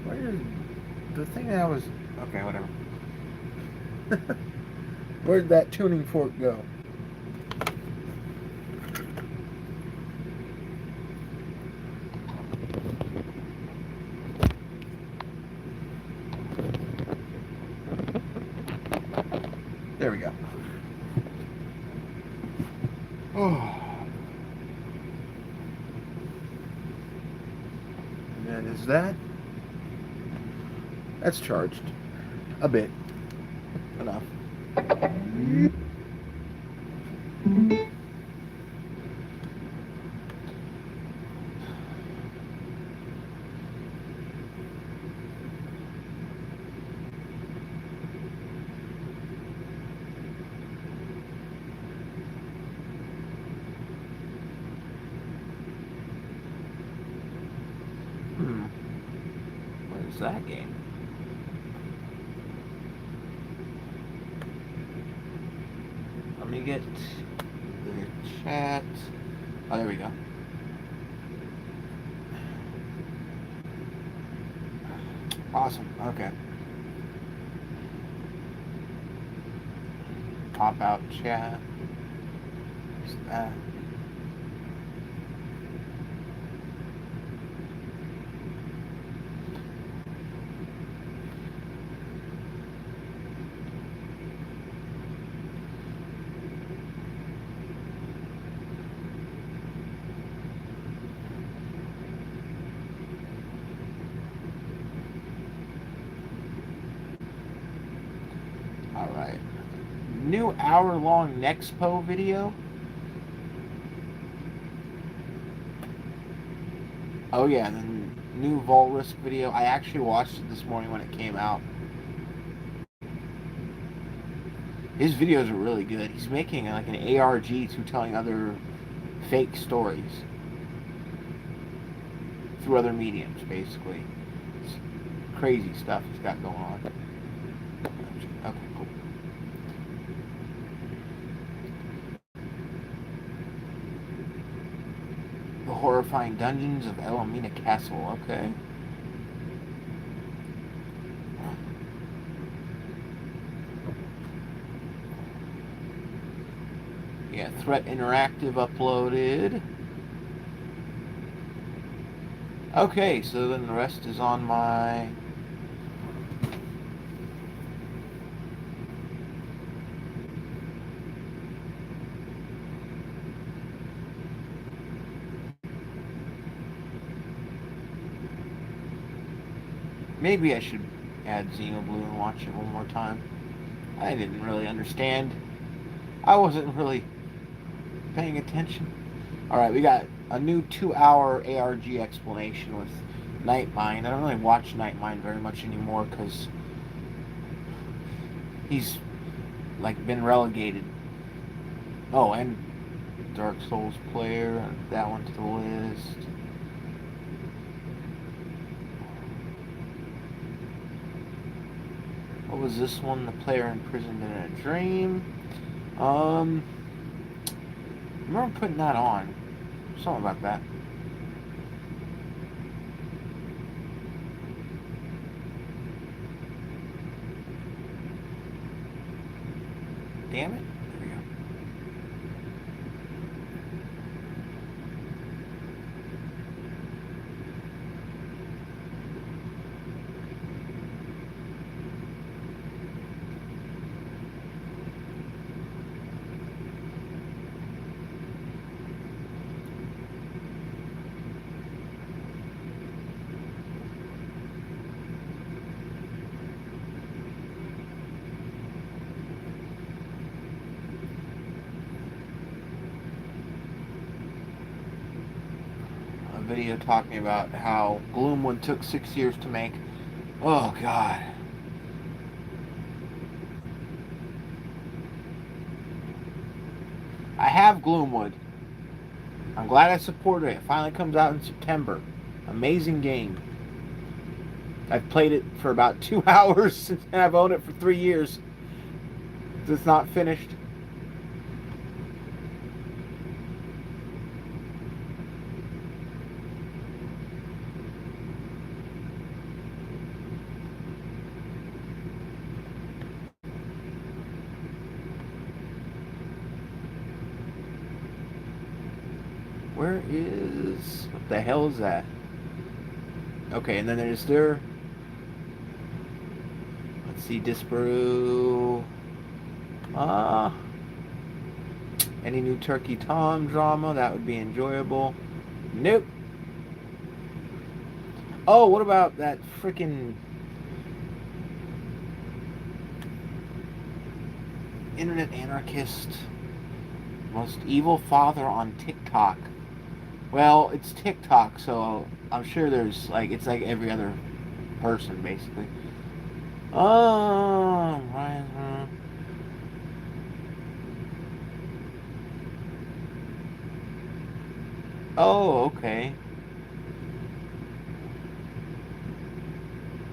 Where did the thing that I was... Okay, whatever. Where did that tuning fork go? There we go. Oh. And is that... That's charged. A bit. Enough. What is that game? Let me get the chat. Oh, there we go. Awesome. Okay. Pop out chat. What's that? Alright. New hour-long Nexpo video. Oh yeah, the new Volrisk video. I actually watched it this morning when it came out. His videos are really good. He's making like an ARG to telling other fake stories through other mediums, basically. It's crazy stuff he's got going on. Okay, cool. The horrifying dungeons of Elamina Castle. Okay. Yeah, Threat Interactive uploaded. Okay, so then the rest is on my... Maybe I should add Xenoblue and watch it one more time. I didn't really understand. I wasn't really paying attention. Alright, we got a new 2-hour ARG explanation with Nightmind. I don't really watch Nightmind very much anymore because he's like been relegated. Oh, and Dark Souls player, add that one to the list. What was this one? The player imprisoned in a dream. I remember putting that on. Something about that. Damn it. There we go. Video talking about how Gloomwood took 6 years to make. Oh god. I have Gloomwood. I'm glad I supported it. It finally comes out in September. Amazing game. I've played it for about 2 hours and I've owned it for 3 years. It's not finished. Where is... What the hell is that? Okay, and then there's their... Let's see, Disparu... Any new Turkey Tom drama? That would be enjoyable. Nope. Oh, what about that freaking... Internet anarchist... Most evil father on TikTok. Well, it's TikTok, so I'm sure there's like it's like every other person basically. Oh, Ryan. Oh, okay.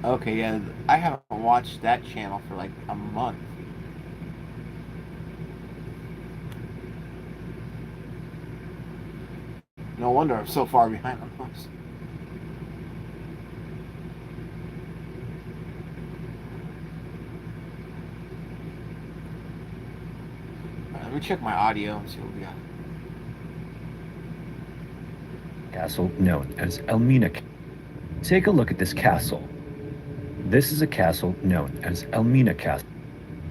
Okay, yeah, I haven't watched that channel for like a month. No wonder I'm so far behind on those. Let me check my audio and see what we got. Castle known as Elmina. Take a look at this castle. This is a castle known as Elmina Castle.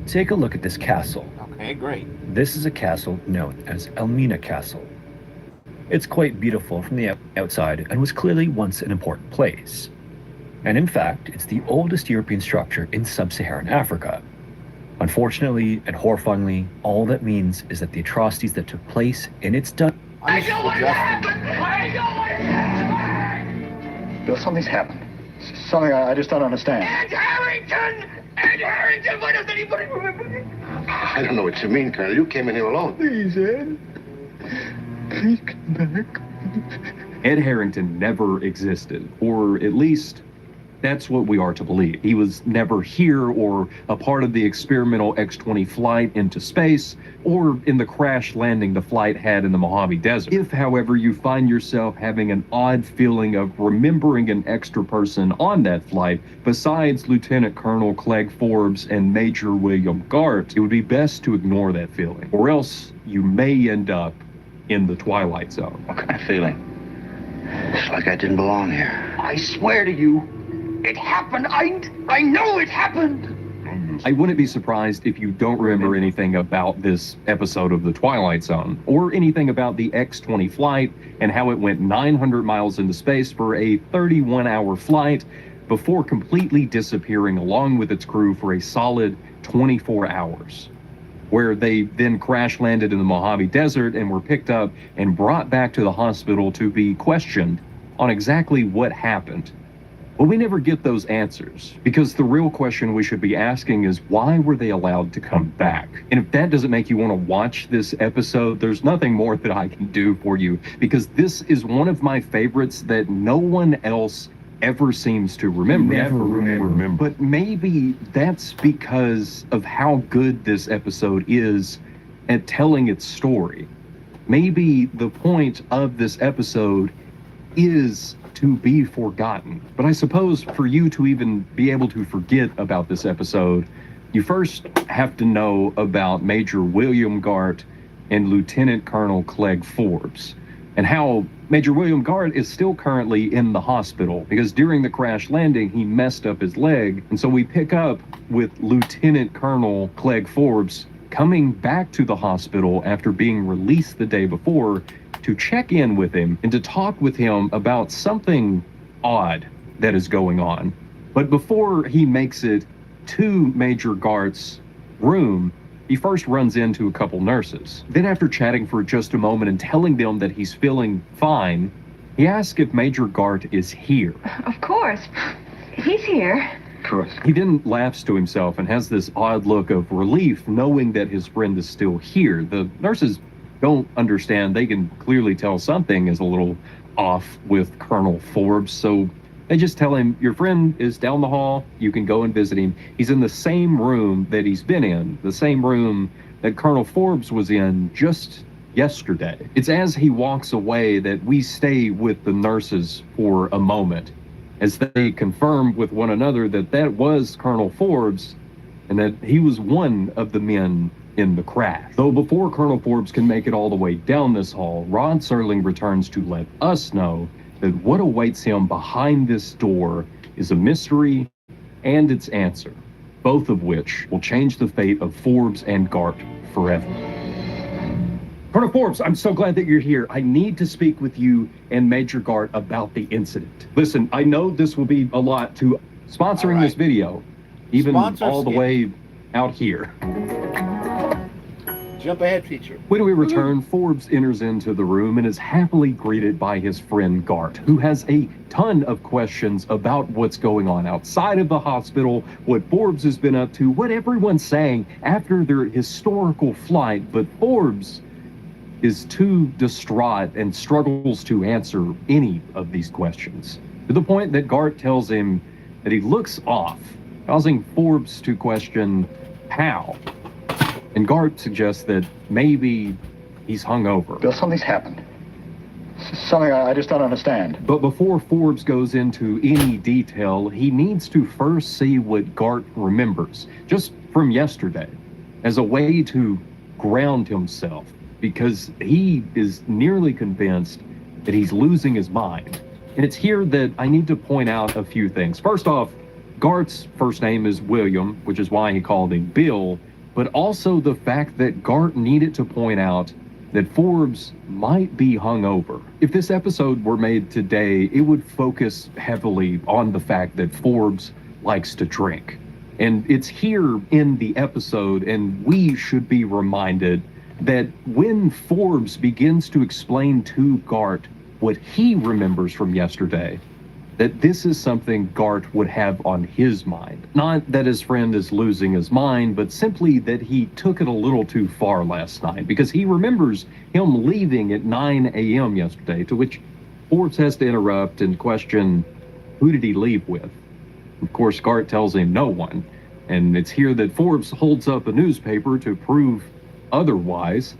Take a look at this castle. Okay, great. This is a castle known as Elmina Castle. It's quite beautiful from the outside and was clearly once an important place. And in fact, it's the oldest European structure in sub-Saharan Africa. Unfortunately and horrifyingly, all that means is that the atrocities that took place in its I know what happened! Bill, something's happened. Something I just don't understand. Ed Harrington! Ed Harrington! Why doesn't anybody remember? I don't know what you mean, Colonel. You came in here alone. Please, Ed. Please come back. Ed Harrington never existed, or at least that's what we are to believe. He was never here or a part of the experimental X-20 flight into space or in the crash landing the flight had in the Mojave Desert. If, however, you find yourself having an odd feeling of remembering an extra person on that flight besides Lieutenant Colonel Clegg Forbes and Major William Gart, it would be best to ignore that feeling, or else you may end up in the Twilight Zone. What kind of feeling? It's like I didn't belong here. I swear to you, it happened. I know it happened. I wouldn't be surprised if you don't remember anything about this episode of The Twilight Zone, or anything about the X-20 flight and how it went 900 miles into space for a 31-hour flight before completely disappearing along with its crew for a solid 24 hours, where they then crash landed in the Mojave Desert and were picked up and brought back to the hospital to be questioned on exactly what happened. But we never get those answers, because the real question we should be asking is, why were they allowed to come back? And if that doesn't make you want to watch this episode, there's nothing more that I can do for you, because this is one of my favorites that no one else ever seems to remember. Never remember. But maybe that's because of how good this episode is at telling its story. Maybe the point of this episode is to be forgotten. But I suppose for you to even be able to forget about this episode, you first have to know about Major William Gart and Lieutenant Colonel Clegg Forbes, and how Major William Gart is still currently in the hospital because during the crash landing he messed up his leg. And so we pick up with Lieutenant Colonel Clegg Forbes coming back to the hospital after being released the day before to check in with him and to talk with him about something odd that is going on. But before he makes it to Major Gart's room, he first runs into a couple nurses. Then after chatting for just a moment and telling them that he's feeling fine, he asks if Major Gart is here. Of course. He's here. Of course. He then laughs to himself and has this odd look of relief knowing that his friend is still here. The nurses don't understand. They can clearly tell something is a little off with Colonel Forbes, so they just tell him, your friend is down the hall, you can go and visit him. He's in the same room that he's been in, the same room that Colonel Forbes was in just yesterday. It's as he walks away that we stay with the nurses for a moment, as they confirm with one another that that was Colonel Forbes, and that he was one of the men in the crash. Though before Colonel Forbes can make it all the way down this hall, Rod Serling returns to let us know that what awaits him behind this door is a mystery and its answer, both of which will change the fate of Forbes and Gart forever. Colonel Forbes, I'm so glad that you're here. I need to speak with you and Major Gart about the incident. Listen, I know this will be a lot to sponsoring this video, even all the way out here. Jump ahead feature. When we return, Forbes enters into the room and is happily greeted by his friend Gart, who has a ton of questions about what's going on outside of the hospital, what Forbes has been up to, what everyone's saying after their historical flight. But Forbes is too distraught and struggles to answer any of these questions, to the point that Gart tells him that he looks off, causing Forbes to question how. And Gart suggests that maybe he's hungover. Bill, something's happened. Something I just don't understand. But before Forbes goes into any detail, he needs to first see what Gart remembers, just from yesterday, as a way to ground himself, because he is nearly convinced that he's losing his mind. And it's here that I need to point out a few things. First off, Gart's first name is William, which is why he called him Bill, but also the fact that Gart needed to point out that Forbes might be hungover. If this episode were made today, it would focus heavily on the fact that Forbes likes to drink. And it's here in the episode, and we should be reminded that when Forbes begins to explain to Gart what he remembers from yesterday, that this is something Gart would have on his mind. Not that his friend is losing his mind, but simply that he took it a little too far last night, because he remembers him leaving at 9 a.m. yesterday, to which Forbes has to interrupt and question, who did he leave with? Of course, Gart tells him no one, and it's here that Forbes holds up a newspaper to prove otherwise,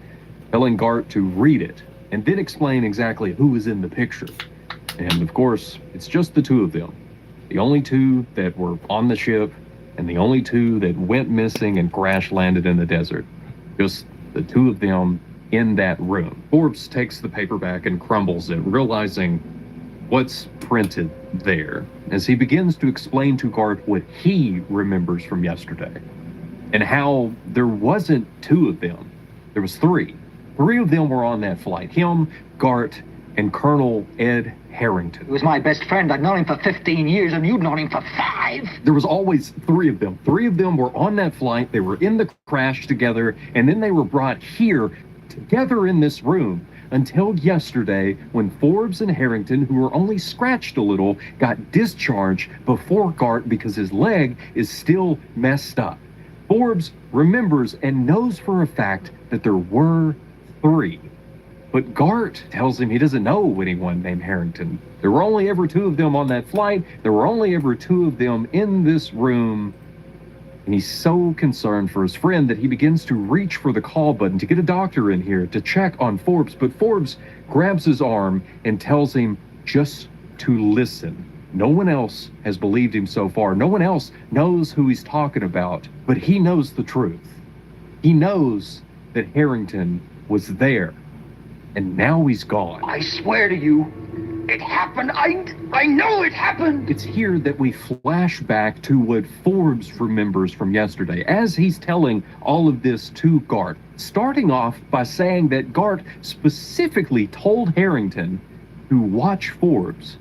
telling Gart to read it, and then explain exactly who is in the picture. And of course, it's just the two of them. The only two that were on the ship, and the only two that went missing and crash landed in the desert. Just the two of them in that room. Forbes takes the paper back and crumbles it, realizing what's printed there, as he begins to explain to Gart what he remembers from yesterday, and how there wasn't two of them, there was three. Three of them were on that flight. Him, Gart, and Colonel Ed Harrington. He was my best friend. I'd known him for 15 years, and you'd known him for 5. There was always three of them. Three of them were on that flight. They were in the crash together, and then they were brought here together in this room until yesterday, when Forbes and Harrington, who were only scratched a little, got discharged before Gart because his leg is still messed up. Forbes remembers and knows for a fact that there were three. But Gart tells him he doesn't know anyone named Harrington. There were only ever two of them on that flight. There were only ever two of them in this room. And he's so concerned for his friend that he begins to reach for the call button to get a doctor in here to check on Forbes. But Forbes grabs his arm and tells him just to listen. No one else has believed him so far. No one else knows who he's talking about. But he knows the truth. He knows that Harrington was there. And now he's gone. I swear to you, it happened. I know it happened. It's here that we flash back to what Forbes remembers from yesterday, as he's telling all of this to Gart, starting off by saying that Gart specifically told Harrington to watch Forbes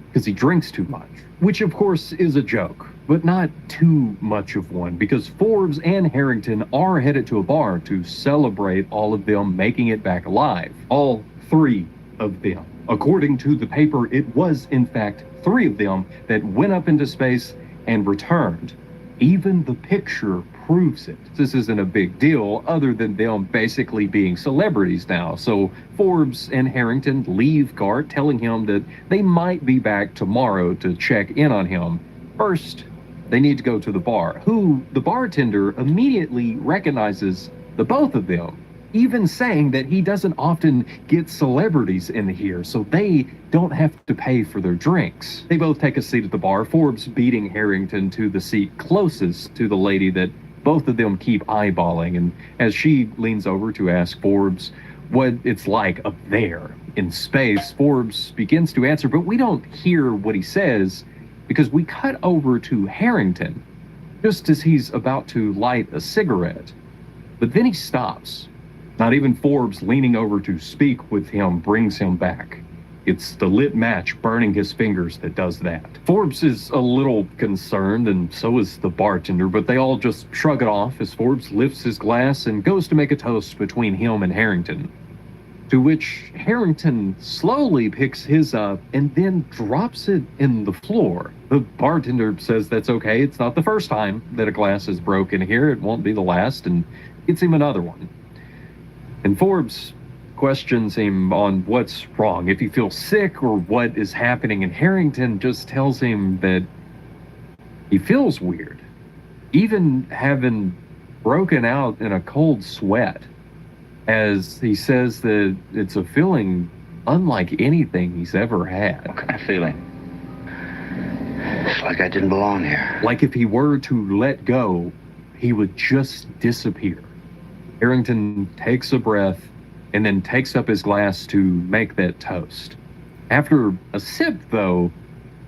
because he drinks too much, which of course is a joke, but not too much of one, because Forbes and Harrington are headed to a bar to celebrate all of them making it back alive. All three of them. According to the paper, it was in fact three of them that went up into space and returned. Even the picture proves it. This isn't a big deal other than them basically being celebrities now. So Forbes and Harrington leave Gart, telling him that they might be back tomorrow to check in on him. First, they need to go to the bar, who the bartender immediately recognizes the both of them, even saying that he doesn't often get celebrities in here, so they don't have to pay for their drinks. They both take a seat at the bar, Forbes beating Harrington to the seat closest to the lady that Both of them keep eyeballing, and as she leans over to ask Forbes what it's like up there in space, Forbes begins to answer, but we don't hear what he says because we cut over to Harrington just as he's about to light a cigarette. But then he stops. Not even Forbes leaning over to speak with him brings him back. It's the lit match burning his fingers that does that. Forbes is a little concerned, and so is the bartender, but they all just shrug it off as Forbes lifts his glass and goes to make a toast between him and Harrington. To which Harrington slowly picks his up and then drops it in the floor. The bartender says that's okay, it's not the first time that a glass is broken here, it won't be the last, and gets him another one. And Forbes questions him on what's wrong, if he feels sick or what is happening, and Harrington just tells him that he feels weird, even having broken out in a cold sweat, as he says that it's a feeling unlike anything he's ever had. What kind of feeling? It's like I didn't belong here. Like if he were to let go, he would just disappear. Harrington takes a breath and then takes up his glass to make that toast. After a sip, though,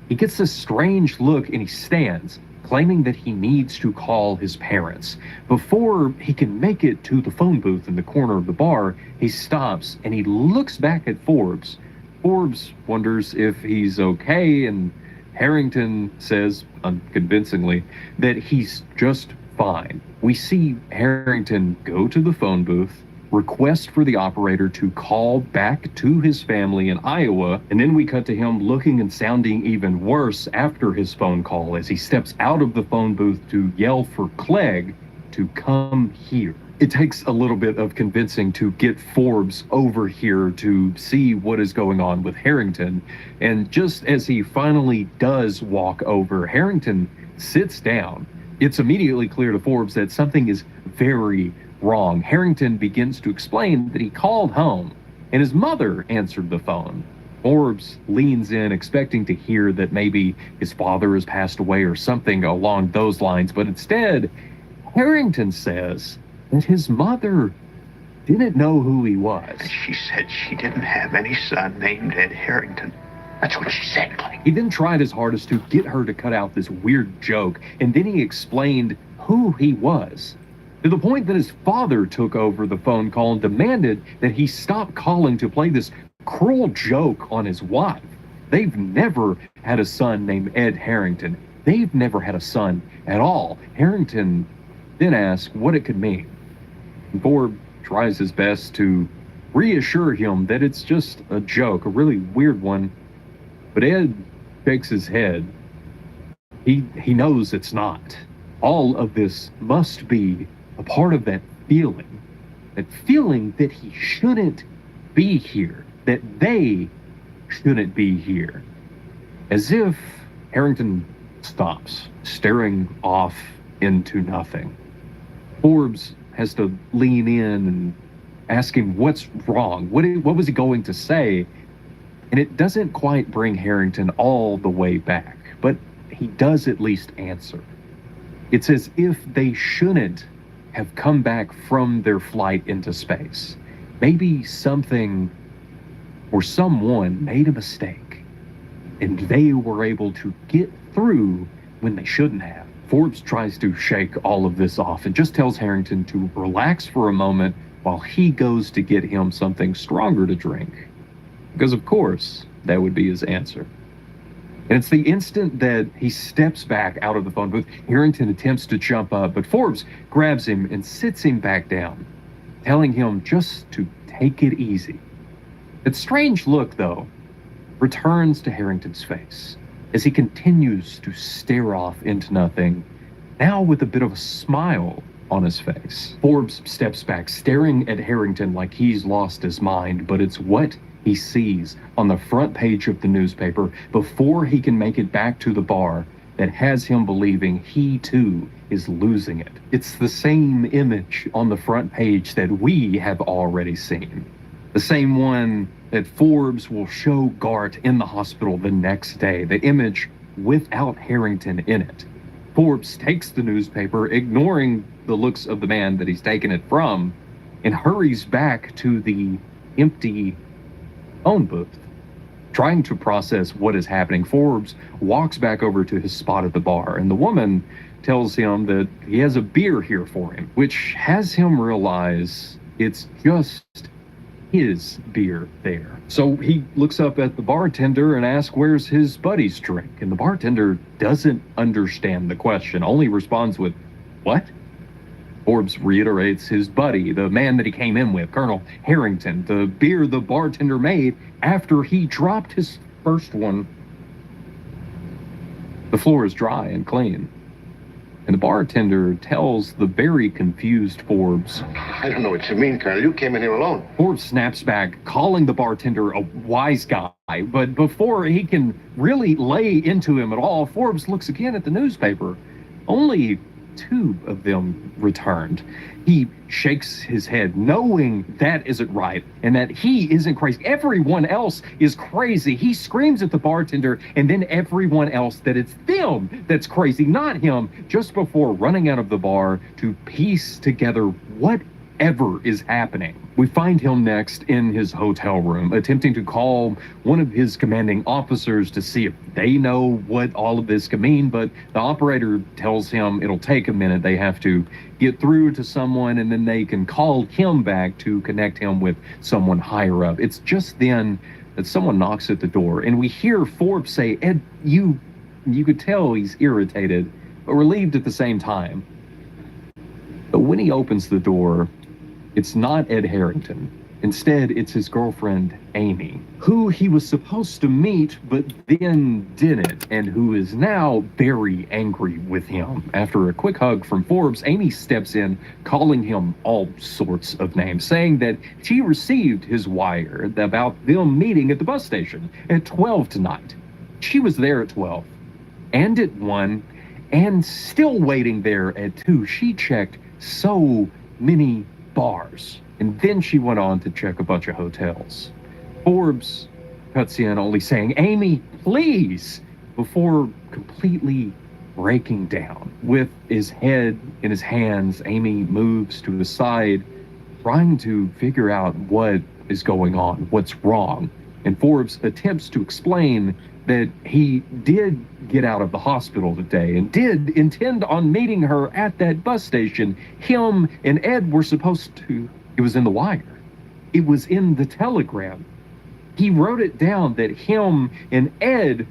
he gets this strange look and he stands, claiming that he needs to call his parents. Before he can make it to the phone booth in the corner of the bar, he stops and he looks back at Forbes. Forbes wonders if he's okay, and Harrington says, unconvincingly, that he's just fine. We see Harrington go to the phone booth, request for the operator to call back to his family in Iowa, and then we cut to him looking and sounding even worse after his phone call as he steps out of the phone booth to yell for Clegg to come here. It takes a little bit of convincing to get Forbes over here to see what is going on with Harrington, and just as he finally does walk over, Harrington sits down. It's immediately clear to Forbes that something is very wrong. Harrington begins to explain that he called home and his mother answered the phone. Forbes leans in, expecting to hear that maybe his father has passed away or something along those lines, but instead, Harrington says that his mother didn't know who he was. She said she didn't have any son named Ed Harrington. That's what she said, Clegg. He then tried his hardest to get her to cut out this weird joke, and then he explained who he was, to the point that his father took over the phone call and demanded that he stop calling to play this cruel joke on his wife. They've never had a son named Ed Harrington. They've never had a son at all. Harrington then asked what it could mean. And Forbes tries his best to reassure him that it's just a joke, a really weird one. But Ed shakes his head. He knows it's not. All of this must be a part of that feeling that he shouldn't be here, that they shouldn't be here. As if Harrington stops, staring off into nothing. Forbes has to lean in and ask him what's wrong, what was he going to say, and it doesn't quite bring Harrington all the way back, but he does at least answer. It's as if they shouldn't have come back from their flight into space. Maybe something or someone made a mistake, and they were able to get through when they shouldn't have. Forbes tries to shake all of this off and just tells Harrington to relax for a moment while he goes to get him something stronger to drink. Because of course, that would be his answer. And it's the instant that he steps back out of the phone booth, Harrington attempts to jump up, but Forbes grabs him and sits him back down, telling him just to take it easy. That strange look, though, returns to Harrington's face as he continues to stare off into nothing, now with a bit of a smile on his face. Forbes steps back, staring at Harrington like he's lost his mind, but it's what he sees on the front page of the newspaper before he can make it back to the bar that has him believing he too is losing it. It's the same image on the front page that we have already seen. The same one that Forbes will show Gart in the hospital the next day. The image without Harrington in it. Forbes takes the newspaper, ignoring the looks of the man that he's taken it from, and hurries back to the empty phone booth. Trying to process what is happening, Forbes walks back over to his spot at the bar, and the woman tells him that he has a beer here for him, which has him realize it's just his beer there. So he looks up at the bartender and asks where's his buddy's drink, and the bartender doesn't understand the question, only responds with, "What?" Forbes reiterates his buddy, the man that he came in with, Colonel Harrington, the beer the bartender made after he dropped his first one. The floor is dry and clean, and the bartender tells the very confused Forbes. I don't know what you mean, Colonel. You came in here alone. Forbes snaps back, calling the bartender a wise guy, but before he can really lay into him at all, Forbes looks again at the newspaper. Only 2 of them returned. He shakes his head, knowing that isn't right and that he isn't crazy. Everyone else is crazy. He screams at the bartender and then everyone else that it's them that's crazy, not him, just before running out of the bar to piece together whatever is happening. We find him next in his hotel room, attempting to call one of his commanding officers to see if they know what all of this could mean, but the operator tells him it'll take a minute. They have to get through to someone, and then they can call him back to connect him with someone higher up. It's just then that someone knocks at the door, and we hear Forbes say, "Ed, you could tell he's irritated, but relieved at the same time." But when he opens the door, it's not Ed Harrington. Instead, it's his girlfriend, Amy, who he was supposed to meet, but then didn't, and who is now very angry with him. After a quick hug from Forbes, Amy steps in, calling him all sorts of names, saying that she received his wire about them meeting at the bus station at 12 tonight. She was there at 12, and at 1, and still waiting there at 2. She checked so many bars. And then she went on to check a bunch of hotels. Forbes cuts in, only saying, "Amy, please," before completely breaking down. With his head in his hands, Amy moves to the side, trying to figure out what is going on, what's wrong. And Forbes attempts to explain that he did get out of the hospital today and did intend on meeting her at that bus station. Him and Ed were supposed to. It was in the wire. It was in the telegram. He wrote it down that him and Ed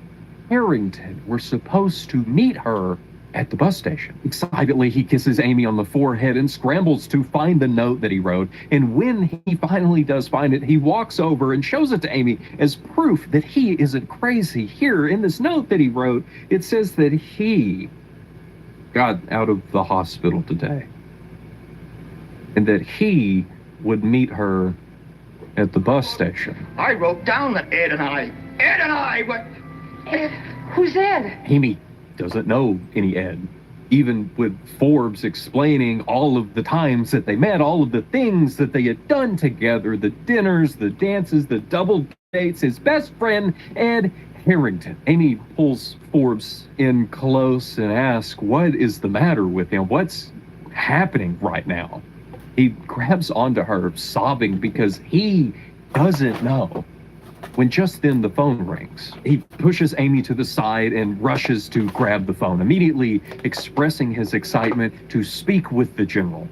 Harrington were supposed to meet her at the bus station. Excitedly, he kisses Amy on the forehead and scrambles to find the note that he wrote. And when he finally does find it, he walks over and shows it to Amy as proof that he isn't crazy. Here, in this note that he wrote, it says that he got out of the hospital today, and that he would meet her at the bus station. I wrote down that Ed and I were... Ed? Who's Ed? Amy doesn't know any Ed. Even with Forbes explaining all of the times that they met, all of the things that they had done together, the dinners, the dances, the double dates, his best friend, Ed Harrington. Amy pulls Forbes in close and asks, what is the matter with him? What's happening right now? He grabs onto her, sobbing because he doesn't know. When just then the phone rings. He pushes Amy to the side and rushes to grab the phone, immediately expressing his excitement to speak with the general.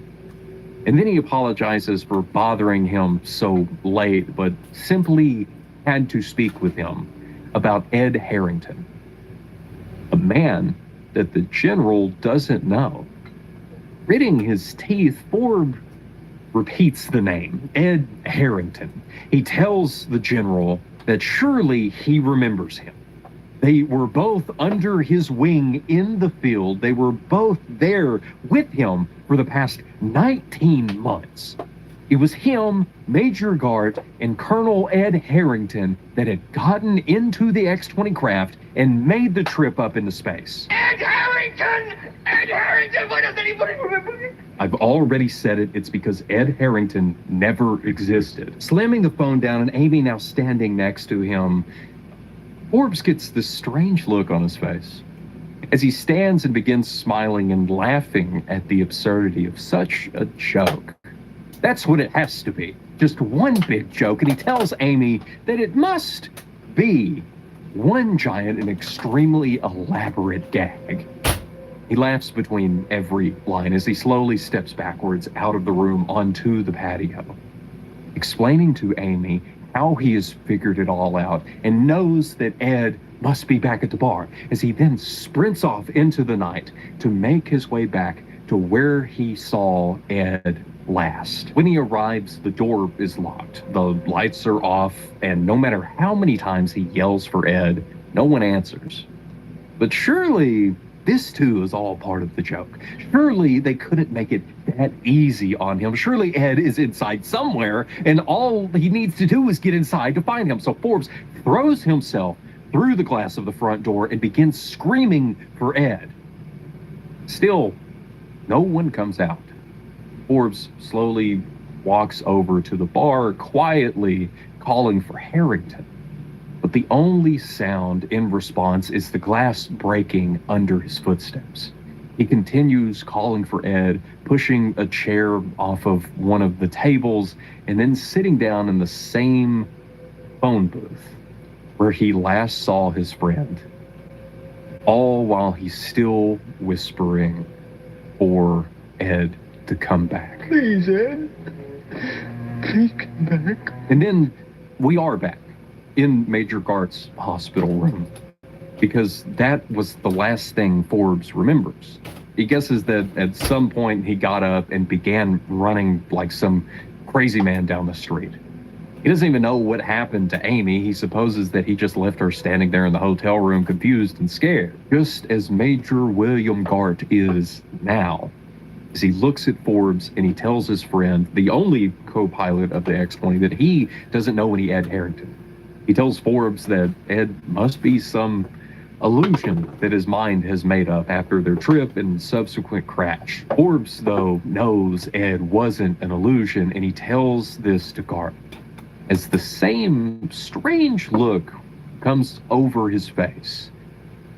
And then he apologizes for bothering him so late, but simply had to speak with him about Ed Harrington, a man that the general doesn't know. Gritting his teeth, Forbes repeats the name, Ed Harrington. He tells the general that surely he remembers him. They were both under his wing in the field. They were both there with him for the past 19 months. It was him, Major Gart, and Colonel Ed Harrington that had gotten into the X-20 craft and made the trip up into space. Ed Harrington! Ed Harrington! Why doesn't anybody remember me? I've already said it. It's because Ed Harrington never existed. Slamming the phone down and Amy now standing next to him, Forbes gets this strange look on his face. as he stands and begins smiling and laughing at the absurdity of such a joke. That's what it has to be. Just one big joke, and he tells Amy that it must be one giant and extremely elaborate gag. He laughs between every line as he slowly steps backwards out of the room onto the patio, explaining to Amy how he has figured it all out and knows that Ed must be back at the bar, as he then sprints off into the night to make his way back to where he saw Ed last. When he arrives, the door is locked, the lights are off, and no matter how many times he yells for Ed, no one answers. But surely this too is all part of the joke. Surely they couldn't make it that easy on him. Surely Ed is inside somewhere, and all he needs to do is get inside to find him. So Forbes throws himself through the glass of the front door and begins screaming for Ed. Still, no one comes out. Forbes slowly walks over to the bar, quietly calling for Harrington. But the only sound in response is the glass breaking under his footsteps. He continues calling for Ed, pushing a chair off of one of the tables, and then sitting down in the same phone booth where he last saw his friend, all while he's still whispering for Ed to come back. Please, Ed. Please come back. And then we are back in Major Gart's hospital room, because that was the last thing Forbes remembers. He guesses that at some point he got up and began running like some crazy man down the street. He doesn't even know what happened to Amy. He supposes that he just left her standing there in the hotel room, confused and scared, just as Major William Gart is now. As he looks at Forbes and he tells his friend, the only co-pilot of the X-20, that he doesn't know any Ed Harrington. He tells Forbes that Ed must be some illusion that his mind has made up after their trip and subsequent crash. Forbes, though, knows Ed wasn't an illusion, and he tells this to Gart, as the same strange look comes over his face.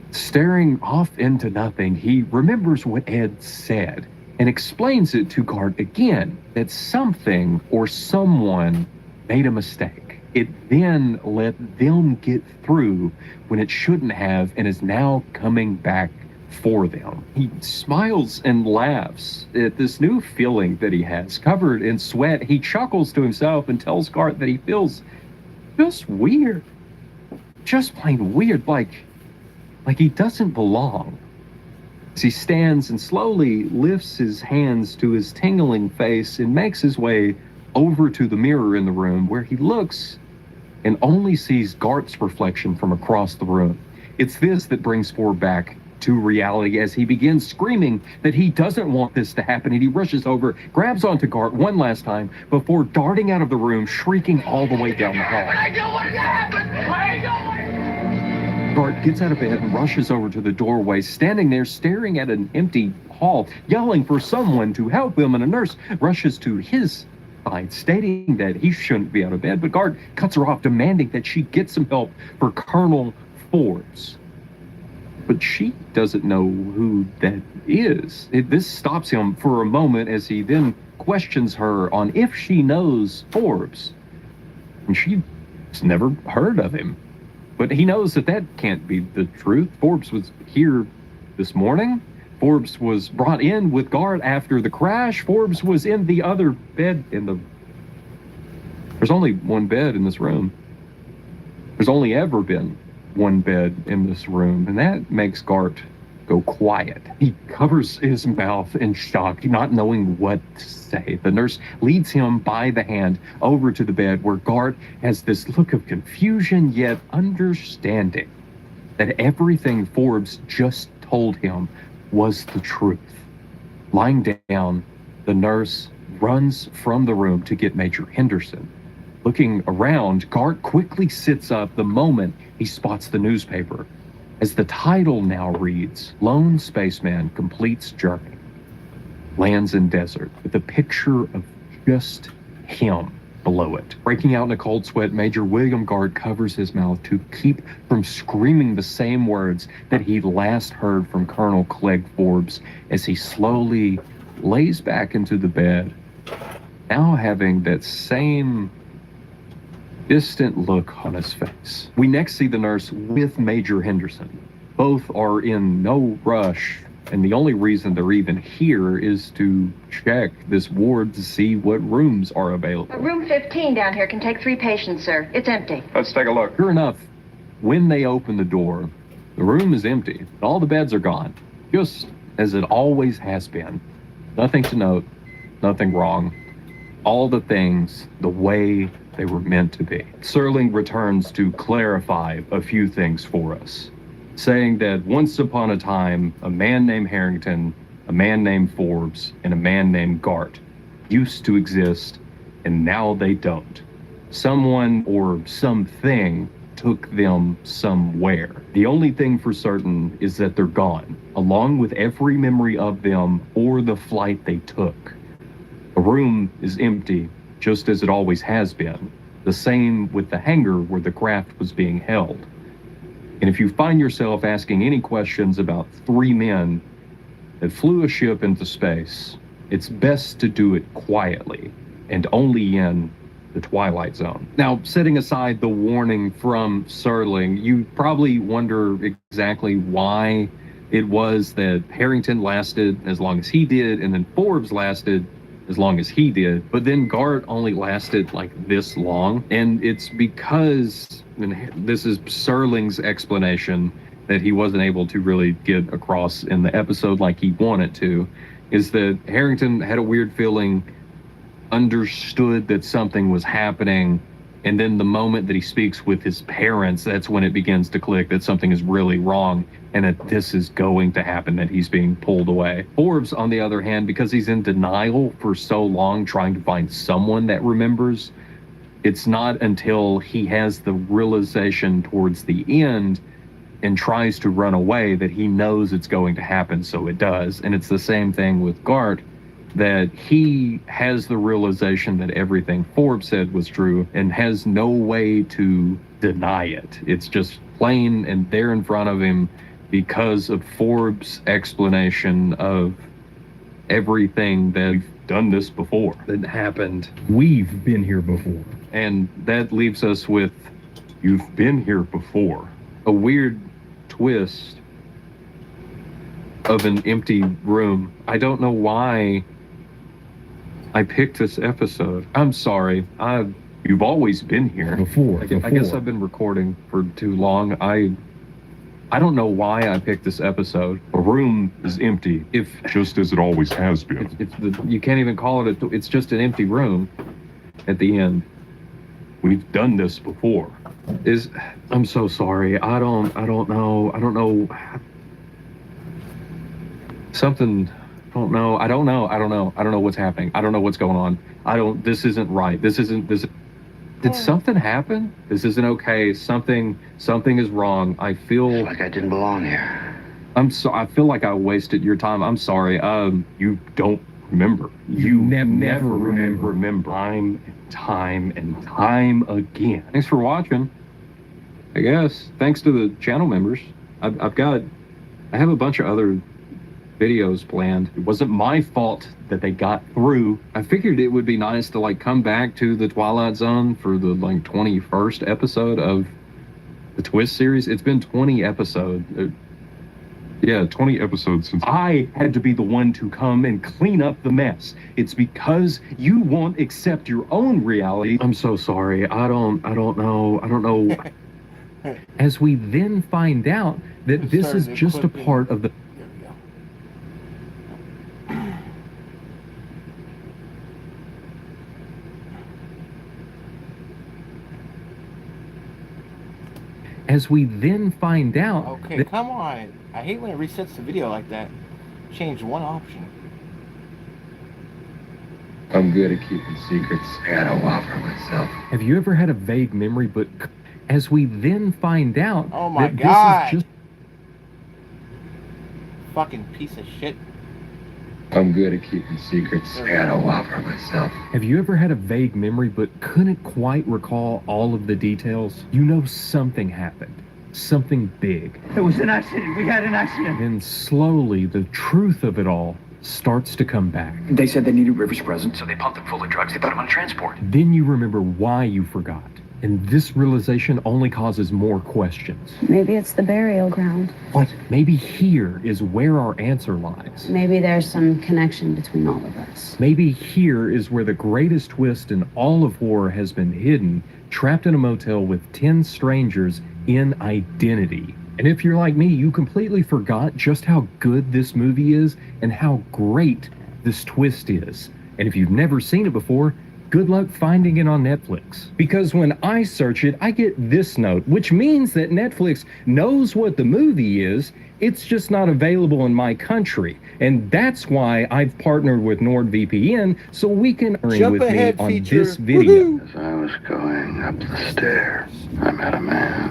Staring off into nothing, he remembers what Ed said and explains it to Gart again, that something or someone made a mistake. It then let them get through when it shouldn't have, and is now coming back for them. He smiles and laughs at this new feeling that he has. Covered in sweat, he chuckles to himself and tells Gart that he feels just weird. Just plain weird, like he doesn't belong. As he stands and slowly lifts his hands to his tingling face and makes his way over to the mirror in the room, where he looks and only sees Gart's reflection from across the room. It's this that brings Ford back to reality, as he begins screaming that he doesn't want this to happen, and he rushes over, grabs onto Gart one last time before darting out of the room, shrieking all the way down the hall. I don't want it to happen! I don't want it! Gart gets out of bed and rushes over to the doorway, standing there staring at an empty hall, yelling for someone to help him, and a nurse rushes to his side, stating that he shouldn't be out of bed, but Gart cuts her off, demanding that she get some help for Colonel Forbes. But she doesn't know who that is. This stops him for a moment, as he then questions her on if she knows Forbes. And she's never heard of him. But he knows that that can't be the truth. Forbes was here this morning. Forbes was brought in with Gart after the crash. Forbes was in the other bed There's only one bed in this room. There's only ever been one bed in this room, and that makes Gart go quiet. He covers his mouth in shock, not knowing what to say. The nurse leads him by the hand over to the bed, where Gart has this look of confusion yet understanding that everything Forbes just told him was the truth. Lying down, the nurse runs from the room to get Major Henderson. Looking around, Gart quickly sits up the moment he spots the newspaper, as the title now reads, "Lone Spaceman Completes Journey. Lands in Desert," with a picture of just him below it. Breaking out in a cold sweat, Major William Guard covers his mouth to keep from screaming the same words that he last heard from Colonel Clegg Forbes as he slowly lays back into the bed, now having that same distant look on his face. We next see the nurse with Major Henderson. Both are in no rush, and the only reason they're even here is to check this ward to see what rooms are available. Room 15 down here can take 3 patients, sir. It's empty. Let's take a look. Sure enough, when they open the door, the room is empty. All the beds are gone, just as it always has been. Nothing to note, nothing wrong. All the things the way they were meant to be. Serling returns to clarify a few things for us, saying that once upon a time, a man named Harrington, a man named Forbes, and a man named Gart used to exist, and now they don't. Someone or something took them somewhere. The only thing for certain is that they're gone, along with every memory of them or the flight they took. The room is empty, just as it always has been. The same with the hangar where the craft was being held. And if you find yourself asking any questions about 3 men that flew a ship into space, it's best to do it quietly and only in the Twilight Zone. Now, setting aside the warning from Serling, you probably wonder exactly why it was that Harrington lasted as long as he did and then Forbes lasted as long as he did, but then Gart only lasted like this long. And it's because, and this is Serling's explanation that he wasn't able to really get across in the episode like he wanted to, is that Harrington had a weird feeling, understood that something was happening, and then the moment that he speaks with his parents, that's when it begins to click that something is really wrong and that this is going to happen, that he's being pulled away. Forbes, on the other hand, because he's in denial for so long trying to find someone that remembers, it's not until he has the realization towards the end and tries to run away that he knows it's going to happen, so it does. And it's the same thing with Gart, that he has the realization that everything Forbes said was true and has no way to deny it. It's just plain and there in front of him because of Forbes' explanation of everything that we've done this before that happened. We've been here before. And that leaves us with, you've been here before. A weird twist of an empty room. I don't know why I picked this episode. I'm sorry. You've always been here. Before. I guess I've been recording for too long. I don't know why I picked this episode. A room is empty. Just as it always has been. You can't even call it it's just an empty room at the end. We've done this before. I'm so sorry. I don't know. Something, I don't know what's happening. I don't know what's going on. This isn't right. Did something happen? This isn't okay. Something is wrong. I feel Like I didn't belong here. I feel like I wasted your time. I'm sorry. You don't remember. You never remember. Time and time again. Thanks for watching. I guess. Thanks to the channel members. I have a bunch of other videos planned. It wasn't my fault that they got through. I figured it would be nice to come back to the Twilight Zone for the 21st episode of the Twist series. It's been 20 episodes. 20 episodes since I had to be the one to come and clean up the mess. It's because you won't accept your own reality. I'm so sorry. I don't know. As we then find out that this is just a part of the As we then find out Okay, come on. I hate when it resets the video like that. Change one option. I'm good at keeping secrets. I gotta offer myself. Have you ever had a vague memory, but as we then find out Oh my that God. this is just Fucking piece of shit. I'm good at keeping secrets. I got a whopper myself. Have you ever had a vague memory but couldn't quite recall all of the details? You know something happened. Something big. It was an accident. We had an accident. Then slowly, the truth of it all starts to come back. They said they needed River's present, so they pumped him full of drugs. They put him on transport. Then you remember why you forgot. And this realization only causes more questions. Maybe it's the burial ground. What? Maybe here is where our answer lies. Maybe there's some connection between all of us. Maybe here is where the greatest twist in all of horror has been hidden, trapped in a motel with 10 strangers in identity. And if you're like me, you completely forgot just how good this movie is and how great this twist is. And if you've never seen it before, good luck finding it on Netflix. Because when I search it, I get this note, which means that Netflix knows what the movie is, it's just not available in my country. And that's why I've partnered with NordVPN so we can Jump with me ahead on feature. this video. Woohoo! As I was going up the stairs, I met a man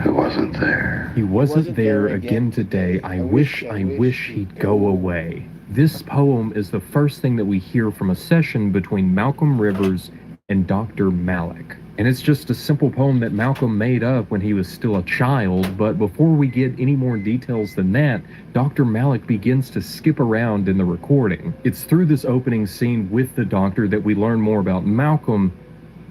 who wasn't there. He wasn't there again today. I wish he'd go away. This poem is the first thing that we hear from a session between Malcolm Rivers and Dr. Malik. And it's just a simple poem that Malcolm made up when he was still a child, but before we get any more details than that, Dr. Malik begins to skip around in the recording. It's through this opening scene with the doctor that we learn more about Malcolm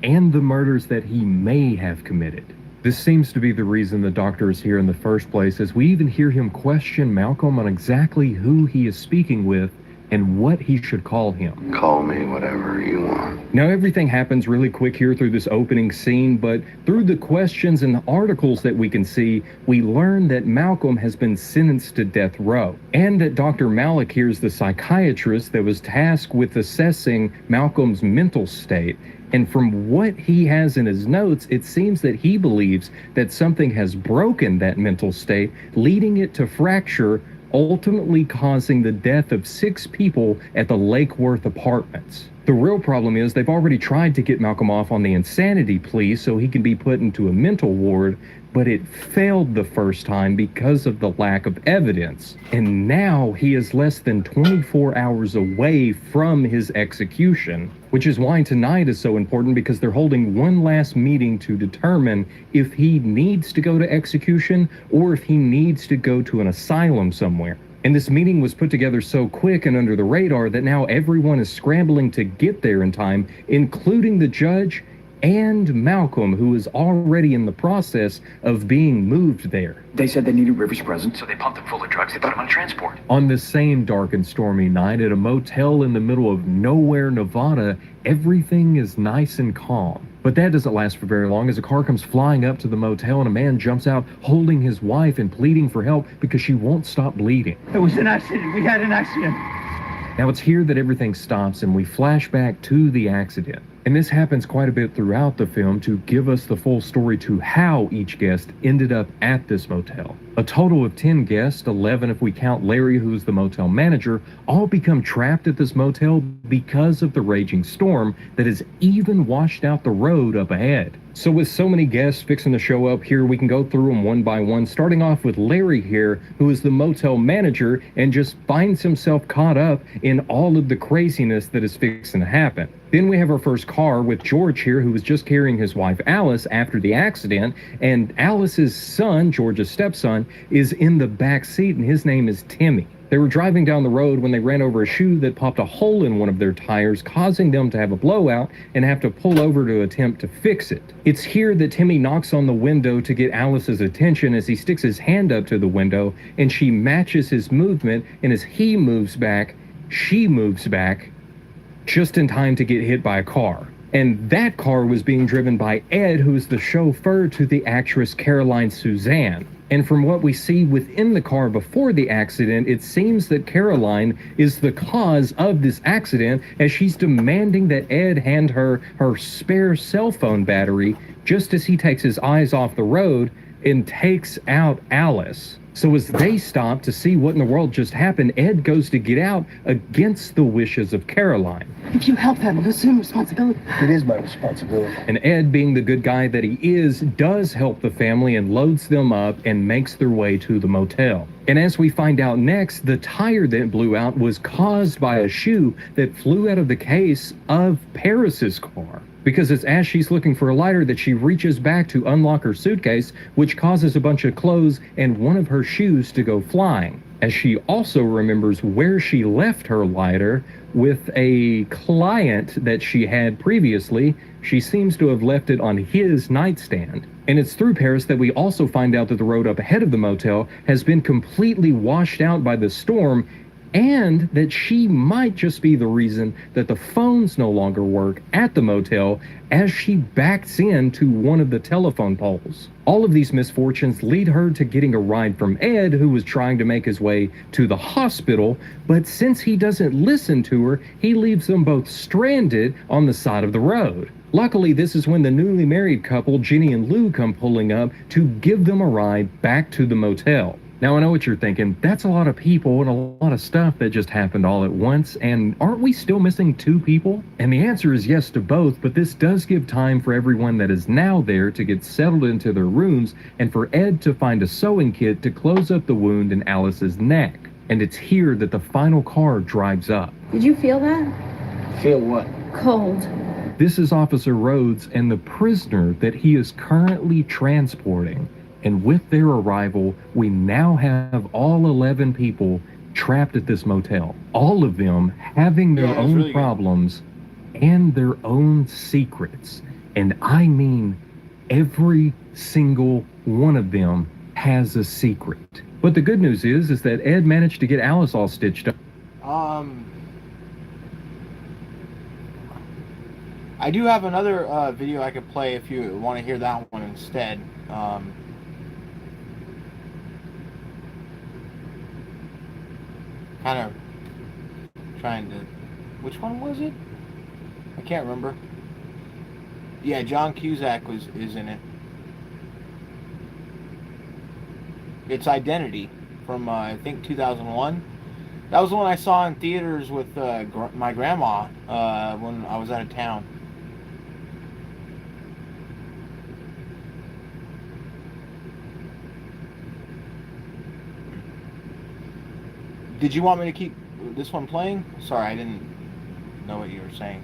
and the murders that he may have committed. This seems to be the reason the doctor is here in the first place, as we even hear him question Malcolm on exactly who he is speaking with and what he should call him. Call me whatever you want. Now everything happens really quick here through this opening scene, but through the questions and the articles that we can see, we learn that Malcolm has been sentenced to death row, and that Dr. Malik here is the psychiatrist that was tasked with assessing Malcolm's mental state. And from what he has in his notes, it seems that he believes that something has broken that mental state, leading it to fracture, ultimately causing the death of 6 people at the Lake Worth apartments. The real problem is they've already tried to get Malcolm off on the insanity plea so he can be put into a mental ward, but it failed the first time because of the lack of evidence. And now he is less than 24 hours away from his execution, which is why tonight is so important, because they're holding one last meeting to determine if he needs to go to execution or if he needs to go to an asylum somewhere. And this meeting was put together so quick and under the radar that now everyone is scrambling to get there in time, including the judge and Malcolm, who is already in the process of being moved there. They said they needed River's present, so they pumped him full of drugs. They put him on transport. On the same dark and stormy night at a motel in the middle of nowhere, Nevada, everything is nice and calm. But that doesn't last for very long, as a car comes flying up to the motel and a man jumps out holding his wife and pleading for help because she won't stop bleeding. It was an accident. We had an accident. Now it's here that everything stops and we flash back to the accident. And this happens quite a bit throughout the film to give us the full story to how each guest ended up at this motel. A total of 10 guests, 11 if we count Larry, who's the motel manager, all become trapped at this motel because of the raging storm that has even washed out the road up ahead. So with so many guests fixing to show up here, we can go through them one by one, starting off with Larry here, who is the motel manager and just finds himself caught up in all of the craziness that is fixing to happen. Then we have our first car with George here, who was just carrying his wife Alice after the accident, and Alice's son, George's stepson, is in the back seat, and his name is Timmy. They were driving down the road when they ran over a shoe that popped a hole in one of their tires, causing them to have a blowout and have to pull over to attempt to fix it. It's here that Timmy knocks on the window to get Alice's attention as he sticks his hand up to the window, and she matches his movement, and as he moves back, she moves back, just in time to get hit by a car. And that car was being driven by Ed, who is the chauffeur to the actress Caroline Suzanne. And from what we see within the car before the accident, it seems that Caroline is the cause of this accident, as she's demanding that Ed hand her her spare cell phone battery just as he takes his eyes off the road and takes out Alice. So as they stop to see what in the world just happened, Ed goes to get out against the wishes of Caroline. If you help them, you assume responsibility. It is my responsibility. And Ed, being the good guy that he is, does help the family and loads them up and makes their way to the motel. And as we find out next, the tire that blew out was caused by a shoe that flew out of the case of Paris's car. Because it's as she's looking for a lighter that she reaches back to unlock her suitcase, which causes a bunch of clothes and one of her shoes to go flying. As she also remembers where she left her lighter with a client that she had previously. She seems to have left it on his nightstand. And it's through Paris that we also find out that the road up ahead of the motel has been completely washed out by the storm, and that she might just be the reason that the phones no longer work at the motel as she backs into one of the telephone poles. All of these misfortunes lead her to getting a ride from Ed, who was trying to make his way to the hospital, but since he doesn't listen to her, he leaves them both stranded on the side of the road. Luckily, this is when the newly married couple, Jenny and Lou, come pulling up to give them a ride back to the motel. Now, I know what you're thinking. That's a lot of people and a lot of stuff that just happened all at once, and aren't we still missing 2 people? And the answer is yes to both, but this does give time for everyone that is now there to get settled into their rooms, and for Ed to find a sewing kit to close up the wound in Alice's neck. And it's here that the final car drives up. Did you feel that? Feel what? Cold. This is Officer Rhodes and the prisoner that he is currently transporting. And with their arrival, we now have all 11 people trapped at this motel. All of them having their own really problems and their own secrets. And I mean, every single one of them has a secret. But the good news is that Ed managed to get Alice all stitched up. I do have another video I could play if you want to hear that one instead. Kind of trying to... Which one was it? I can't remember. Yeah, John Cusack is in it. It's Identity from, I think, 2001. That was the one I saw in theaters with my grandma when I was out of town. Did you want me to keep this one playing? Sorry, I didn't know what you were saying.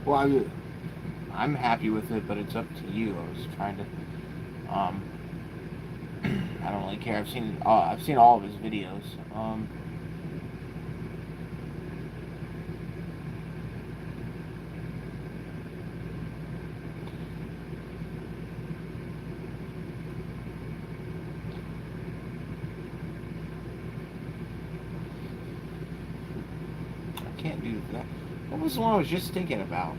Well, I'm happy with it, but it's up to you. I was trying to, I don't really care. I've seen all of his videos. I can't do that. What was the one I was just thinking about?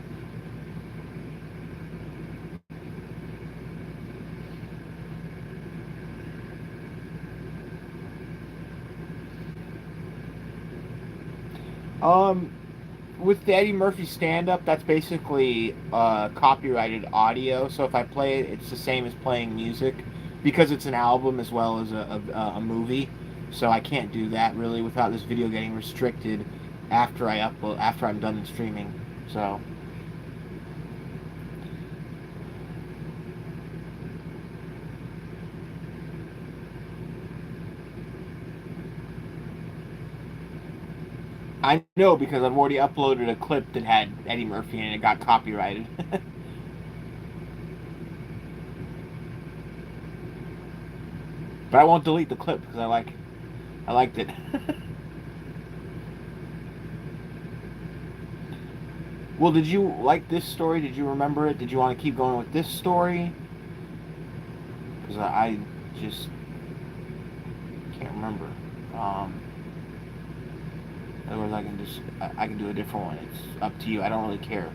With the Eddie Murphy stand-up, that's basically copyrighted audio. So if I play it, it's the same as playing music, because it's an album as well as a movie. So I can't do that really without this video getting restricted after I upload, after I'm done streaming. So I know, because I've already uploaded a clip that had Eddie Murphy and it got copyrighted. But I won't delete the clip because I liked it. Well, did you like this story? Did you remember it? Did you want to keep going with this story? Because I just can't remember. Otherwise, I can do a different one. It's up to you. I don't really care.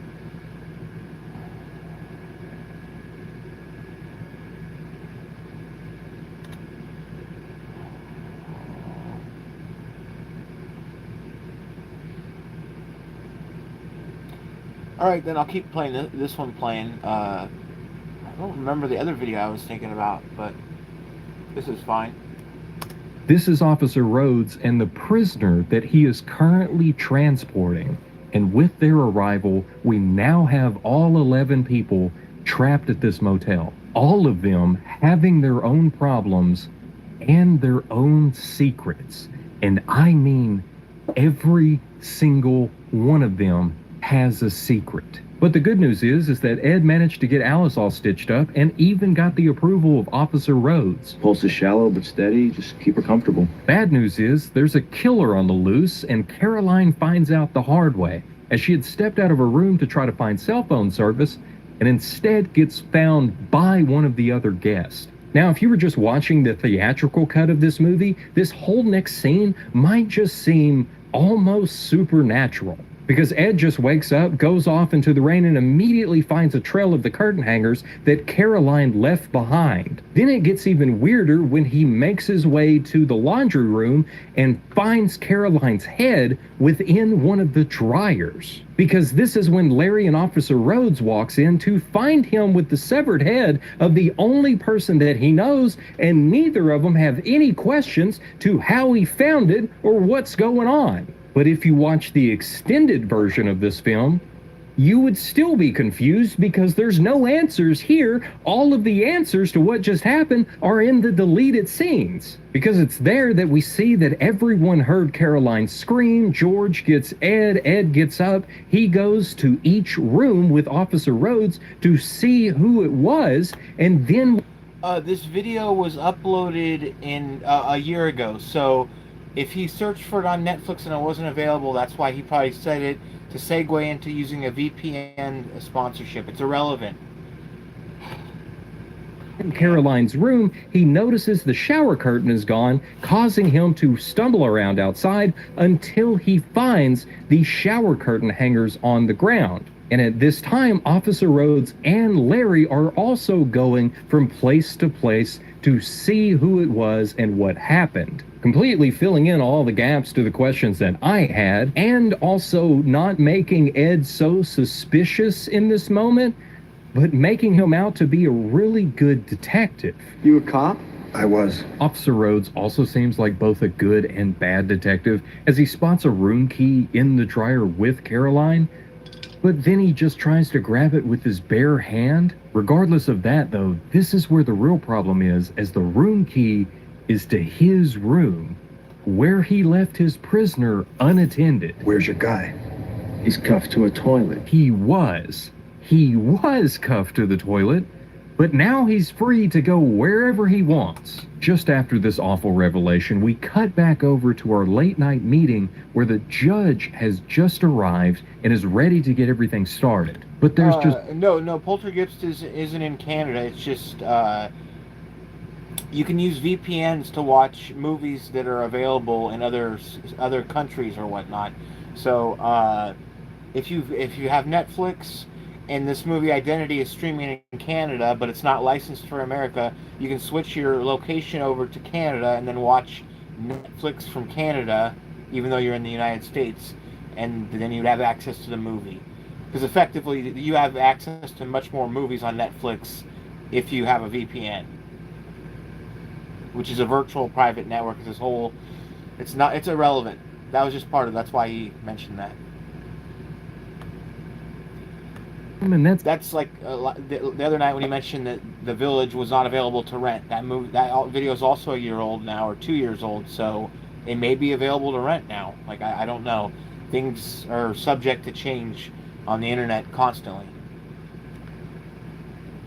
Alright, then I'll keep playing this one playing. I don't remember the other video I was thinking about, but this is fine. This is Officer Rhodes and the prisoner that he is currently transporting. And with their arrival, we now have all 11 people trapped at this motel. All of them having their own problems and their own secrets. And I mean, every single one of them has a secret. But the good news is that Ed managed to get Alice all stitched up and even got the approval of Officer Rhodes. Pulse is shallow but steady. Just keep her comfortable. Bad news is there's a killer on the loose, and Caroline finds out the hard way as she had stepped out of her room to try to find cell phone service and instead gets found by one of the other guests. Now, if you were just watching the theatrical cut of this movie, this whole next scene might just seem almost supernatural. Because Ed just wakes up, goes off into the rain, and immediately finds a trail of the curtain hangers that Caroline left behind. Then it gets even weirder when he makes his way to the laundry room and finds Caroline's head within one of the dryers. Because this is when Larry and Officer Rhodes walks in to find him with the severed head of the only person that he knows, and neither of them have any questions to how he found it or what's going on. But if you watch the extended version of this film, you would still be confused because there's no answers here. All of the answers to what just happened are in the deleted scenes. Because it's there that we see that everyone heard Caroline scream, George gets Ed, Ed gets up, he goes to each room with Officer Rhodes to see who it was, and then... This video was uploaded in a year ago, so... if he searched for it on Netflix and it wasn't available, that's why he probably said it to segue into using a VPN sponsorship. It's irrelevant. In Caroline's room, he notices the shower curtain is gone, causing him to stumble around outside until he finds the shower curtain hangers on the ground. And at this time, Officer Rhodes and Larry are also going from place to place to see who it was and what happened, completely filling in all the gaps to the questions that I had, and also not making Ed so suspicious in this moment, but making him out to be a really good detective. You a cop? I was. Officer Rhodes also seems like both a good and bad detective, as he spots a room key in the dryer with Caroline, but then he just tries to grab it with his bare hand. Regardless of that, though, this is where the real problem is, as the room key is to his room, where he left his prisoner unattended. Where's your guy? He's cuffed to a toilet. He was cuffed to the toilet, but now he's free to go wherever he wants. Just after this awful revelation, we cut back over to our late night meeting where the judge has just arrived and is ready to get everything started. But there's No, Poltergeist isn't in Canada. It's just, you can use VPNs to watch movies that are available in other countries or whatnot. So, if you have Netflix, and this movie Identity is streaming in Canada, but it's not licensed for America, you can switch your location over to Canada and then watch Netflix from Canada, even though you're in the United States, and then you'd have access to the movie. Because effectively, you have access to much more movies on Netflix if you have a VPN, which is a virtual private network. It's irrelevant. That was just part of, that's why he mentioned that. and That's like the other night when he mentioned that The Village was not available to rent. That video is also a year old now, or 2 years old, so it may be available to rent now. Like, I don't know. Things are subject to change on the internet constantly.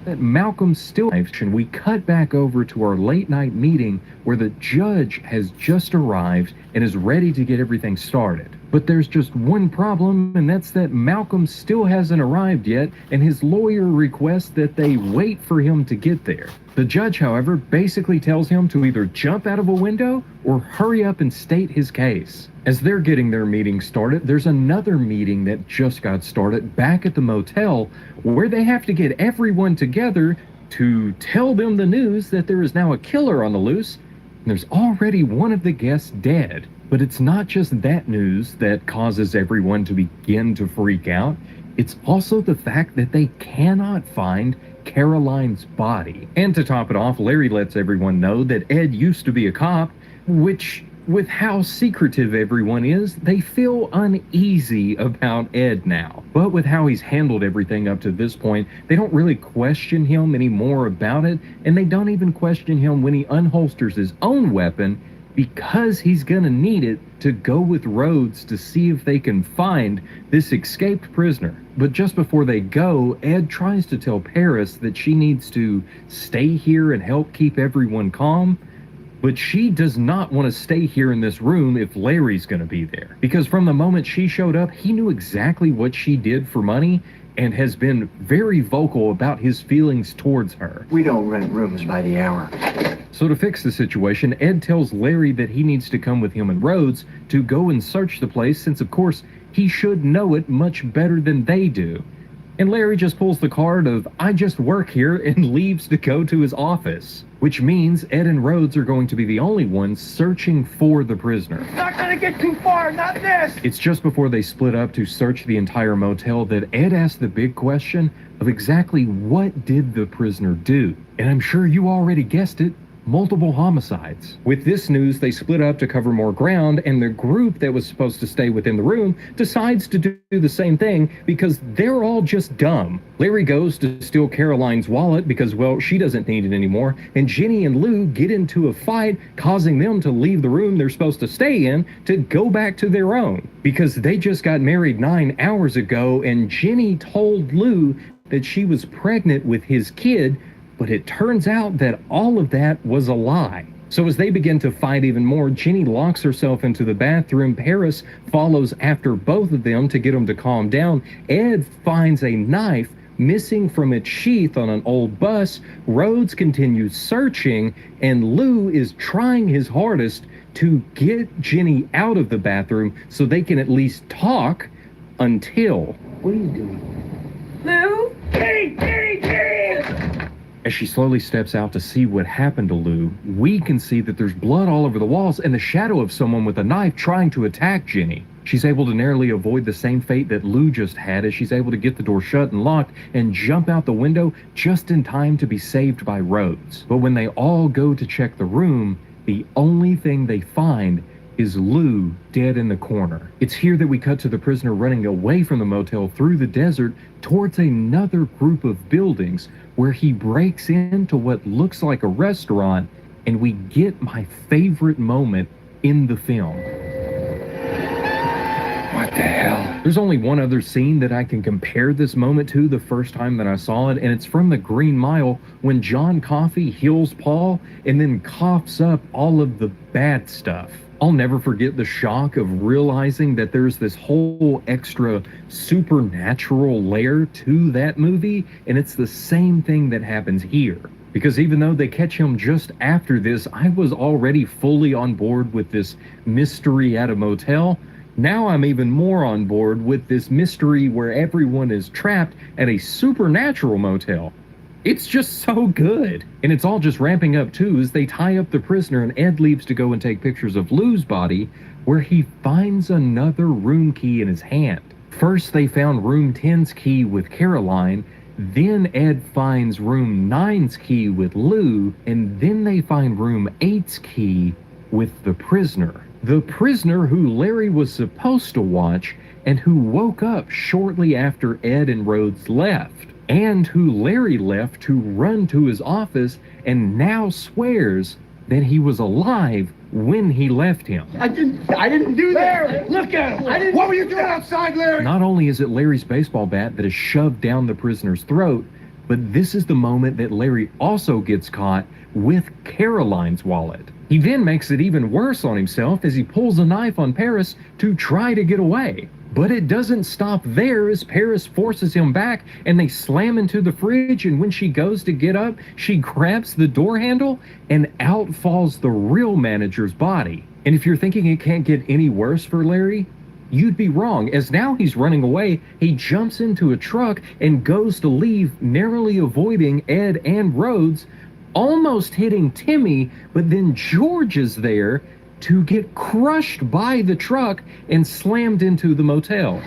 that Malcolm still arrived, and we cut back over to our late night meeting where the judge has just arrived and is ready to get everything started. But there's just one problem, and that's that Malcolm still hasn't arrived yet, and his lawyer requests that they wait for him to get there. The judge, however, basically tells him to either jump out of a window or hurry up and state his case. As they're getting their meeting started, there's another meeting that just got started back at the motel where they have to get everyone together to tell them the news that there is now a killer on the loose, and there's already one of the guests dead. But it's not just that news that causes everyone to begin to freak out. It's also the fact that they cannot find Caroline's body. And to top it off, Larry lets everyone know that Ed used to be a cop, which, with how secretive everyone is, they feel uneasy about Ed now. But with how he's handled everything up to this point, they don't really question him anymore about it, and they don't even question him when he unholsters his own weapon, because he's gonna need it to go with Rhodes to see if they can find this escaped prisoner. But just before they go, Ed tries to tell Paris that she needs to stay here and help keep everyone calm, but she does not want to stay here in this room if Larry's gonna be there. Because from the moment she showed up, he knew exactly what she did for money and has been very vocal about his feelings towards her. We don't rent rooms by the hour. So to fix the situation, Ed tells Larry that he needs to come with him and Rhodes to go and search the place, since of course he should know it much better than they do. And Larry just pulls the card of "I just work here" and leaves to go to his office, which means Ed and Rhodes are going to be the only ones searching for the prisoner. Not gonna get too far, not this! It's just before they split up to search the entire motel that Ed asks the big question of exactly what did the prisoner do? And I'm sure you already guessed it, multiple homicides. With this news, they split up to cover more ground, and the group that was supposed to stay within the room decides to do the same thing because they're all just dumb. Larry goes to steal Caroline's wallet because, well, she doesn't need it anymore, and Jenny and Lou get into a fight, causing them to leave the room they're supposed to stay in to go back to their own. Because they just got married 9 hours ago, and Jenny told Lou that she was pregnant with his kid, but it turns out that all of that was a lie. So as they begin to fight even more, Jenny locks herself into the bathroom. Paris follows after both of them to get them to calm down. Ed finds a knife missing from its sheath on an old bus. Rhodes continues searching, and Lou is trying his hardest to get Jenny out of the bathroom so they can at least talk until... What are you doing? Lou? Jenny! Jenny! Jenny! As she slowly steps out to see what happened to Lou, we can see that there's blood all over the walls and the shadow of someone with a knife trying to attack Jenny. She's able to narrowly avoid the same fate that Lou just had, as she's able to get the door shut and locked and jump out the window just in time to be saved by Rhodes. But when they all go to check the room, the only thing they find is Lou dead in the corner. It's here that we cut to the prisoner running away from the motel through the desert towards another group of buildings, where he breaks into what looks like a restaurant, and we get my favorite moment in the film. What the hell? There's only one other scene that I can compare this moment to the first time that I saw it, and it's from The Green Mile, when John Coffey heals Paul and then coughs up all of the bad stuff. I'll never forget the shock of realizing that there's this whole extra supernatural layer to that movie, and it's the same thing that happens here. Because even though they catch him just after this, I was already fully on board with this mystery at a motel. Now I'm even more on board with this mystery where everyone is trapped at a supernatural motel. It's just so good. And it's all just ramping up too as they tie up the prisoner, and Ed leaves to go and take pictures of Lou's body, where he finds another room key in his hand. First they found room 10's key with Caroline, then Ed finds room 9's key with Lou, and then they find room 8's key with the prisoner. The prisoner who Larry was supposed to watch and who woke up shortly after Ed and Rhodes left, and who Larry left to run to his office and now swears that he was alive when he left him. I didn't do that! Larry, look at him! What were you doing outside, Larry? Not only is it Larry's baseball bat that is shoved down the prisoner's throat, but this is the moment that Larry also gets caught with Caroline's wallet. He then makes it even worse on himself as he pulls a knife on Paris to try to get away. But it doesn't stop there as Paris forces him back and they slam into the fridge, and when she goes to get up, she grabs the door handle and out falls the real manager's body. And if you're thinking it can't get any worse for Larry, you'd be wrong, as now he's running away. He jumps into a truck and goes to leave, narrowly avoiding Ed and Rhodes, almost hitting Timmy, but then George is there to get crushed by the truck and slammed into the motel.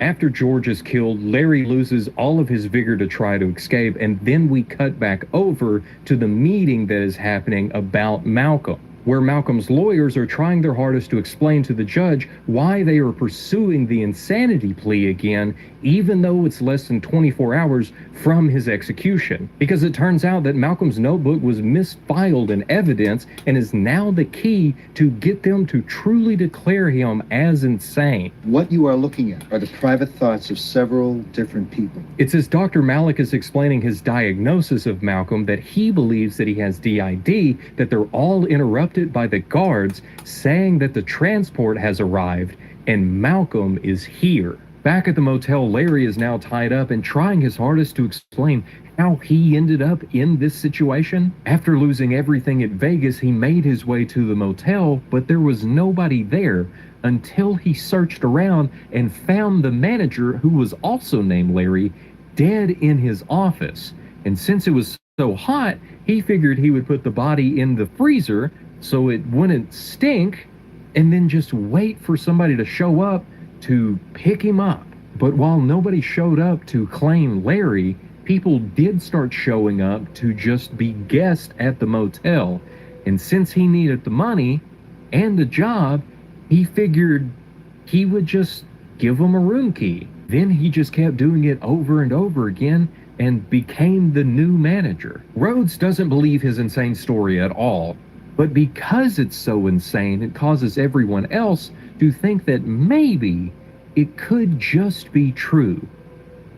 After George is killed, Larry loses all of his vigor to try to escape, and then we cut back over to the meeting that is happening about Malcolm, where Malcolm's lawyers are trying their hardest to explain to the judge why they are pursuing the insanity plea again, even though it's less than 24 hours from his execution. Because it turns out that Malcolm's notebook was misfiled in evidence and is now the key to get them to truly declare him as insane. What you are looking at are the private thoughts of several different people. It's as Dr. Malik is explaining his diagnosis of Malcolm that he believes that he has DID, that they're all interrupted by the guards saying that the transport has arrived and Malcolm is here. Back at the motel, Larry is now tied up and trying his hardest to explain how he ended up in this situation. After losing everything at Vegas, he made his way to the motel, but there was nobody there until he searched around and found the manager, who was also named Larry, dead in his office. And since it was so hot, he figured he would put the body in the freezer so it wouldn't stink, and then just wait for somebody to show up to pick him up. But while nobody showed up to claim Larry, people did start showing up to just be guests at the motel. And since he needed the money and the job, he figured he would just give them a room key. Then he just kept doing it over and over again and became the new manager. Rhodes doesn't believe his insane story at all. But because it's so insane, it causes everyone else to think that maybe it could just be true.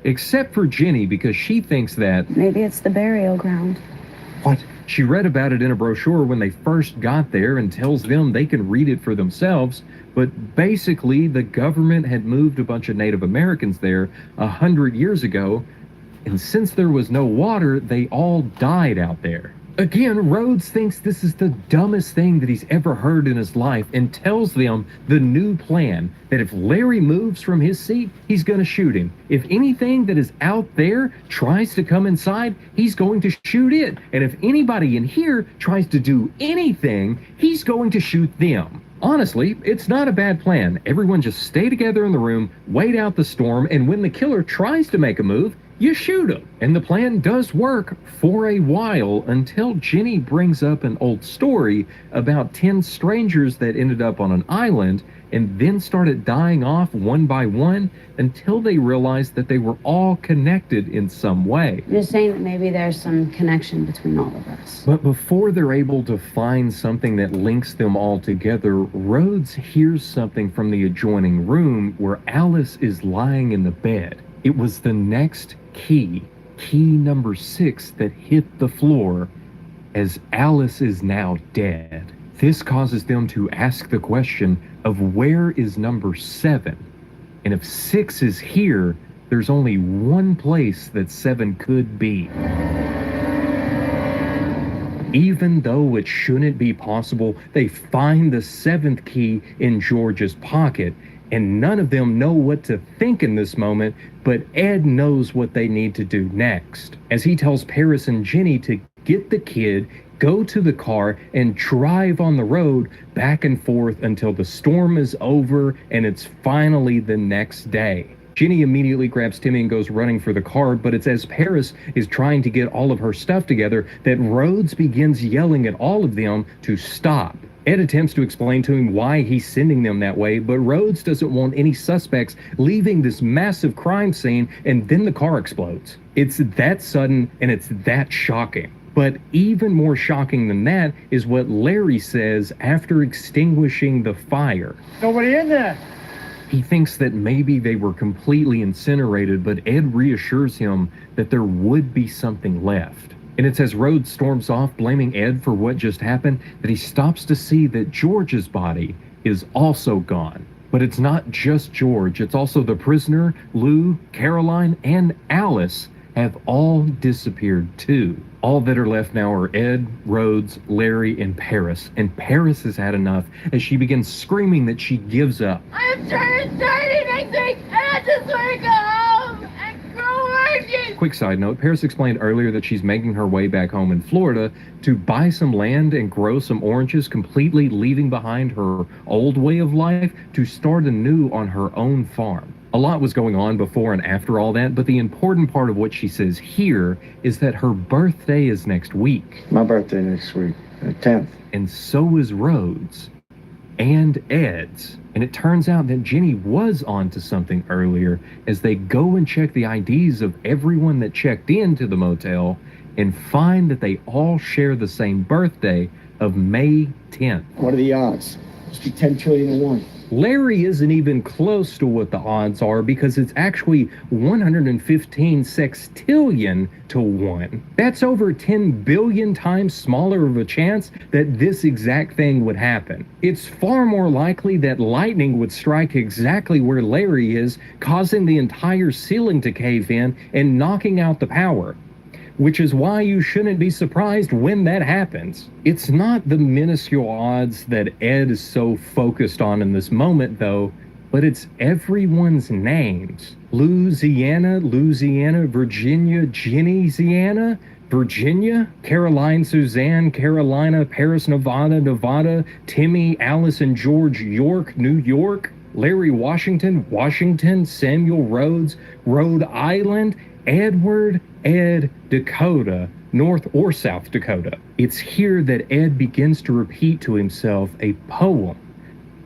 Except for Jenny, because she thinks that maybe it's the burial ground. What? She read about it in a brochure when they first got there and tells them they can read it for themselves, but basically the government had moved a bunch of Native Americans there 100 years ago, and since there was no water, they all died out there. Again, Rhodes thinks this is the dumbest thing that he's ever heard in his life and tells them the new plan, that if Larry moves from his seat, he's going to shoot him. If anything that is out there tries to come inside, he's going to shoot it. And if anybody in here tries to do anything, he's going to shoot them. Honestly, it's not a bad plan. Everyone just stay together in the room, wait out the storm, and when the killer tries to make a move, you shoot him. And the plan does work for a while until Jenny brings up an old story about 10 strangers that ended up on an island and then started dying off one by one until they realized that they were all connected in some way. You're saying that maybe there's some connection between all of us. But before they're able to find something that links them all together, Rhodes hears something from the adjoining room where Alice is lying in the bed. It was the next key number 6, that hit the floor, as Alice is now dead. This causes them to ask the question of where is number 7? And if 6 is here, there's only one place that 7 could be. Even though it shouldn't be possible, they find the 7th key in George's pocket, and none of them know what to think in this moment, but Ed knows what they need to do next, as he tells Paris and Jenny to get the kid, go to the car, and drive on the road back and forth until the storm is over and it's finally the next day. Jenny immediately grabs Timmy and goes running for the car, but it's as Paris is trying to get all of her stuff together that Rhodes begins yelling at all of them to stop. Ed attempts to explain to him why he's sending them that way, but Rhodes doesn't want any suspects leaving this massive crime scene, and then the car explodes. It's that sudden and it's that shocking. But even more shocking than that is what Larry says after extinguishing the fire. Nobody in there. He thinks that maybe they were completely incinerated, but Ed reassures him that there would be something left. And it's as Rhodes storms off, blaming Ed for what just happened, that he stops to see that George's body is also gone. But it's not just George, it's also the prisoner, Lou, Caroline, and Alice have all disappeared too. All that are left now are Ed, Rhodes, Larry, and Paris. And Paris has had enough as she begins screaming that she gives up. I'm turning 30 next week, and I just want to go home and go working. Quick side note, Paris explained earlier that she's making her way back home in Florida to buy some land and grow some oranges, completely leaving behind her old way of life to start anew on her own farm. A lot was going on before and after all that, but the important part of what she says here is that her birthday is next week. My birthday next week, the 10th. And so is Rhodes and Ed's. And it turns out that Jenny was onto something earlier as they go and check the IDs of everyone that checked into the motel and find that they all share the same birthday of May 10th. What are the odds? Must be 10 trillion to 1. Larry isn't even close to what the odds are because it's actually 115 sextillion to 1. That's over 10 billion times smaller of a chance that this exact thing would happen. It's far more likely that lightning would strike exactly where Larry is, causing the entire ceiling to cave in and knocking out the power. Which is why you shouldn't be surprised when that happens. It's not the minuscule odds that Ed is so focused on in this moment, though, but it's everyone's names. Louisiana, Virginia, Jenny, Virginia, Caroline, Suzanne, Carolina, Paris, Nevada, Timmy, Alice and George, York, New York, Larry, Washington, Samuel, Rhodes, Rhode Island, Edward, Ed, Dakota, North or South Dakota. It's here that Ed begins to repeat to himself a poem,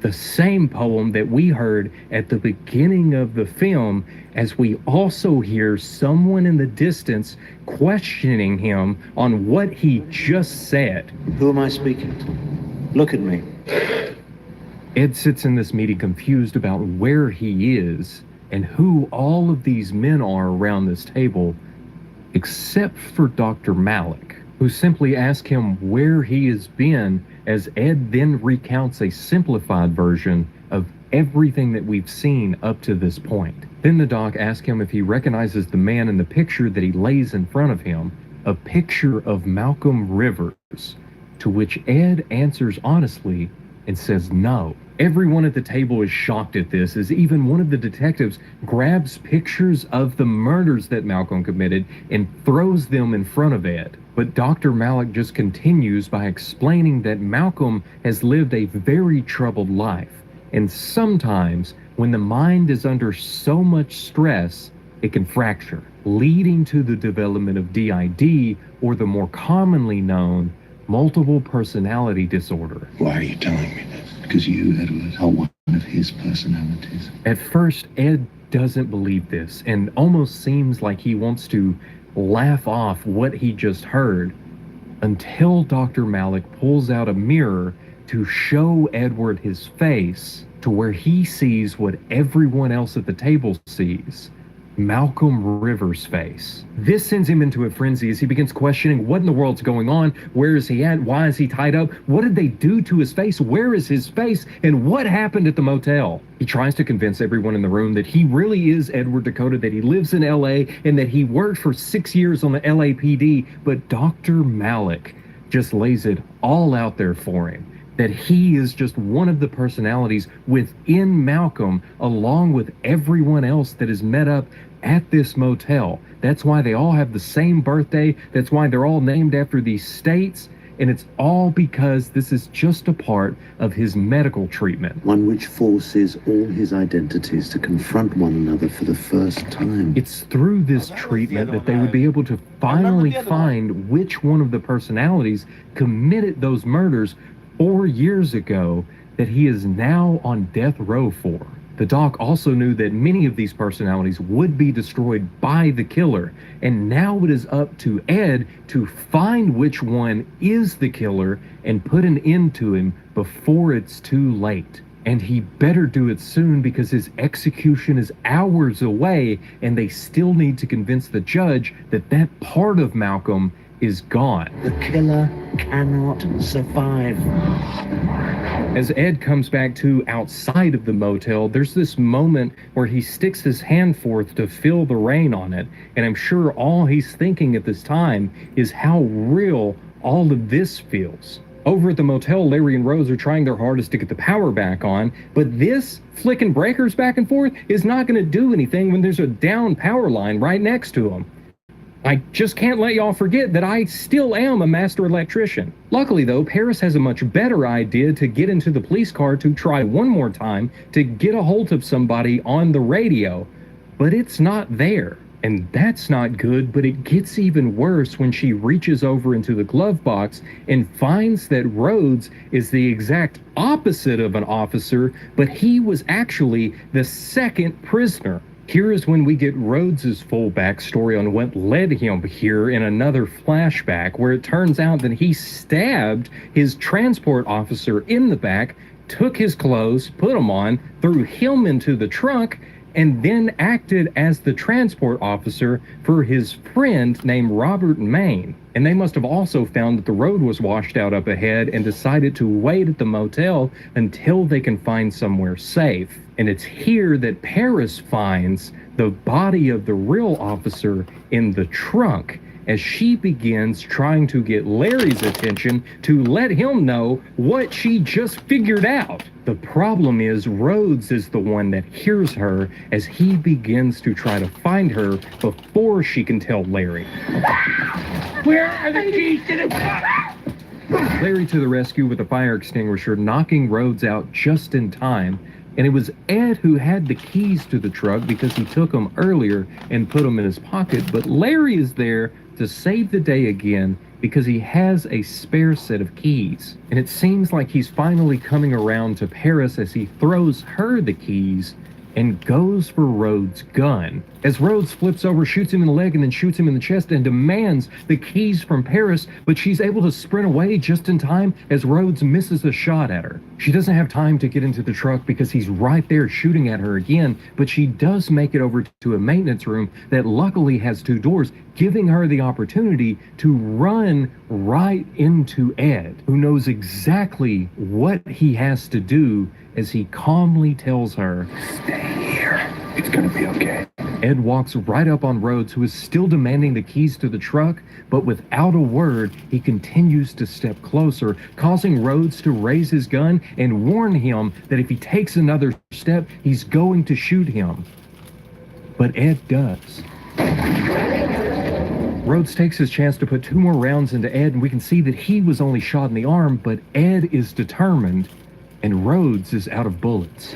the same poem that we heard at the beginning of the film, as we also hear someone in the distance questioning him on what he just said. Who am I speaking to? Look at me. Ed sits in this meeting confused about where he is and who all of these men are around this table, except for Dr. Malik, who simply asks him where he has been, as Ed then recounts a simplified version of everything that we've seen up to this point. Then the doc asks him if he recognizes the man in the picture that he lays in front of him, a picture of Malcolm Rivers, to which Ed answers honestly and says no. Everyone at the table is shocked at this, as even one of the detectives grabs pictures of the murders that Malcolm committed and throws them in front of Ed. But Dr. Malik just continues by explaining that Malcolm has lived a very troubled life, and sometimes when the mind is under so much stress, it can fracture, leading to the development of DID, or the more commonly known multiple personality disorder. Why are you telling me this? Because you, Edward, are one of his personalities. At first, Ed doesn't believe this and almost seems like he wants to laugh off what he just heard, until Dr. Malik pulls out a mirror to show Edward his face, to where he sees what everyone else at the table sees: Malcolm Rivers' face. This sends him into a frenzy as he begins questioning what in the world's going on, where is he at, why is he tied up, what did they do to his face, where is his face, and what happened at the motel. He tries to convince everyone in the room that he really is Edward Dakota, that he lives in LA, and that he worked for 6 years on the LAPD, but Dr. Malik just lays it all out there for him, that he is just one of the personalities within Malcolm, along with everyone else that is met up at this motel. That's why they all have the same birthday. That's why they're all named after these states. And it's all because this is just a part of his medical treatment. One which forces all his identities to confront one another for the first time. It's through this treatment that they would be able to finally find which one of the personalities committed those murders 4 years ago that he is now on death row for. The doc also knew that many of these personalities would be destroyed by the killer, and now it is up to Ed to find which one is the killer and put an end to him before it's too late. And he better do it soon, because his execution is hours away, and they still need to convince the judge that that part of Malcolm is gone. The killer cannot survive. As Ed comes back to outside of the motel, there's this moment where he sticks his hand forth to feel the rain on it, and I'm sure all he's thinking at this time is how real all of this feels. Over at the motel, Larry and Rose are trying their hardest to get the power back on, but this flicking breakers back and forth is not going to do anything when there's a down power line right next to them. I just can't let y'all forget that I still am a master electrician. Luckily though, Paris has a much better idea to get into the police car to try one more time to get a hold of somebody on the radio, but it's not there. And that's not good, but it gets even worse when she reaches over into the glove box and finds that Rhodes is the exact opposite of an officer, but he was actually the second prisoner. Here is when we get Rhodes's full backstory on what led him here in another flashback, where it turns out that he stabbed his transport officer in the back, took his clothes, put them on, threw him into the trunk, and then acted as the transport officer for his friend named Robert Maine. And they must have also found that the road was washed out up ahead and decided to wait at the motel until they can find somewhere safe. And it's here that Paris finds the body of the real officer in the trunk as she begins trying to get Larry's attention to let him know what she just figured out. The problem is Rhodes is the one that hears her as he begins to try to find her before she can tell Larry. Where are the keys to the truck? Larry to the rescue with a fire extinguisher, knocking Rhodes out just in time. And it was Ed who had the keys to the truck because he took them earlier and put them in his pocket. But Larry is there to save the day again because he has a spare set of keys. And it seems like he's finally coming around to Paris as he throws her the keys and goes for Rhodes' gun. As Rhodes flips over, shoots him in the leg, and then shoots him in the chest and demands the keys from Paris, but she's able to sprint away just in time as Rhodes misses a shot at her. She doesn't have time to get into the truck because he's right there shooting at her again, but she does make it over to a maintenance room that luckily has 2 doors, giving her the opportunity to run right into Ed, who knows exactly what he has to do as he calmly tells her, Stay here. It's gonna be okay. Ed walks right up on Rhodes, who is still demanding the keys to the truck, but without a word, he continues to step closer, causing Rhodes to raise his gun and warn him that if he takes another step, he's going to shoot him. But Ed does. Rhodes takes his chance to put 2 more rounds into Ed, and we can see that he was only shot in the arm, but Ed is determined, and Rhodes is out of bullets.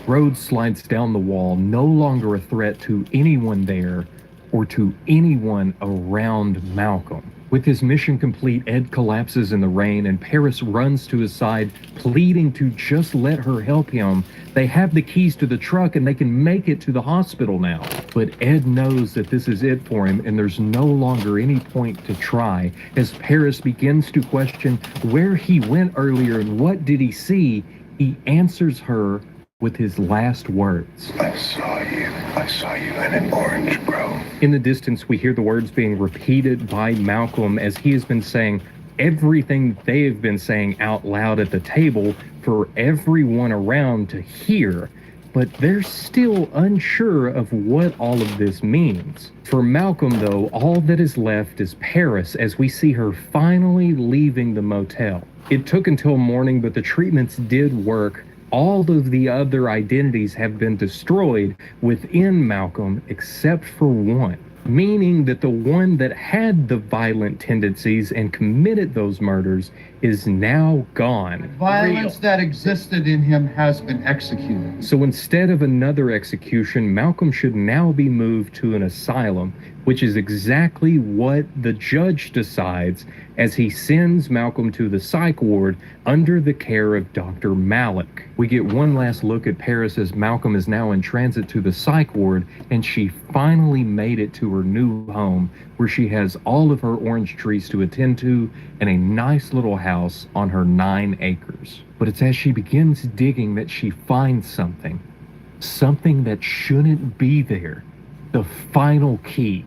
Rhodes slides down the wall, no longer a threat to anyone there or to anyone around Malcolm. With his mission complete, Ed collapses in the rain and Paris runs to his side, pleading to just let her help him. They have the keys to the truck and they can make it to the hospital now. But Ed knows that this is it for him and there's no longer any point to try. As Paris begins to question where he went earlier and what did he see, he answers her with his last words. I saw you in an orange grove. In the distance, we hear the words being repeated by Malcolm as he has been saying everything they have been saying out loud at the table for everyone around to hear. But they're still unsure of what all of this means. For Malcolm, though, all that is left is Paris as we see her finally leaving the motel. It took until morning, but the treatments did work. All of the other identities have been destroyed within Malcolm except for one, meaning that the one that had the violent tendencies and committed those murders is now gone. Violence that existed in him has been executed. So instead of another execution, Malcolm should now be moved to an asylum, which is exactly what the judge decides as he sends Malcolm to the psych ward under the care of Dr. Malik. We get one last look at Paris as Malcolm is now in transit to the psych ward, and she finally made it to her new home where she has all of her orange trees to attend to and a nice little house on her 9 acres. But it's as she begins digging that she finds something that shouldn't be there. The final key.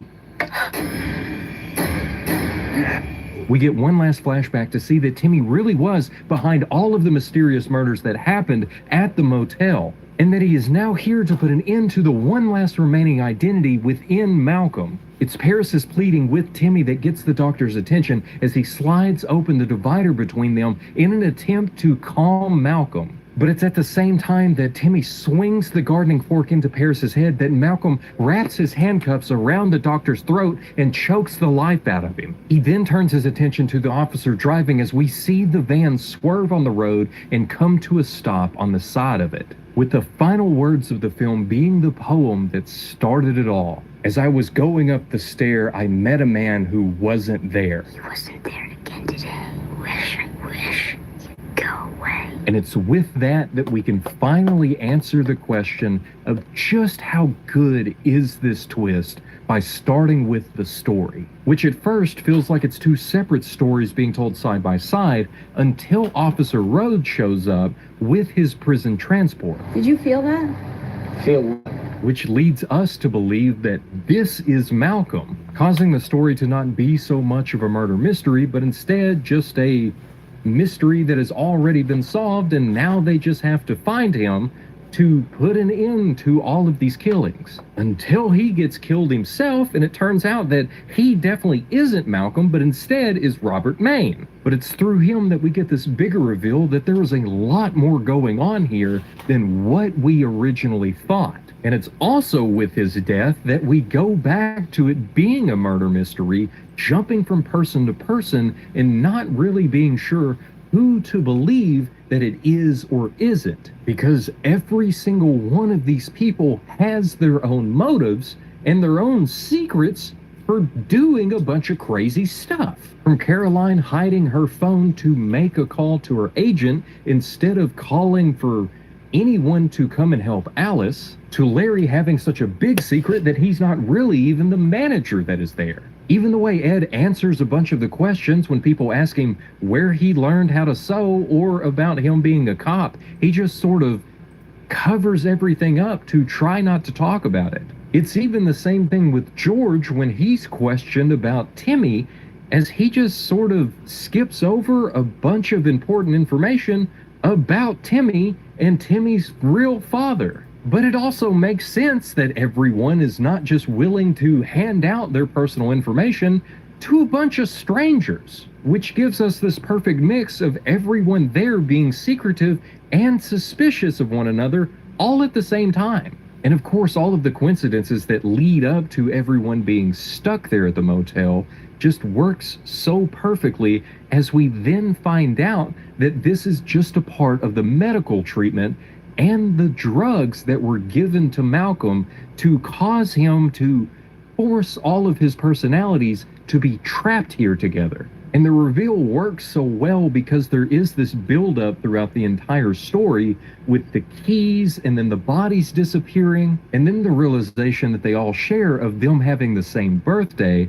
We get one last flashback to see that Timmy really was behind all of the mysterious murders that happened at the motel, and that he is now here to put an end to the one last remaining identity within Malcolm. It's Paris's pleading with Timmy that gets the doctor's attention as he slides open the divider between them in an attempt to calm Malcolm. But it's at the same time that Timmy swings the gardening fork into Paris's head that Malcolm wraps his handcuffs around the doctor's throat and chokes the life out of him. He then turns his attention to the officer driving as we see the van swerve on the road and come to a stop on the side of it, with the final words of the film being the poem that started it all. As I was going up the stair, I met a man who wasn't there. He wasn't there again today. Wish, go away. And it's with that we can finally answer the question of just how good is this twist by starting with the story, which at first feels like it's two separate stories being told side by side until Officer Rhodes shows up with his prison transport. Did you feel that? Feel Which leads us to believe that this is Malcolm, causing the story to not be so much of a murder mystery, but instead just a mystery that has already been solved, and now they just have to find him to put an end to all of these killings. Until he gets killed himself, and it turns out that he definitely isn't Malcolm, but instead is Robert Maine. But it's through him that we get this bigger reveal that there is a lot more going on here than what we originally thought. And it's also with his death that we go back to it being a murder mystery, jumping from person to person and not really being sure who to believe that it is or isn't. Because every single one of these people has their own motives and their own secrets for doing a bunch of crazy stuff. From Caroline hiding her phone to make a call to her agent instead of calling for anyone to come and help Alice, to Larry having such a big secret that he's not really even the manager that is there. Even the way Ed answers a bunch of the questions when people ask him where he learned how to sew or about him being a cop, he just sort of covers everything up to try not to talk about it. It's even the same thing with George when he's questioned about Timmy, as he just sort of skips over a bunch of important information about Timmy and Timmy's real father. But it also makes sense that everyone is not just willing to hand out their personal information to a bunch of strangers, which gives us this perfect mix of everyone there being secretive and suspicious of one another all at the same time. And of course, all of the coincidences that lead up to everyone being stuck there at the motel just works so perfectly, as we then find out that this is just a part of the medical treatment and the drugs that were given to Malcolm to cause him to force all of his personalities to be trapped here together. And the reveal works so well because there is this buildup throughout the entire story with the keys and then the bodies disappearing and then the realization that they all share of them having the same birthday.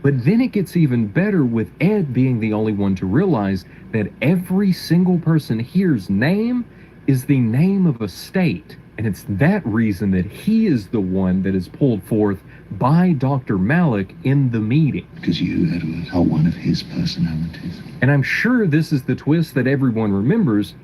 But then it gets even better with Ed being the only one to realize that every single person here's name is the name of a state. And it's that reason that he is the one that is pulled forth by Dr. Malik in the meeting. Because you, Edward, are one of his personalities. And I'm sure this is the twist that everyone remembers,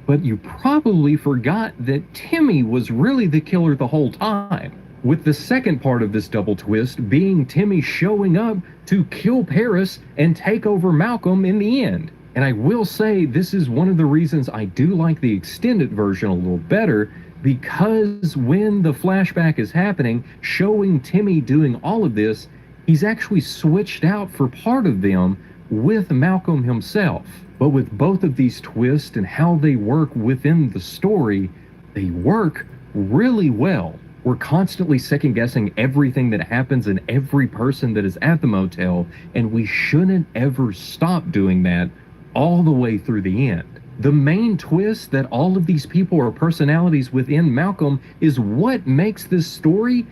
but you probably forgot that Timmy was really the killer the whole time. With the second part of this double twist being Timmy showing up to kill Paris and take over Malcolm in the end. And I will say this is one of the reasons I do like the extended version a little better, because when the flashback is happening, showing Timmy doing all of this, he's actually switched out for part of them with Malcolm himself. But with both of these twists and how they work within the story, they work really well. We're constantly second-guessing everything that happens and every person that is at the motel, and we shouldn't ever stop doing that all the way through the end. The main twist that all of these people are personalities within Malcolm is what makes this story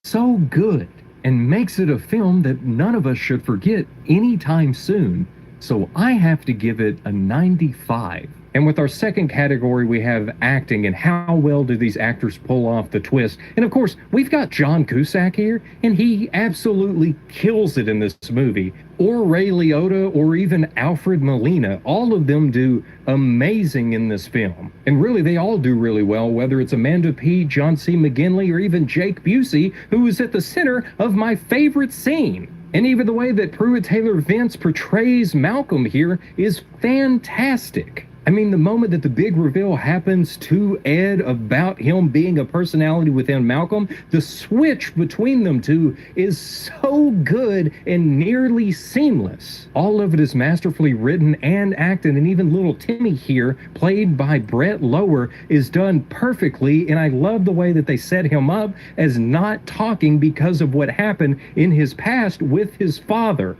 so good and makes it a film that none of us should forget anytime soon. So I have to give it a 95. And with our second category, we have acting and how well do these actors pull off the twist. And of course, we've got John Cusack here, and he absolutely kills it in this movie. Or Ray Liotta, or even Alfred Molina. All of them do amazing in this film. And really, they all do really well, whether it's Amanda Peet, John C. McGinley, or even Jake Busey, who is at the center of my favorite scene. And even the way that Pruitt Taylor Vince portrays Malcolm here is fantastic. I mean, the moment that the big reveal happens to Ed about him being a personality within Malcolm, the switch between them two is so good and nearly seamless. All of it is masterfully written and acted, and even little Timmy here, played by Brett Lower, is done perfectly, and I love the way that they set him up as not talking because of what happened in his past with his father,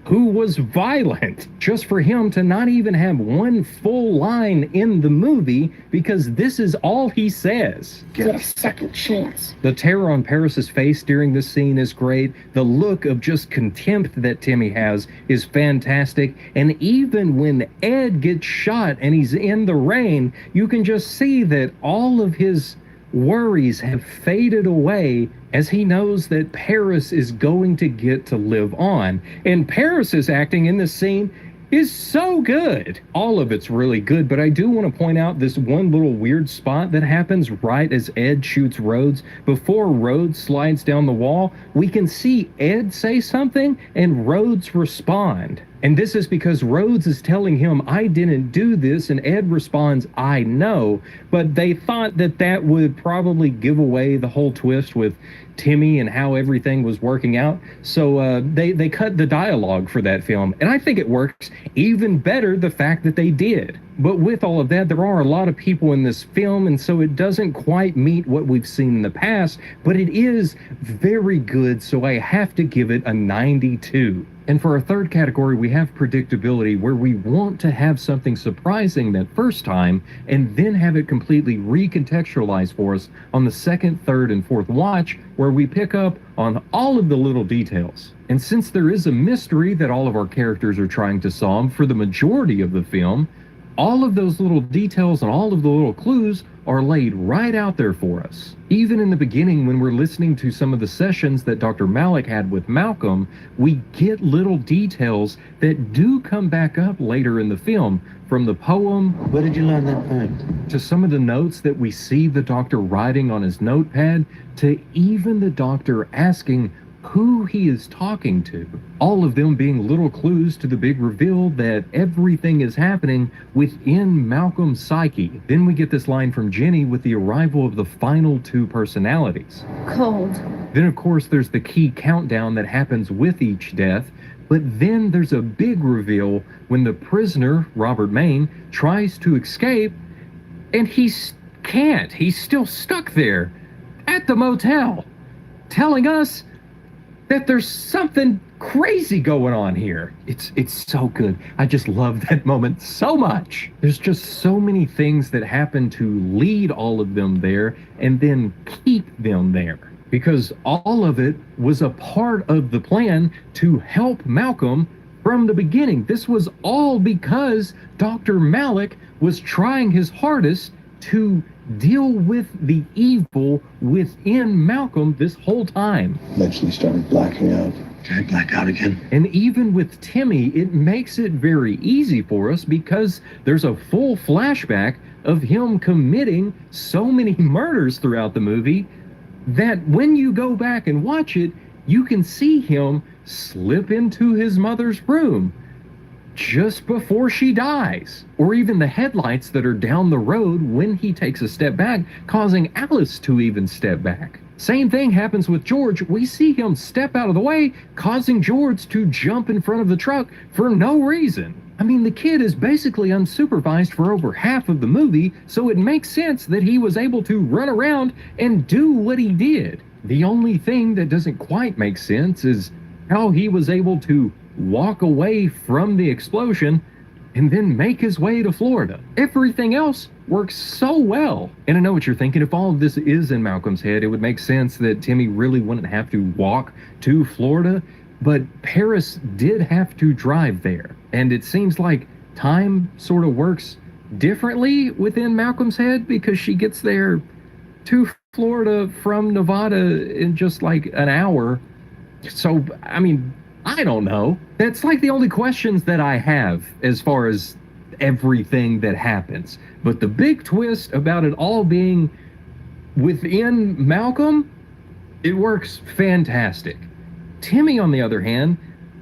who was violent, just for him to not even have one full line in the movie because this is all he says. Get a second chance. The terror on Paris's face during this scene is great. The look of just contempt that Timmy has is fantastic. And even when Ed gets shot and he's in the rain, you can just see that all of his worries have faded away as he knows that Paris is going to get to live on. And Paris's acting in this scene is so good. All of it's really good, but I do want to point out this one little weird spot that happens right as Ed shoots Rhodes. Before Rhodes slides down the wall, we can see Ed say something and Rhodes respond. And this is because Rhodes is telling him, I didn't do this, and Ed responds, I know. But they thought that that would probably give away the whole twist with Timmy and how everything was working out. So they cut the dialogue for that film. And I think it works even better the fact that they did. But with all of that, there are a lot of people in this film, and so it doesn't quite meet what we've seen in the past, but it is very good, so I have to give it a 92. And for our third category, we have predictability, where we want to have something surprising that first time and then have it completely recontextualized for us on the second, third, and fourth watch, where we pick up on all of the little details. And since there is a mystery that all of our characters are trying to solve for the majority of the film, all of those little details and all of the little clues are laid right out there for us. Even in the beginning, when we're listening to some of the sessions that Dr. Malik had with Malcolm, we get little details that do come back up later in the film, from the poem. Where did you learn that poem? To some of the notes that we see the doctor writing on his notepad, to even the doctor asking who he is talking to. All of them being little clues to the big reveal that everything is happening within Malcolm's psyche. Then we get this line from Jenny with the arrival of the final two personalities. Cold. Then of course there's the key countdown that happens with each death, but then there's a big reveal when the prisoner, Robert Maine, tries to escape, and he can't. He's still stuck there at the motel, telling us that there's something crazy going on here. It's so good. I just love that moment so much. There's just so many things that happen to lead all of them there and then keep them there, because all of it was a part of the plan to help Malcolm from the beginning. This was all because Dr. Malik was trying his hardest to deal with the evil within Malcolm this whole time. Eventually started blacking out. Did I black out again? And even with Timmy, it makes it very easy for us because there's a full flashback of him committing so many murders throughout the movie that when you go back and watch it, you can see him slip into his mother's room just before she dies, or even the headlights that are down the road when he takes a step back, causing Alice to even step back. Same thing happens with George. We see him step out of the way, causing George to jump in front of the truck for no reason. I mean, the kid is basically unsupervised for over half of the movie, so it makes sense that he was able to run around and do what he did. The only thing that doesn't quite make sense is how he was able to walk away from the explosion and then make his way to Florida. Everything else works so well. And I know what you're thinking. If all of this is in Malcolm's head, it would make sense that Timmy really wouldn't have to walk to Florida, but Paris did have to drive there. And it seems like time sort of works differently within Malcolm's head because she gets there to Florida from Nevada in just like an hour. So, I mean, I don't know. That's like the only questions that I have as far as everything that happens. But the big twist about it all being within Malcolm, it works fantastic. Timmy, on the other hand,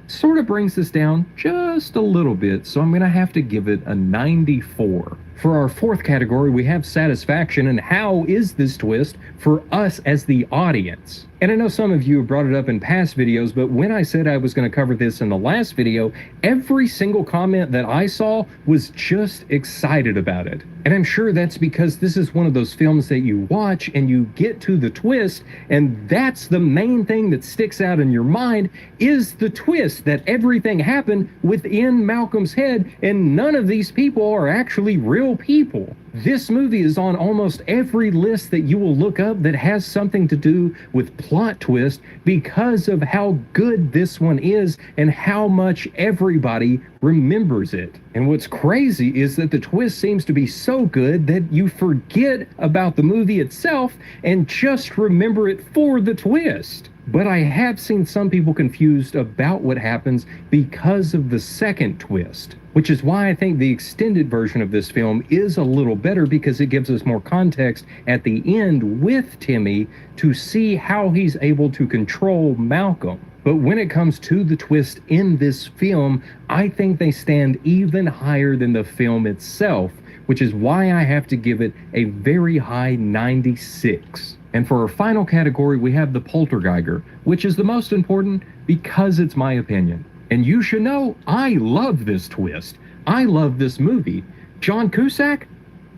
sort of brings this down just a little bit, so I'm gonna have to give it a 94. For our fourth category, we have satisfaction, and how is this twist for us as the audience? And I know some of you have brought it up in past videos, but when I said I was going to cover this in the last video, every single comment that I saw was just excited about it. And I'm sure that's because this is one of those films that you watch and you get to the twist, and that's the main thing that sticks out in your mind is the twist that everything happened within Malcolm's head, and none of these people are actually real people. This movie is on almost every list that you will look up that has something to do with plot twist because of how good this one is and how much everybody remembers it. And what's crazy is that the twist seems to be so good that you forget about the movie itself and just remember it for the twist. But I have seen some people confused about what happens because of the second twist, which is why I think the extended version of this film is a little better because it gives us more context at the end with Timmy to see how he's able to control Malcolm. But when it comes to the twist in this film, I think they stand even higher than the film itself, which is why I have to give it a very high 96. And for our final category, we have the Poltergeiger, which is the most important because it's my opinion. And you should know, I love this twist. I love this movie. John Cusack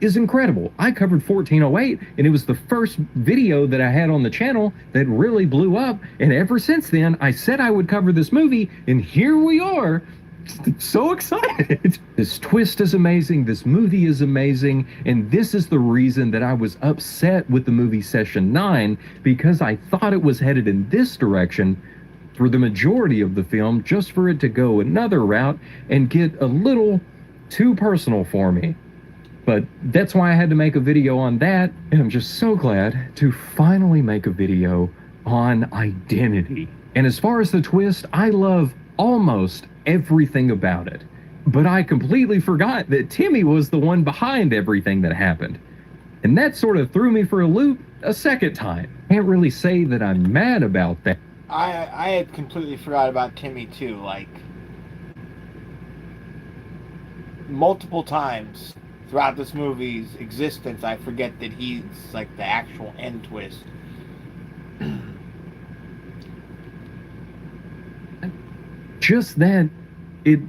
is incredible. I covered 1408, and it was the first video that I had on the channel that really blew up. And ever since then, I said I would cover this movie, and here we are. So excited. This twist is amazing, this movie is amazing, and this is the reason that I was upset with the movie Session 9, because I thought it was headed in this direction for the majority of the film, just for it to go another route and get a little too personal for me. But that's why I had to make a video on that, and I'm just so glad to finally make a video on identity. And as far as the twist, I love almost everything about it. But I completely forgot that Timmy was the one behind everything that happened. And that sort of threw me for a loop a second time. Can't really say that I'm mad about that. I had completely forgot about Timmy too, like multiple times throughout this movie's existence I forget that he's like the actual end twist. Just that it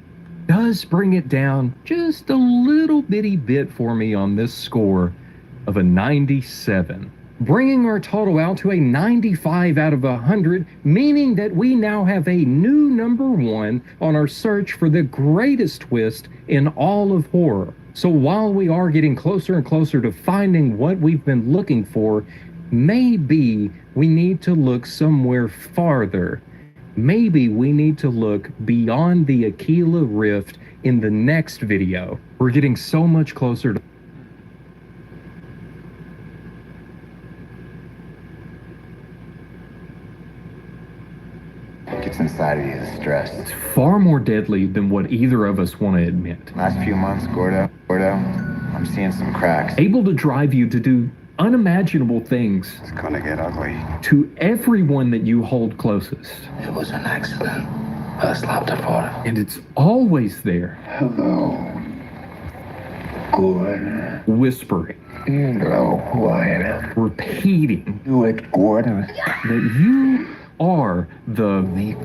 does bring it down just a little bitty bit for me on this score of a 97. Bringing our total out to a 95 out of 100, meaning that we now have a new #1 on our search for the greatest twist in all of horror. So while we are getting closer and closer to finding what we've been looking for, maybe we need to look somewhere farther. Maybe we need to look beyond the Aquila Rift in the next video. We're getting so much closer to... What gets inside of you is stress. It's far more deadly than what either of us want to admit. Last few months, Gordo, I'm seeing some cracks. Able to drive you to do unimaginable things. It's gonna get ugly. To everyone that you hold closest. It was an accident. I slapped her for it. And it's always there. Hello. Gordon. Whispering. You know who I am. Repeating. Do it, Gordon. That you are the weak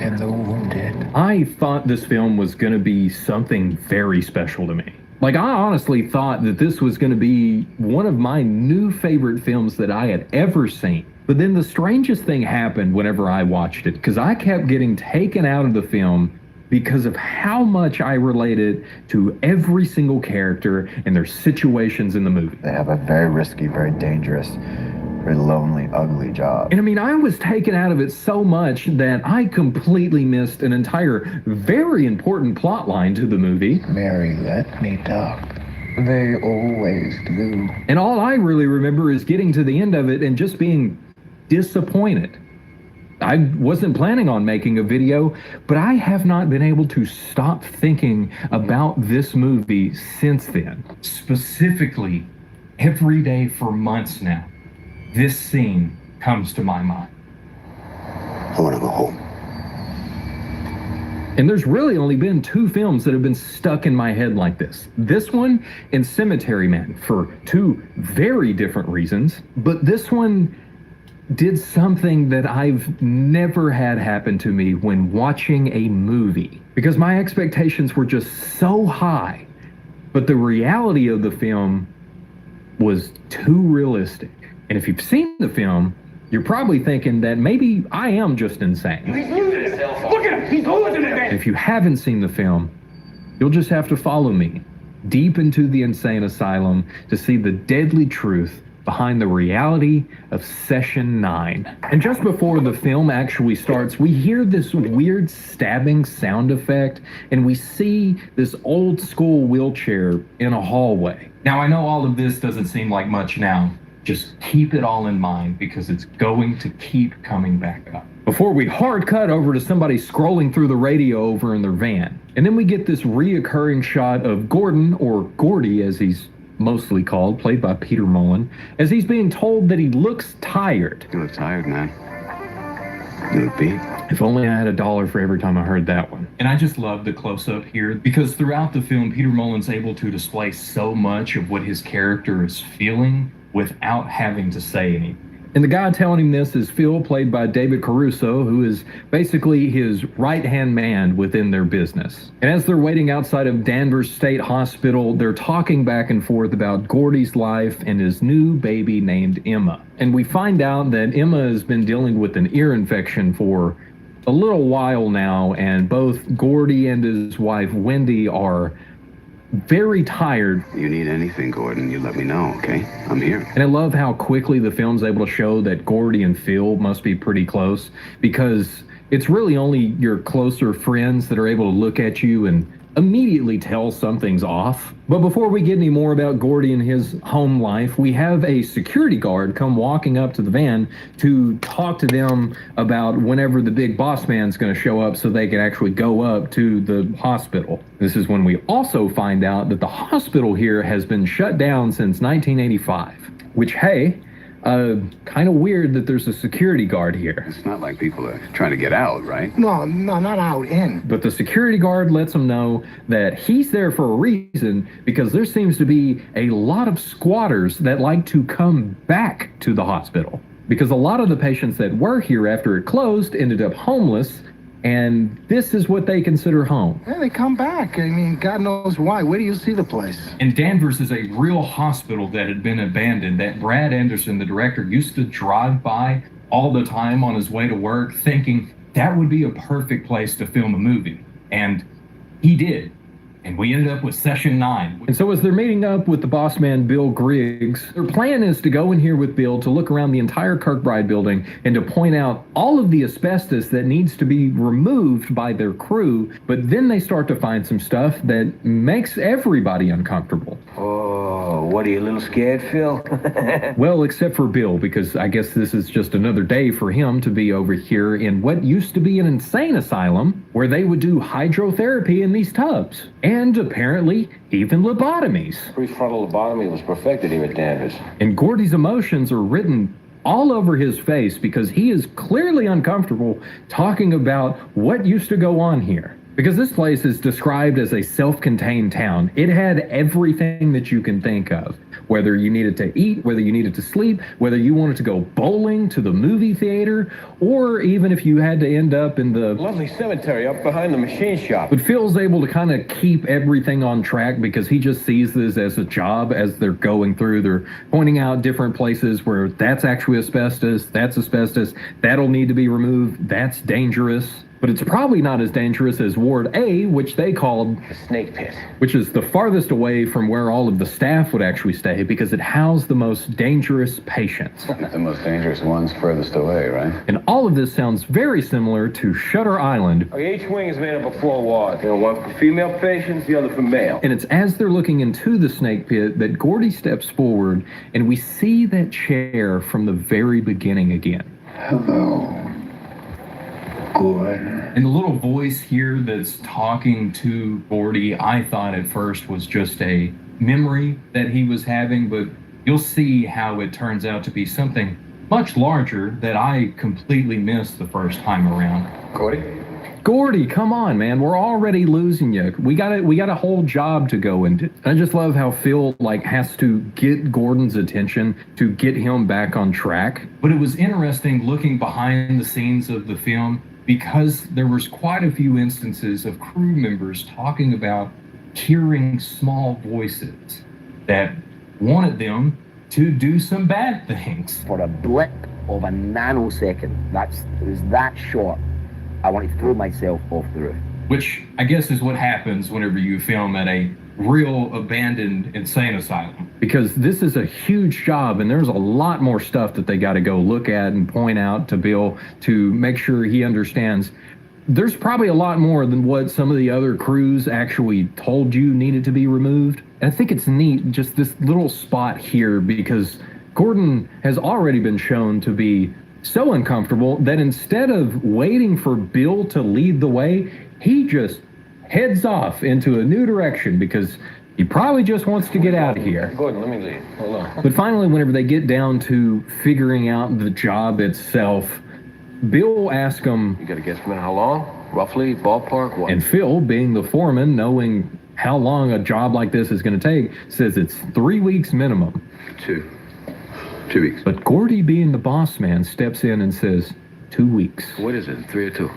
and the wounded. I thought this film was going to be something very special to me. Like, I honestly thought that this was going to be one of my new favorite films that I had ever seen. But then the strangest thing happened whenever I watched it, because I kept getting taken out of the film because of how much I related to every single character and their situations in the movie. They have a very risky, very dangerous, very lonely, ugly job. And I mean, I was taken out of it so much that I completely missed an entire, very important plot line to the movie. Mary, let me talk. They always do. And all I really remember is getting to the end of it and just being disappointed. I wasn't planning on making a video, but I have not been able to stop thinking about this movie since then. Specifically, every day for months now, this scene comes to my mind. I want to go home. And there's really only been 2 films that have been stuck in my head like this. This one and Cemetery Man, for 2 very different reasons. But this one did something that I've never had happen to me when watching a movie. Because my expectations were just so high. But the reality of the film was too realistic. And if you've seen the film, you're probably thinking that maybe I am just insane. Look at him! He's losing it! If you haven't seen the film, you'll just have to follow me deep into the insane asylum to see the deadly truth behind the reality of Session 9. And just before the film actually starts, we hear this weird stabbing sound effect, and we see this old school wheelchair in a hallway. Now, I know all of this doesn't seem like much now. Just keep it all in mind because it's going to keep coming back up. Before we hard cut over to somebody scrolling through the radio over in their van. And then we get this reoccurring shot of Gordon, or Gordy as he's mostly called, played by Peter Mullen, as he's being told that he looks tired. You look tired, man. You look beat. If only I had $1 for every time I heard that one. And I just love the close-up here because throughout the film, Peter Mullen's able to display so much of what his character is feeling without having to say anything. And the guy telling him this is Phil, played by David Caruso, who is basically his right-hand man within their business. And as they're waiting outside of Danvers State Hospital, they're talking back and forth about Gordy's life and his new baby named Emma. And we find out that Emma has been dealing with an ear infection for a little while now, and both Gordy and his wife Wendy are very tired. You need anything, Gordon, you let me know, okay? I'm here. And I love how quickly the film's able to show that Gordy and Phil must be pretty close, because it's really only your closer friends that are able to look at you and immediately tell something's off. But before we get any more about Gordy and his home life, we have a security guard come walking up to the van to talk to them about whenever the big boss man's going to show up so they can actually go up to the hospital. This is when we also find out that the hospital here has been shut down since 1985, which, hey, kind of weird that there's a security guard here. It's not like people are trying to get out, right? No, not out, in. But the security guard lets him know that he's there for a reason, because there seems to be a lot of squatters that like to come back to the hospital. Because a lot of the patients that were here after it closed ended up homeless, and this is what they consider home. Yeah, they come back. I mean, God knows why. Where do you see the place? And Danvers is a real hospital that had been abandoned that Brad Anderson, the director, used to drive by all the time on his way to work, thinking that would be a perfect place to film a movie. And he did. And we ended up with Session 9. And so as they're meeting up with the boss man, Bill Griggs, their plan is to go in here with Bill to look around the entire Kirkbride building and to point out all of the asbestos that needs to be removed by their crew. But then they start to find some stuff that makes everybody uncomfortable. Oh, what, are you a little scared, Phil? Well, except for Bill, because I guess this is just another day for him to be over here in what used to be an insane asylum where they would do hydrotherapy in these tubs. And apparently, even lobotomies. Prefrontal lobotomy was perfected here at Danvers. And Gordy's emotions are written all over his face because he is clearly uncomfortable talking about what used to go on here. Because this place is described as a self-contained town. It had everything that you can think of. Whether you needed to eat, whether you needed to sleep, whether you wanted to go bowling, to the movie theater, or even if you had to end up in the lovely cemetery up behind the machine shop. But Phil's able to kind of keep everything on track because he just sees this as a job as they're going through. They're pointing out different places where that's actually asbestos, that'll need to be removed, that's dangerous. but it's probably not as dangerous as Ward A, which they called The snake pit. which is the farthest away from where all of the staff would actually stay because it housed the most dangerous patients. The most dangerous one's furthest away, right? And all of this sounds very similar to Shutter Island. Okay, each wing is made up of 4 wards. One for female patients, the other for male. And it's as they're looking into the snake pit that Gordy steps forward and we see that chair from the very beginning again. Hello. Gordon. And the little voice here that's talking to Gordy, I thought at first was just a memory that he was having, but you'll see how it turns out to be something much larger that I completely missed the first time around. Gordy, come on, man. We're already losing you. We got a whole job to go into. I just love how Phil has to get Gordon's attention to get him back on track. But it was interesting looking behind the scenes of the film because there was quite a few instances of crew members talking about hearing small voices that wanted them to do some bad things. For a blip of a nanosecond, it was that short. I wanted to throw myself off the roof. Which I guess is what happens whenever you film at a real abandoned insane asylum. Because this is a huge job and there's a lot more stuff that they got to go look at and point out to Bill to make sure he understands. There's probably a lot more than what some of the other crews actually told you needed to be removed. And I think it's neat, just this little spot here, because Gordon has already been shown to be so uncomfortable that instead of waiting for Bill to lead the way, he just heads off into a new direction because he probably just wants to get out of here. Gordon, let me leave. Hold on. But finally, whenever they get down to figuring out the job itself, Bill asks him, You got a guesstimate how long? Roughly, ballpark, what? and Phil, being the foreman, knowing how long a job like this is going to take, says it's 3 weeks minimum. 2 weeks. But Gordy, being the boss man, steps in and says 2 weeks. What is it, 3 or 2?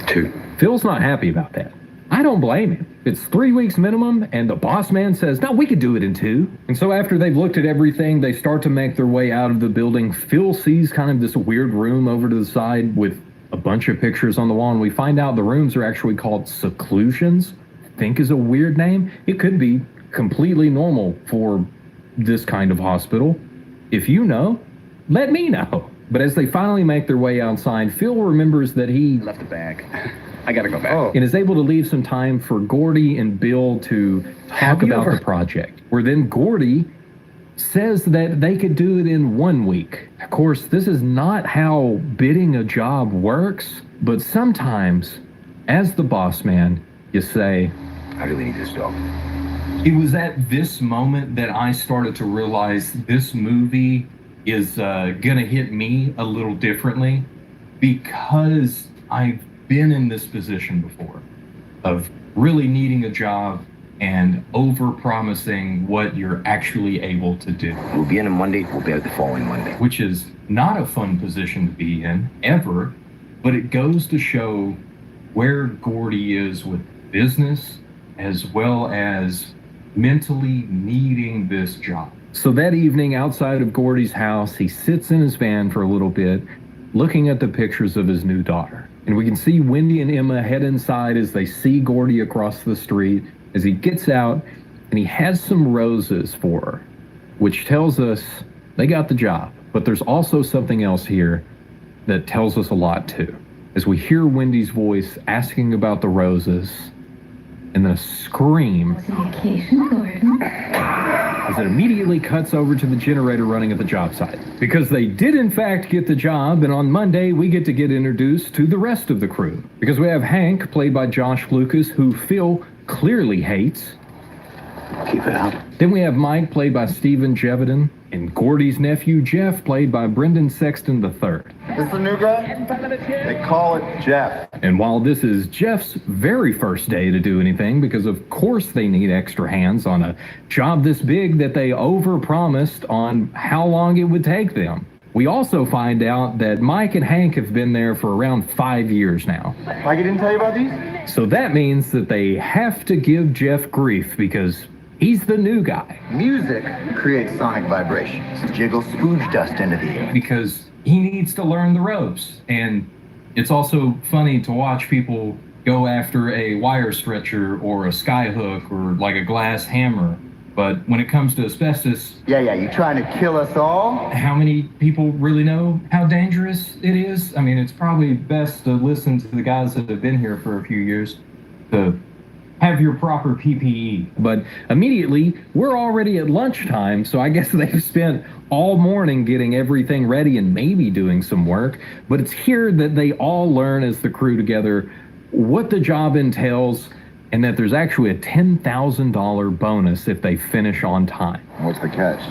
2. Phil's not happy about that. I don't blame him. It's 3 weeks minimum, and the boss man says, no, we could do it in 2. And so after they've looked at everything, they start to make their way out of the building. Phil sees kind of this weird room over to the side with a bunch of pictures on the wall, and we find out the rooms are actually called seclusions. I think is a weird name. It could be completely normal for this kind of hospital. If you know, let me know. But as they finally make their way outside, Phil remembers that he left the bag. I gotta go back. and is able to leave some time for Gordy and Bill to talk about the project. Where then Gordy says that they could do it in 1 week. Of course, this is not how bidding a job works, but sometimes, as the boss man, you say, I really need this job. It was at this moment that I started to realize this movie is gonna hit me a little differently because I've been in this position before of really needing a job and over-promising what you're actually able to do. We'll be in on Monday, we'll be out the following Monday. Which is not a fun position to be in, ever, but it goes to show where Gordy is with business as well as mentally needing this job. So that evening outside of Gordy's house, he sits in his van for a little bit, looking at the pictures of his new daughter. And we can see Wendy and Emma head inside as they see Gordy across the street, as he gets out and he has some roses for her, which tells us they got the job. But there's also something else here that tells us a lot too. As we hear Wendy's voice asking about the roses, and then a scream as it immediately cuts over to the generator running at the job site. Because they did in fact get the job, and on Monday we get to get introduced to the rest of the crew. Because we have Hank, played by Josh Lucas, who Phil clearly hates. Keep it up. Then we have Mike, played by Stephen Jevedon, and Gordy's nephew, Jeff, played by Brendan Sexton III. This the new guy? They call it Jeff. And while this is Jeff's very first day to do anything, because of course they need extra hands on a job this big that they overpromised on how long it would take them, we also find out that Mike and Hank have been there for around 5 years now. Mike didn't tell you about these? So that means that they have to give Jeff grief because he's the new guy. Music creates sonic vibrations. Jiggle spooge dust into the air. Because he needs to learn the ropes. And It's also funny to watch people go after a wire stretcher or a sky hook or like a glass hammer. But when it comes to asbestos... Yeah, you trying to kill us all? How many people really know how dangerous it is? I mean, it's probably best to listen to the guys that have been here for a few years to have your proper PPE. But immediately, we're already at lunchtime, so I guess they've spent all morning getting everything ready and maybe doing some work. But it's here that they all learn as the crew together what the job entails, and that there's actually a $10,000 bonus if they finish on time. What's the catch?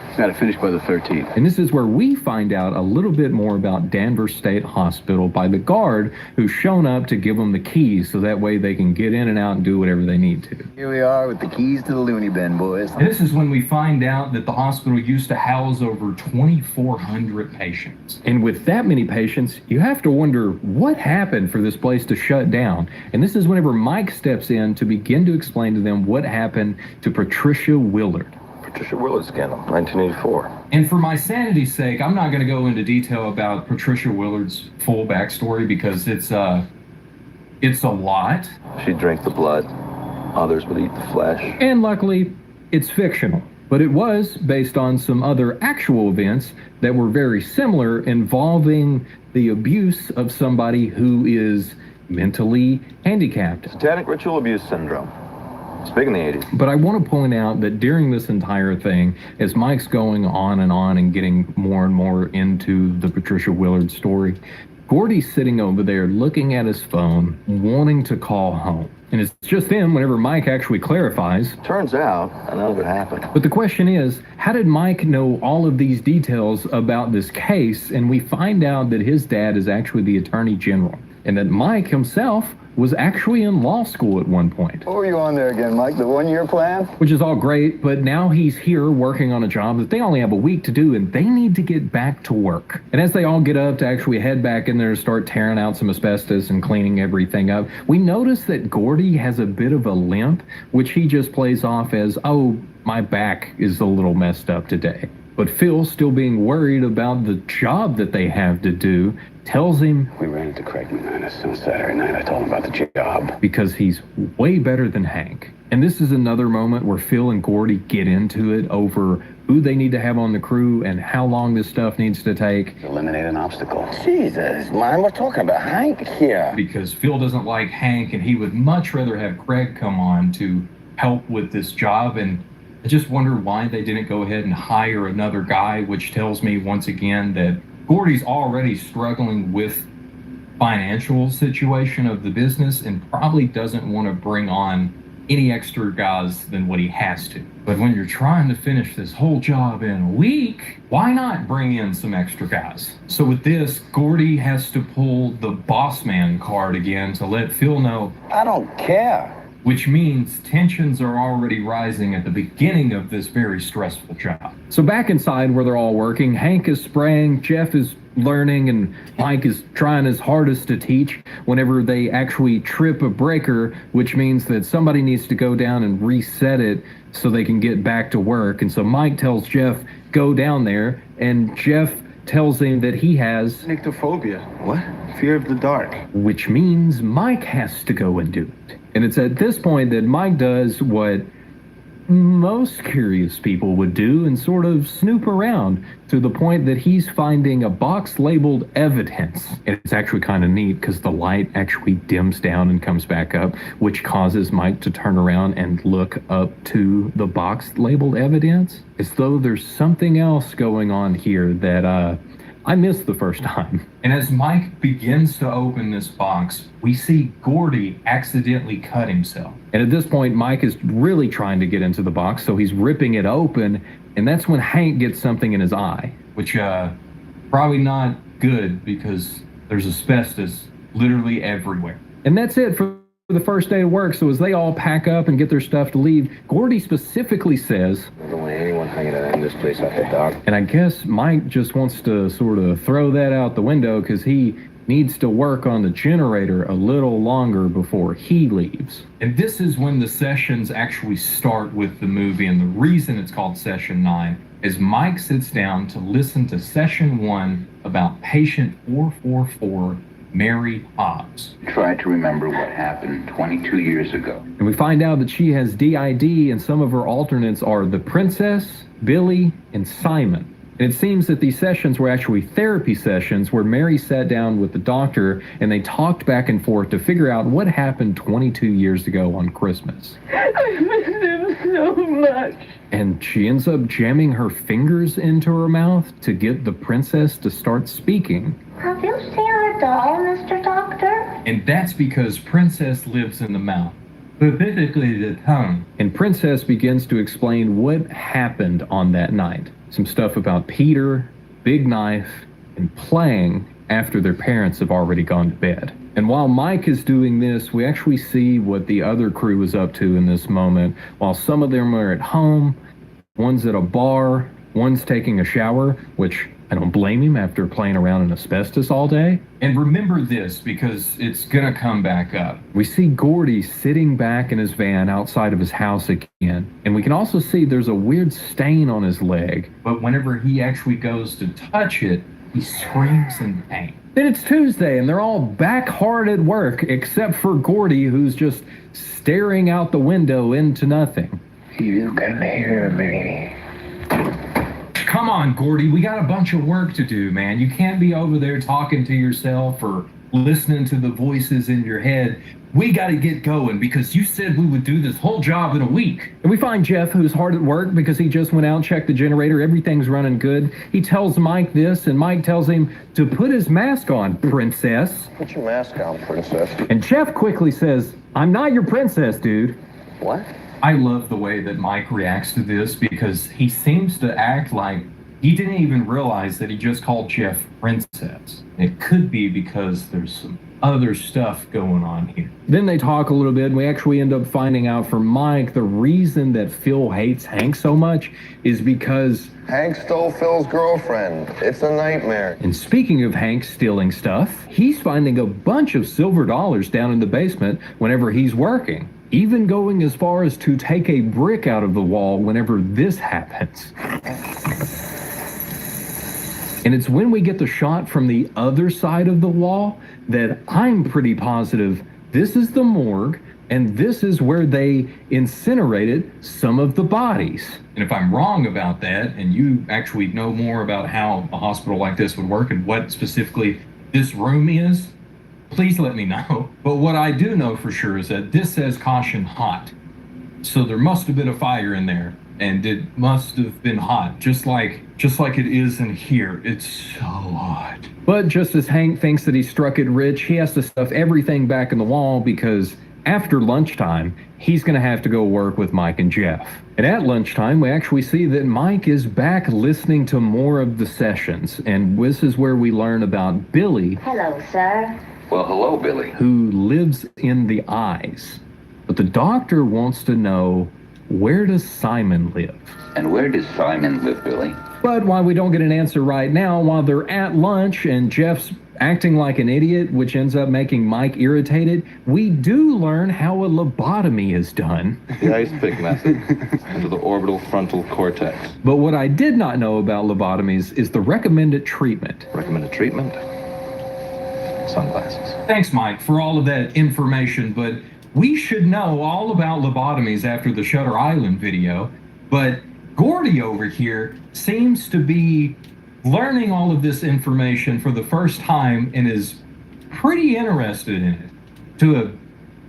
It's got to finish by the 13th. And this is where we find out a little bit more about Danvers State Hospital by the guard who's shown up to give them the keys so that way they can get in and out and do whatever they need to. Here we are with the keys to the loony bin, boys. And this is when we find out that the hospital used to house over 2,400 patients. And with that many patients, you have to wonder what happened for this place to shut down. And this is whenever Mike steps in to begin to explain to them what happened to Patricia Willard. Patricia Willard scandal, 1984. And for my sanity's sake, I'm not going to go into detail about Patricia Willard's full backstory because it's a lot. She drank the blood. Others would eat the flesh. And luckily, it's fictional. But it was based on some other actual events that were very similar involving the abuse of somebody who is mentally handicapped. Satanic ritual abuse syndrome. It's big in the 80s. But I want to point out that during this entire thing, as Mike's going on and getting more and more into the Patricia Willard story, Gordy's sitting over there looking at his phone, wanting to call home. And it's just then whenever Mike actually clarifies. Turns out, none of it happened. But the question is, how did Mike know all of these details about this case? And we find out that his dad is actually the Attorney General, and that Mike himself was actually in law school at one point. What were you on there again, Mike? The one-year plan? Which is all great, but now he's here working on a job that they only have a week to do, and they need to get back to work. And as they all get up to actually head back in there to start tearing out some asbestos and cleaning everything up, we notice that Gordy has a bit of a limp, which he just plays off as, oh, my back is a little messed up today. But Phil, still being worried about the job that they have to do, tells him... We ran into Craig Maniss on Saturday night. I told him about the job. Because he's way better than Hank. And this is another moment where Phil and Gordy get into it over who they need to have on the crew and how long this stuff needs to take. Eliminate an obstacle. Jesus, man, we're talking about Hank here. Because Phil doesn't like Hank, and he would much rather have Craig come on to help with this job. And I just wonder why they didn't go ahead and hire another guy, which tells me once again that Gordy's already struggling with financial situation of the business and probably doesn't want to bring on any extra guys than what he has to. But when you're trying to finish this whole job in a week, why not bring in some extra guys? So with this, Gordy has to pull the boss man card again to let Phil know, I don't care. Which means tensions are already rising at the beginning of this very stressful job. So back inside where they're all working, Hank is spraying, Jeff is learning, and Mike is trying his hardest to teach whenever they actually trip a breaker, which means that somebody needs to go down and reset it so they can get back to work. And so Mike tells Jeff, go down there, and Jeff tells him that he has... Nyctophobia. What? Fear of the dark. Which means Mike has to go and do it. And it's at this point that Mike does what most curious people would do and sort of snoop around to the point that he's finding a box labeled evidence. And it's actually kind of neat because the light actually dims down and comes back up, which causes Mike to turn around and look up to the box labeled evidence as though there's something else going on here that I missed the first time. And as Mike begins to open this box, we see Gordy accidentally cut himself. And at this point, Mike is really trying to get into the box, so he's ripping it open, and that's when Hank gets something in his eye. Which, probably not good because there's asbestos literally everywhere. And that's it for the first day of work. So as they all pack up and get their stuff to leave, Gordy specifically says, I don't want anyone hanging out in this place after dark. And I guess Mike just wants to sort of throw that out the window because he needs to work on the generator a little longer before he leaves. And this is when the sessions actually start with the movie, and the reason it's called Session 9 is Mike sits down to listen to Session 1 about patient 444 Mary Hobbs. Try to remember what happened 22 years ago. And we find out that she has DID, and some of her alternates are the Princess, Billy, and Simon. And it seems that these sessions were actually therapy sessions where Mary sat down with the doctor and they talked back and forth to figure out what happened 22 years ago on Christmas. I miss him so much. And she ends up jamming her fingers into her mouth to get the princess to start speaking. Have you seen our doll, Mr. Doctor? And that's because Princess lives in the mouth, specifically the tongue. And Princess begins to explain what happened on that night. Some stuff about Peter, Big Knife, and playing after their parents have already gone to bed. And while Mike is doing this, we actually see what the other crew is up to in this moment. While some of them are at home, one's at a bar, one's taking a shower, which I don't blame him after playing around in asbestos all day. And remember this, because it's gonna come back up. We see Gordy sitting back in his van outside of his house again. And we can also see there's a weird stain on his leg. But whenever he actually goes to touch it, he screams in pain. Then it's Tuesday and they're all back hard at work, except for Gordy, who's just staring out the window into nothing. You can hear me. Come on, Gordy, we got a bunch of work to do, man. You can't be over there talking to yourself or listening to the voices in your head. We got to get going because you said we would do this whole job in a week. And we find Jeff, who's hard at work because he just went out and checked the generator. Everything's running good. He tells Mike this, and Mike tells him to put his mask on, princess. Put your mask on, princess. And Jeff quickly says, I'm not your princess, dude. What? I love the way that Mike reacts to this because he seems to act like he didn't even realize that he just called Jeff princess. It could be because there's some other stuff going on here. Then they talk a little bit, and we actually end up finding out from Mike the reason that Phil hates Hank so much is because Hank stole Phil's girlfriend. It's a nightmare. And speaking of Hank stealing stuff, he's finding a bunch of silver dollars down in the basement whenever he's working. Even going as far as to take a brick out of the wall whenever this happens. And it's when we get the shot from the other side of the wall that I'm pretty positive this is the morgue and this is where they incinerated some of the bodies. And if I'm wrong about that, and you actually know more about how a hospital like this would work and what specifically this room is, please let me know. But what I do know for sure is that this says caution hot. So there must have been a fire in there, and it must have been hot, just like it is in here. It's so hot. But just as Hank thinks that he struck it rich, he has to stuff everything back in the wall because after lunchtime, he's going to have to go work with Mike and Jeff. And at lunchtime, we actually see that Mike is back listening to more of the sessions. And this is where we learn about Billy. Hello, sir. Well, hello, Billy. Who lives in the eyes. But the doctor wants to know, where does Simon live? And where does Simon live, Billy? But while we don't get an answer right now, while they're at lunch and Jeff's acting like an idiot, which ends up making Mike irritated, we do learn how a lobotomy is done. The ice pick method into the orbital frontal cortex. But what I did not know about lobotomies is the recommended treatment. Recommended treatment? Sunglasses. Thanks, Mike, for all of that information, but we should know all about lobotomies after the Shutter Island video, but Gordy over here seems to be learning all of this information for the first time and is pretty interested in it to a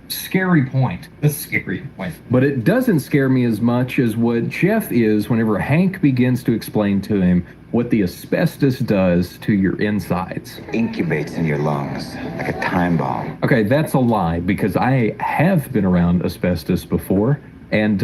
scary point. A scary point. But it doesn't scare me as much as what Jeff is whenever Hank begins to explain to him what the asbestos does to your insides. Incubates in your lungs like a time bomb. Okay, that's a lie because I have been around asbestos before. And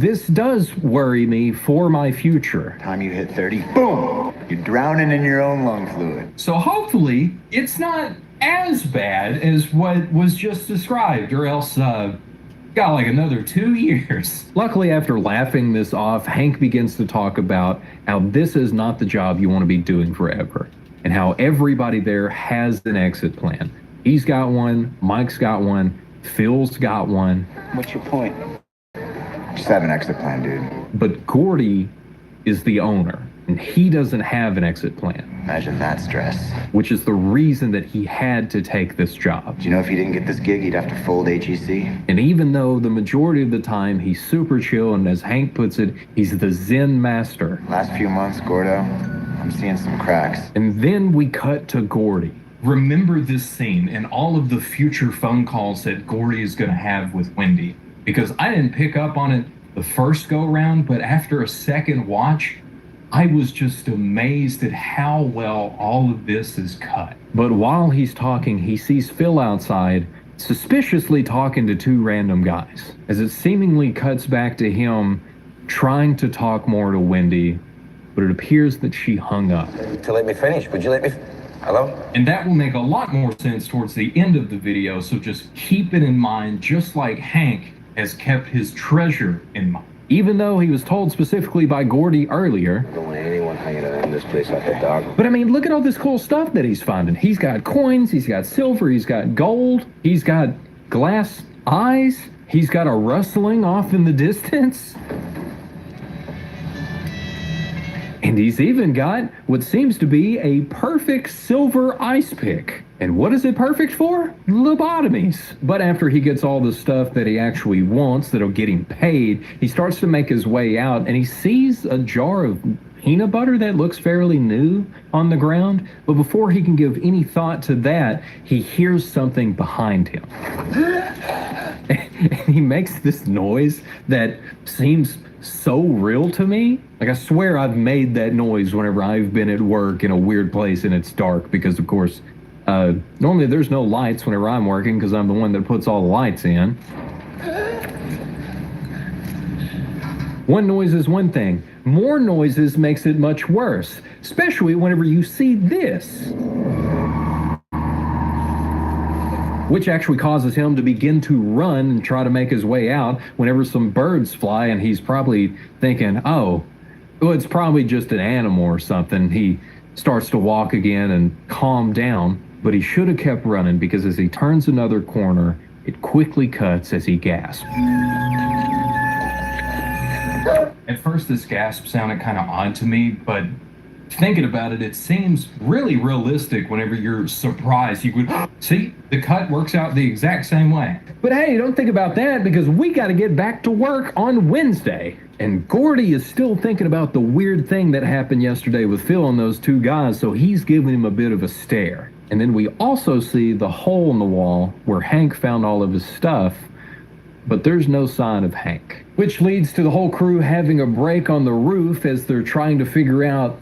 this does worry me for my future. Time you hit 30, boom! You're drowning in your own lung fluid. So hopefully it's not as bad as what was just described, or else got like another 2 years. Luckily, after laughing this off, Hank begins to talk about how this is not the job you want to be doing forever, and how everybody there has an exit plan. He's got one, Mike's got one, Phil's got one. What's your point? Just have an exit plan, dude. But Gordy is the owner. and he doesn't have an exit plan. Imagine that stress. Which is the reason that he had to take this job. Do you know if he didn't get this gig, he'd have to fold HEC? And even though the majority of the time he's super chill, and as Hank puts it, he's the Zen master. Last few months, Gordo, I'm seeing some cracks. And then we cut to Gordy. Remember this scene and all of the future phone calls that Gordy is going to have with Wendy. Because I didn't pick up on it the first go round, but after a second watch, I was just amazed at how well all of this is cut. But while he's talking, he sees Phil outside, suspiciously talking to two random guys, as it seemingly cuts back to him trying to talk more to Wendy, but it appears that she hung up. To let me finish, would you let me... Hello? And that will make a lot more sense towards the end of the video, so just keep it in mind, just like Hank has kept his treasure in mind. Even though he was told specifically by Gordy earlier. I don't want anyone hanging around in this place like a dog. But I mean, look at all this cool stuff that he's finding. He's got coins, he's got silver, he's got gold, he's got glass eyes, he's got a rustling off in the distance. And he's even got what seems to be a perfect silver ice pick. And what is it perfect for? Lobotomies. But after he gets all the stuff that he actually wants that'll get him paid, he starts to make his way out and he sees a jar of peanut butter that looks fairly new on the ground. But before he can give any thought to that, he hears something behind him. And he makes this noise that seems so real to me. Like, I swear I've made that noise whenever I've been at work in a weird place and it's dark, because of course, normally there's no lights whenever I'm working because I'm the one that puts all the lights in. One noise is one thing. More noises makes it much worse, especially whenever you see this, which actually causes him to begin to run and try to make his way out whenever some birds fly, and he's probably thinking, oh, well, it's probably just an animal or something. He starts to walk again and calm down, but he should have kept running, because as he turns another corner, it quickly cuts as he gasps. At first, this gasp sounded kind of odd to me, but thinking about it, it seems really realistic whenever you're surprised. You would see the cut works out the exact same way. But hey, don't think about that, because we got to get back to work on Wednesday. And Gordy is still thinking about the weird thing that happened yesterday with Phil and those two guys, so he's giving him a bit of a stare. And then we also see the hole in the wall where Hank found all of his stuff, but there's no sign of Hank. Which leads to the whole crew having a break on the roof as they're trying to figure out,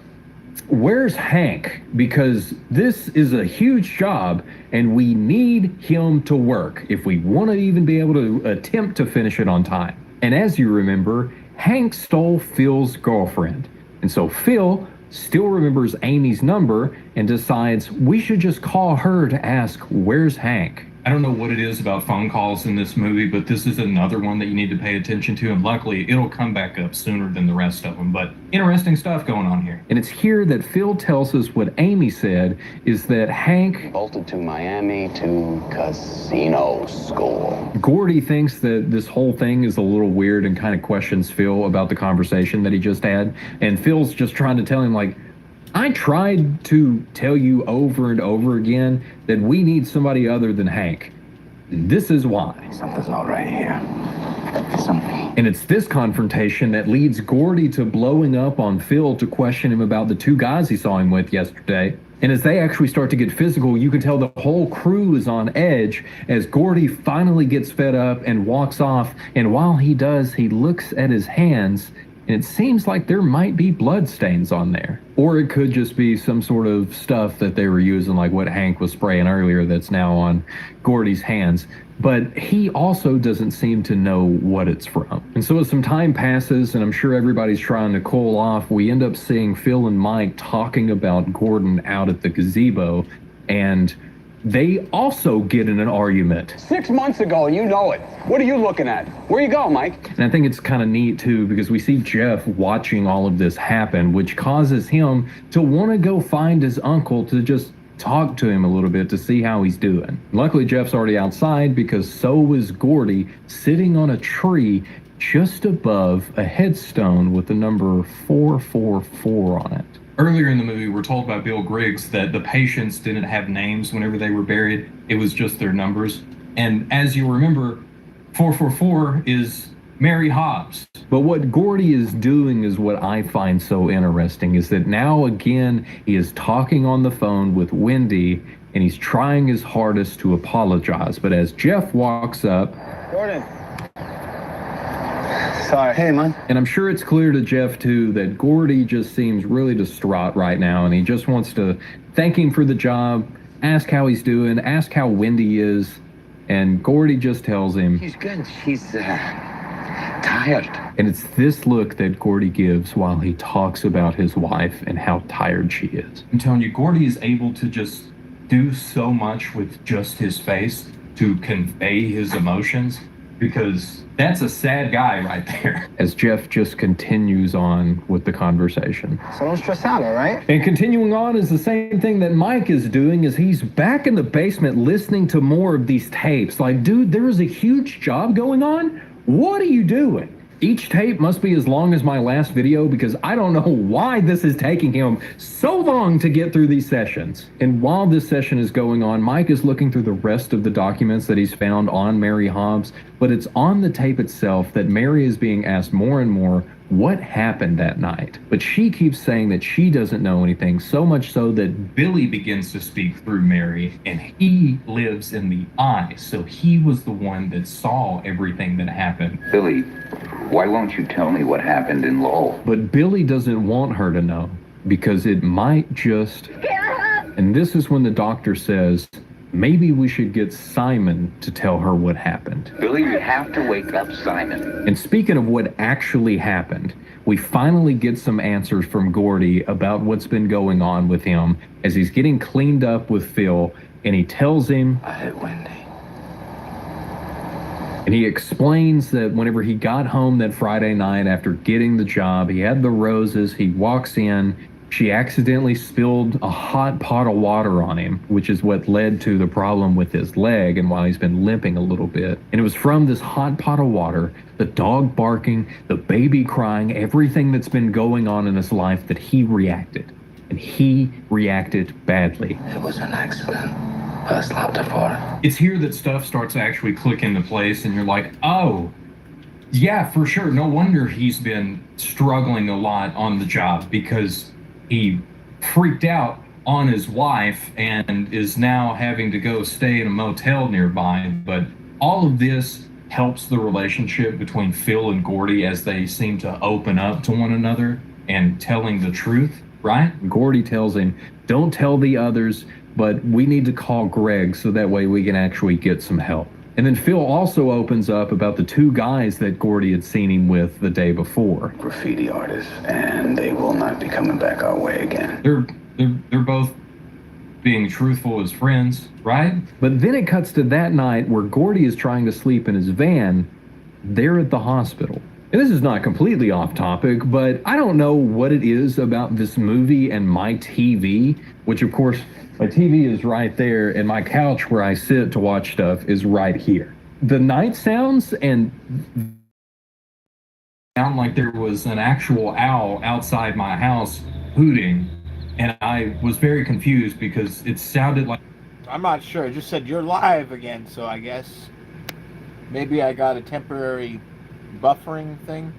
where's Hank? Because this is a huge job and we need him to work if we want to even be able to attempt to finish it on time. And as you remember, Hank stole Phil's girlfriend. And so Phil still remembers Amy's number and decides we should just call her to ask, where's Hank? I don't know what it is about phone calls in this movie, but this is another one that you need to pay attention to, and luckily it'll come back up sooner than the rest of them. But interesting stuff going on here. And it's here that Phil tells us what Amy said, is that Hank bolted to Miami to casino school. Gordy thinks that this whole thing is a little weird and kind of questions Phil about the conversation that he just had. And Phil's just trying to tell him, like, I tried to tell you over and over again that we need somebody other than Hank. This is why. Something's not right here. Something. And it's this confrontation that leads Gordy to blowing up on Phil to question him about the two guys he saw him with yesterday. And as they actually start to get physical, you can tell the whole crew is on edge as Gordy finally gets fed up and walks off. And while he does, he looks at his hands, and it seems like there might be blood stains on there. Or it could just be some sort of stuff that they were using, like what Hank was spraying earlier, that's now on Gordy's hands. But he also doesn't seem to know what it's from. And so as some time passes, and I'm sure everybody's trying to cool off, we end up seeing Phil and Mike talking about Gordon out at the gazebo, and they also get in an argument. 6 months ago, you know it. What are you looking at? Where you go, Mike? And I think it's kind of neat, too, because we see Jeff watching all of this happen, which causes him to want to go find his uncle to just talk to him a little bit to see how he's doing. Luckily, Jeff's already outside, because so is Gordy, sitting on a tree, just above a headstone with the number 444 on it. Earlier in the movie, we're told by Bill Griggs that the patients didn't have names whenever they were buried. It was just their numbers. And as you remember, 444 is Mary Hobbs. But what Gordy is doing is what I find so interesting, is that now again, he is talking on the phone with Wendy, and he's trying his hardest to apologize. But as Jeff walks up, Gordon. Sorry. Hey, man. and I'm sure it's clear to Jeff too that Gordy just seems really distraught right now, and he just wants to thank him for the job, ask how he's doing, ask how Wendy is, and Gordy just tells him He's good. He's tired. And it's this look that Gordy gives while he talks about his wife and how tired she is. I'm telling you, Gordy is able to just do so much with just his face to convey his emotions, because that's a sad guy right there. As Jeff just continues on with the conversation. So don't stress out, all right? And continuing on is the same thing that Mike is doing, is he's back in the basement listening to more of these tapes. Like, dude, there is a huge job going on. What are you doing? Each tape must be as long as my last video, because I don't know why this is taking him so long to get through these sessions. And while this session is going on, Mike is looking through the rest of the documents that he's found on Mary Hobbs, but it's on the tape itself that Mary is being asked more and more what happened that night. But she keeps saying that she doesn't know anything, so much so that Billy begins to speak through Mary, and he lives in the eye, so he was the one that saw everything that happened. Billy, why won't you tell me what happened in Lowell? But Billy doesn't want her to know, because it might just... And this is when the doctor says, maybe we should get Simon to tell her what happened. Billy, you have to wake up Simon. And speaking of what actually happened, we finally get some answers from Gordy about what's been going on with him as he's getting cleaned up with Phil, and he tells him... I hit Wendy. And he explains that whenever he got home that Friday night after getting the job, he had the roses, he walks in, she accidentally spilled a hot pot of water on him, which is what led to the problem with his leg and why he's been limping a little bit. And it was from this hot pot of water, the dog barking, the baby crying, everything that's been going on in his life, that he reacted. And he reacted badly. It was an accident. I slapped her for it. It's here that stuff starts to actually click into place, and you're like, oh, yeah, for sure. No wonder he's been struggling a lot on the job, because he freaked out on his wife and is now having to go stay in a motel nearby. But all of this helps the relationship between Phil and Gordy as they seem to open up to one another and telling the truth, right? Gordy tells him, don't tell the others, but we need to call Greg so that way we can actually get some help. And then Phil also opens up about the two guys that Gordy had seen him with the day before. Graffiti artists, and they will not be coming back our way again. They're both being truthful as friends, right? But then it cuts to that night where Gordy is trying to sleep in his van there at the hospital. And this is not completely off topic, but I don't know what it is about this movie and my TV, which of course, my TV is right there, and my couch where I sit to watch stuff is right here. The night sounds and sound like there was an actual owl outside my house hooting, and I was very confused because it sounded like... I'm not sure. It just said you're live again, so I guess maybe I got a temporary buffering thing.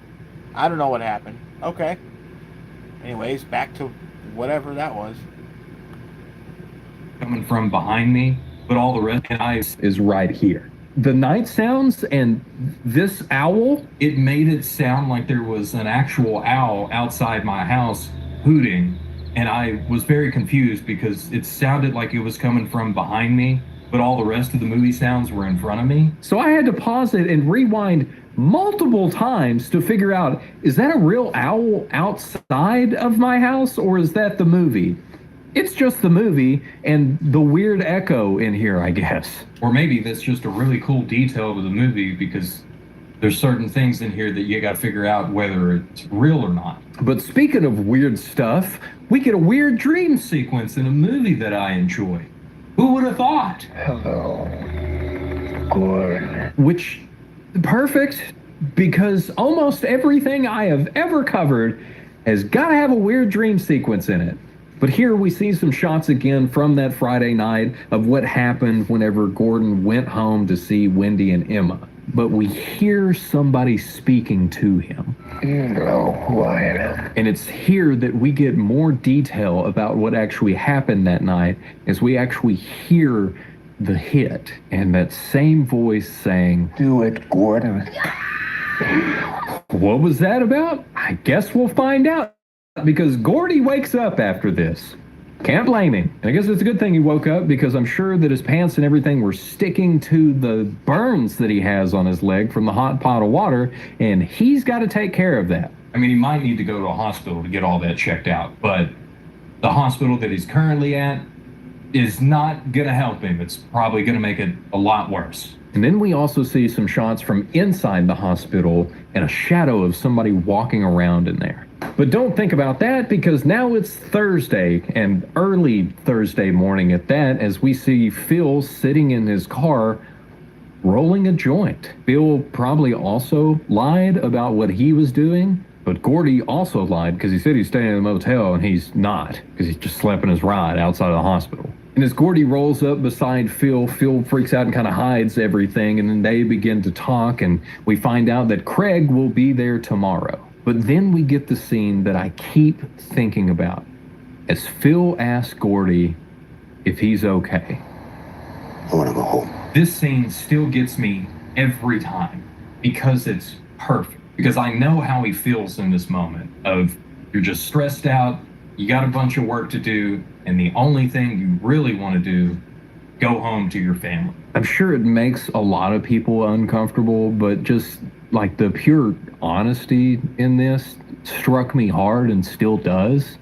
I don't know what happened. Okay. Anyways, back to whatever that was. Coming from behind me, but all the rest is right here. The night sounds and this owl, it made it sound like there was an actual owl outside my house hooting, and I was very confused because it sounded like it was coming from behind me, but all the rest of the movie sounds were in front of me. So I had to pause it and rewind multiple times to figure out, is that a real owl outside of my house, or is that the movie? It's just the movie and the weird echo in here, I guess. Or maybe that's just a really cool detail to the movie, because there's certain things in here that you got to figure out whether it's real or not. But speaking of weird stuff, we get a weird dream sequence in a movie that I enjoy. Who would have thought? Hello, Gordon. Which, perfect. because almost everything I have ever covered has got to have a weird dream sequence in it. But here we see some shots again from that Friday night of what happened whenever Gordon went home to see Wendy and Emma. But we hear somebody speaking to him. You know who I am. And it's here that we get more detail about what actually happened that night as we actually hear the hit and that same voice saying, Do it, Gordon. What was that about? I guess we'll find out, because Gordy wakes up after this. Can't blame him. And I guess it's a good thing he woke up, because I'm sure that his pants and everything were sticking to the burns that he has on his leg from the hot pot of water, and he's got to take care of that. I mean, he might need to go to a hospital to get all that checked out, but the hospital that he's currently at is not going to help him. It's probably going to make it a lot worse. And then we also see some shots from inside the hospital and a shadow of somebody walking around in there. But don't think about that, because now it's Thursday, and early Thursday morning at that, as we see Phil sitting in his car rolling a joint. Phil probably also lied about what he was doing, but Gordy also lied because he said he's staying in a motel, and he's not, because he's just slept in his ride outside of the hospital. And as Gordy rolls up beside Phil, Phil freaks out and kind of hides everything, and then they begin to talk, and we find out that Craig will be there tomorrow. But then we get the scene that I keep thinking about, as Phil asks Gordy if he's okay. I want to go home. This scene still gets me every time because it's perfect. Because I know how he feels in this moment of you're just stressed out, you got a bunch of work to do, and the only thing you really want to do, go home to your family. I'm sure it makes a lot of people uncomfortable, but just like the pure honesty in this struck me hard and still does.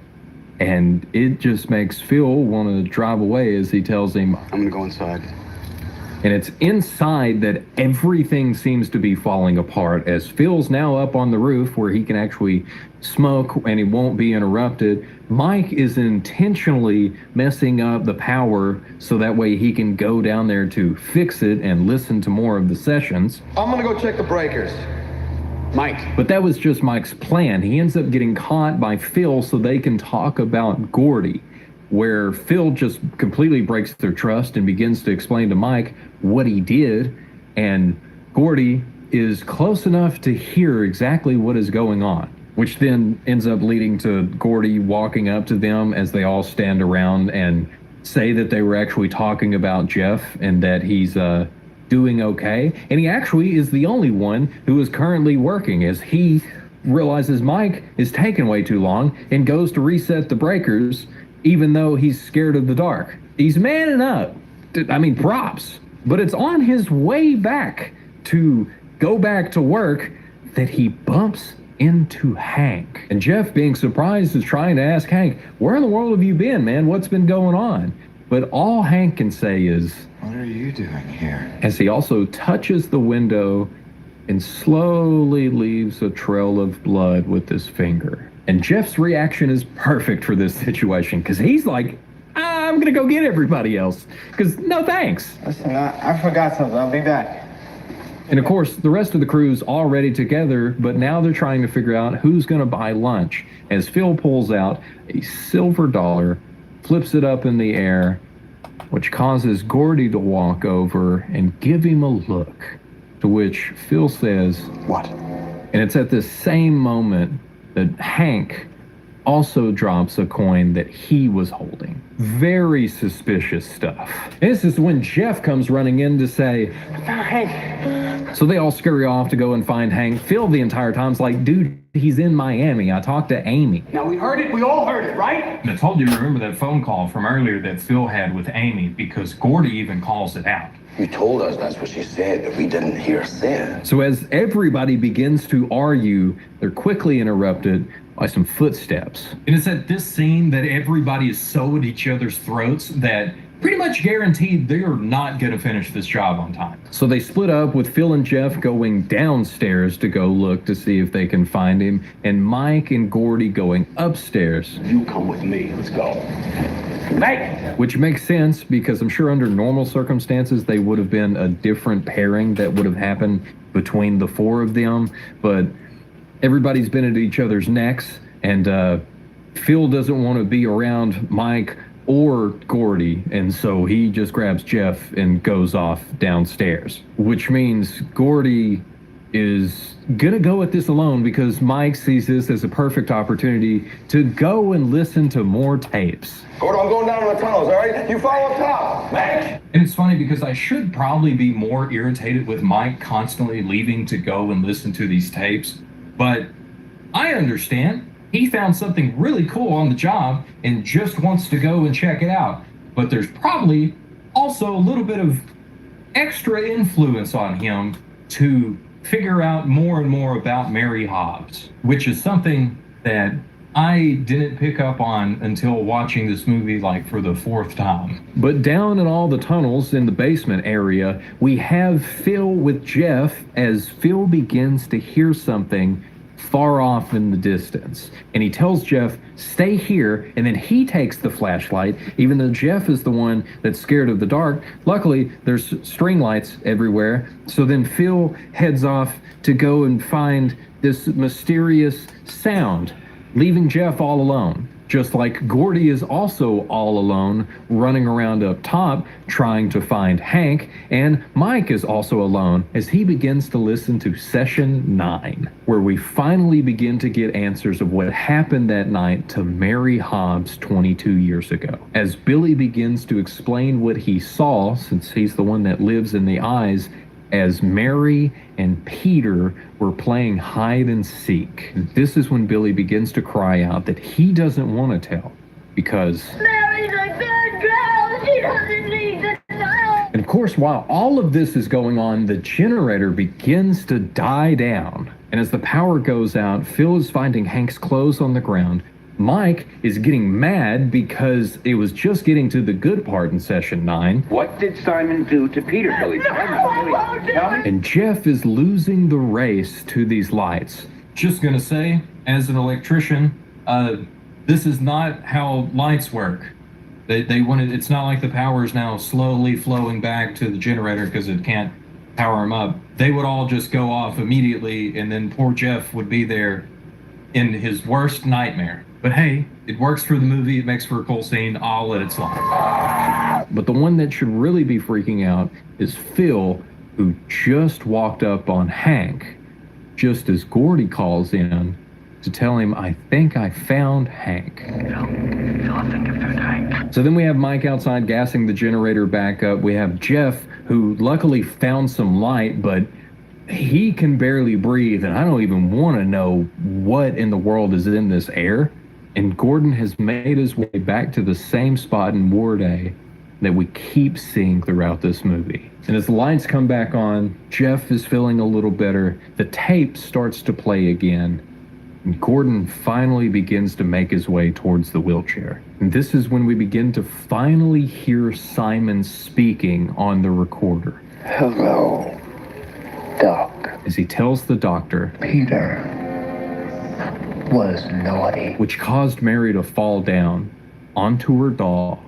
And it just makes Phil want to drive away as he tells him, I'm going to go inside. And it's inside that everything seems to be falling apart, as Phil's now up on the roof where he can actually smoke and he won't be interrupted. Mike is intentionally messing up the power so that way he can go down there to fix it and listen to more of the sessions. I'm gonna go check the breakers. Mike. But that was just Mike's plan. He ends up getting caught by Phil so they can talk about Gordy, where Phil just completely breaks their trust and begins to explain to Mike what he did, and Gordy is close enough to hear exactly what is going on, which then ends up leading to Gordy walking up to them as they all stand around and say that they were actually talking about Jeff and that he's doing okay. And he actually is the only one who is currently working, as he realizes Mike is taking way too long and goes to reset the breakers, even though he's scared of the dark. He's manning up. I mean, props. But it's on his way back to go back to work that he bumps into Hank. And Jeff, being surprised, is trying to ask Hank, where in the world have you been, man? What's been going on? But all Hank can say is, What are you doing here? as he also touches the window and slowly leaves a trail of blood with his finger. And Jeff's reaction is perfect for this situation, because he's like, I'm gonna go get everybody else, because no thanks. Listen, I forgot something. I'll be back. And of course, the rest of the crew's already together, but now they're trying to figure out who's gonna buy lunch, as Phil pulls out a silver dollar, flips it up in the air, which causes Gordy to walk over and give him a look, to which Phil says, What? And it's at this same moment that Hank also drops a coin that he was holding. Very suspicious stuff. This is when Jeff comes running in to say, Hank. So they all scurry off to go and find Hank. Phil the entire time's like, dude, he's in Miami. I talked to Amy. Now we heard it, we all heard it, right? And I told you, remember that phone call from earlier that Phil had with Amy, because Gordy even calls it out. You told us that's what she said, but we didn't hear said. So as everybody begins to argue, they're quickly interrupted by some footsteps. And it's at this scene that everybody is so at each other's throats that pretty much guaranteed they're not going to finish this job on time. So they split up, with Phil and Jeff going downstairs to go look to see if they can find him, and Mike and Gordy going upstairs. You come with me, let's go. Mike! Which makes sense, because I'm sure under normal circumstances they would have been a different pairing that would have happened between the four of them, but everybody's been at each other's necks, and Phil doesn't want to be around Mike or Gordy, and so he just grabs Jeff and goes off downstairs, which means Gordy is gonna go at this alone because Mike sees this as a perfect opportunity to go and listen to more tapes. Gordo, I'm going down in the tunnels, all right? You follow up top, Mike. And it's funny because I should probably be more irritated with Mike constantly leaving to go and listen to these tapes, but I understand. He found something really cool on the job and just wants to go and check it out. But there's probably also a little bit of extra influence on him to figure out more and more about Mary Hobbs, which is something that I didn't pick up on until watching this movie like for the fourth time. But down in all the tunnels in the basement area, we have Phil with Jeff as Phil begins to hear something far off in the distance. And he tells Jeff, stay here, and then he takes the flashlight, even though Jeff is the one that's scared of the dark. Luckily, there's string lights everywhere. So then Phil heads off to go and find this mysterious sound, leaving Jeff all alone. Just like Gordy is also all alone, running around up top, trying to find Hank, and Mike is also alone as he begins to listen to Session 9, where we finally begin to get answers of what happened that night to Mary Hobbs 22 years ago. As Billy begins to explain what he saw, since he's the one that lives in the eyes, as Mary and Peter were playing hide and seek. This is when Billy begins to cry out that he doesn't want to tell because Mary's a good girl. She doesn't need to know. And of course, while all of this is going on, the generator begins to die down. And as the power goes out, Phil is finding Hank's clothes on the ground. Mike is getting mad because it was just getting to the good part in Session 9. What did Simon do to Peter, Billy? Tell me. And Jeff is losing the race to these lights. Just gonna say, as an electrician, this is not how lights work. They wanted, it's not like the power is now slowly flowing back to the generator because it can't power them up. They would all just go off immediately, and then poor Jeff would be there in his worst nightmare. But hey, it works for the movie, it makes for a cool scene, I'll let it slide. But the one that should really be freaking out is Phil, who just walked up on Hank, just as Gordy calls in to tell him, I think I found Hank. Phil, I think I found Hank. So then we have Mike outside gassing the generator back up. We have Jeff, who luckily found some light, but he can barely breathe, and I don't even want to know what in the world is in this air. And Gordon has made his way back to the same spot in Ward A that we keep seeing throughout this movie. And as the lights come back on, Jeff is feeling a little better. The tape starts to play again. And Gordon finally begins to make his way towards the wheelchair. And this is when we begin to finally hear Simon speaking on the recorder. Hello, Doc. As he tells the doctor, Peter was naughty. Which caused Mary to fall down onto her doll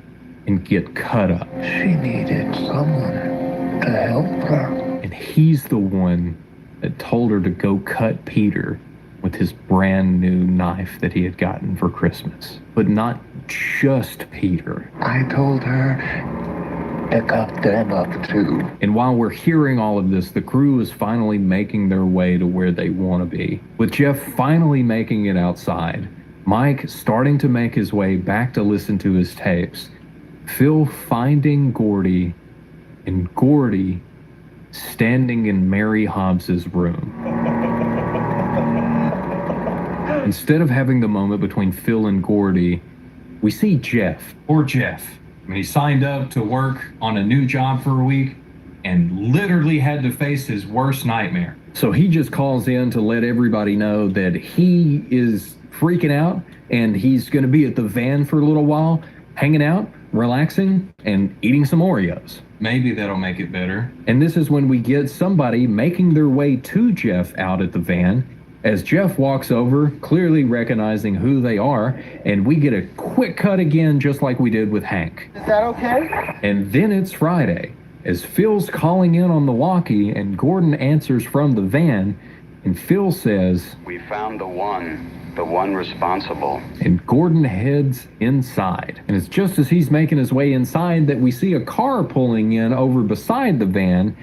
and get cut up. She needed someone to help her. And he's the one that told her to go cut Peter with his brand new knife that he had gotten for Christmas. But not just Peter. I told her to cut them up too. And while we're hearing all of this, the crew is finally making their way to where they want to be. With Jeff finally making it outside, Mike starting to make his way back to listen to his tapes, Phil finding Gordy, and Gordy standing in Mary Hobbs's room. Instead of having the moment between Phil and Gordy, we see Jeff. Poor Jeff. I mean, he signed up to work on a new job for a week and literally had to face his worst nightmare. So he just calls in to let everybody know that he is freaking out and he's going to be at the van for a little while, hanging out, relaxing, and eating some Oreos. Maybe that'll make it better. And this is when we get somebody making their way to Jeff out at the van. As Jeff walks over, clearly recognizing who they are, and we get a quick cut again just like we did with Hank. Is that okay? And then it's Friday, as Phil's calling in on the walkie and Gordon answers from the van, and Phil says, "We found the one responsible." And Gordon heads inside. And it's just as he's making his way inside that we see a car pulling in over beside the van,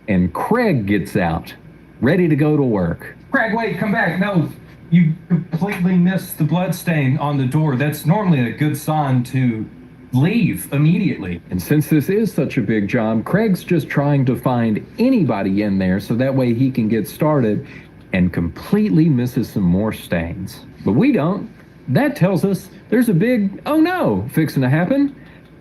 and Craig gets out, ready to go to work. Craig, wait, come back. No, you completely missed the bloodstain on the door. That's normally a good sign to leave immediately. And since this is such a big job, Craig's just trying to find anybody in there so that way he can get started, and completely misses some more stains. But we don't. That tells us there's a big oh no fixing to happen.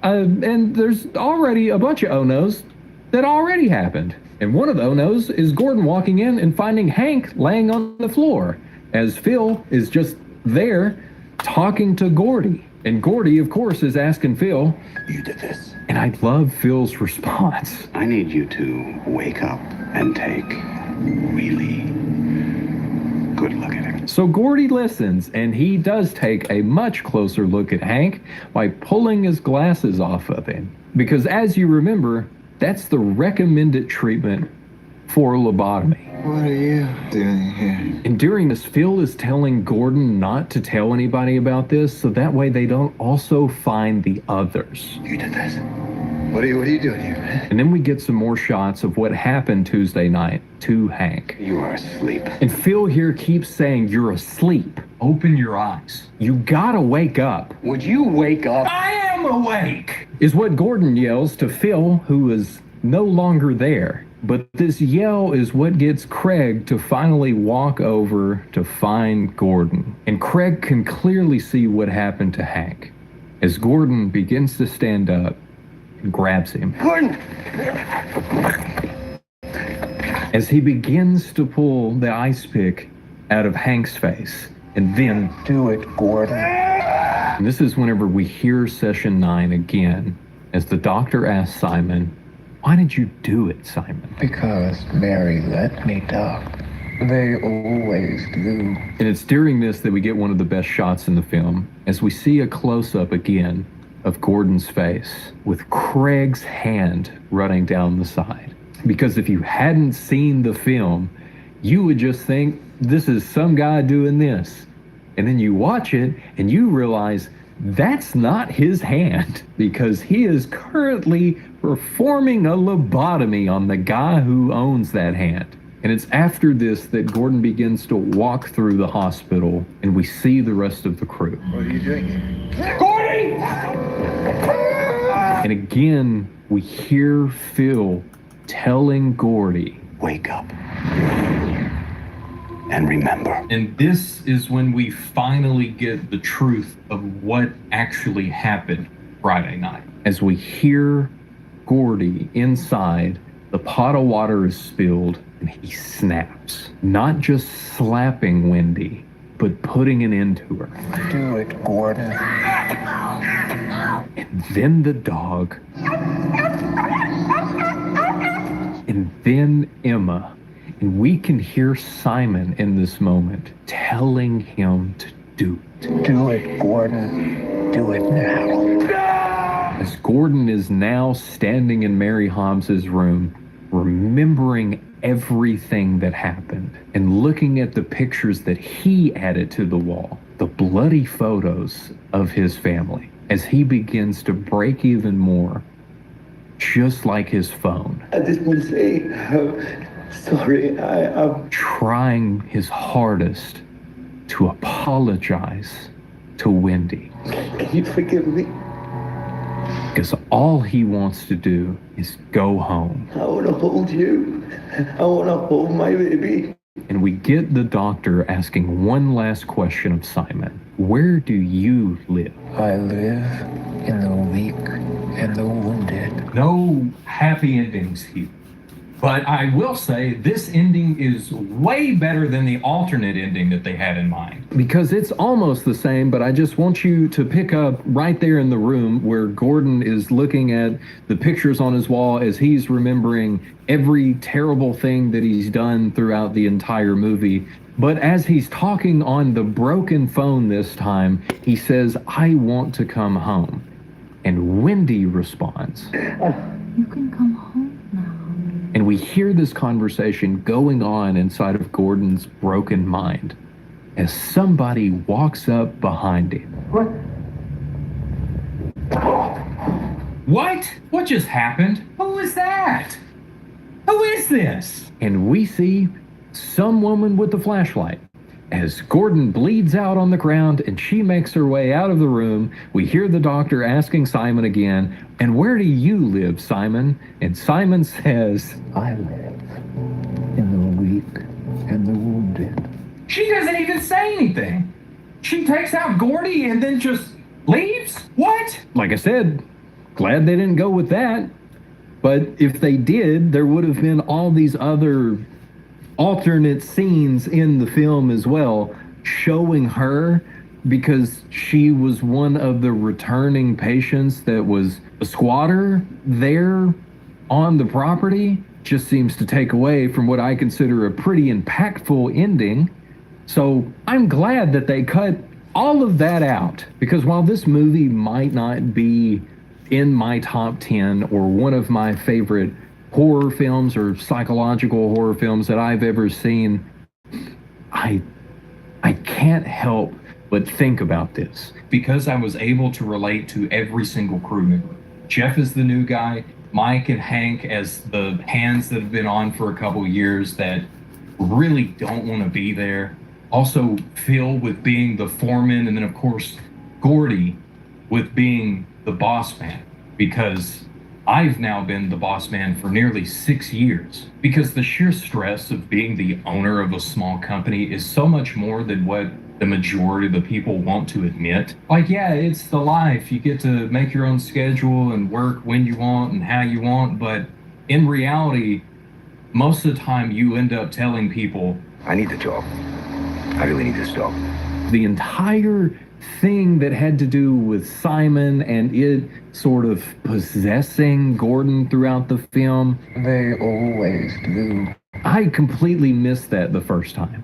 And there's already a bunch of oh no's that already happened. And one of the oh no's is Gordon walking in and finding Hank laying on the floor, as Phil is just there talking to Gordy. And Gordy, of course, is asking Phil, "You did this." And I love Phil's response. "I need you to wake up and take really good look at him." So Gordy listens, and he does take a much closer look at Hank by pulling his glasses off of him. Because as you remember, that's the recommended treatment for lobotomy. What are you doing here? And during this, Phil is telling Gordon not to tell anybody about this, so that way they don't also find the others. You did this? What are you doing here, man? And then we get some more shots of what happened Tuesday night to Hank. "You are asleep." And Phil here keeps saying, "You're asleep. Open your eyes. You gotta wake up." Would you wake up? I am awake! Is what Gordon yells to Phil, who is no longer there. But this yell is what gets Craig to finally walk over to find Gordon. And Craig can clearly see what happened to Hank as Gordon begins to stand up and grabs him. Gordon! As he begins to pull the ice pick out of Hank's face. And then, "Do it, Gordon." and this is whenever we hear session 9 again, as the doctor asks Simon, "Why did you do it, Simon?" "Because Mary let me, Doc. They always do." And it's during this that we get one of the best shots in the film, as we see a close-up again of Gordon's face, with Craig's hand running down the side. Because if you hadn't seen the film, you would just think, this is some guy doing this. And then you watch it, and you realize that's not his hand, because he is currently performing a lobotomy on the guy who owns that hand. And it's after this that Gordon begins to walk through the hospital, and we see the rest of the crew. What are you doing here? Gordy! And again, we hear Phil telling Gordy, "Wake up and remember." And this is when we finally get the truth of what actually happened Friday night. As we hear Gordy inside, the pot of water is spilled, and he snaps. Not just slapping Wendy, but putting an end to her. "Do it, Gordon." And then the dog. And then Emma. And we can hear Simon in this moment telling him to do it. "Do it, Gordon. Do it now." As Gordon is now standing in Mary Hobbs's room, remembering everything that happened and looking at the pictures that he added to the wall, the bloody photos of his family, as he begins to break even more, just like his phone. I just want to say, sorry, I'm trying his hardest to apologize to Wendy. Can you forgive me? Because all he wants to do is go home. I want to hold you. I want to hold my baby. And we get the doctor asking one last question of Simon. Where do you live? I live in the weak and the wounded. No happy endings here. But I will say this ending is way better than the alternate ending that they had in mind. Because it's almost the same, but I just want you to pick up right there in the room where Gordon is looking at the pictures on his wall as he's remembering every terrible thing that he's done throughout the entire movie. But as he's talking on the broken phone this time, he says, "I want to come home." And Wendy responds, You can come home. And we hear this conversation going on inside of Gordon's broken mind as somebody walks up behind him. What? What? What just happened? Who is that? Who is this? And we see some woman with a flashlight. As Gordon bleeds out on the ground and she makes her way out of the room, we hear the doctor asking Simon again, "And where do you live, Simon?" And Simon says, "I live in the weak and the wounded." She doesn't even say anything. She takes out Gordy and then just leaves? What? Like I said, glad they didn't go with that. But if they did, there would have been all these other alternate scenes in the film as well, showing her, because she was one of the returning patients that was a squatter there on the property. Just seems to take away from what I consider a pretty impactful ending. So I'm glad that they cut all of that out, because while this movie might not be in my top 10 or one of my favorite horror films or psychological horror films that I've ever seen, I can't help but think about this. Because I was able to relate to every single crew member. Jeff is the new guy, Mike and Hank as the hands that have been on for a couple years that really don't want to be there. Also Phil with being the foreman, and then of course Gordy with being the boss man, because I've now been the boss man for nearly 6 years, because the sheer stress of being the owner of a small company is so much more than what the majority of the people want to admit. Like, yeah, it's the life. You get to make your own schedule and work when you want and how you want, but in reality, most of the time you end up telling people, I need the job. I really need this job. The entire thing that had to do with Simon and it sort of possessing Gordon throughout the film. They always do. I completely missed that the first time,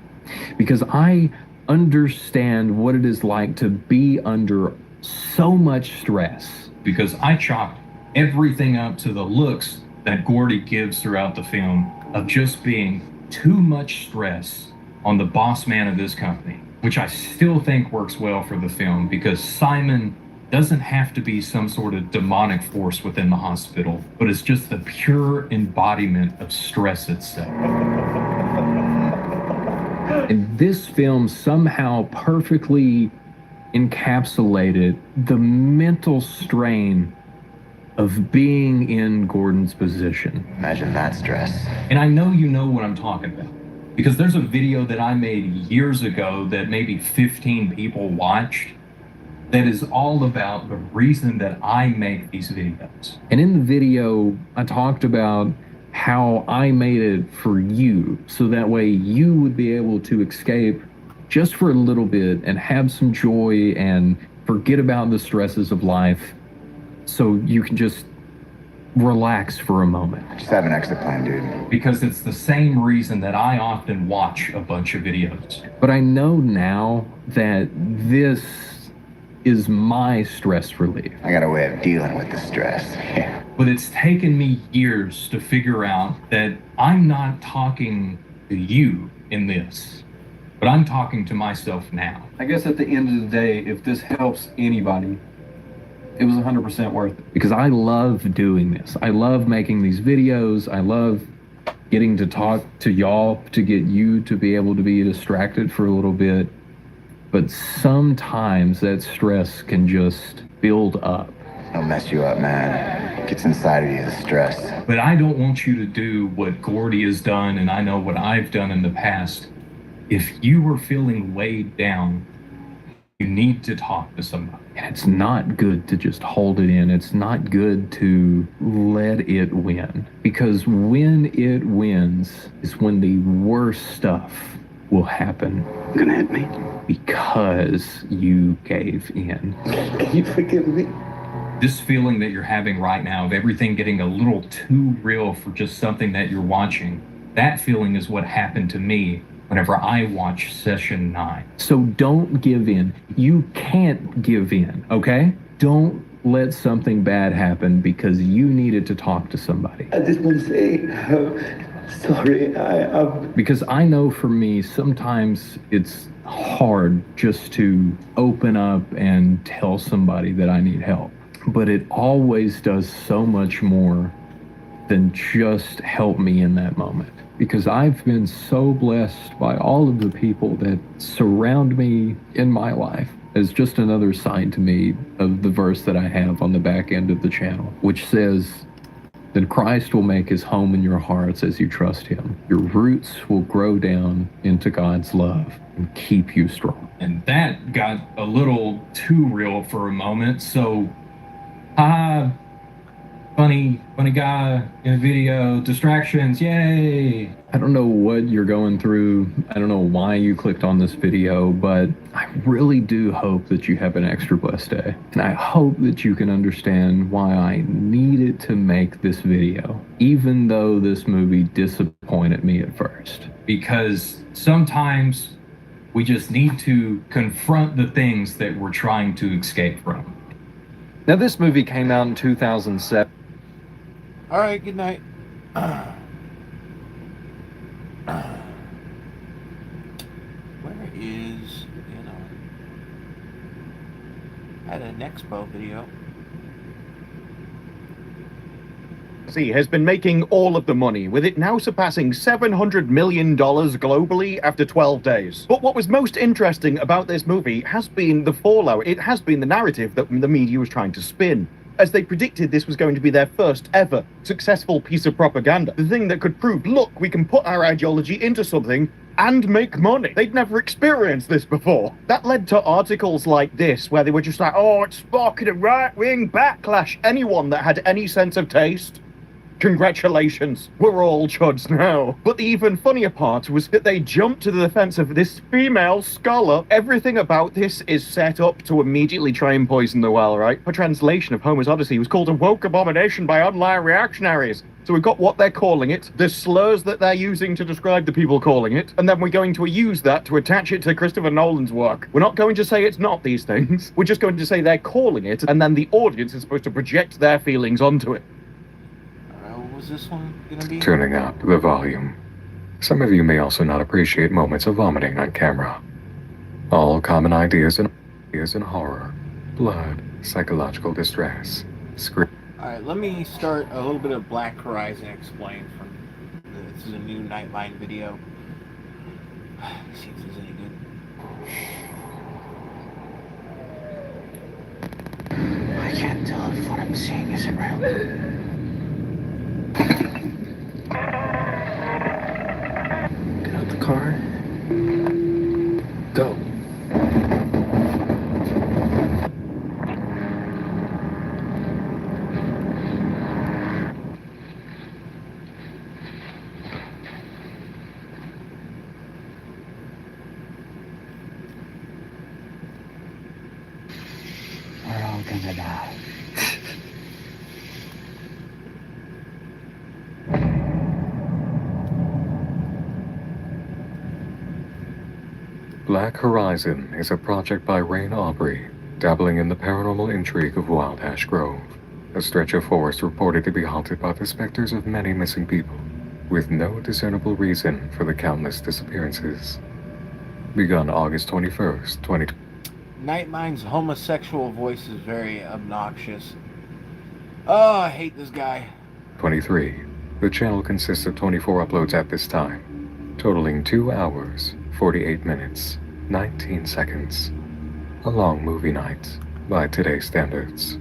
because I understand what it is like to be under so much stress. Because I chalked everything up to the looks that Gordy gives throughout the film of just being too much stress on the boss man of this company, which I still think works well for the film, because Simon doesn't have to be some sort of demonic force within the hospital, but it's just the pure embodiment of stress itself. And this film somehow perfectly encapsulated the mental strain of being in Gordon's position. Imagine that stress. And I know you know what I'm talking about, because there's a video that I made years ago that maybe 15 people watched that is all about the reason that I make these videos. And in the video, I talked about how I made it for you, so that way you would be able to escape just for a little bit and have some joy and forget about the stresses of life, so you can just relax for a moment. Just have an exit plan, dude. Because it's the same reason that I often watch a bunch of videos. But I know now that this is my stress relief. I got a way of dealing with the stress. Yeah. But it's taken me years to figure out that I'm not talking to you in this, but I'm talking to myself now. I guess at the end of the day, if this helps anybody, it was 100% worth it. Because I love doing this. I love making these videos. I love getting to talk to y'all, to get you to be able to be distracted for a little bit. But sometimes that stress can just build up. It'll mess you up, man. It gets inside of you, the stress. But I don't want you to do what Gordy has done, and I know what I've done in the past. If you were feeling weighed down, you need to talk to somebody. And it's not good to just hold it in. It's not good to let it win. Because when it wins is when the worst stuff will happen. You gonna hit me? Because you gave in. Can you forgive me? This feeling that you're having right now of everything getting a little too real for just something that you're watching, that feeling is what happened to me whenever I watched Session 9. So don't give in. You can't give in, okay? Don't let something bad happen because you needed to talk to somebody. I just want to say, sorry, Because I know for me, sometimes it's hard just to open up and tell somebody that I need help. But it always does so much more than just help me in that moment. Because I've been so blessed by all of the people that surround me in my life. As just another sign to me of the verse that I have on the back end of the channel, which says, "Then Christ will make his home in your hearts as you trust him. Your roots will grow down into God's love and keep you strong." And that got a little too real for a moment, so funny guy in a video, distractions, yay! I don't know what you're going through. I don't know why you clicked on this video, but I really do hope that you have an extra blessed day. And I hope that you can understand why I needed to make this video, even though this movie disappointed me at first. Because sometimes we just need to confront the things that we're trying to escape from. Now, this movie came out in 2007. All right, good night. Where is, I had an Expo video. Has been making all of the money, with it now surpassing $700 million globally after 12 days. But what was most interesting about this movie has been the fallout. It has been the narrative that the media was trying to spin, as they predicted this was going to be their first ever successful piece of propaganda. The thing that could prove, look, we can put our ideology into something and make money. They'd never experienced this before. That led to articles like this, where they were just like, oh, it's sparking a right-wing backlash. Anyone that had any sense of taste, congratulations, we're all chuds now. But the even funnier part was that they jumped to the defense of this female scholar. Everything about this is set up to immediately try and poison the well, right? Her translation of Homer's Odyssey was called a woke abomination by online reactionaries. So we've got what they're calling it, the slurs that they're using to describe the people calling it, and then we're going to use that to attach it to Christopher Nolan's work. We're not going to say it's not these things. We're just going to say they're calling it, and then the audience is supposed to project their feelings onto it. Was this one gonna be? Turning up the volume. Some of you may also not appreciate moments of vomiting on camera. All common ideas in horror, blood, psychological distress, Alright, let me start a little bit of Black Horizon Explained from this is a new Nightline video. See if there's any good. I can't tell if what I'm seeing is real. Get out the car. Go. We're all gonna die. Black Horizon is a project by Rain Aubrey, dabbling in the paranormal intrigue of Wild Ash Grove, a stretch of forest reported to be haunted by the specters of many missing people, with no discernible reason for the countless disappearances. Begun August 21st, 2020. Nightmine's homosexual voice is very obnoxious. Oh, I hate this guy. 23. The channel consists of 24 uploads at this time, totaling 2 hours, 48 minutes, 19 seconds. A long movie night, by today's standards.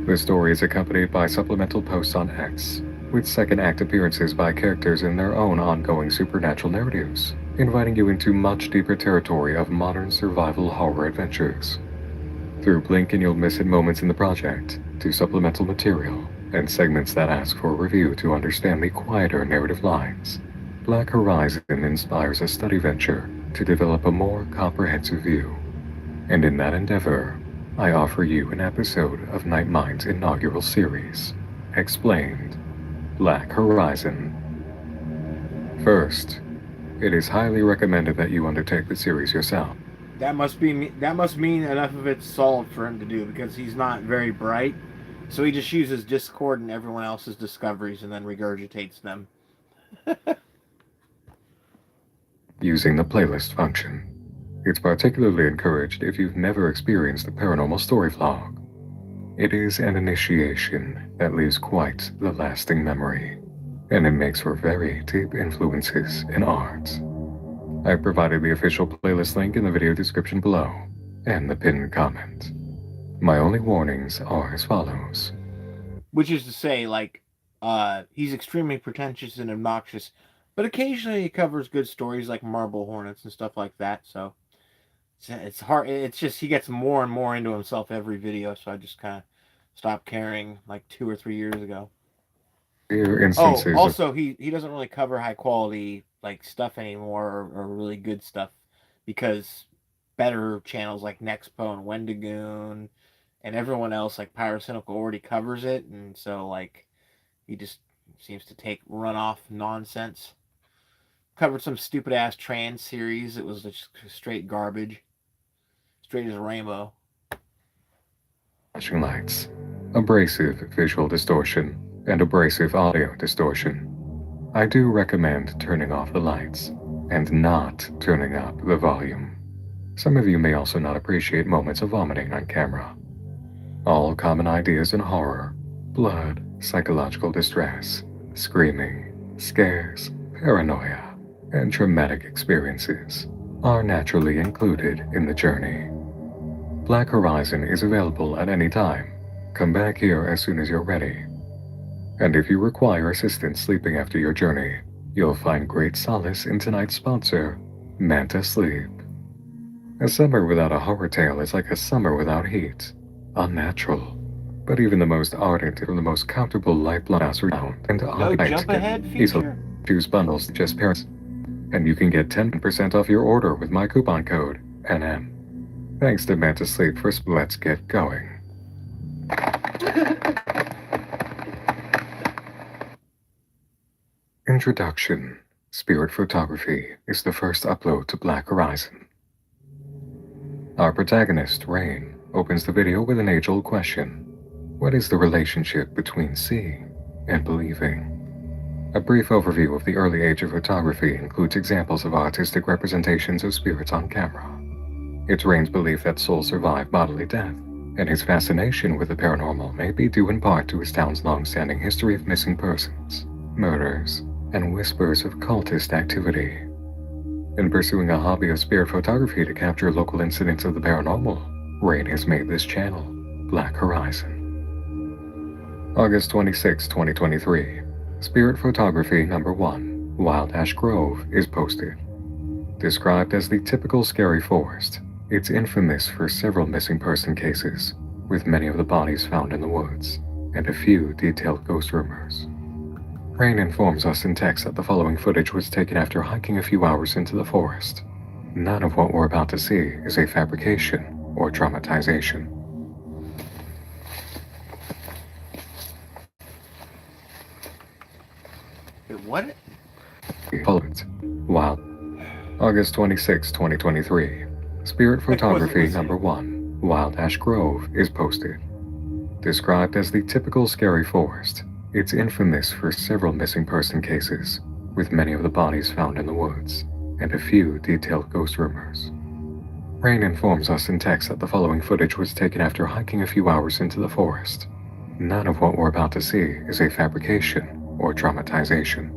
The story is accompanied by supplemental posts on X, with second act appearances by characters in their own ongoing supernatural narratives, inviting you into much deeper territory of modern survival horror adventures. Through blink and you'll miss it moments in the project, to supplemental material, and segments that ask for a review to understand the quieter narrative lines, Black Horizon inspires a study venture to develop a more comprehensive view. And in that endeavor, I offer you an episode of Nightmine's inaugural series, Explained, Black Horizon. First, it is highly recommended that you undertake the series yourself. That must mean enough of it's solved for him to do, because he's not very bright. So he just uses Discord and everyone else's discoveries and then regurgitates them. Using the playlist function. It's particularly encouraged if you've never experienced a paranormal story vlog. It is an initiation that leaves quite the lasting memory, and it makes for very deep influences in art. I've provided the official playlist link in the video description below, and the pinned comment. My only warnings are as follows. Which is to say, like, he's extremely pretentious and obnoxious, but occasionally he covers good stories like Marble Hornets and stuff like that, so it's hard. It's just he gets more and more into himself every video, so I just kind of stopped caring like 2 or 3 years ago. Instances also he doesn't really cover high quality like stuff anymore, or really good stuff, because better channels like Nexpo and Wendigoon and everyone else like Pyrocynical already covers it, and so like he just seems to run off nonsense. Covered some stupid ass trans series. It was just straight garbage. Straight as a rainbow. flashing lights, abrasive visual distortion, and abrasive audio distortion. I do recommend turning off the lights and not turning up the volume. Some of you may also not appreciate moments of vomiting on camera. All common ideas in horror: blood, psychological distress, screaming, scares, paranoia, and traumatic experiences are naturally included in the journey. Black Horizon is available at any time. Come back here as soon as you're ready. And if you require assistance sleeping after your journey, you'll find great solace in tonight's sponsor, Manta Sleep. A summer without a horror tale is like a summer without heat. Unnatural. But even the most ardent and the most comfortable light-blown house around and jump ahead feature. Choose bundles just parents. And you can get 10% off your order with my coupon code, NN. Thanks to Manta Sleep for let's get going. Introduction. Spirit Photography is the first upload to Black Horizon. Our protagonist, Rain, opens the video with an age-old question. What is the relationship between seeing and believing? A brief overview of the early age of photography includes examples of artistic representations of spirits on camera. It's Rain's belief that souls survive bodily death, and his fascination with the paranormal may be due in part to his town's long-standing history of missing persons, murders, and whispers of cultist activity. In pursuing a hobby of spirit photography to capture local incidents of the paranormal, Rain has made this channel, Black Horizon. August 26, 2023. Spirit Photography number 1, Wild Ash Grove, is posted. Described as the typical scary forest, it's infamous for several missing person cases, with many of the bodies found in the woods, and a few detailed ghost rumors. Rain informs us in text that the following footage was taken after hiking a few hours into the forest. None of what we're about to see is a fabrication or dramatization. What? Bullet. Wild. August 26, 2023. Spirit Photography number 1, Wild Ash Grove, is posted. Described as the typical scary forest, it's infamous for several missing person cases, with many of the bodies found in the woods, and a few detailed ghost rumors. Rain informs us in text that the following footage was taken after hiking a few hours into the forest. None of what we're about to see is a fabrication or dramatization.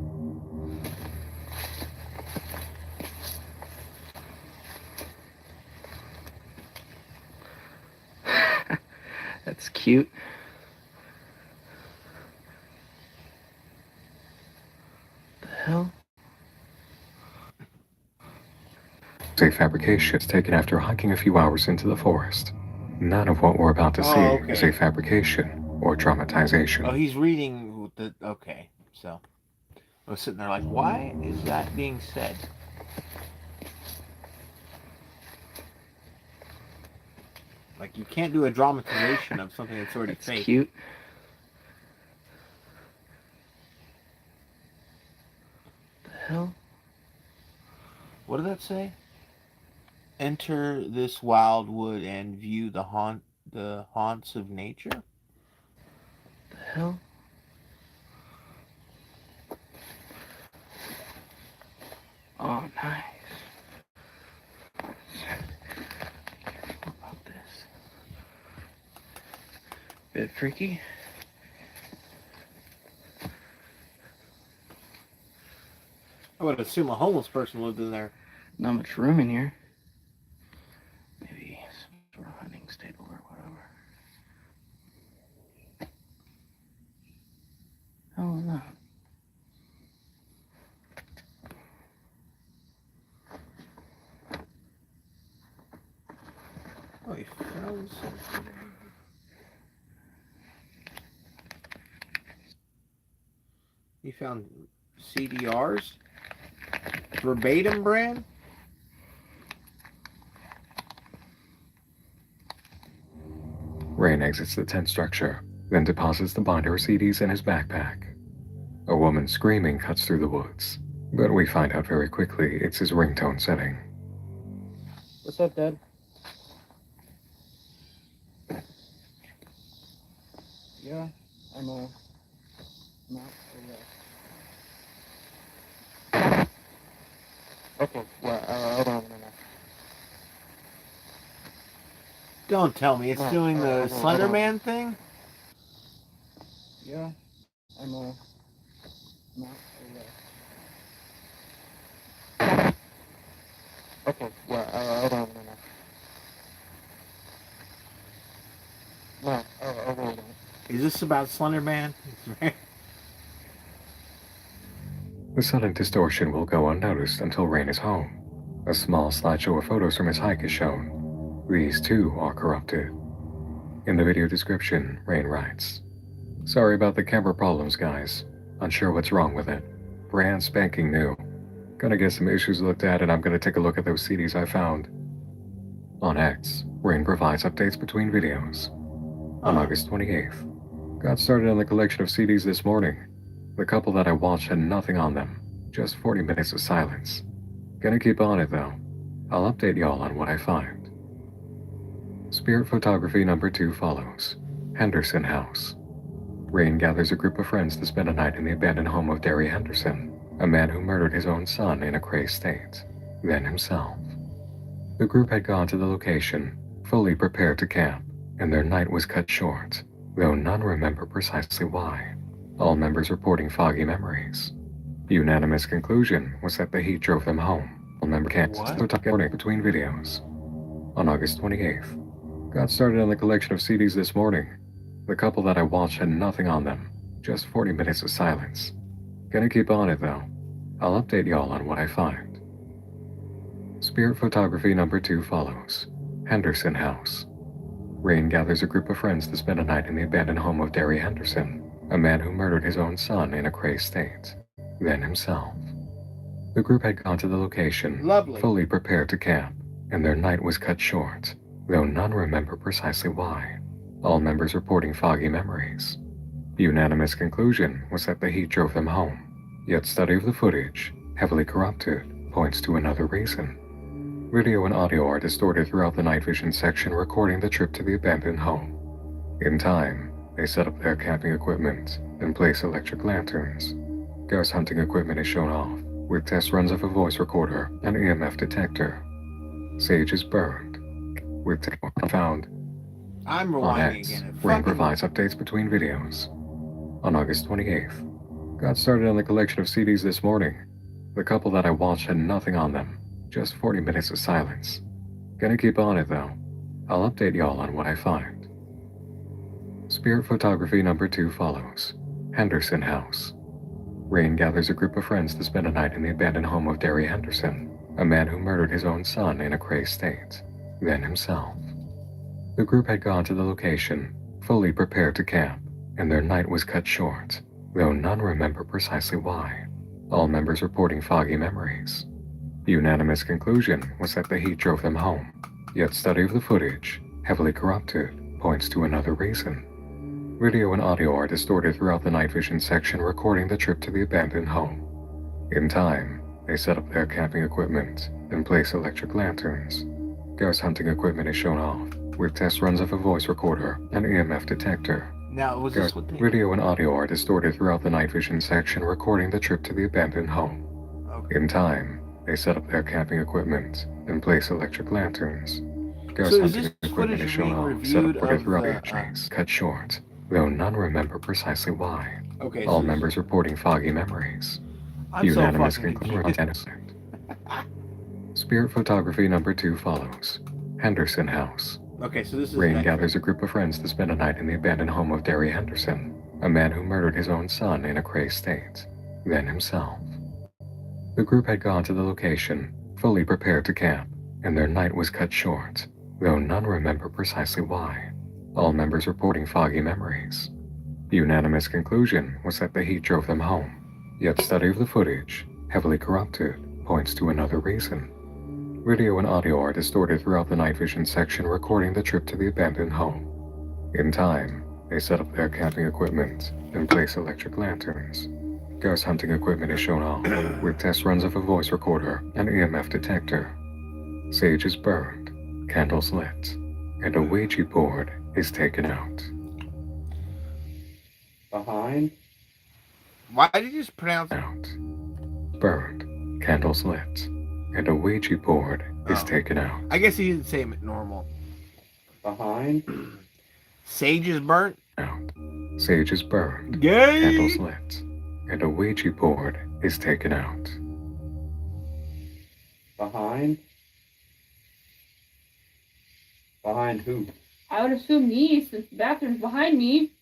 That's cute. The hell? A fabrication is taken after hiking a few hours into the forest. None of what we're about to see is a fabrication or dramatization. Oh, he's reading the... Okay, so... I was sitting there like, why is that being said? Like, you can't do a dramatization of something that's already fake. Cute. The hell? What did that say? Enter this wildwood and view the haunts of nature. The hell? Oh, nice. What about this? Bit freaky. I would assume a homeless person lived in there. Not much room in here. Maybe some sort of hunting stable or whatever. How was that? Oh, he found something. He found CDRs? Verbatim brand? Rain exits the tent structure, then deposits the binder of CDs in his backpack. A woman screaming cuts through the woods, but we find out very quickly it's his ringtone setting. What's up, Dad? Yeah, I'm out for that. Okay, well, hold on a minute. Don't tell me it's doing the Slender Man thing? Yeah, I'm out for that. Okay, well, hold on a minute. No, hold on. Is this about Slender Man? The sudden distortion will go unnoticed until Rain is home. A small slideshow of photos from his hike is shown. These too are corrupted. In the video description, Rain writes, "Sorry about the camera problems, guys. Unsure what's wrong with it. Brand spanking new. Gonna get some issues looked at, and I'm gonna take a look at those CDs I found." On X, Rain provides updates between videos. On August 28th, got started on the collection of CDs this morning. The couple that I watched had nothing on them, just 40 minutes of silence. Gonna keep on it though. I'll update y'all on what I find. Spirit photography number 2 follows. Henderson House. Rain gathers a group of friends to spend a night in the abandoned home of Derry Henderson, a man who murdered his own son in a crazed state, then himself. The group had gone to the location, fully prepared to camp, and their night was cut short, though none remember precisely why. All members reporting foggy memories. Unanimous conclusion was that the heat drove them home. All members can't talking between videos. On August 28th, got started on the collection of CDs this morning. The couple that I watched had nothing on them, just 40 minutes of silence. Gonna keep on it though. I'll update y'all on what I find. Spirit photography number 2 follows. Henderson House. Rain gathers a group of friends to spend a night in the abandoned home of Derry Henderson, a man who murdered his own son in a crazed state, then himself. The group had gone to the location, fully prepared to camp, and their night was cut short, though none remember precisely why. All members reporting foggy memories. Unanimous conclusion was that the heat drove them home, yet study of the footage, heavily corrupted, points to another reason. Video and audio are distorted throughout the night vision section recording the trip to the abandoned home. In time, they set up their camping equipment and place electric lanterns. Ghost hunting equipment is shown off, with test runs of a voice recorder and EMF detector. Sage is burned, with found. I'm On rewinding X, again. Rain provides updates between videos. On August 28th, got started on the collection of CDs this morning. The couple that I watched had nothing on them, just 40 minutes of silence. Gonna keep on it though. I'll update y'all on what I find. Spirit photography number 2 follows. Henderson House. Rain gathers a group of friends to spend a night in the abandoned home of Derry Henderson, a man who murdered his own son in a crazed state, then himself. The group had gone to the location, fully prepared to camp, and their night was cut short, though none remember precisely why. All members reporting foggy memories. Unanimous conclusion was that the heat drove them home, yet study of the footage, heavily corrupted, points to another reason. Video and audio are distorted throughout the night vision section recording the trip to the abandoned home. In time, they set up their camping equipment and place electric lanterns. Ghost hunting equipment is shown off, with test runs of a voice recorder and EMF detector. Now, was this Ghost what they... video and audio are distorted throughout the night vision section, recording the trip to the abandoned home. Okay. In time, they set up their camping equipment and place electric lanterns. Ghost So is hunting this equipment footage is shown being off, set reviewed up for of throughout the, the chase, cut short, though none remember precisely why. Okay, All so members reporting foggy memories. I'm so Unanimous fucking conclusion confused. innocent. Spirit photography number 2 follows. Henderson House. Okay, so this is... Rain gathers a group of friends to spend a night in the abandoned home of Derry Henderson, a man who murdered his own son in a crazed state, then himself. The group had gone to the location, fully prepared to camp, and their night was cut short, though none remember precisely why. All members reporting foggy memories. Unanimous conclusion was that the heat drove them home, yet study of the footage, heavily corrupted, points to another reason. Video and audio are distorted throughout the night vision section, recording the trip to the abandoned home. In time, they set up their camping equipment and place electric lanterns. Ghost hunting equipment is shown off, with test runs of a voice recorder and EMF detector. Sage is burned, candles lit, and a Ouija board is taken out. Behind? Why did you just pronounce... Out. Burned, candles lit, and a Ouija board is taken out. I guess he didn't say it normal. Behind? Sage is burnt? Out. Sage is burned, Yay! candles lit, and a Ouija board is taken out. Behind? Behind who? I would assume me, since the bathroom's behind me.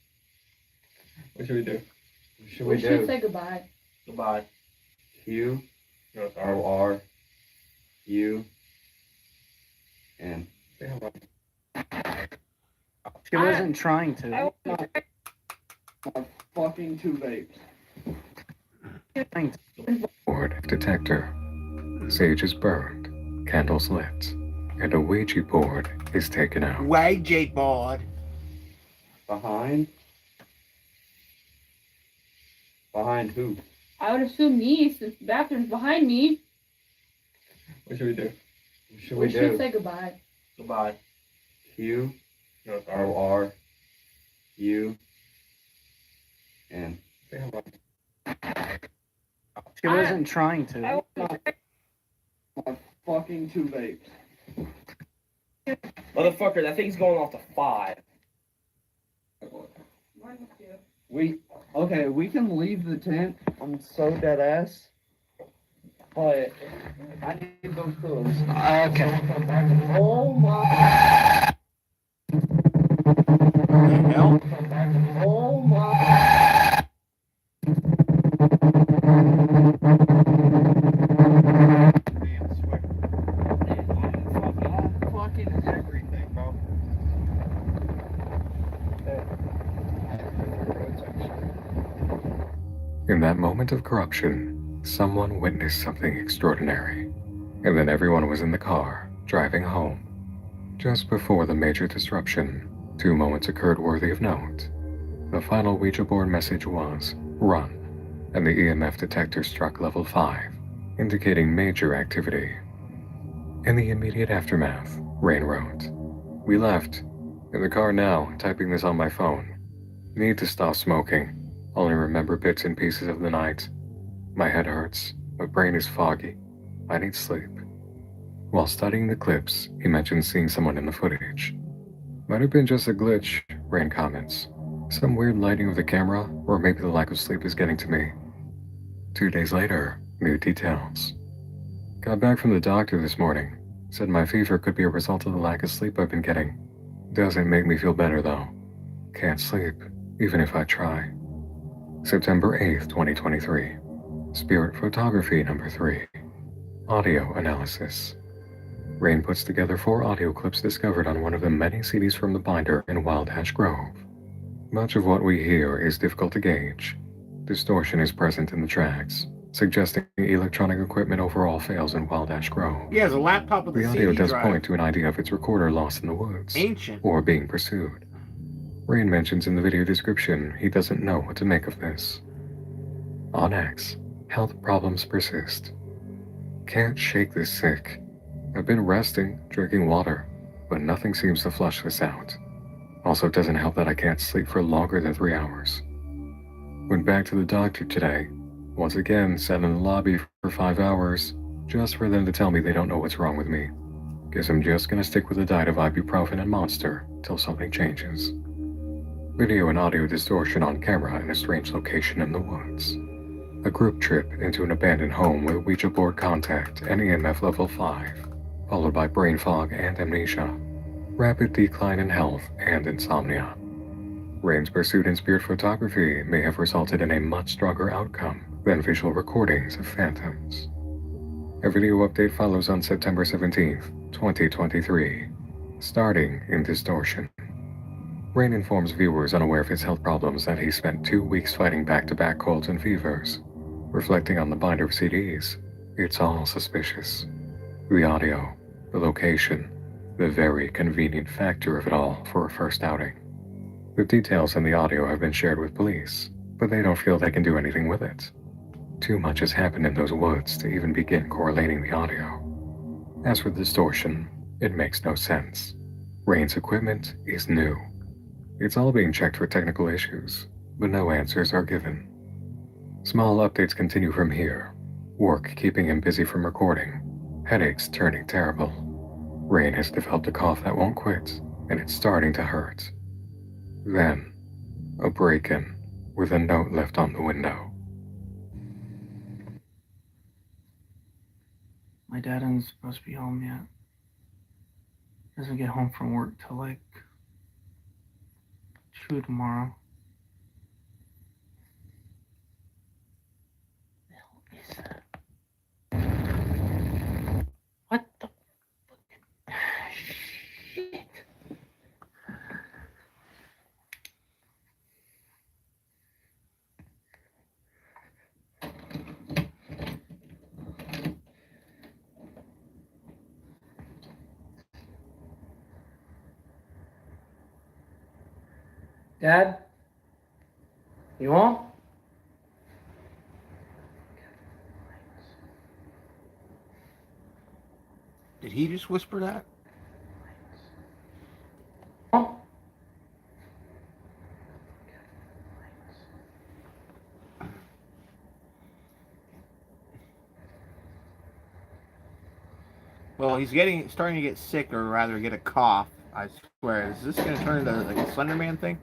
What should we do? What should We should say goodbye. Goodbye. Q O R U N. Say hello. She wasn't trying to. Fucking too late. Board detector. Sage is burned, candles lit, and a Ouija board is taken out. Ouija board. Behind? Behind who? I would assume me, since the bathroom's behind me. What should we do? What should We should say goodbye. Goodbye. Q O R U N. Say hello. She wasn't trying to. Fucking too late. Motherfucker, that thing's going off to 5. We can leave the tent. I'm so dead ass. But I need those pillows. Okay. Oh my. Oh my. Fucking everything, bro. In that moment of corruption, someone witnessed something extraordinary, and then everyone was in the car, driving home. Just before the major disruption, 2 moments occurred worthy of note. The final Ouija board message was, "Run," and the EMF detector struck level 5, indicating major activity. In the immediate aftermath, Rain wrote, "We left. In the car now, typing this on my phone. Need to stop smoking. Only remember bits and pieces of the night. My head hurts. My brain is foggy. I need sleep." While studying the clips, he mentioned seeing someone in the footage. "Might have been just a glitch," Rain comments. "Some weird lighting of the camera, or maybe the lack of sleep is getting to me." 2 days later, new details. "Got back from the doctor this morning. Said my fever could be a result of the lack of sleep I've been getting. Doesn't make me feel better though. Can't sleep, even if I try." September 8th, 2023. Spirit photography number 3. Audio analysis. Rain puts together 4 audio clips discovered on one of the many CDs from the binder in Wild Ash Grove. Much of what we hear is difficult to gauge. Distortion is present in the tracks, suggesting electronic equipment overall fails in Wild Ash Grove. He has a laptop with The a audio CD does drive. point to an idea of its recorder lost in the woods, Ancient. or being pursued. Rain mentions in the video description he doesn't know what to make of this. On X, health problems persist. Can't shake this sick. I've been resting, drinking water, but nothing seems to flush this out. Also, it doesn't help that I can't sleep for longer than 3 hours. Went back to the doctor today. Once again, sat in the lobby for 5 hours, just for them to tell me they don't know what's wrong with me. Guess I'm just gonna stick with a diet of ibuprofen and Monster till something changes. Video and audio distortion on camera in a strange location in the woods. A group trip into an abandoned home with Ouija board contact and EMF level 5, followed by brain fog and amnesia. Rapid decline in health and insomnia. Rain's pursuit in spirit photography may have resulted in a much stronger outcome than visual recordings of phantoms. A video update follows on September 17th, 2023, starting in distortion. Rain informs viewers unaware of his health problems that he spent 2 weeks fighting back-to-back colds and fevers. Reflecting on the binder of CDs, it's all suspicious. The audio, the location, the very convenient factor of it all for a first outing. The details in the audio have been shared with police, but they don't feel they can do anything with it. Too much has happened in those woods to even begin correlating the audio. As for distortion, it makes no sense. Rain's equipment is new. It's all being checked for technical issues, but no answers are given. Small updates continue from here. Work keeping him busy from recording. Headaches turning terrible. Rain has developed a cough that won't quit, and it's starting to hurt. Then, a break-in with a note left on the window. My dad isn't supposed to be home yet. Doesn't get home from work till like 2 tomorrow. What the shit? Dad? You home? Did he just whisper that? Well, he's starting to get sick, or rather get a cough, I swear. Is this going to turn into like a Slender Man thing?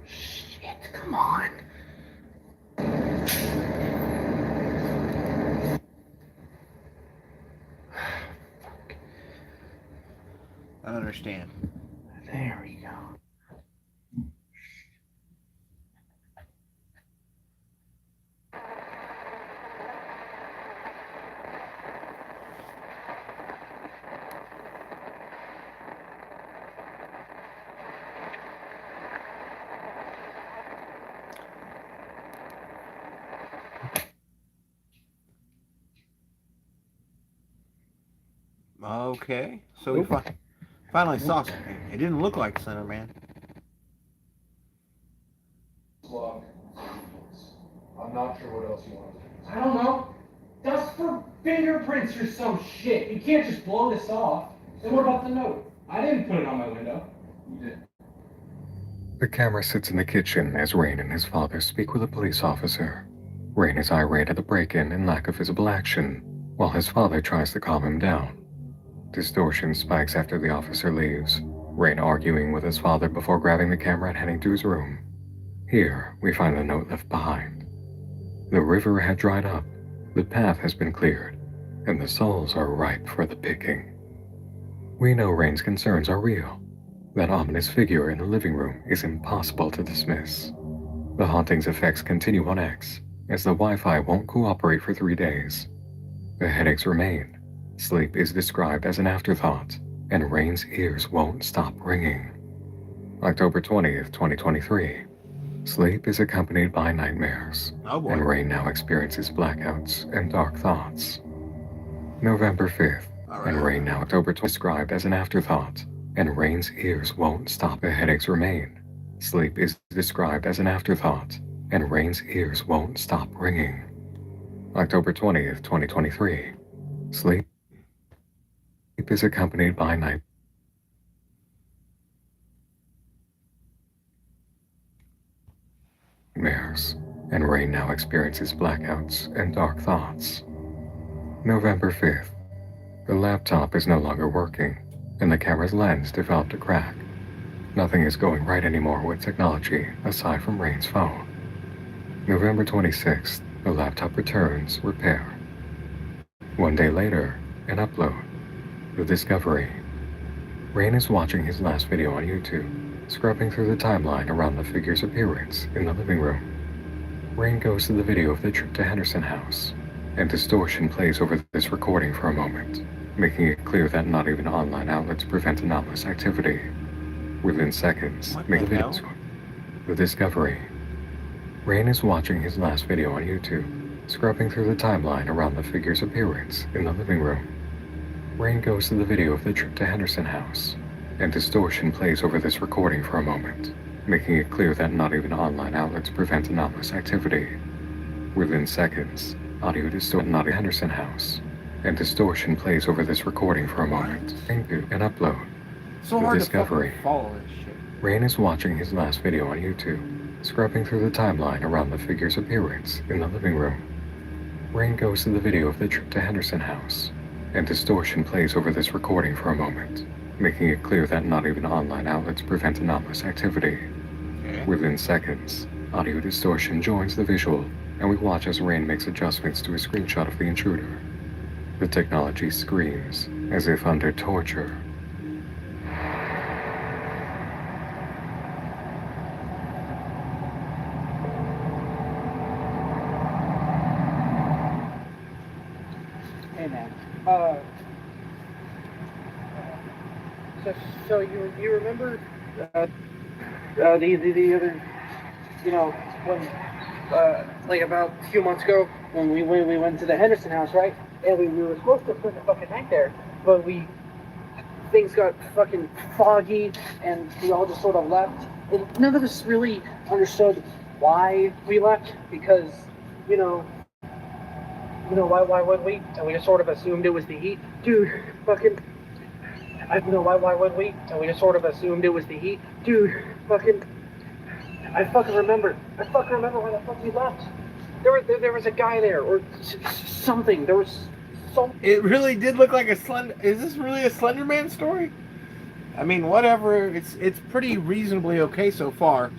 Shit, come on. I don't understand. There we go. Okay, so we finally saw something. It didn't look like Slender Man. Look, I'm not sure what else you want to do. I don't know. Dust for fingerprints or some shit. You can't just blow this off. Then what about the note? I didn't put it on my window. You did. The camera sits in the kitchen as Rain and his father speak with a police officer. Rain is irate at the break-in and lack of visible action, while his father tries to calm him down. Distortion spikes after the officer leaves, Rain arguing with his father before grabbing the camera and heading to his room. Here, we find the note left behind. The river had dried up, the path has been cleared, and the souls are ripe for the picking. We know Rain's concerns are real. That ominous figure in the living room is impossible to dismiss. The haunting's effects continue on X, as the Wi-Fi won't cooperate for 3 days. The headaches remain. Sleep is described as an afterthought, and Rain's ears won't stop ringing. October 20th, 2023. Sleep is accompanied by nightmares, and Rain now experiences blackouts and dark thoughts. November 5th, All and right. Rain now October 20th, described as an afterthought, and Rain's ears won't stop. The headaches remain. Sleep is described as an afterthought, and Rain's ears won't stop ringing. October 20th, 2023. Sleep is accompanied by nightmares, and Rain now experiences blackouts and dark thoughts. November 5th. The laptop is no longer working, and the camera's lens developed a crack. Nothing is going right anymore with technology aside from Rain's phone. November 26th. The laptop returns repair. One day later, an upload. The discovery. Rain is watching his last video on YouTube, scrubbing through the timeline around the figure's appearance in the living room. Rain goes to the video of the trip to Henderson House, and distortion plays over this recording for a moment, making it clear that not even online outlets prevent anomalous activity. Within seconds, make the video. The discovery. Rain is watching his last video on YouTube, scrubbing through the timeline around the figure's appearance in the living room. Rain goes to the video of the trip to Henderson House, and distortion plays over this recording for a moment, making it clear that not even online outlets prevent anomalous activity. Within seconds, audio distortion not Henderson House, and distortion plays over this recording for a moment. Into an upload. So The hard discovery. to fucking follow this shit. Rain is watching his last video on YouTube, scrubbing through the timeline around the figure's appearance in the living room. Rain goes to the video of the trip to Henderson House, and distortion plays over this recording for a moment, making it clear that not even online outlets prevent anomalous activity. Within seconds, audio distortion joins the visual, and we watch as Rain makes adjustments to a screenshot of the intruder. The technology screams, as if under torture. Hey man, so you remember the other, you know, when like about a few months ago when we went to the Henderson house, right? And we were supposed to spend the fucking night there, but things got fucking foggy and we all just sort of left. And none of us really understood why we left because, why would we? And we just sort of assumed it was the heat. Dude, fucking, why would we? And we just sort of assumed it was the heat. Dude, fucking, I fucking remember why the fuck we left. There was a guy there, or something. There was some... It really did look like a Slender... Is this really a Slender Man story? I mean, whatever. It's pretty reasonably okay so far.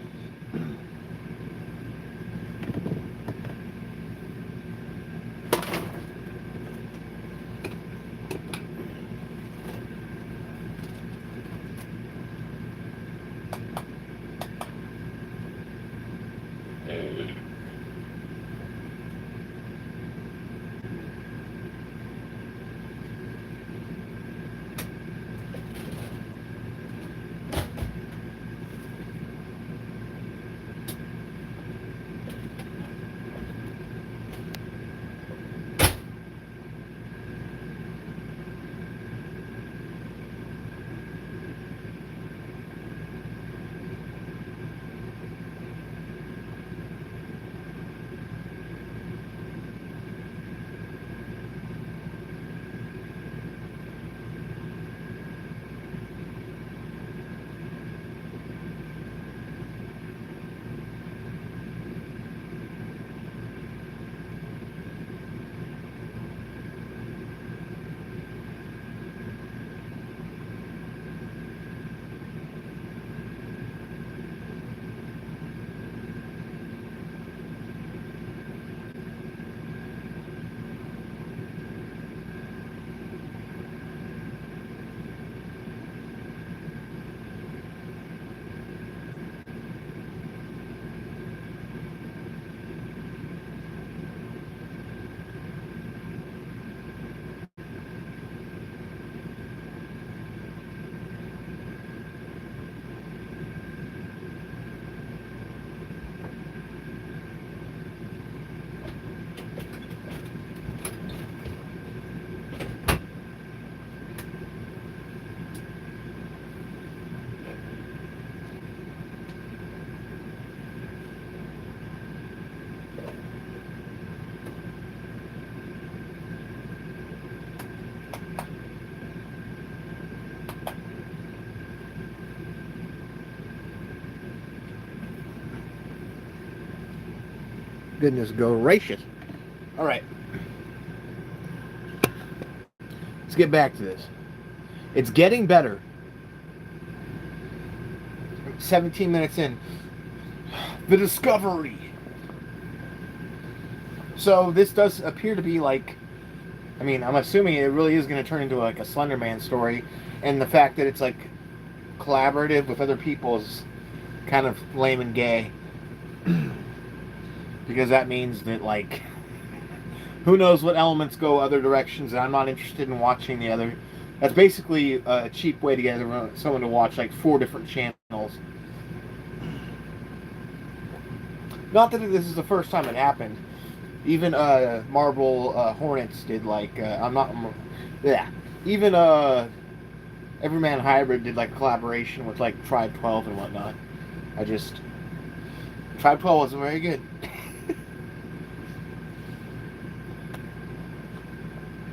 Goodness gracious. All right. Let's get back to this. It's getting better. 17 minutes in. The discovery. So this does appear to be like, I mean, I'm assuming it really is going to turn into like a Slender Man story, and the fact that it's like collaborative with other people is kind of lame and gay. Because that means that, like, who knows what elements go other directions, and I'm not interested in watching the other. That's basically a cheap way to get someone to watch like 4 different channels. Not that this is the first time it happened. Even Marble Hornets did like even Everyman Hybrid did like a collaboration with like Tribe 12 and whatnot. Tribe 12 wasn't very good.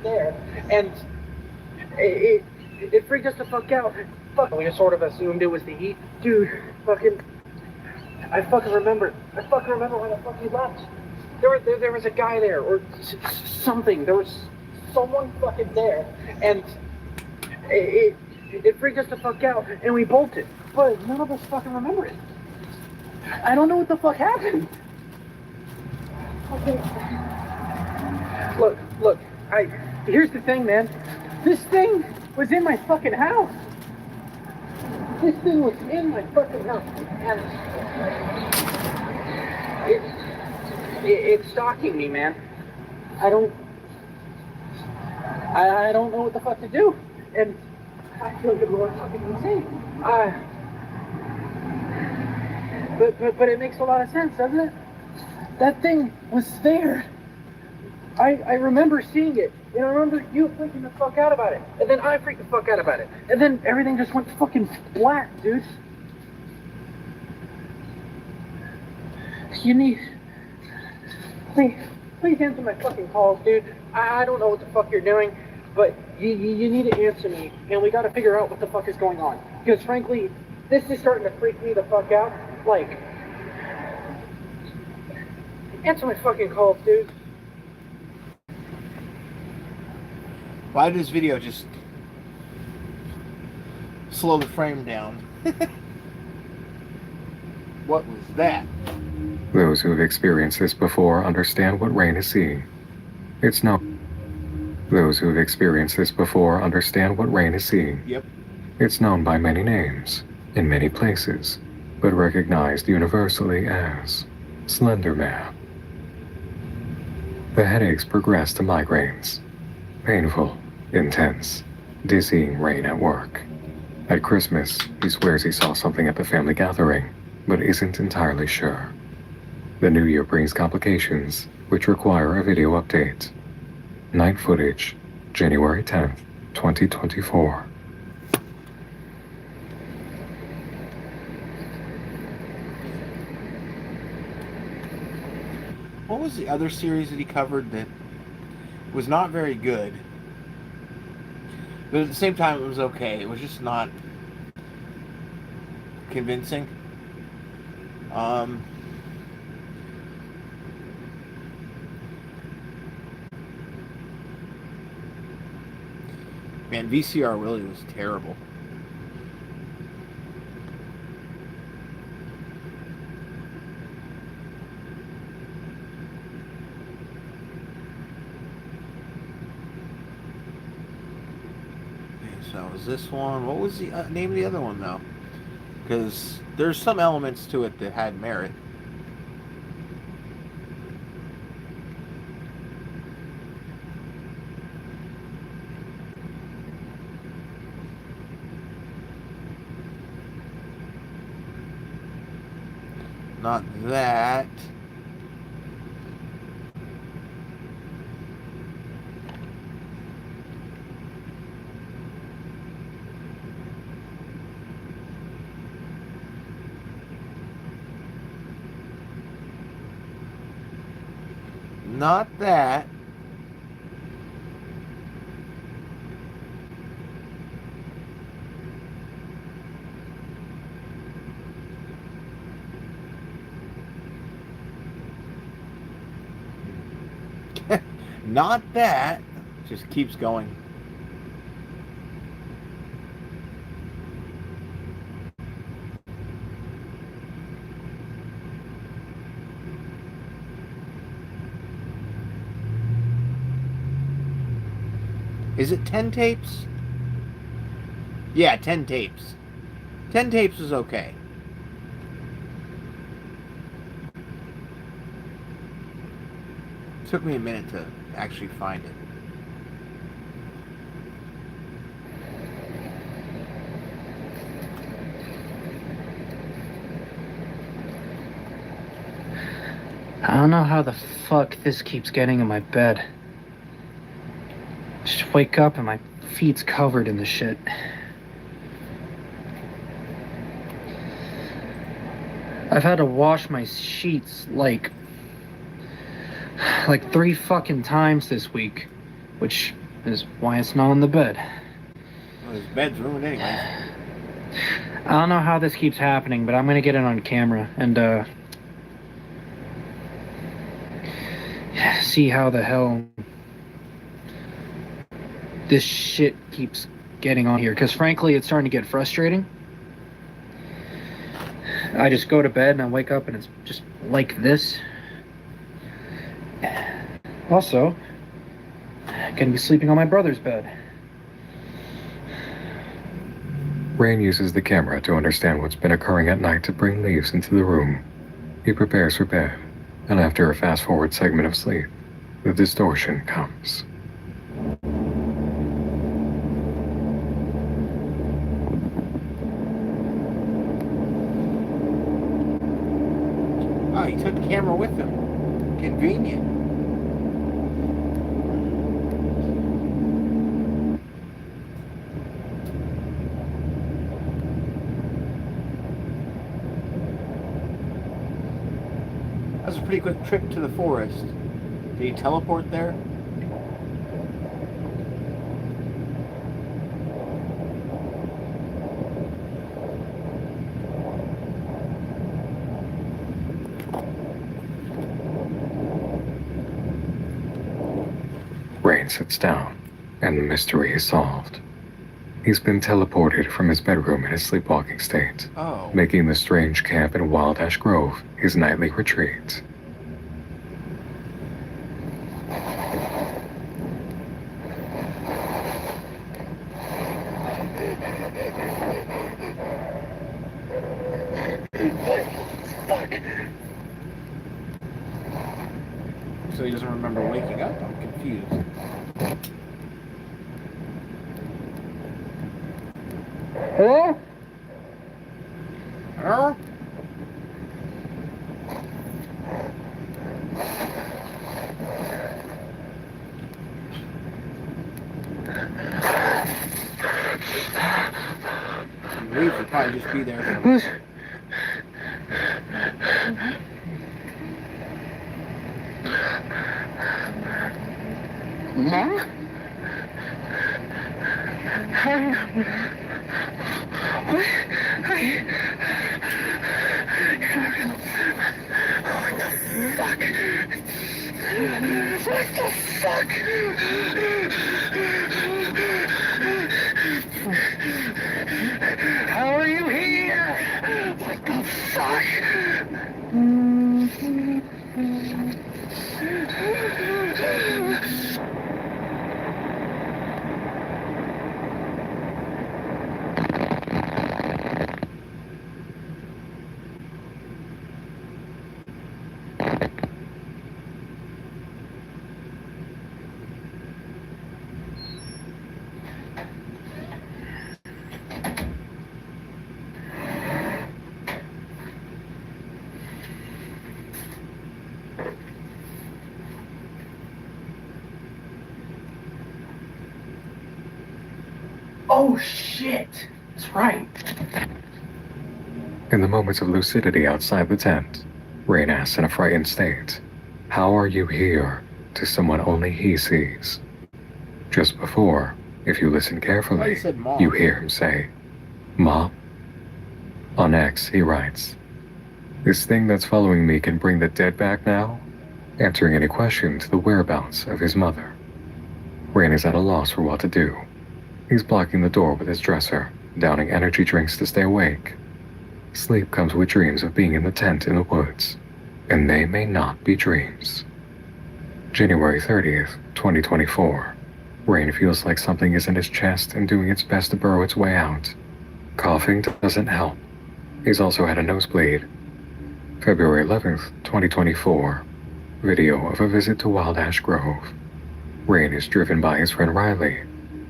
There, and it freaked us the fuck out. Fuck, we just sort of assumed it was the heat. Dude, I fucking remember why the fuck you left. There was a guy there, or something. There was someone fucking there, and it freaked us the fuck out, and we bolted. But none of us fucking remember it. I don't know what the fuck happened. Okay. Look, here's the thing, man. This thing was in my fucking house. This thing was in my fucking house. And it's stalking me, man. I don't know what the fuck to do. And I feel like I'm fucking insane. But it makes a lot of sense, doesn't it? That thing was there. I remember seeing it, and I remember you freaking the fuck out about it, and then I freaked the fuck out about it, and then everything just went fucking black, dude. You need... Please answer my fucking calls, dude. I don't know what the fuck you're doing, but you need to answer me, and we gotta figure out what the fuck is going on. Because frankly, this is starting to freak me the fuck out. Like, answer my fucking calls, dude. Why did this video just slow the frame down? What was that? Those who have experienced this before understand what Rain is seeing. It's not. Those who have experienced this before understand what Rain is seeing. Yep. It's known by many names, in many places, but recognized universally as Slender Man. The headaches progress to migraines. Painful, intense, dizzying Rain at work. At Christmas, he swears he saw something at the family gathering, but isn't entirely sure. The new year brings complications, which require a video update. Night footage, January 10th, 2024. What was the other series that he covered that was not very good, but at the same time it was okay? It was just not convincing. Man, VCR really was terrible. So was this one? What was the name of the other one though? Because there's some elements to it that had merit. Not that. Not that. Not that. Just keeps going. Is it 10 tapes? Yeah, 10 tapes. 10 tapes is okay. Took me a minute to actually find it. I don't know how the fuck this keeps getting in my bed. Just wake up and my feet's covered in the shit. I've had to wash my sheets like 3 fucking times this week, which is why it's not on the bed. Well, his bed's ruined anyways. I don't know how this keeps happening, but I'm gonna get it on camera and see how the hell this shit keeps getting on here, because frankly it's starting to get frustrating. I just go to bed and I wake up and it's just like this. Also, I'm gonna be sleeping on my brother's bed. Rain uses the camera to understand what's been occurring at night to bring Leaves into the room. He prepares for bed, and after a fast-forward segment of sleep, the distortion comes. Oh, he took the camera with him. Convenient. That was a pretty quick trip to the forest. Did he teleport there? Rain sits down, and the mystery is solved. He's been teleported from his bedroom in his sleepwalking state, making the strange camp in Wild Ash Grove his nightly retreat. So he doesn't remember waking up? I'm confused. Hello? Hello? Leaves would probably just be there for Who's... Mom? How are you? What? What the fuck? How are you here? What the fuck? Oh shit! That's right. In the moments of lucidity outside the tent, Rain asks in a frightened state, "How are you here?" to someone only he sees. Just before, if you listen carefully, you hear him say, "Mom?" On X, he writes, "This thing that's following me can bring the dead back now? answering any question to the whereabouts of his mother. Rain is at a loss for what to do. He's blocking the door with his dresser, downing energy drinks to stay awake. Sleep comes with dreams of being in the tent in the woods, and they may not be dreams. January 30th, 2024. Rain feels like something is in his chest and doing its best to burrow its way out. Coughing doesn't help. He's also had a nosebleed. February 11th, 2024. Video of a visit to Wild Ash Grove. Rain is driven by his friend Riley,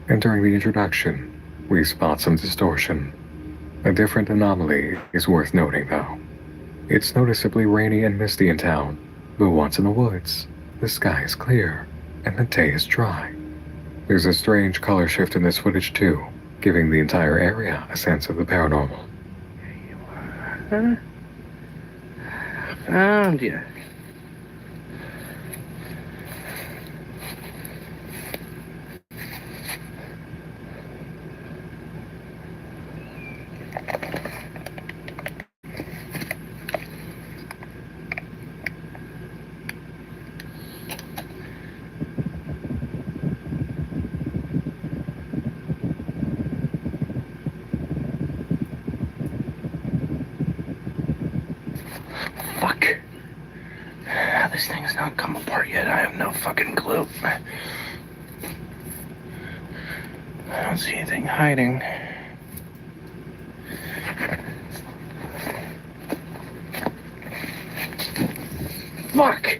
and during the introduction, we spot some distortion. A different anomaly is worth noting, though. It's noticeably rainy and misty in town, but once in the woods, the sky is clear, and the day is dry. There's a strange color shift in this footage too, giving the entire area a sense of the paranormal. Found you. Fuck. How this thing's not come apart yet, I have no fucking clue. I don't see anything hiding. Fuck!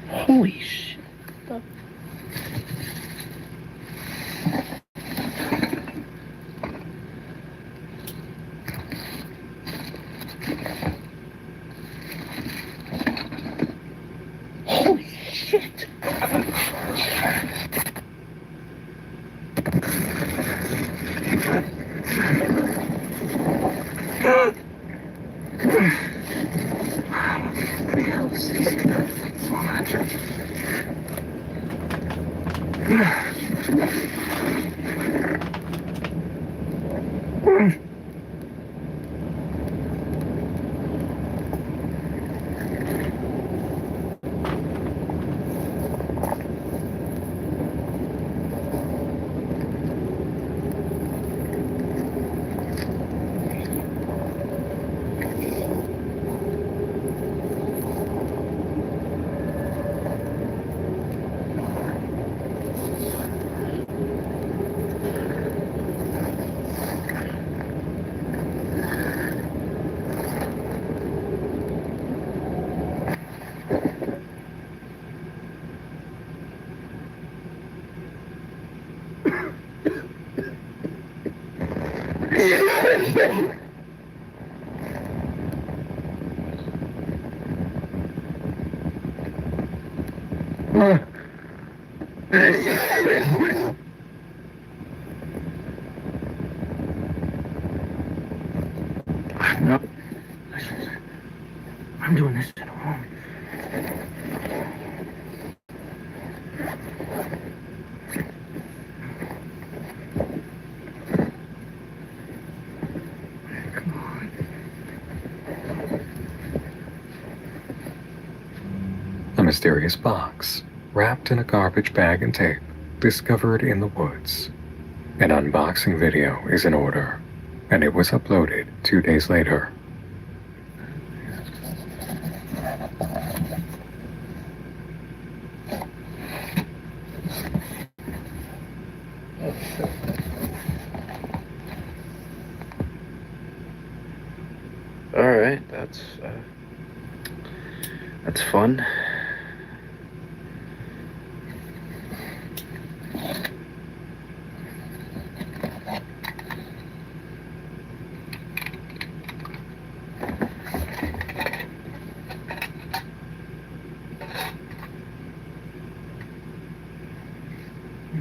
Holy shit. Holy shit! No. I'm doing this at home. A mysterious box, wrapped in a garbage bag and tape, discovered in the woods. An unboxing video is in order, and it was uploaded 2 days later. Alright, that's fun.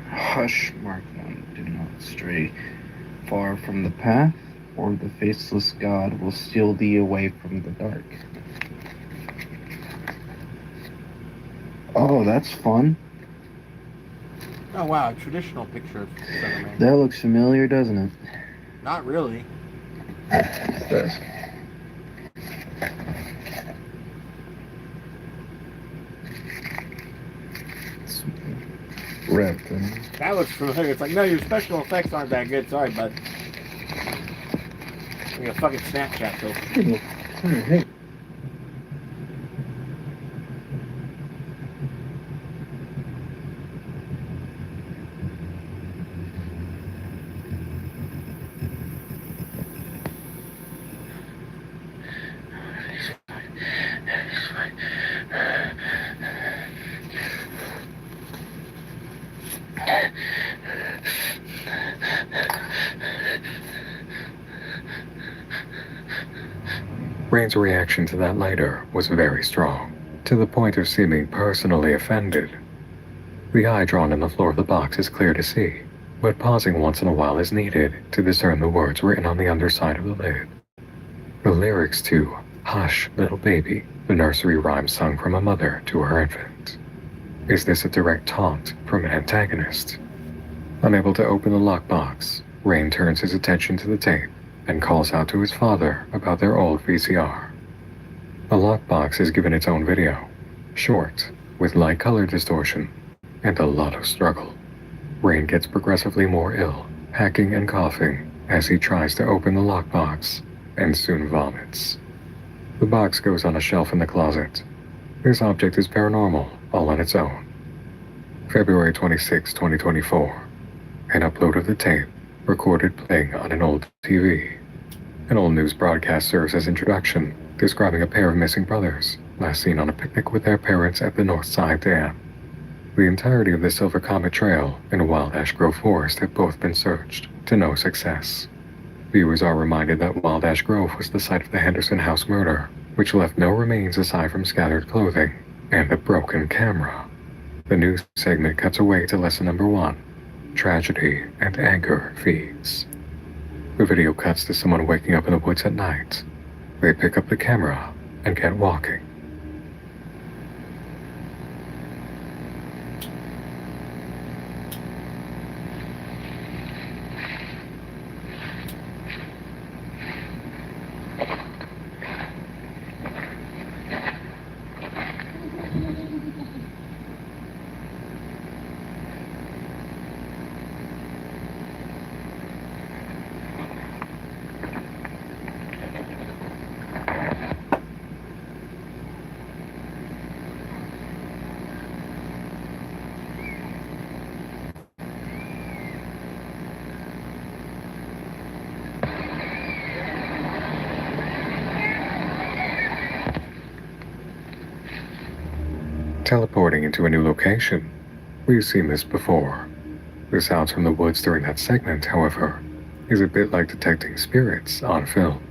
Hush, Mark 1, do not stray far from the path, or the faceless God will steal thee away from the dark. Oh, that's fun. Oh wow, a traditional picture of Slender That looks familiar, doesn't it? Not really. It does. that looks familiar. It's like, no, your special effects aren't that good. Sorry, bud. Like a fucking Snapchat filter. Alright. Rain's reaction to that lighter was very strong, to the point of seeming personally offended. The eye drawn in the floor of the box is clear to see, but pausing once in a while is needed to discern the words written on the underside of the lid. The lyrics to Hush, Little Baby, the nursery rhyme sung from a mother to her infant. Is this a direct taunt from an antagonist? Unable to open the lockbox, Rain turns his attention to the tape and calls out to his father about their old VCR. The lockbox is given its own video, short, with light color distortion, and a lot of struggle. Rain gets progressively more ill, hacking and coughing as he tries to open the lockbox, and soon vomits. The box goes on a shelf in the closet. This object is paranormal, all on its own. February 26, 2024. An upload of the tape, recorded playing on an old TV. An old news broadcast serves as introduction, describing a pair of missing brothers, last seen on a picnic with their parents at the North Side Dam. The entirety of the Silver Comet Trail and Wild Ash Grove Forest have both been searched, to no success. Viewers are reminded that Wild Ash Grove was the site of the Henderson House murder, which left no remains aside from scattered clothing and a broken camera. The news segment cuts away to lesson number 1, tragedy and anger feeds. The video cuts to someone waking up in the woods at night. They pick up the camera and get walking. Teleporting into a new location. We've seen this before. The sounds from the woods during that segment, however, is a bit like detecting spirits on film.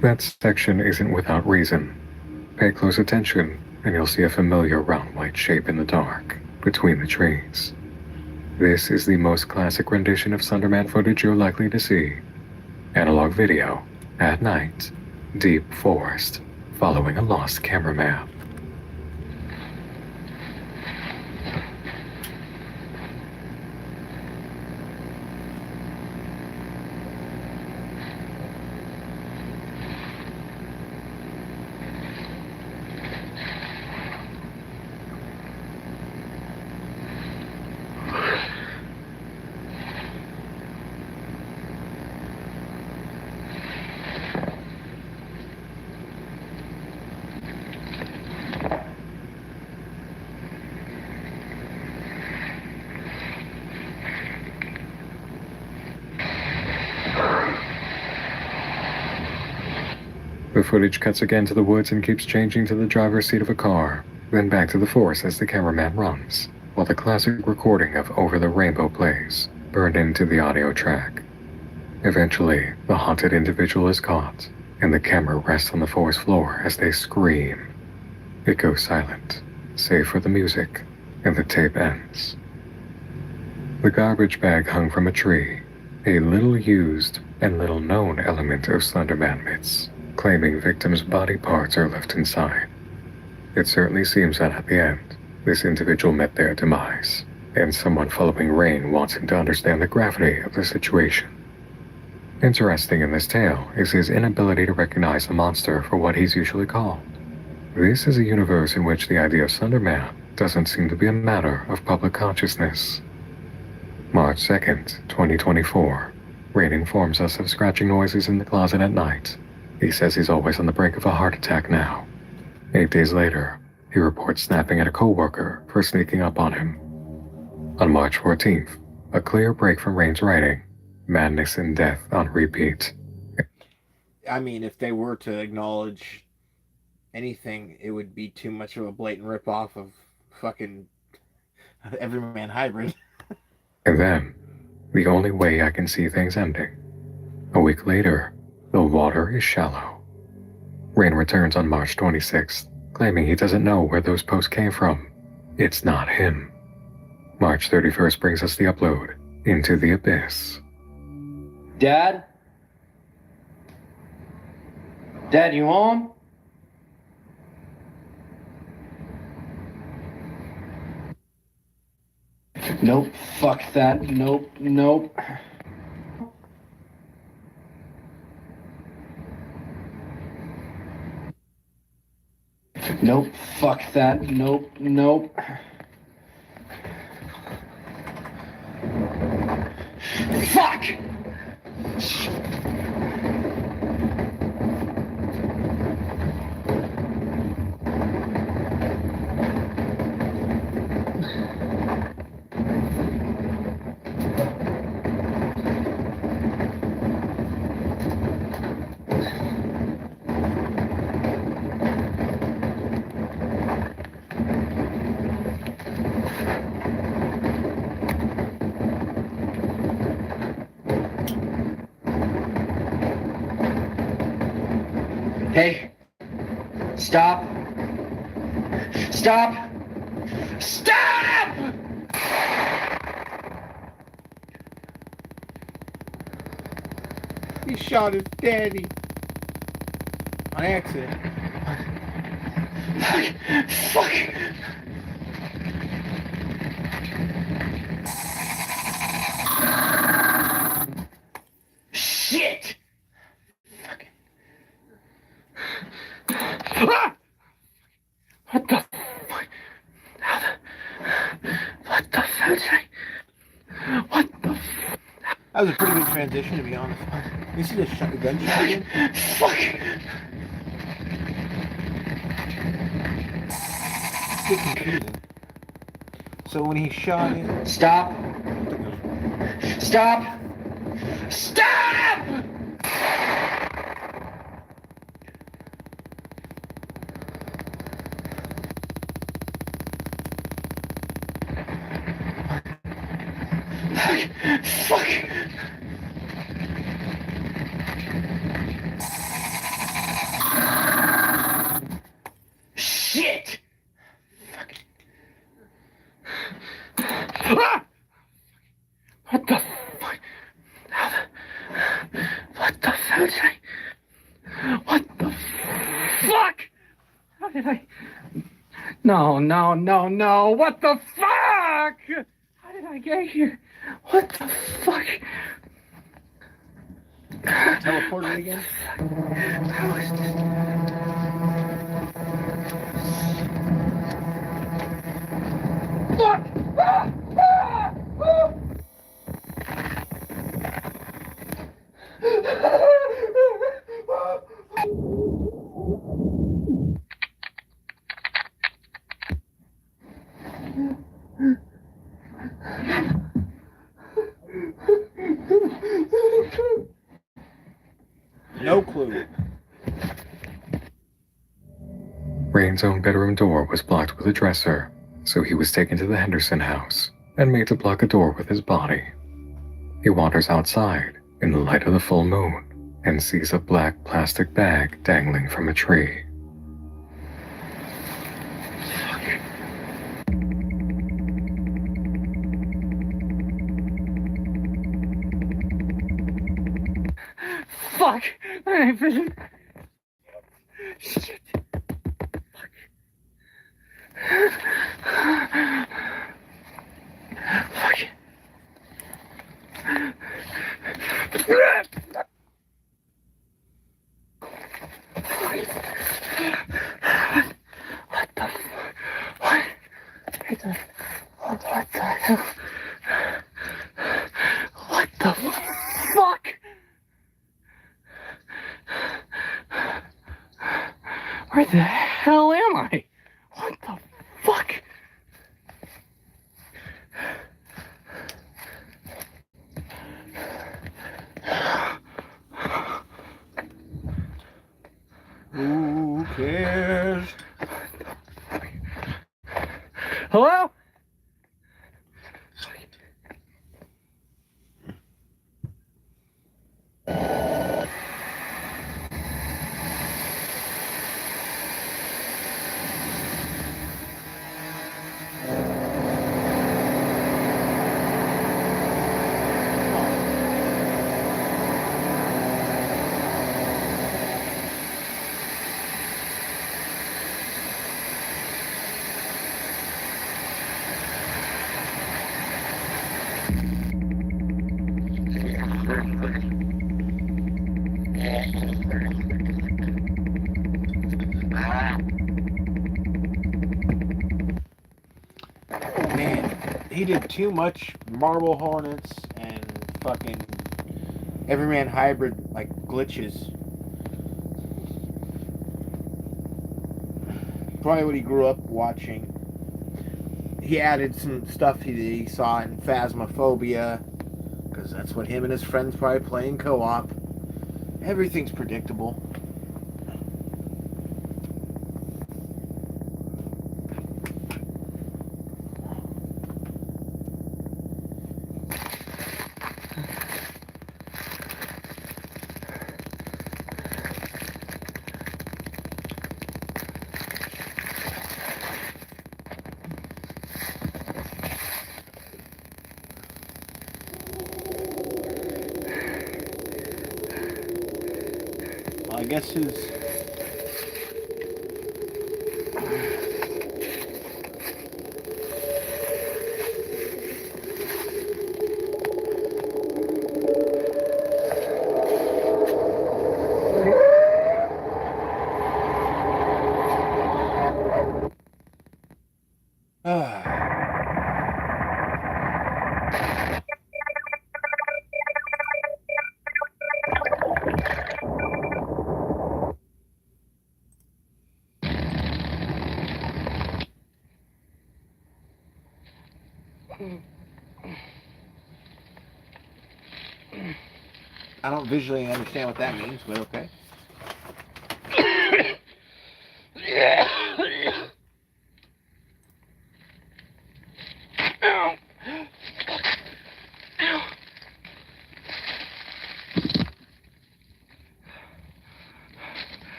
That section isn't without reason. Pay close attention, and you'll see a familiar round white shape in the dark, between the trees. This is the most classic rendition of Slenderman footage you're likely to see. Analog video, at night, deep forest, following a lost cameraman. The footage cuts again to the woods and keeps changing to the driver's seat of a car, then back to the forest as the cameraman runs, while the classic recording of Over the Rainbow plays, burned into the audio track. Eventually, the haunted individual is caught, and the camera rests on the forest floor as they scream. It goes silent, save for the music, and the tape ends. The garbage bag hung from a tree, a little used and little known element of Slenderman myths, claiming victims' body parts are left inside. It certainly seems that at the end, this individual met their demise, and someone following Rain wants him to understand the gravity of the situation. Interesting in this tale is his inability to recognize the monster for what he's usually called. This is a universe in which the idea of Slenderman doesn't seem to be a matter of public consciousness. March 2nd, 2024. Rain informs us of scratching noises in the closet at night. He says he's always on the brink of a heart attack now. 8 days later, he reports snapping at a coworker for sneaking up on him. On March 14th, a clear break from Rain's writing, madness and death on repeat. I mean, if they were to acknowledge anything, it would be too much of a blatant ripoff of fucking Everyman Hybrid. And then, the only way I can see things ending. A week later, the water is shallow. Rain returns on March 26th, claiming he doesn't know where those posts came from. It's not him. March 31st brings us the upload, Into the Abyss. Dad? Dad, you home? Nope, fuck that. Nope. Nope, fuck that. Nope. Fuck! Hey, stop! Stop! He shot his daddy on accident. Fuck! Shit! Ah! What the fuck? What the fuck did I... What the fuck? That was a pretty good transition, to be honest. You see the gunshot again? Fuck! It's a bit confusing. So when he shot it... Stop! Stop! Stop! Fuck! Shit! Fuck. Ah! What the fuck? How the... What the fuck did I... What the fuck? How did I... No. What the fuck? How did I get here? What the fuck? Teleported again? How is this? Fuck! No clue. Rain's own bedroom door was blocked with a dresser, so he was taken to the Henderson house and made to block a door with his body. He wanders outside in the light of the full moon and sees a black plastic bag dangling from a tree. Fuck! My night vision. Shit. Fuck. What the what? What the hell? What the fuck? Where the hell am I? What the fuck? Who cares? Hello? Man, he did too much Marble Hornets and fucking Everyman Hybrid, like, glitches. Probably what he grew up watching. He added some stuff he saw in Phasmophobia, because that's what him and his friends probably play in co-op. Everything's predictable. Well, I guess his... I don't visually understand what that means, but okay.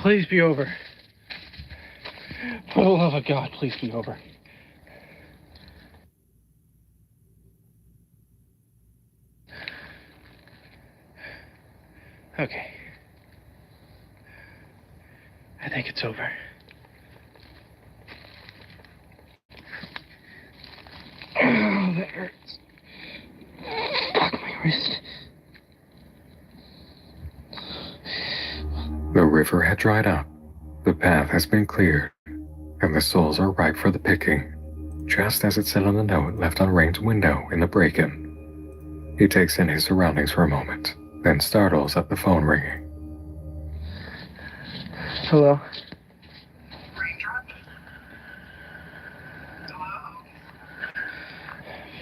Please be over. For the love of God, please be over. Okay. I think it's over. Oh, that hurts. Fuck my wrist. The river had dried up, the path has been cleared, and the souls are ripe for the picking, just as it said on the note left on Rain's window in the break-in. He takes in his surroundings for a moment, then startles at the phone ringing. Hello?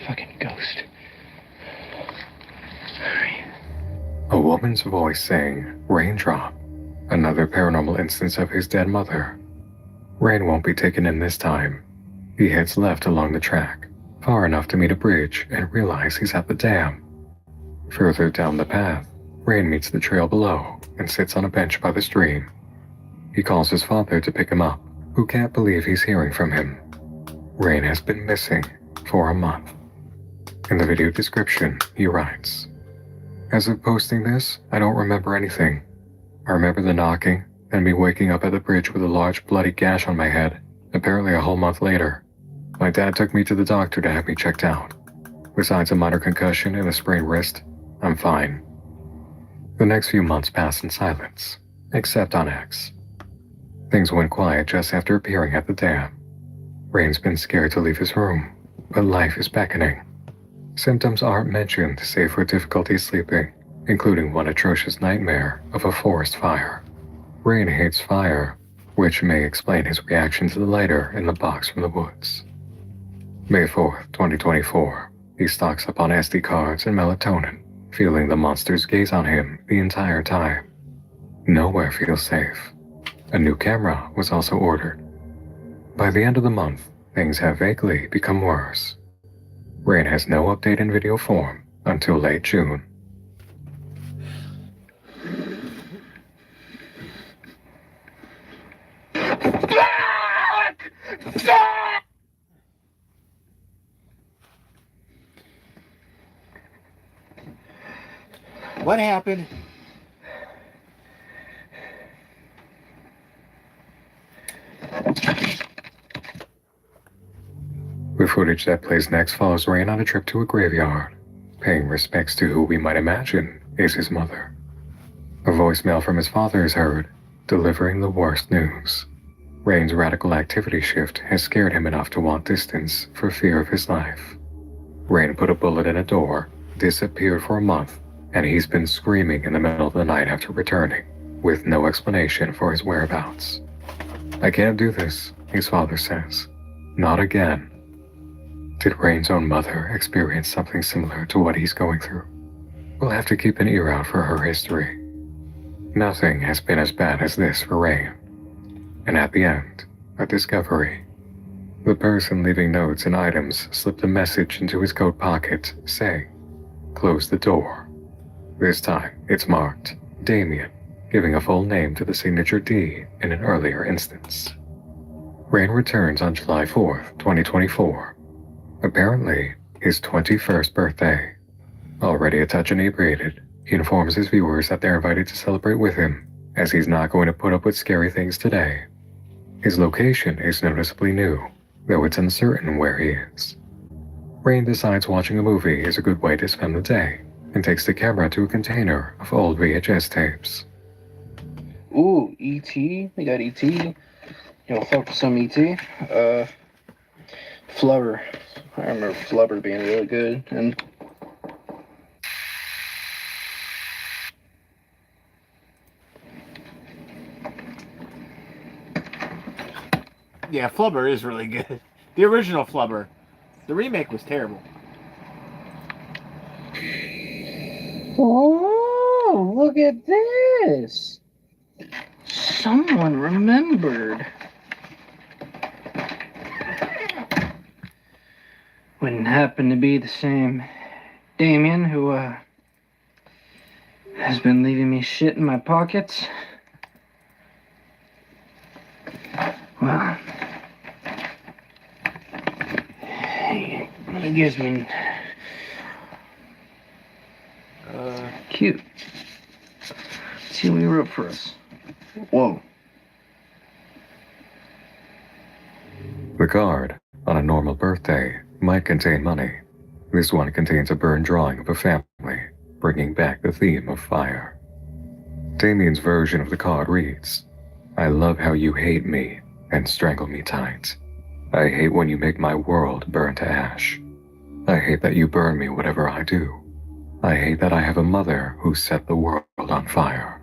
Fucking ghost. A woman's voice saying, "Raindrop," another paranormal instance of his dead mother. Rain won't be taken in this time. He heads left along the track, far enough to meet a bridge and realize he's at the dam. Further down the path, Rain meets the trail below and sits on a bench by the stream. He calls his father to pick him up, who can't believe he's hearing from him. Rain has been missing for a month. In the video description, he writes, "As of posting this, I don't remember anything. I remember the knocking, and me waking up at the bridge with a large bloody gash on my head, apparently a whole month later. My dad took me to the doctor to have me checked out. Besides a minor concussion and a sprained wrist, I'm fine. The next few months passed in silence, except on X. Things went quiet just after appearing at the dam. Rain's been scared to leave his room, but life is beckoning. Symptoms aren't mentioned save for difficulty sleeping, including one atrocious nightmare of a forest fire. Rain hates fire, which may explain his reaction to the lighter in the box from the woods. May 4th, 2024, he stocks up on SD cards and melatonin, feeling the monster's gaze on him the entire time. Nowhere feels safe. A new camera was also ordered. By the end of the month, things have vaguely become worse. Rain has no update in video form until late June. What happened? The footage that plays next follows Rain on a trip to a graveyard, paying respects to who we might imagine is his mother. A voicemail from his father is heard, delivering the worst news. Rain's radical activity shift has scared him enough to want distance for fear of his life. Rain put a bullet in a door, disappeared for a month, and he's been screaming in the middle of the night after returning, with no explanation for his whereabouts. I can't do this, his father says. Not again. Did Rain's own mother experience something similar to what he's going through? We'll have to keep an ear out for her history. Nothing has been as bad as this for Rain. And at the end, a discovery. The person leaving notes and items slipped a message into his coat pocket saying, "Close the door." This time, it's marked Damien, giving a full name to the signature D in an earlier instance. Rain returns on July 4th, 2024. Apparently, his 21st birthday. Already a touch inebriated, he informs his viewers that they're invited to celebrate with him, as he's not going to put up with scary things today. His location is noticeably new, though it's uncertain where he is. Rain decides watching a movie is a good way to spend the day, and takes the camera to a container of old VHS tapes. Ooh, E.T. We got E.T. You know, fuck with some E.T. Flubber. I remember Flubber being really good. And Yeah, Flubber is really good. The original Flubber. The remake was terrible. oh, look at this! Someone remembered. Wouldn't happen to be the same Damien who has been leaving me shit in my pockets. Well, it gives me cute. Let's see what he wrote for us. Whoa. The card, on a normal birthday, might contain money. This one contains a burned drawing of a family, bringing back the theme of fire. Damien's version of the card reads, "I love how you hate me and strangle me tight. I hate when you make my world burn to ash. I hate that you burn me whatever I do. I hate that I have a mother who set the world on fire."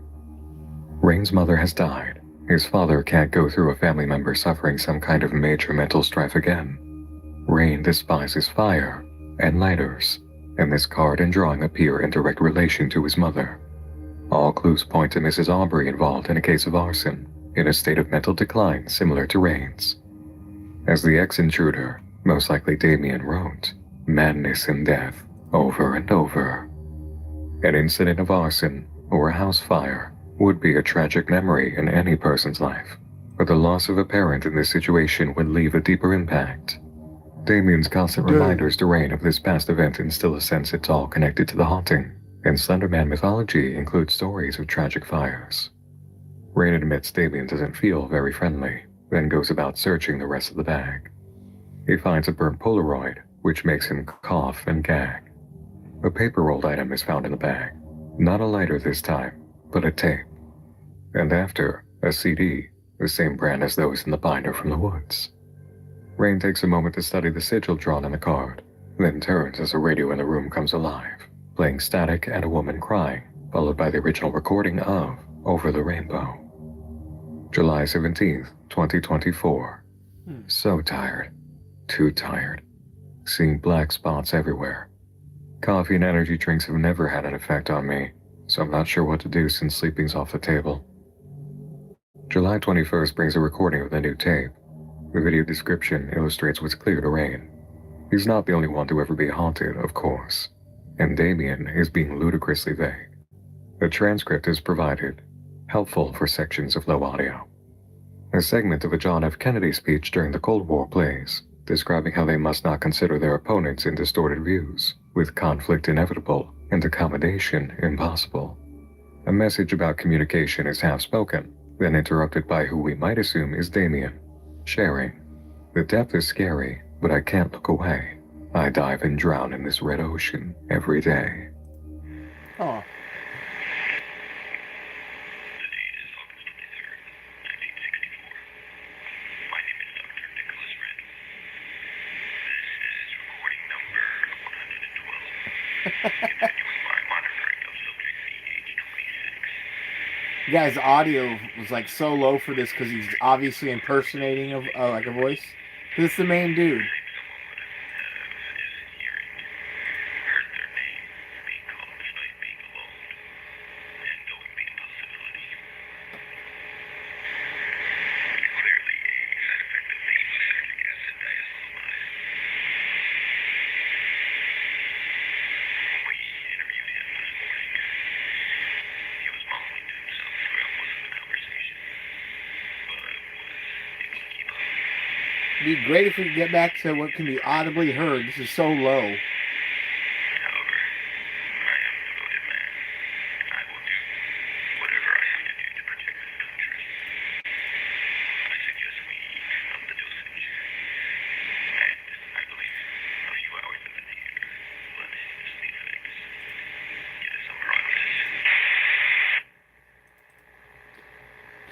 Rain's mother has died. His father can't go through a family member suffering some kind of major mental strife again. Rain despises fire and lighters, and this card and drawing appear in direct relation to his mother. All clues point to Mrs. Aubrey involved in a case of arson, in a state of mental decline similar to Rain's. As the ex-intruder, most likely Damien wrote, "Madness and death," over and over. An incident of arson or a house fire would be a tragic memory in any person's life, but the loss of a parent in this situation would leave a deeper impact. Damien's constant reminders to Rain of this past event instill a sense it's all connected to the haunting, and Slenderman mythology includes stories of tragic fires. Rain admits Damien doesn't feel very friendly, then goes about searching the rest of the bag. He finds a burnt Polaroid, which makes him cough and gag. A paper-rolled item is found in the bag. Not a lighter this time, but a tape. And after, a CD, the same brand as those in the binder from the woods. Rain takes a moment to study the sigil drawn on the card, then turns as a radio in the room comes alive, playing static and a woman crying, followed by the original recording of Over the Rainbow. July 17th, 2024. So tired. Too tired. Seeing black spots everywhere. Coffee and energy drinks have never had an effect on me, so I'm not sure what to do since sleeping's off the table. July 21st brings a recording of the new tape. The video description illustrates what's clear to Rain. He's not the only one to ever be haunted, of course, and Damien is being ludicrously vague. A transcript is provided, helpful for sections of low audio. A segment of a John F. Kennedy speech during the Cold War plays, describing how they must not consider their opponents in distorted views, with conflict inevitable and accommodation impossible. A message about communication is half-spoken, then interrupted by who we might assume is Damien, sharing, "The depth is scary, but I can't look away. I dive and drown in this red ocean every day." Oh. You guys' audio was like so low for this because he's obviously impersonating like a voice. 'Cause it's the main dude. It'd be great if we could get back to what can be audibly heard. This is so low.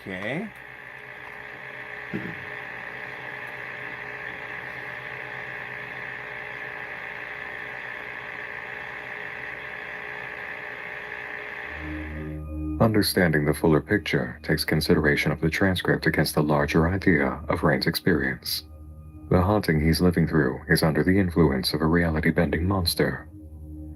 Okay. Understanding the fuller picture takes consideration of the transcript against the larger idea of Rain's experience. The haunting he's living through is under the influence of a reality-bending monster.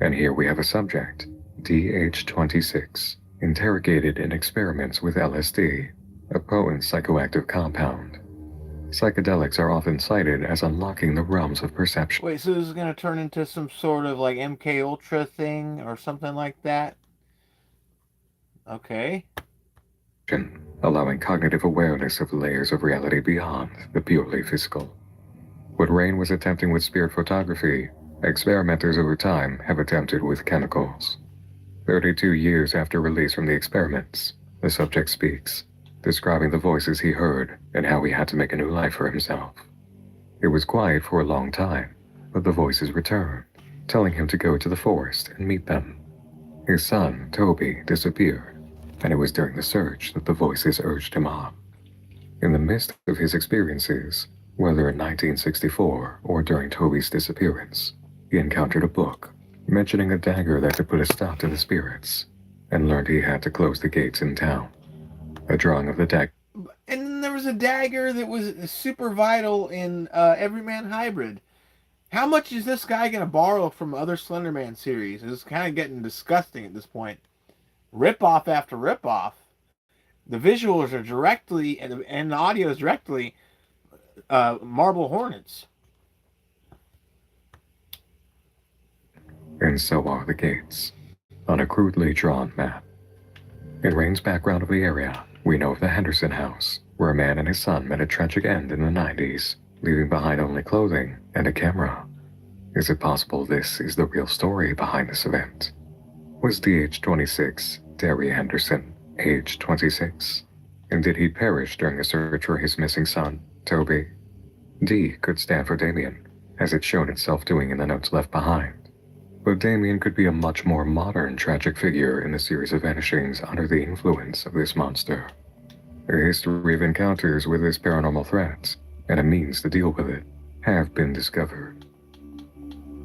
And here we have a subject, DH-26, interrogated in experiments with LSD, a potent psychoactive compound. Psychedelics are often cited as unlocking the realms of perception. Wait, so this is going to turn into some sort of like MK Ultra thing or something like that? Okay. Allowing cognitive awareness of layers of reality beyond the purely physical. What Rain was attempting with spirit photography, experimenters over time have attempted with chemicals. 32 years after release from the experiments, the subject speaks, describing the voices he heard and how he had to make a new life for himself. It was quiet for a long time, but the voices returned, telling him to go to the forest and meet them. His son, Toby, disappeared, and it was during the search that the voices urged him on. In the midst of his experiences, whether in 1964 or during Toby's disappearance, he encountered a book mentioning a dagger that could put a stop to the spirits, and learned he had to close the gates in town. A drawing of the dagger. And then there was a dagger that was super vital in Everyman Hybrid. How much is this guy going to borrow from other Slenderman series? It's kind of getting disgusting at this point. Rip-off after rip-off. The visuals are directly, and the audio is directly Marble Hornets. And so are the gates, on a crudely drawn map. In Rain's background of the area, we know of the Henderson house, where a man and his son met a tragic end in the 90s, leaving behind only clothing and a camera. Is it possible this is the real story behind this event? Was DH-26 Terry Henderson, age 26? And did he perish during a search for his missing son, Toby? D could stand for Damien, as it showed itself doing in the notes left behind. But Damien could be a much more modern tragic figure in the series of vanishings under the influence of this monster. A history of encounters with this paranormal threat, and a means to deal with it, have been discovered.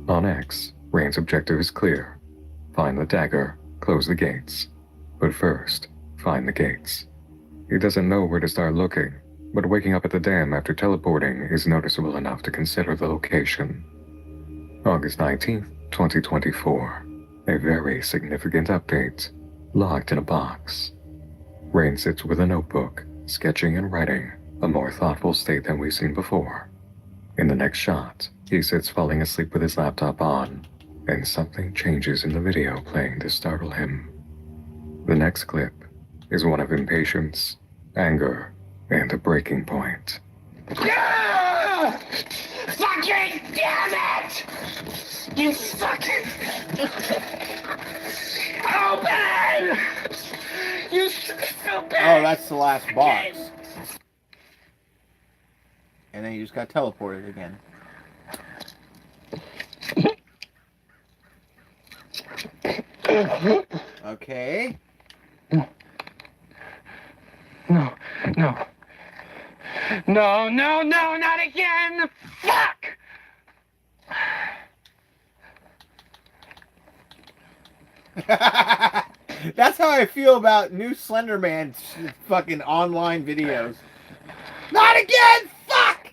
On X, Rain's objective is clear. Find the dagger, close the gates. But first, find the gates. He doesn't know where to start looking, but waking up at the dam after teleporting is noticeable enough to consider the location. August 19th, 2024. A very significant update. Locked in a box. Rain sits with a notebook, sketching and writing, a more thoughtful state than we've seen before. In the next shot, he sits falling asleep with his laptop on, and something changes in the video playing to startle him. The next clip is one of impatience, anger, and a breaking point. Ah! Fucking damn it! You fucking... Open! You stupid... Oh, that's the last box. And then you just got teleported again. Okay. No, no. No, no, no, not again! Fuck! That's how I feel about new Slender Man fucking online videos. Not again! Fuck!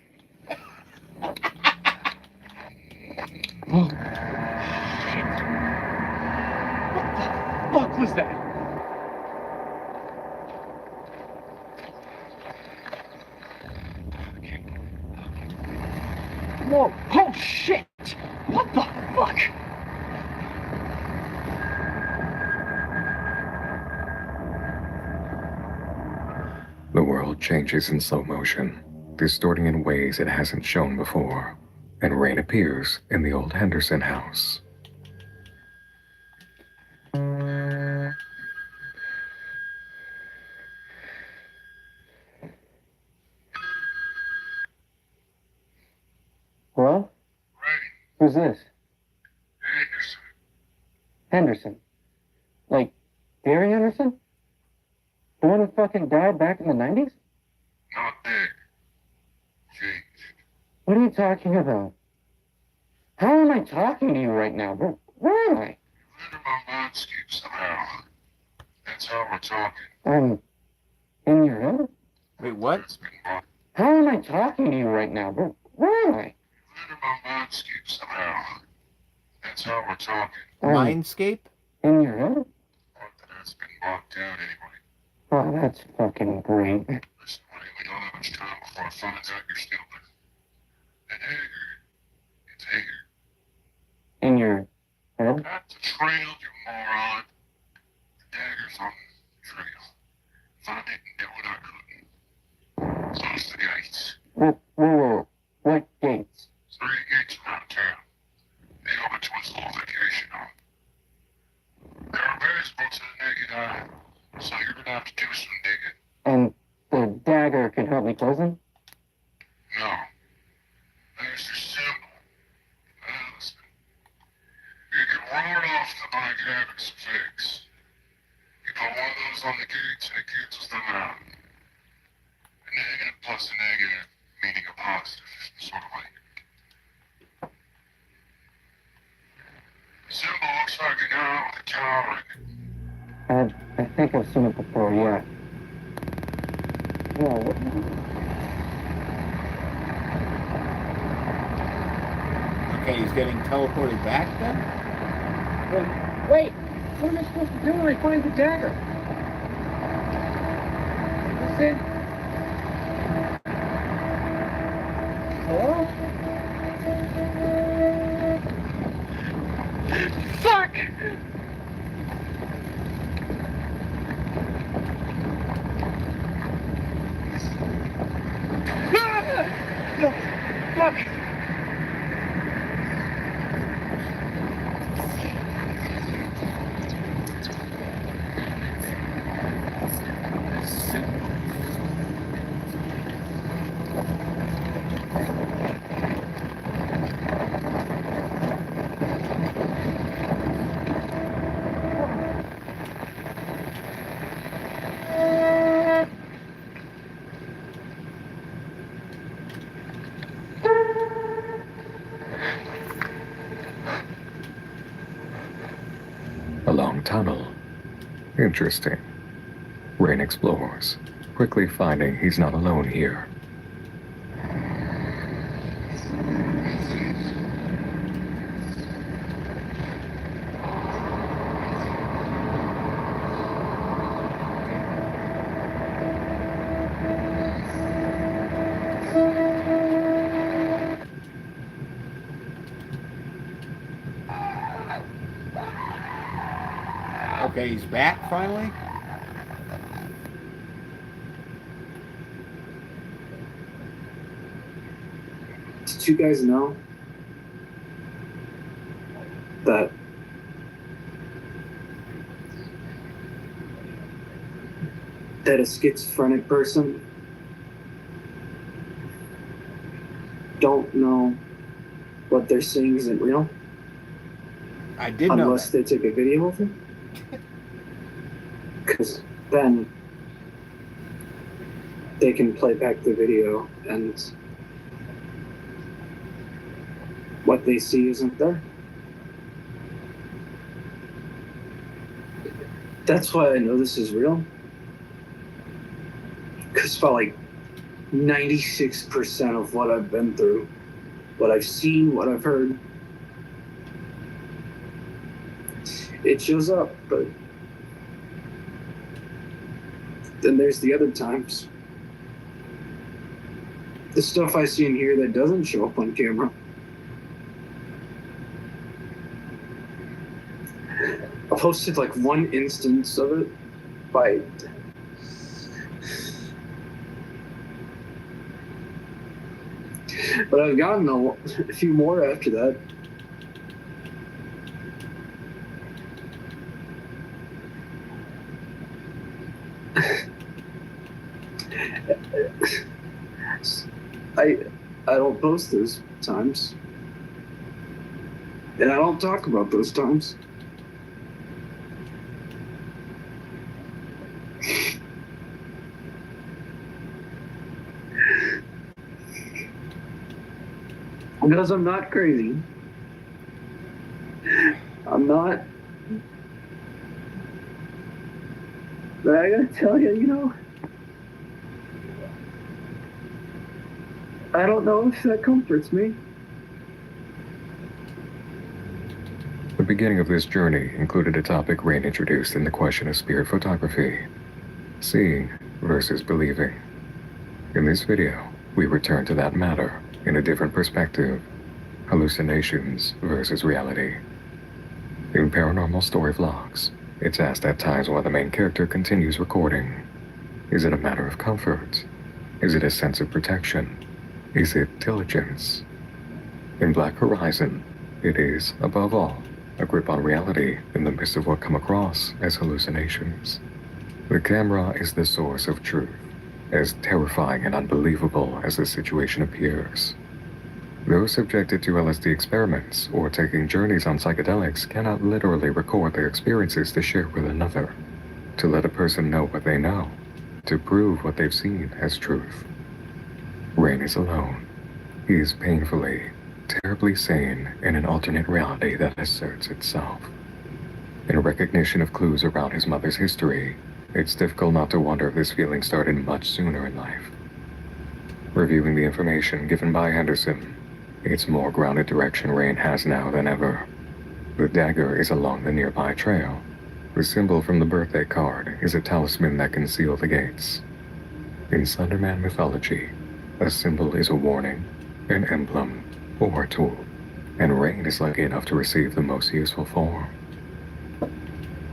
What the fuck was that? Whoa! Oh shit! What the fuck? The world changes in slow motion, distorting in ways it hasn't shown before, and Rain appears in the old Henderson house. Hello? Who's this? Henderson. Like, Gary Henderson? The one who fucking died back in the 90s? Not dead. Changed. What are you talking about? How am I talking to you right now? Where am I? Under my mindscape somehow. That's how we're talking. I'm in your head? Wait, what? How am I talking to you right now? Where am I? Under my mindscape somehow. That's how we're talking. Mindscape? In your head? That's been locked down anyway. Oh, that's fucking great. Listen, honey, we don't have much time before I find out you're stupid. And Hager. It's Hager. In your head? Not the trail, you moron. The dagger's on the trail. Find it and do what I couldn't. Close the gates. Whoa. What gates? 3 gates around town. They open to his little vacation home. They're invisible to the naked eye, so you're gonna have to do some digging. And the dagger can help me close them? No. There's your symbol. Now listen. You can roll it off the bike having some fix. You put one of those on the gates and it cancels them out. A negative plus a negative, meaning a positive, sort of like. The symbol looks like an owl with a tower in it. I think I've seen it before, yeah. Whoa. Okay, he's getting teleported back then? Wait! What am I supposed to do when I find the dagger? Listen. Hello? Fuck! No, fuck! A long tunnel. Interesting. Rain explores, quickly finding he's not alone here. Okay, he's back finally? Did you guys know that a schizophrenic person don't know what they're seeing isn't real? I did know unless that. they take a video of it? Because then they can play back the video and what they see isn't there. That's why I know this is real. Because about like 96% of what I've been through, what I've seen, what I've heard, it shows up, but then there's the other times. The stuff I see and hear that doesn't show up on camera. I posted like one instance of it by but I've gotten a few more after that. I don't post those times. And I don't talk about those times. Because I'm not crazy. I'm not. But I gotta tell you, you know, I don't know if that comforts me. The beginning of this journey included a topic Rain introduced in the question of spirit photography: seeing versus believing. In this video, we return to that matter in a different perspective: hallucinations versus reality. In Paranormal Story Vlogs, it's asked at times why the main character continues recording. Is it a matter of comfort? Is it a sense of protection? Is it diligence? In Black Horizon, it is, above all, a grip on reality in the midst of what come across as hallucinations. The camera is the source of truth, as terrifying and unbelievable as the situation appears. Those subjected to LSD experiments or taking journeys on psychedelics cannot literally record their experiences to share with another, to let a person know what they know, to prove what they've seen as truth. Rain is alone. He is painfully, terribly sane in an alternate reality that asserts itself. In recognition of clues around his mother's history, it's difficult not to wonder if this feeling started much sooner in life. Reviewing the information given by Henderson, it's more grounded direction Rain has now than ever. The dagger is along the nearby trail. The symbol from the birthday card is a talisman that can seal the gates. In Slenderman mythology, a symbol is a warning, an emblem, or a tool, and Rain is lucky enough to receive the most useful form.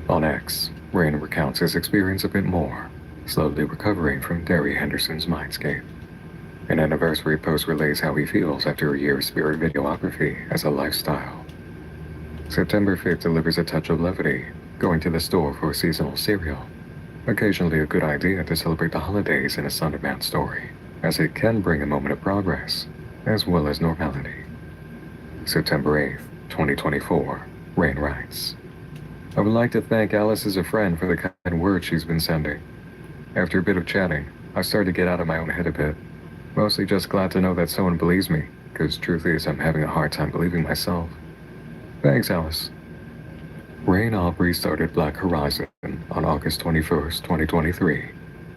On X, Rain recounts his experience a bit more, slowly recovering from Derry Henderson's mindscape. An anniversary post relays how he feels after a year of spirit videography as a lifestyle. September 5th delivers a touch of levity, going to the store for seasonal cereal. Occasionally a good idea to celebrate the holidays in a Sunderman story, as it can bring a moment of progress, as well as normality. September 8th, 2024, Rain writes, I would like to thank Alice as a friend for the kind words she's been sending. After a bit of chatting, I started to get out of my own head a bit. Mostly just glad to know that someone believes me, because truth is I'm having a hard time believing myself. Thanks, Alice. Ray and Aubrey started Black Horizon on August 21st, 2023.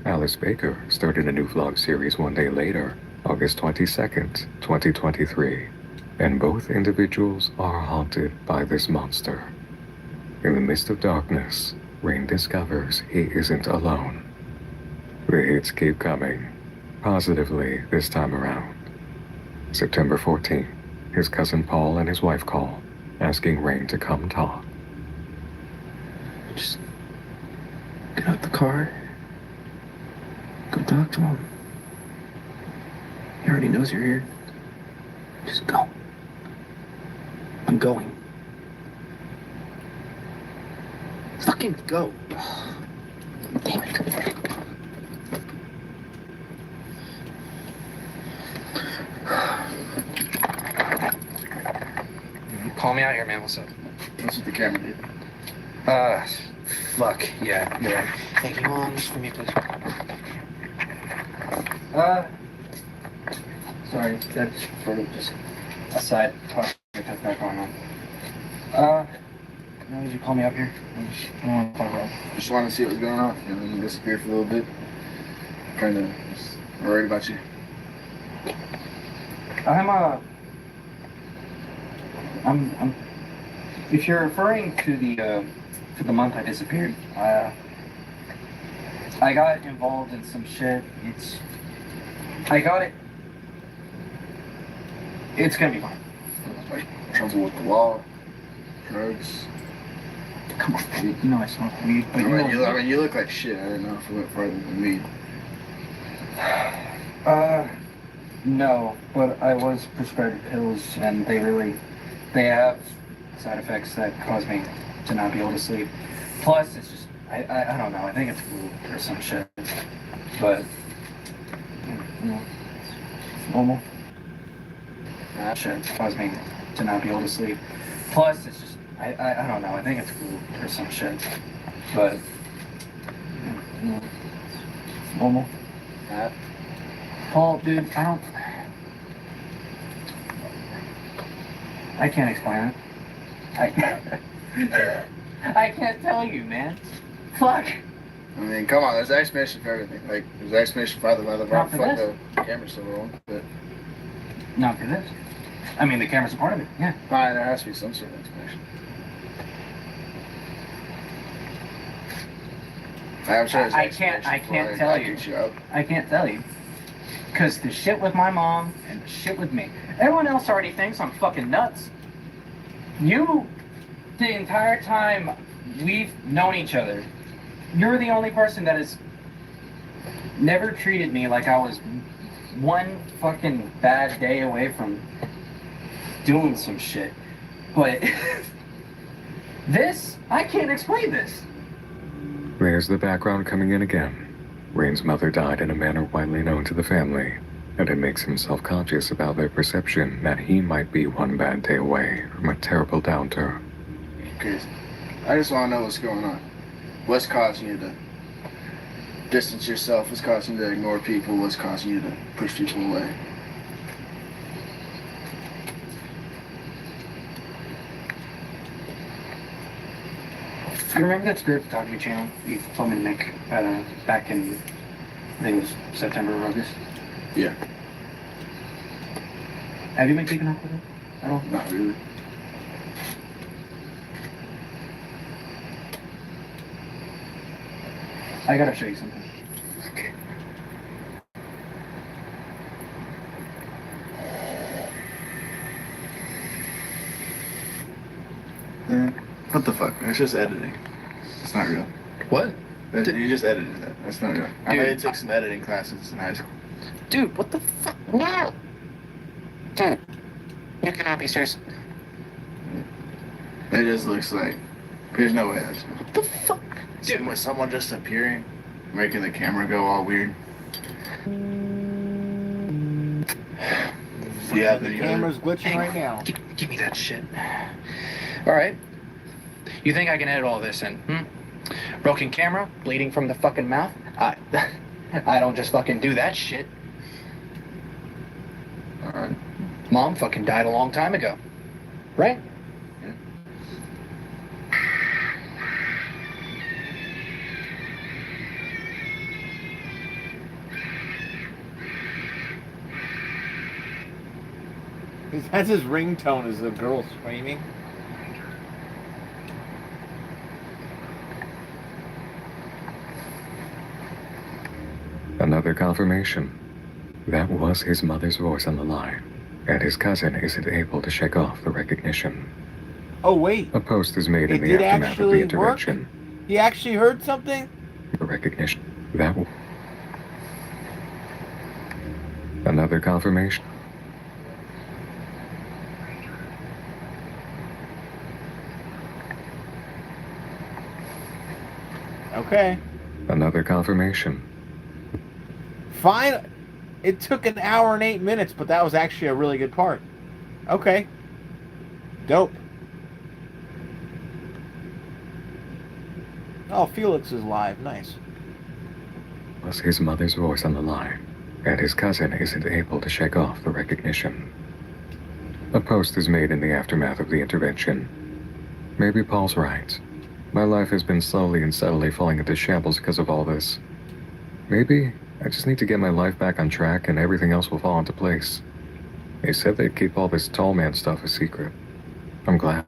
Alice Baker started a new vlog series one day later, August 22nd, 2023. And both individuals are haunted by this monster. In the midst of darkness, Rain discovers he isn't alone. The hits keep coming, positively this time around. September 14th, his cousin Paul and his wife call, asking Rain to come talk. Just get out the car. Go talk to him. He already knows you're here. Just go. I'm going. Fucking go. Damn it. Call me out here, man. What's up? That's what the camera did. Fuck. Yeah, you're right. Thank you. Hold on just for me, please. Sorry, that's sort of just a side talk that's not going on. Why did you call me up here? I don't want to talk about it. Just wanted to see what was going on. You know, you disappeared for a little bit. Kind of worried about you. I'm if you're referring to the month I disappeared, I got involved in some shit. It's gonna be fine. Like trouble with the law, drugs. Come on, dude. You know I smoke weed, but I mean, you look like shit. I don't know if it went farther than weed. No, but I was prescribed pills, and they have side effects that cause me to not be able to sleep. Plus, it's just, I don't know, I think it's flu or some shit. But, you know, it's normal. That shit caused me to not be able to sleep. Plus, it's just, I don't know, I think it's flu or some shit. But, you know, it's normal. Paul, dude, I can't explain it. I can't tell you, man. Fuck. I mean, come on, there's explanation for everything. Like, there's explanation for why the fuck the camera's so wrong, but... Not for this. I mean, the camera's a part of it, yeah. Fine, there has to be some sort of explanation. I'm sure there's I can't tell you. I can't tell you. Because the shit with my mom and the shit with me. Everyone else already thinks I'm fucking nuts. You, the entire time we've known each other, you're the only person that has never treated me like I was one fucking bad day away from doing some shit. But this, I can't explain this. There's the background coming in again. Rain's mother died in a manner widely known to the family, and it makes him self-conscious about their perception that he might be one bad day away from a terrible downturn. Crazy. I just want to know what's going on. What's causing you to distance yourself? What's causing you to ignore people? What's causing you to push people away? You remember that Spirit Photography channel you filmed in Nick back in, I think it was September or August? Yeah. Have you been keeping up with it at all? Not really. I gotta show you something. Okay. What the fuck? It's just editing. It's not real. What? You just edited that. That's not real. I know you took some editing classes in high school. Dude, what the fuck? No! Dude, you cannot be serious. It just looks like there's no way that's real. What the fuck? Dude, with someone just appearing, making the camera go all weird. Yeah, the camera's glitching right now. Give me that shit. Alright. You think I can edit all this in, Broken camera, bleeding from the fucking mouth? I don't just fucking do that shit. Alright. Mom fucking died a long time ago. Right? Yeah. That's his ringtone, is the girl screaming. Another confirmation. That was his mother's voice on the line, and his cousin isn't able to shake off the recognition. Oh, wait. A post is made in It the did aftermath of the actually work? intervention. He actually heard something? The recognition. Another confirmation. Okay. Another confirmation. Fine. It took an hour and 8 minutes, but that was actually a really good part. Okay. Dope. Oh, Felix is live. Nice. Was his mother's voice on the line, and his cousin isn't able to shake off the recognition. A post is made in the aftermath of the intervention. Maybe Paul's right. My life has been slowly and subtly falling into shambles because of all this. Maybe I just need to get my life back on track and everything else will fall into place. They said they'd keep all this tall man stuff a secret. I'm glad.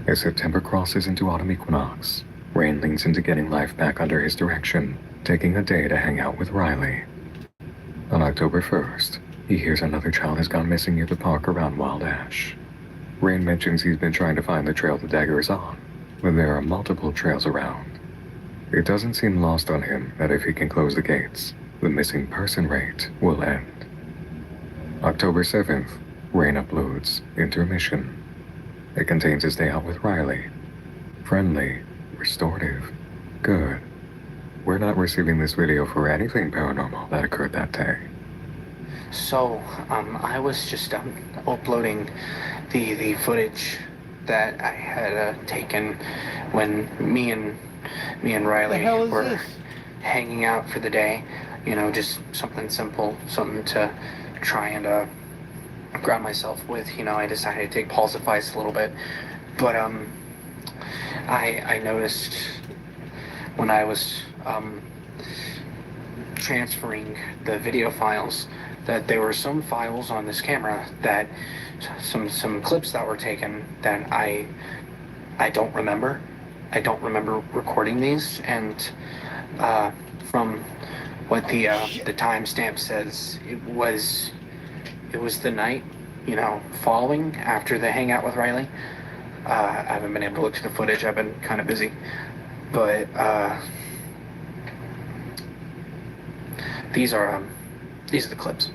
As September crosses into autumn equinox, Rain leans into getting life back under his direction, taking a day to hang out with Riley. On October 1st, he hears another child has gone missing near the park around Wild Ash. Rain mentions he's been trying to find the trail the dagger is on, but there are multiple trails around. It doesn't seem lost on him that if he can close the gates, the missing person rate will end. October 7th, Rain uploads Intermission. It contains his day out with Riley. Friendly, restorative, good. We're not receiving this video for anything paranormal that occurred that day. So, I was just uploading the footage that I had taken when me and Riley were hanging out for the day. You know, just something simple, something to try and ground myself with. You know, I decided to take Paul's advice a little bit, but I noticed when I was transferring the video files that there were some files on this camera that some clips that were taken that I don't remember. I don't remember recording these, and from what the timestamp says, it was the night, you know, following after the hangout with Riley. I haven't been able to look at the footage. I've been kind of busy, but these are the clips.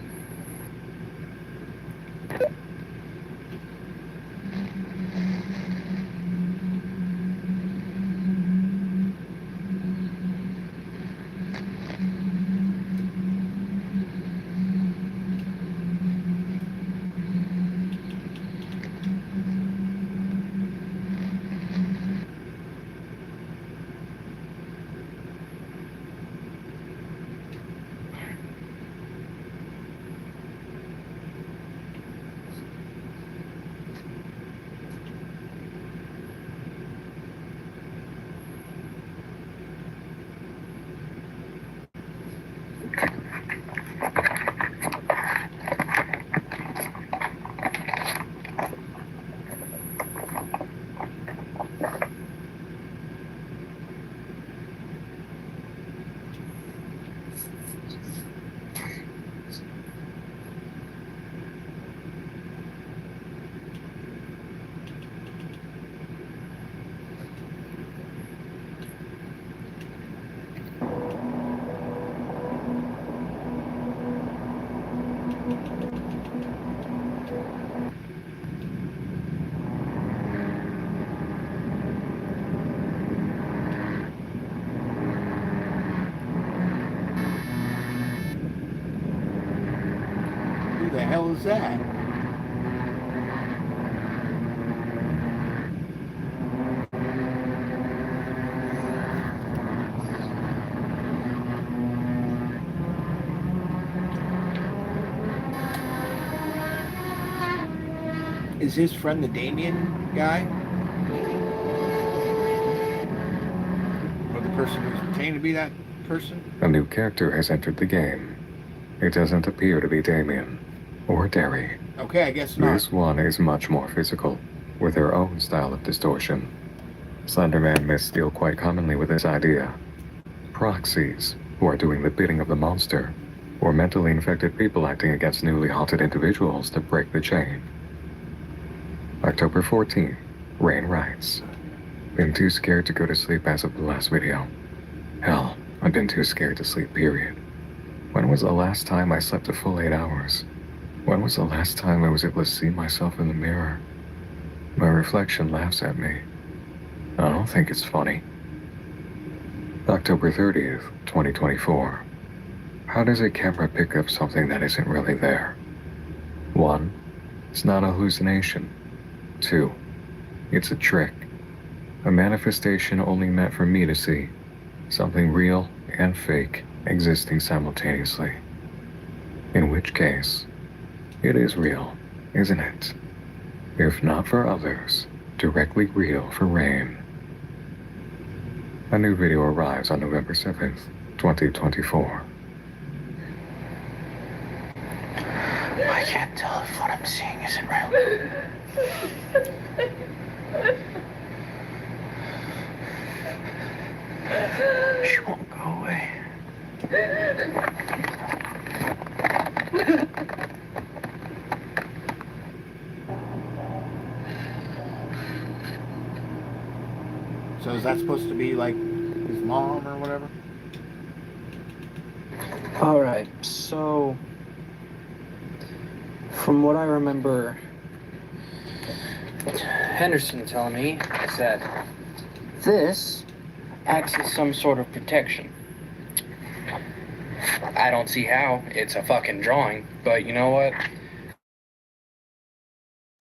Who the hell is that? Is his friend the Damien guy? Or the person who's pretending to be that person? A new character has entered the game. It doesn't appear to be Damien. or dairy. Okay, I guess not. This one is much more physical, with her own style of distortion. Slenderman missed deal quite commonly with this idea. Proxies, who are doing the bidding of the monster, or mentally infected people acting against newly haunted individuals to break the chain. October 14, Rain writes, "Been too scared to go to sleep as of the last video. Hell, I've been too scared to sleep, period. When was the last time I slept a full 8 hours? When was the last time I was able to see myself in the mirror? My reflection laughs at me. I don't think it's funny." October 30th, 2024. How does a camera pick up something that isn't really there? 1. It's not a hallucination. 2. It's a trick. A manifestation only meant for me to see. Something real and fake existing simultaneously. In which case, it is real, isn't it? If not for others, directly real for Rain. A new video arrives on November 7th, 2024. I can't tell if what I'm seeing isn't real. She won't go away. So is that supposed to be like his mom or whatever? Alright, so from what I remember Henderson telling me is that this acts as some sort of protection. I don't see how. It's a fucking drawing, but you know what?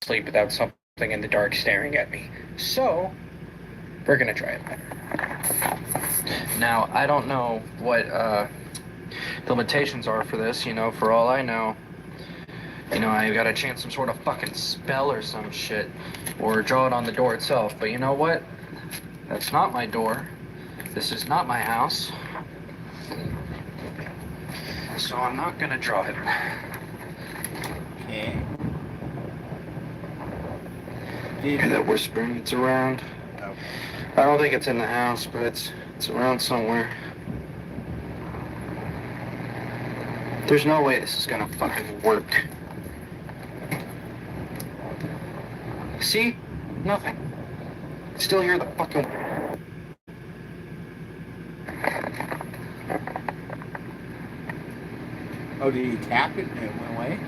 Sleep without something in the dark staring at me. So, we're gonna try it. Now, I don't know what the limitations are for this, you know, for all I know. You know, I gotta chant some sort of fucking spell or some shit, or draw it on the door itself, but you know what? That's not my door. This is not my house. So I'm not gonna draw it. Okay. Hear that whispering? It's around. I don't think it's in the house, but it's around somewhere. There's no way this is gonna fucking work. See? Nothing. Still hear the fucking... Oh, did you tap it and it went away?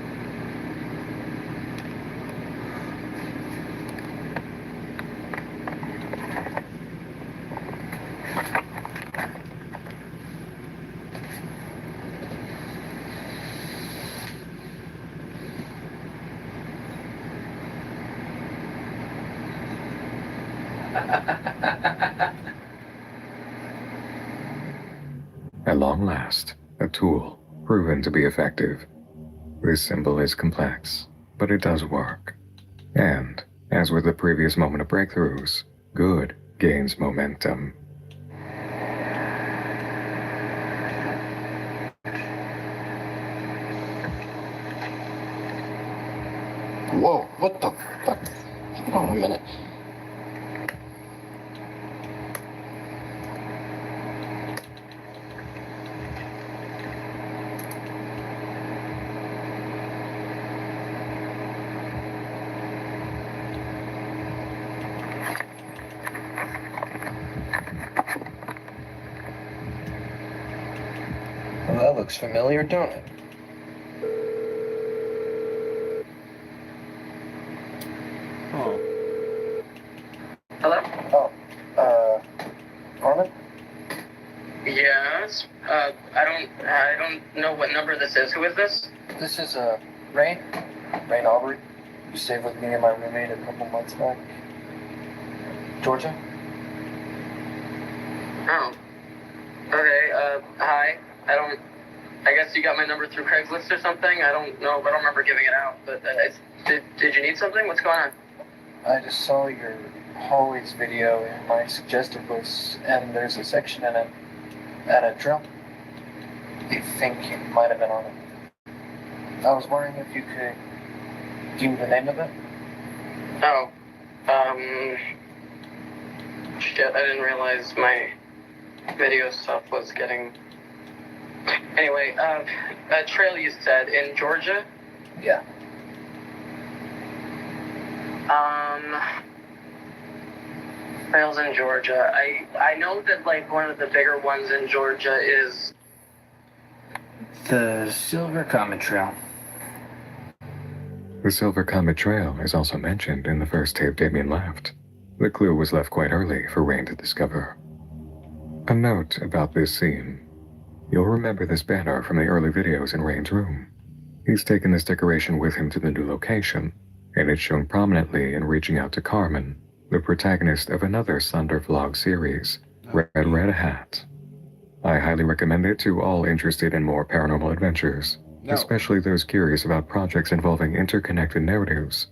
At long last, a tool proven to be effective. This symbol is complex, but it does work. And, as with the previous moment of breakthroughs, good gains momentum. Whoa, what the fuck? Hold on a minute. Well, that looks familiar, don't it? Oh. Hello? Oh, Norman? Yes. I don't know what number this is. Who is this? This is, Rain Aubrey. You stayed with me and my roommate a couple months back. Georgia? Oh. Okay, hi. I guess you got my number through Craigslist or something? I don't know. I don't remember giving it out. But did you need something? What's going on? I just saw your hallways video in my suggested list, and there's a section in it at a drill. I think you might have been on it. I was wondering if you could give me the name of it. Oh, shit, I didn't realize my video stuff was getting... Anyway, a trail you said in Georgia? Yeah. Trails in Georgia. I know that, like, one of the bigger ones in Georgia is... The Silver Comet Trail. The Silver Comet Trail is also mentioned in the first tape Damien left. The clue was left quite early for Rain to discover. A note about this scene. You'll remember this banner from the early videos in Rain's room. He's taken this decoration with him to the new location, and it's shown prominently in reaching out to Carmen, the protagonist of another Sunder vlog series, Red Red Hat. I highly recommend it to all interested in more paranormal adventures, especially those curious about projects involving interconnected narratives.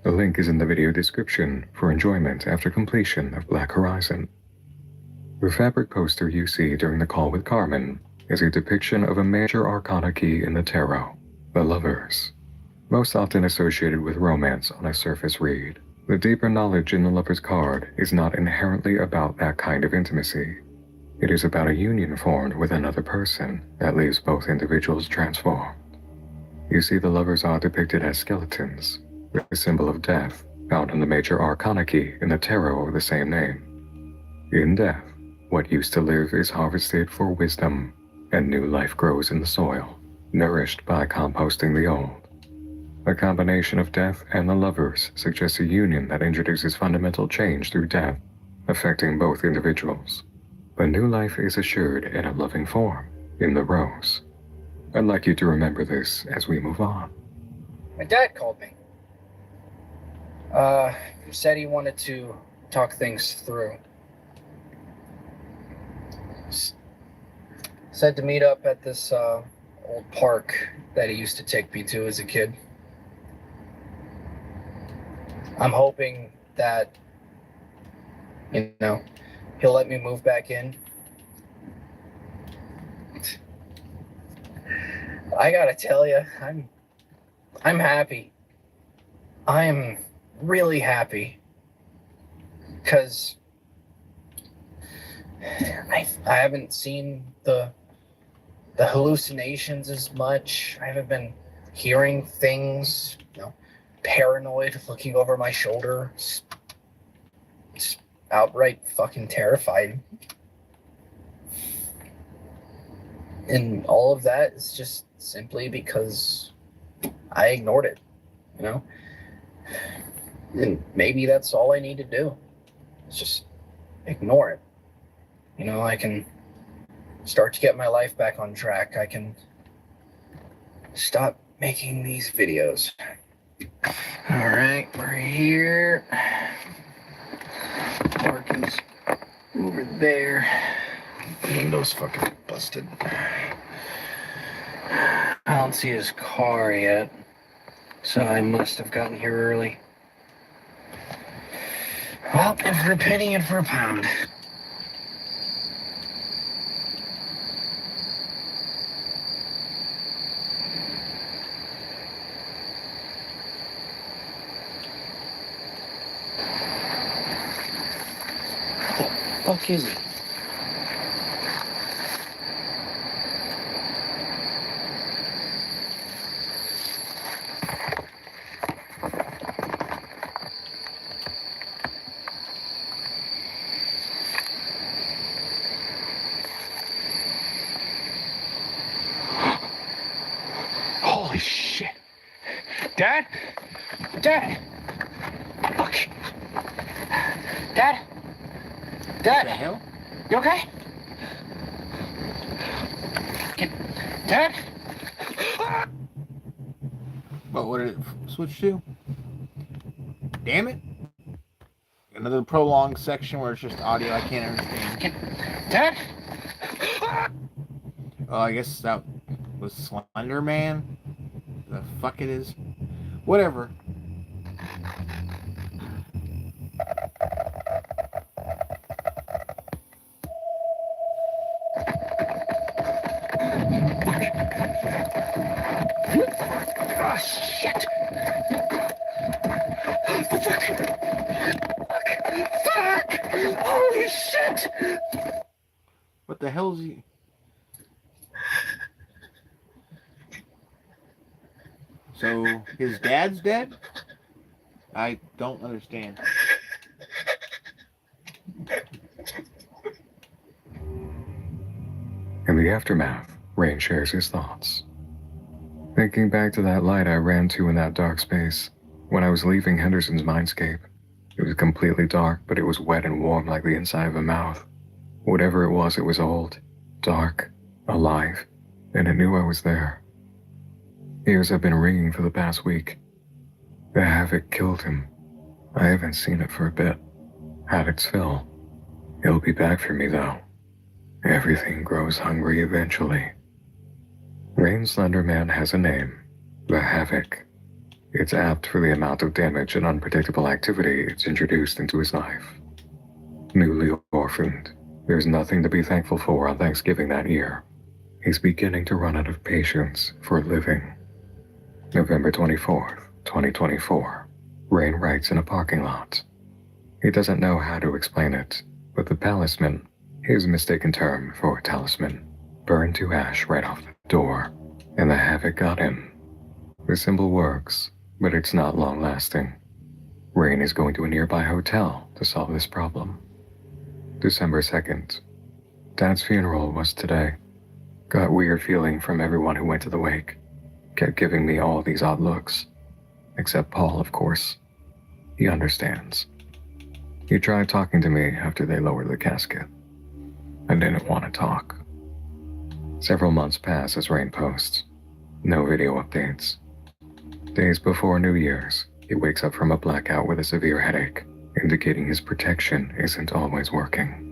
The link is in the video description for enjoyment after completion of Black Horizon. The fabric poster you see during the call with Carmen is a depiction of a major arcana key in the tarot, the Lovers. Most often associated with romance on a surface read, the deeper knowledge in the Lover's card is not inherently about that kind of intimacy. It is about a union formed with another person that leaves both individuals transformed. You see, the Lovers are depicted as skeletons, with the symbol of death found on the major arcana key in the tarot of the same name. In death, what used to live is harvested for wisdom, and new life grows in the soil, nourished by composting the old. A combination of death and the Lovers suggests a union that introduces fundamental change through death, affecting both individuals. A new life is assured in a loving form, in the rose. I'd like you to remember this as we move on. My dad called me. Said he wanted to talk things through. Said to meet up at this old park that he used to take me to as a kid. I'm hoping that, he'll let me move back in. I gotta tell you, I'm happy. I am really happy. Because I haven't seen the hallucinations as much. I haven't been hearing things, paranoid, looking over my shoulder. It's outright fucking terrified. And all of that is just simply because I ignored it, And maybe that's all I need to do. Is just ignore it. I can start to get my life back on track. I can stop making these videos. All right, we're here. Parking's over there. Window's fucking busted. I don't see his car yet, so I must have gotten here early. Well, in for a penny and for a pound. What the fuck is it? Holy shit. Dad? Dad? Fuck. Dad? Dad? What the hell? You okay? Dad? What did it switch to? Damn it. Another prolonged section where it's just audio I can't understand. Dad? Oh, I guess that was Slender Man? The fuck it is? Whatever. shit! Fuck! Holy shit! What the hell is he? So his dad's dead? I don't understand. In the aftermath, Rain shares his thoughts. Thinking back to that light I ran to in that dark space, when I was leaving Henderson's mindscape, it was completely dark, but it was wet and warm like the inside of a mouth. Whatever it was old, dark, alive, and it knew I was there. Ears have been ringing for the past week. The havoc killed him. I haven't seen it for a bit. Had its fill. It'll be back for me though. Everything grows hungry eventually. Rain Slender Man has a name, the Havoc. It's apt for the amount of damage and unpredictable activity it's introduced into his life. Newly orphaned, there's nothing to be thankful for on Thanksgiving that year. He's beginning to run out of patience for living. November 24th, 2024. Rain writes in a parking lot. He doesn't know how to explain it, but the talisman, his mistaken term for talisman, burned to ash right off the door, and the havoc got in. The symbol works, but it's not long-lasting. Rain is going to a nearby hotel to solve this problem. December 2nd. Dad's funeral was today. Got weird feeling from everyone who went to the wake. Kept giving me all these odd looks. Except Paul, of course. He understands. He tried talking to me after they lowered the casket. I didn't want to talk. Several months pass as Rain posts. No video updates. Days before New Year's, he wakes up from a blackout with a severe headache, indicating his protection isn't always working.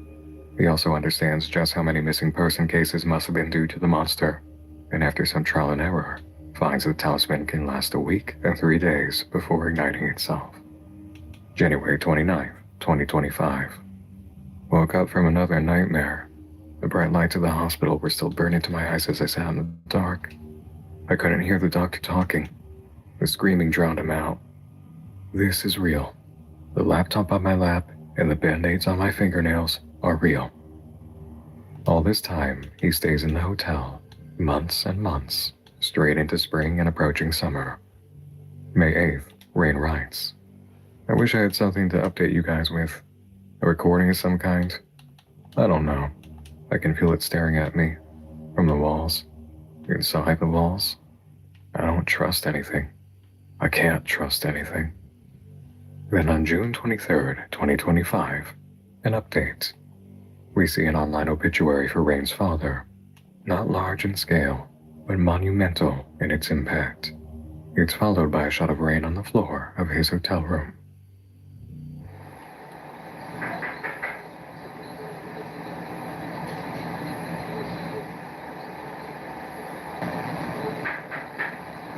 He also understands just how many missing person cases must have been due to the monster, and after some trial and error, finds the talisman can last a week and 3 days before igniting itself. January 29th, 2025. Woke up from another nightmare. The bright lights of the hospital were still burning to my eyes as I sat in the dark. I couldn't hear the doctor talking. The screaming drowned him out. This is real. The laptop on my lap and the band-aids on my fingernails are real. All this time, he stays in the hotel, months and months, straight into spring and approaching summer. May 8th, Rain writes. I wish I had something to update you guys with. A recording of some kind. I don't know. I can feel it staring at me. From the walls. Inside the walls. I don't trust anything. I can't trust anything. Then on June 23rd, 2025, an update. We see an online obituary for Rain's father. Not large in scale, but monumental in its impact. It's followed by a shot of Rain on the floor of his hotel room.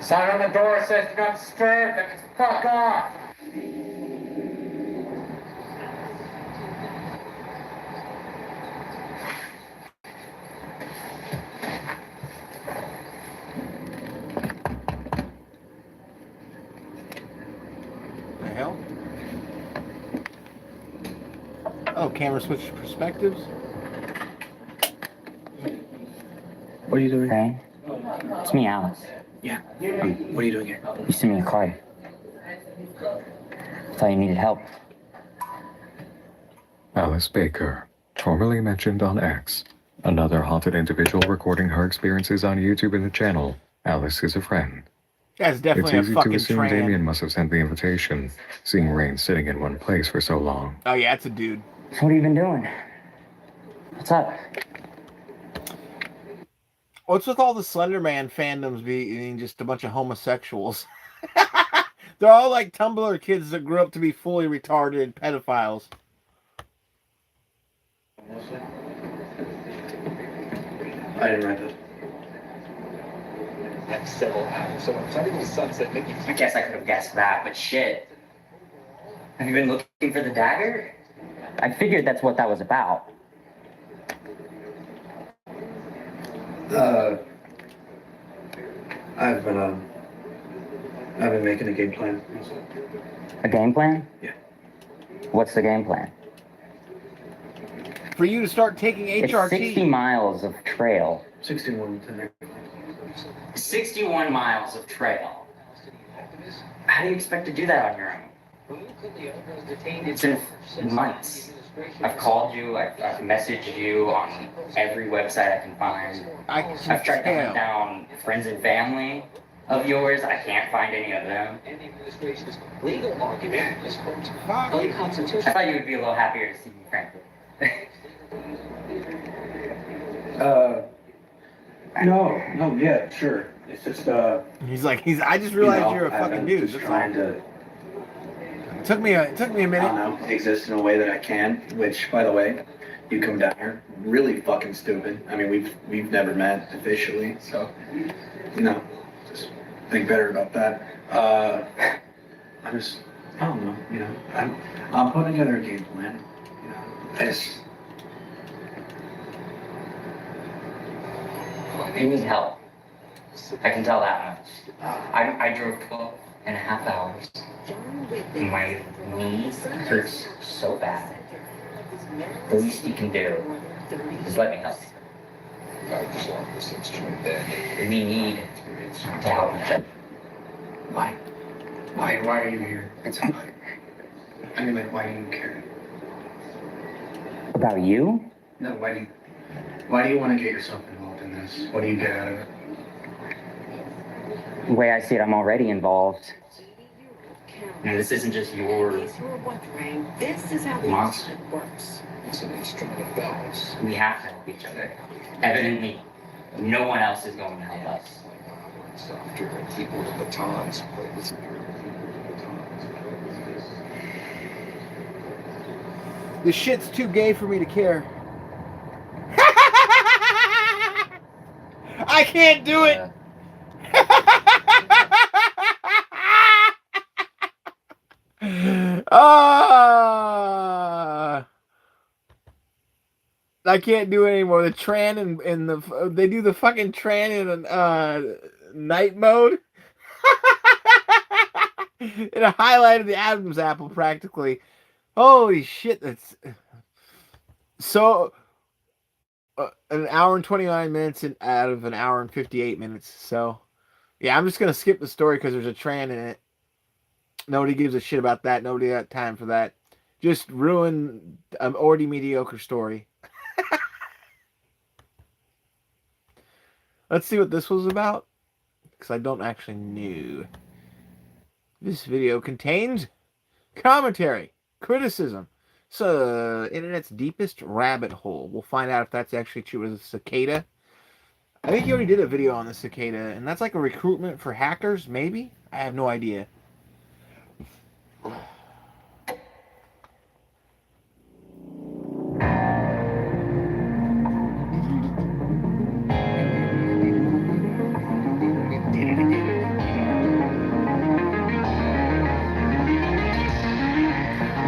Sign on the door says do not disturb, then it's fuck off! The hell? Oh, camera switch perspectives? What are you doing? Hey, it's me, Alice. Yeah. What are you doing here? You sent me a card. Thought you needed help. Alice Baker, formerly mentioned on X, another haunted individual recording her experiences on YouTube in the channel, Alice is a Friend. That's definitely It's easy a fucking to assume tran. Damien must have sent the invitation, seeing Rain sitting in one place for so long. Oh yeah, it's a dude. So what have you been doing? What's up? What's with all the Slender Man fandoms being just a bunch of homosexuals? They're all like Tumblr kids that grew up to be fully retarded pedophiles. I didn't write that. That's several hours. So I'm starting with sunset, making. I guess I could have guessed that, but shit. Have you been looking for the dagger? I figured that's what that was about. I've been I've been making a game plan. A game plan? Yeah. What's the game plan? For you to start taking It's HRT. 60 miles of trail. 61 to 61 miles of trail. How do you expect to do that on your own? It's been months. I've called you, I've messaged you on every website I can find. I've tried to hunt down friends and family of yours. I can't find any of them. I thought you would be a little happier to see me, frankly. No, yeah, sure. It's just, I just realized you're a fucking dude. Just trying to, It took me a minute. I don't know, exist in a way that I can, which, by the way, you come down here, really fucking stupid. I mean, we've never met officially, so, just think better about that. I don't know, I'm putting together a game plan, You need help. I can tell that much. I drove 12.5 hours. My knees hurts so bad. The least you can do is let me help. We need to help each other. Why are you here? I mean, why do you care? About you? No, why do you want to get yourself involved in this? What do you get out of it? The way I see it, I'm already involved. And this isn't just your This is how the monster. works. It's an instrument of balance. We have to help each other. Evidently, no one else is going to help us. Softer and people with batons. This shit's too gay for me to care. I can't do it. I can't do it anymore. The Tran and the they do the fucking Tran in night mode. It highlighted the Adam's apple practically. Holy shit! That's so. An hour and 29 minutes out of an hour and 58 minutes. So, yeah, I'm just going to skip the story because there's a Tran in it. Nobody gives a shit about that. Nobody got time for that. Just ruin an already mediocre story. Let's see what this was about. Because I don't actually know. This video contains commentary, criticism. So, internet's deepest rabbit hole. We'll find out if that's actually true as a cicada. I think you already did a video on the cicada, and that's like a recruitment for hackers, maybe? I have no idea.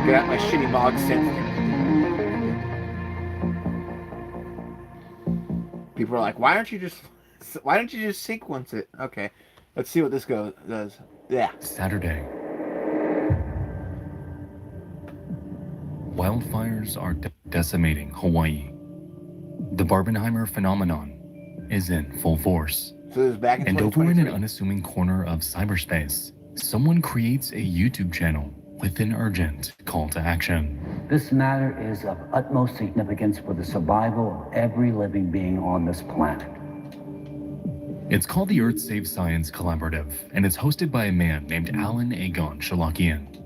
Get out my shitty log sense. People are like, why don't you just sequence it? Okay, let's see what this does. Yeah. Saturday. Wildfires are decimating Hawaii. The Barbenheimer phenomenon is in full force. So this is back in and over in an unassuming corner of cyberspace, someone creates a YouTube channel with an urgent call to action. This matter is of utmost significance for the survival of every living being on this planet. It's called the Earth Save Science Collaborative, and it's hosted by a man named Alan Agon Shalakian.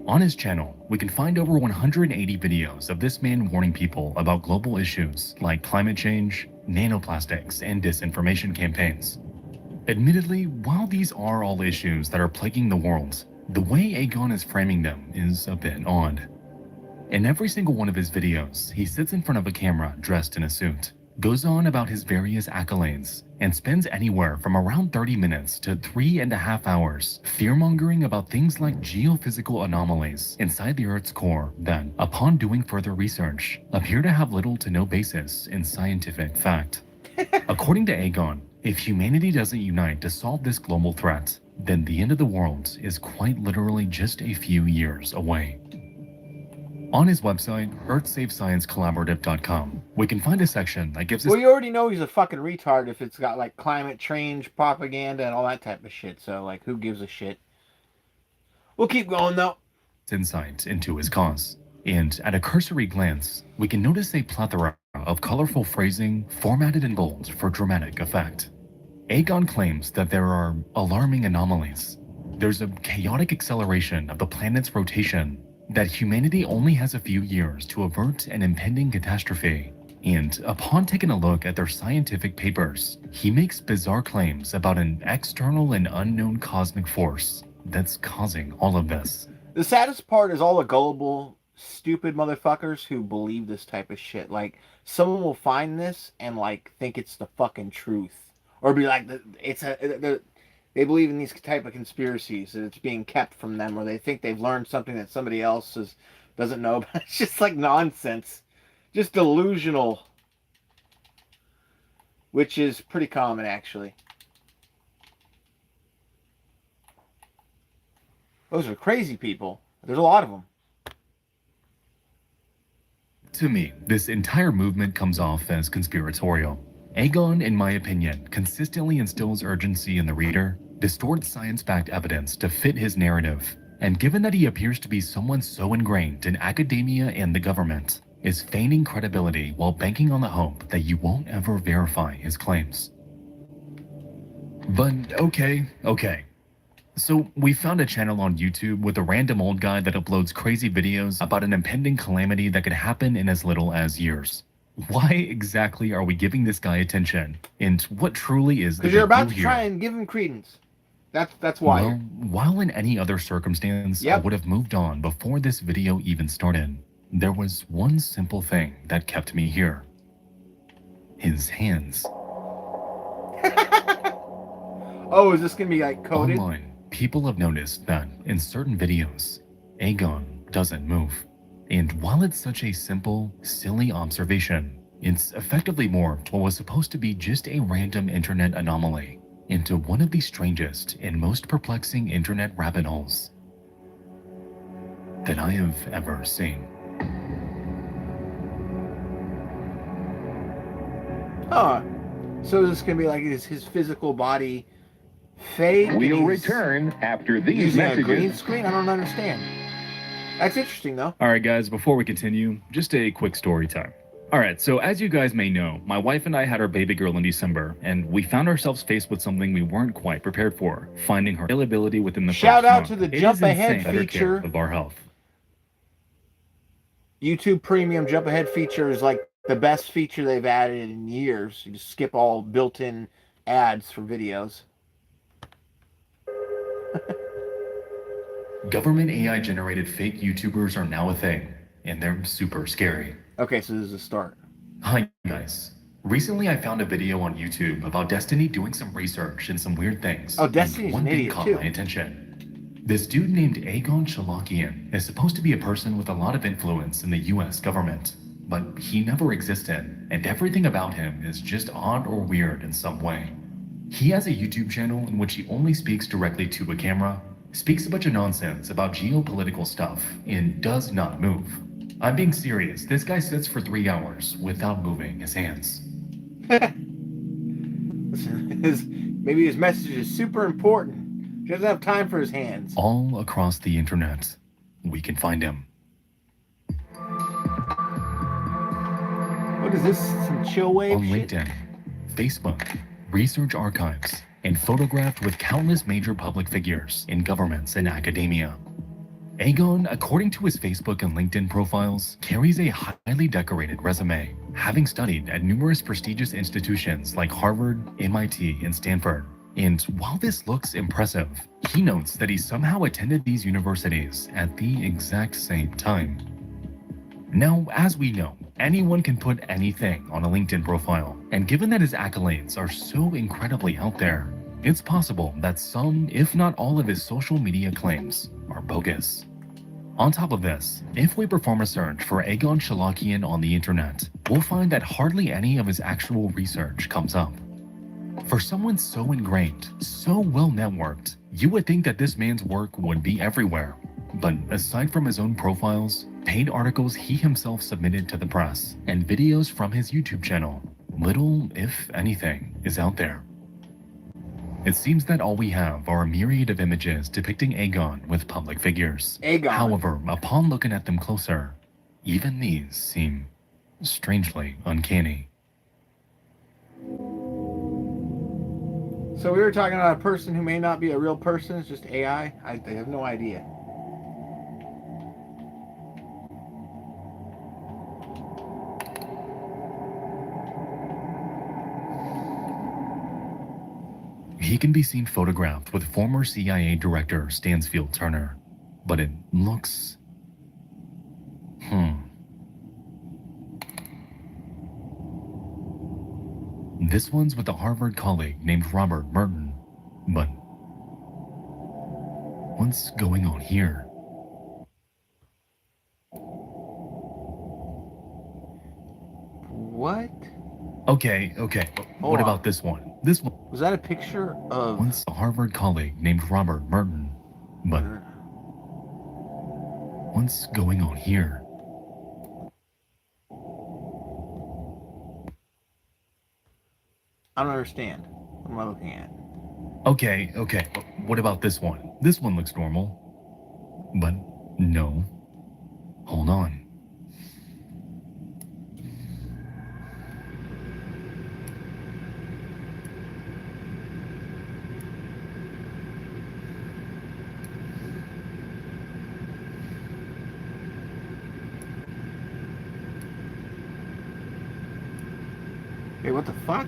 On his channel, we can find over 180 videos of this man warning people about global issues like climate change, nanoplastics, and disinformation campaigns. Admittedly, while these are all issues that are plaguing the world, the way Agon is framing them is a bit odd. In every single one of his videos, he sits in front of a camera dressed in a suit, goes on about his various accolades, and spends anywhere from around 30 minutes to 3.5 hours fear-mongering about things like geophysical anomalies inside the Earth's core that, upon doing further research, appear to have little to no basis in scientific fact. According to Agon, if humanity doesn't unite to solve this global threat, then the end of the world is quite literally just a few years away. On his website, EarthSaveScienceCollaborative.com, we can find a section that gives us... Well, you already know he's a fucking retard if it's got, like, climate change propaganda and all that type of shit. So, like, who gives a shit? We'll keep going, though. Insight into his cause. And at a cursory glance, we can notice a plethora of colorful phrasing formatted in bold for dramatic effect. Aegon claims that there are alarming anomalies. There's a chaotic acceleration of the planet's rotation, that humanity only has a few years to avert an impending catastrophe. And upon taking a look at their scientific papers, he makes bizarre claims about an external and unknown cosmic force that's causing all of this. The saddest part is all the gullible, stupid motherfuckers who believe this type of shit. Like, someone will find this and, like, think it's the fucking truth. Or be like, they believe in these type of conspiracies, that it's being kept from them, or they think they've learned something that somebody else doesn't know about. It's just like nonsense. Just delusional. Which is pretty common, actually. Those are crazy people. There's a lot of them. To me, this entire movement comes off as conspiratorial. Aegon, in my opinion, consistently instills urgency in the reader, distorts science-backed evidence to fit his narrative, and given that he appears to be someone so ingrained in academia and the government, is feigning credibility while banking on the hope that you won't ever verify his claims. But okay. So we found a channel on YouTube with a random old guy that uploads crazy videos about an impending calamity that could happen in as little as years. Why exactly are we giving this guy attention? And what truly is the Because you're about to here? try and give him credence. That's why. Well, while in any other circumstance I would have moved on before this video even started, there was one simple thing that kept me here. His hands. Oh, is this going to be like coded? Online, people have noticed that in certain videos, Aegon doesn't move. And while it's such a simple, silly observation, it's effectively morphed what was supposed to be just a random internet anomaly into one of the strangest and most perplexing internet rabbit holes that I have ever seen. Huh. So is this going to be like his physical body fake? We'll return after these using messages. a green screen? I don't understand. That's interesting, though. Alright guys, before we continue, just a quick story time. Alright, so as you guys may know, my wife and I had our baby girl in December, and we found ourselves faced with something we weren't quite prepared for, finding her availability within the Shout first out month. to the It Jump is Ahead insane better care feature. of our health. YouTube Premium Jump Ahead feature is like the best feature they've added in years. You just skip all built-in ads for videos. Government AI-generated fake YouTubers are now a thing, and they're super scary. Okay, so this is a start. Hi guys. Recently I found a video on YouTube about Destiny doing some research and some weird things. Oh, Destiny's and one an thing idiot, caught too. my attention. This dude named Aegon Chalakian is supposed to be a person with a lot of influence in the US government, but he never existed, and everything about him is just odd or weird in some way. He has a YouTube channel in which he only speaks directly to a camera, speaks a bunch of nonsense about geopolitical stuff, and does not move. I'm being serious, this guy sits for 3 hours without moving his hands. Maybe his message is super important. He doesn't have time for his hands. All across the internet, we can find him. What is this? Some chill wave On shit? LinkedIn, Facebook, research archives, and photographed with countless major public figures in governments and academia. Aegon, according to his Facebook and LinkedIn profiles, carries a highly decorated resume, having studied at numerous prestigious institutions like Harvard, MIT, and Stanford. And while this looks impressive, he notes that he somehow attended these universities at the exact same time. Now, as we know, anyone can put anything on a LinkedIn profile, and given that his accolades are so incredibly out there, it's possible that some, if not all of his social media claims are bogus. On top of this, if we perform a search for Aegon Chalakian on the internet, we'll find that hardly any of his actual research comes up. For someone so ingrained, so well networked, you would think that this man's work would be everywhere. But aside from his own profiles, paid articles he himself submitted to the press, and videos from his YouTube channel, little, if anything, is out there. It seems that all we have are a myriad of images depicting Aegon with public figures. Aegon. However, upon looking at them closer, even these seem strangely uncanny. So we were talking about a person who may not be a real person, it's just AI? I have no idea. He can be seen photographed with former CIA Director Stansfield Turner, but it looks... This one's with a Harvard colleague named Robert Merton, but what's going on here? What? Okay. What on. about this one? This one Was that a picture of... once a Harvard colleague named Robert Merton, but what's going on here? I don't understand. What am I looking at? Okay. What about this one? This one looks normal. But no. Hold on. Hey, what the fuck?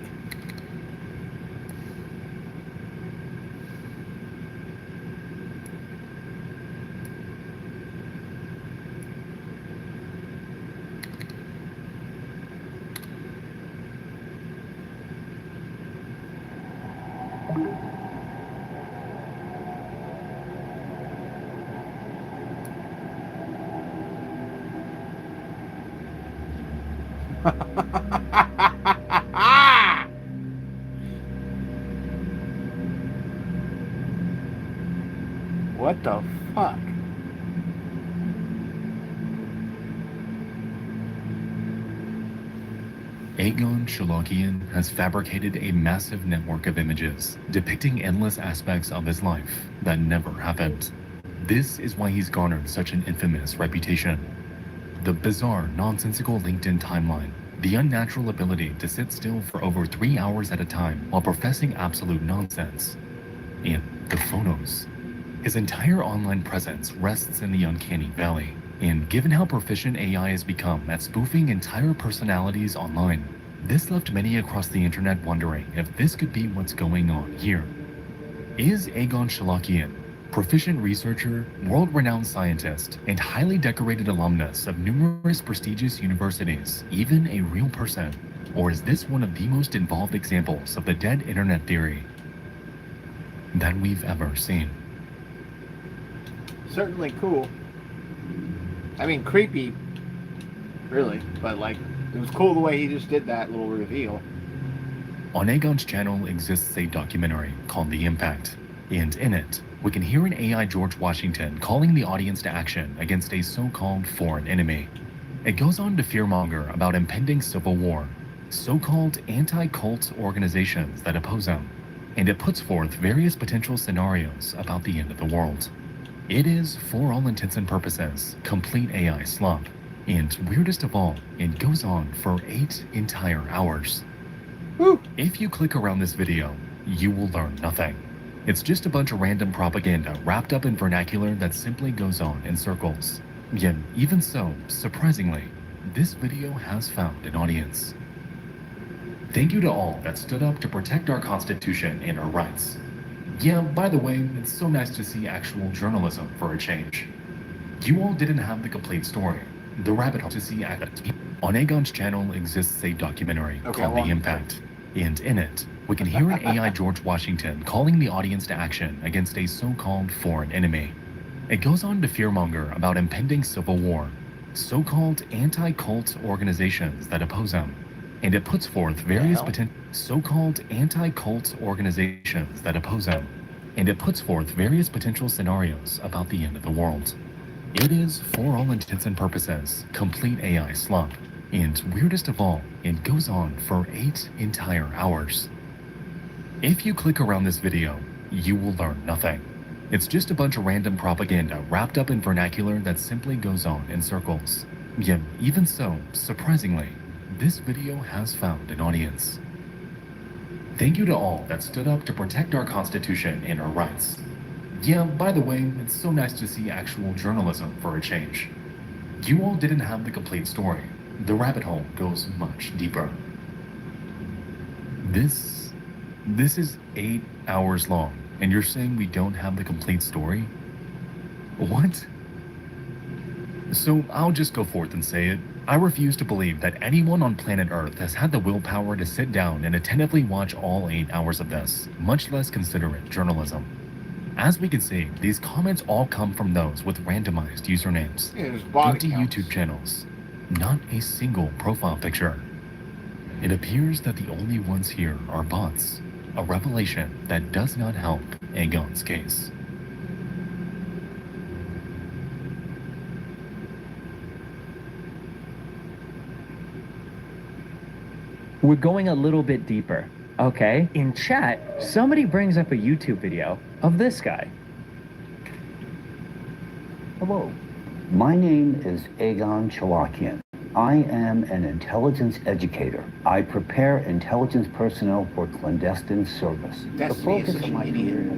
What the fuck? Aegon Shalakian has fabricated a massive network of images depicting endless aspects of his life that never happened. This is why he's garnered such an infamous reputation. The bizarre, nonsensical LinkedIn timeline, the unnatural ability to sit still for over 3 hours at a time while professing absolute nonsense, and the photos. His entire online presence rests in the uncanny valley, and given how proficient AI has become at spoofing entire personalities online, this left many across the internet wondering if this could be what's going on here. Is Aegon Shalakian, proficient researcher, world-renowned scientist, and highly decorated alumnus of numerous prestigious universities, even a real person? Or is this one of the most involved examples of the dead internet theory that we've ever seen? Certainly cool. I mean, creepy, really, but like, it was cool the way he just did that little reveal. On Aegon's channel exists a documentary called The Impact, and in it, we can hear an AI George Washington calling the audience to action against a so-called foreign enemy. It goes on to fearmonger about impending civil war, so-called anti-cult organizations that oppose him, and it puts forth various potential scenarios about the end of the world. It is, for all intents and purposes, complete AI slump. And weirdest of all, it goes on for 8 entire hours. Woo. If you click around this video, you will learn nothing. It's just a bunch of random propaganda wrapped up in vernacular that simply goes on in circles. Yet, even so, surprisingly, this video has found an audience. Thank you to all that stood up to protect our Constitution and our rights. Yeah, by the way, it's so nice to see actual journalism for a change. You all didn't have the complete story. The rabbit hole to see on Aegon's channel exists a documentary called The Impact, and in it, we can hear an AI George Washington calling the audience to action against a so-called foreign enemy. It goes on to fearmonger about impending civil war, so-called anti-cult organizations that oppose him, and it puts forth various so-called anti-cult organizations that oppose him, and it puts forth various potential scenarios about the end of the world. It is, for all intents and purposes, complete AI slop, and weirdest of all, it goes on for 8 entire hours. If you click around this video, you will learn nothing. It's just a bunch of random propaganda wrapped up in vernacular that simply goes on in circles. Yet, even so, surprisingly, this video has found an audience. Thank you to all that stood up to protect our Constitution and our rights. Yeah, by the way, it's so nice to see actual journalism for a change. You all didn't have the complete story. The rabbit hole goes much deeper. This is 8 hours long, and you're saying we don't have the complete story? What? So I'll just go forth and say it. I refuse to believe that anyone on planet Earth has had the willpower to sit down and attentively watch all 8 hours of this, much less consider it journalism. As we can see, these comments all come from those with randomized usernames, empty YouTube channels, not a single profile picture. It appears that the only ones here are bots, a revelation that does not help Aegon's case. We're going a little bit deeper, okay? In chat, somebody brings up a YouTube video of this guy. Hello, my name is Aegon Chalakian. I am an intelligence educator. I prepare intelligence personnel for clandestine service. The focus of my career.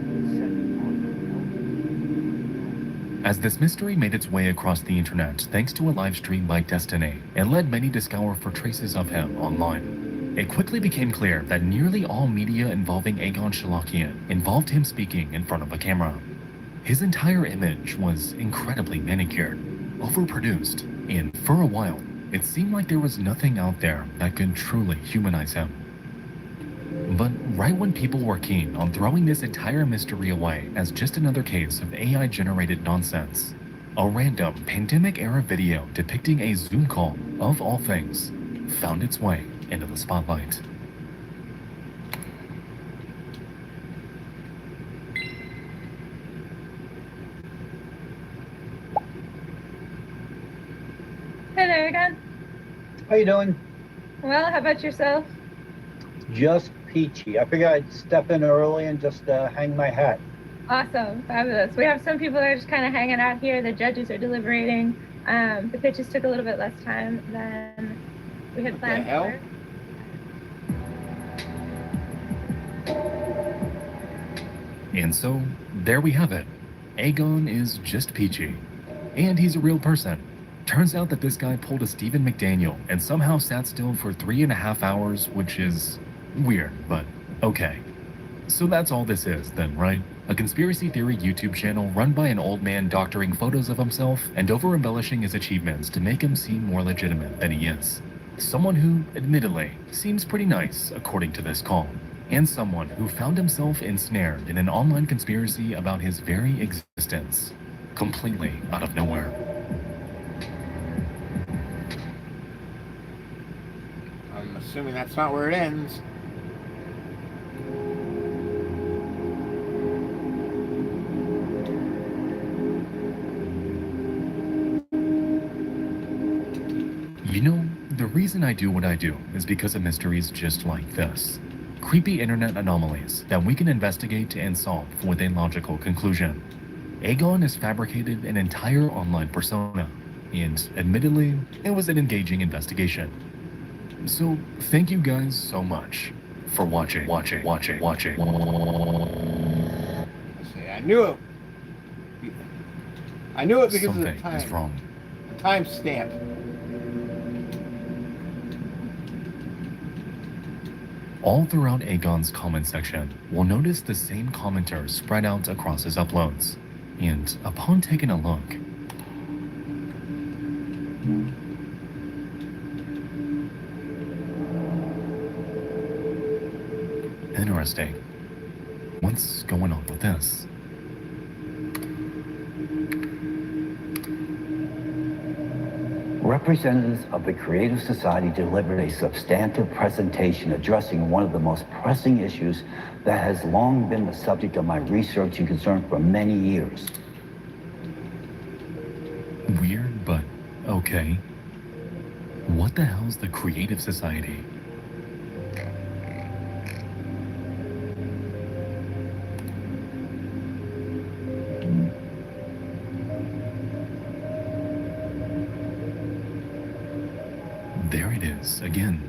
As this mystery made its way across the internet thanks to a live stream by Destiny, it led many to scour for traces of him online. It quickly became clear that nearly all media involving Aegon Chalakian involved him speaking in front of a camera. His entire image was incredibly manicured, overproduced, and for a while, it seemed like there was nothing out there that could truly humanize him. But right when people were keen on throwing this entire mystery away as just another case of AI-generated nonsense, a random pandemic-era video depicting a Zoom call, of all things, found its way into the spotlight. Hey there again. How you doing? Well, how about yourself? Just peachy. I figured I'd step in early and just hang my hat. Awesome, fabulous. We have some people that are just kind of hanging out here. The judges are deliberating. The pitches took a little bit less time than we had planned for. And so, there we have it. Aegon is just peachy. And he's a real person. Turns out that this guy pulled a Stephen McDaniel and somehow sat still for 3.5 hours, which is weird, but okay. So that's all this is then, right? A conspiracy theory YouTube channel run by an old man doctoring photos of himself and over-embellishing his achievements to make him seem more legitimate than he is. Someone who, admittedly, seems pretty nice according to this call. And someone who found himself ensnared in an online conspiracy about his very existence, completely out of nowhere. I'm assuming that's not where it ends. You know, the reason I do what I do is because of mysteries just like this. Creepy internet anomalies that we can investigate and solve with a logical conclusion. Aegon has fabricated an entire online persona, and admittedly, it was an engaging investigation. So, thank you guys so much for watching. See, I knew it. I knew it because Something of the time. is wrong. The time stamp. All throughout Aegon's comment section, we'll notice the same commenters spread out across his uploads. And upon taking a look, interesting. What's going on with this? Representatives of the Creative Society delivered a substantive presentation addressing one of the most pressing issues that has long been the subject of my research and concern for many years. Weird, but okay. What the hell's the Creative Society? There it is, again.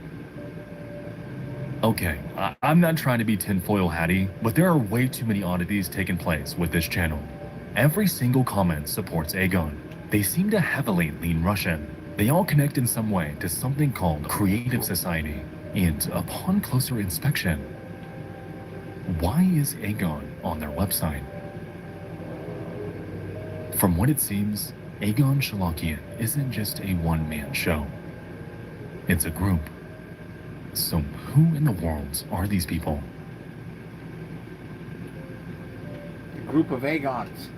Okay, I'm not trying to be tinfoil hatty, but there are way too many oddities taking place with this channel. Every single comment supports Aegon. They seem to heavily lean Russian. They all connect in some way to something called Creative Society. And upon closer inspection, why is Aegon on their website? From what it seems, Aegon Shalakian isn't just a one-man show. It's a group. So who in the world are these people? A group of Aegons.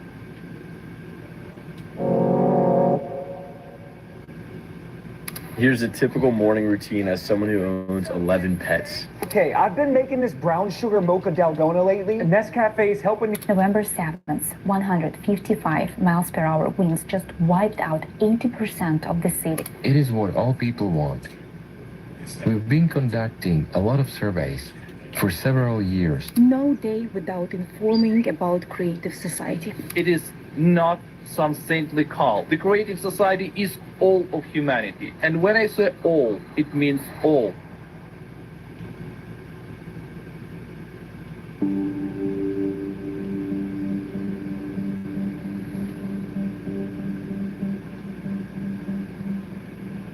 Here's a typical morning routine as someone who owns 11 pets. Okay, I've been making this brown sugar mocha dalgona lately, and Nescafe is helping me. November 7th, 155 miles per hour winds just wiped out 80% of the city. It is what all people want. We've been conducting a lot of surveys for several years. No day without informing about Creative Society. It is not some saintly call. The Creative Society is all of humanity. And when I say all, it means all.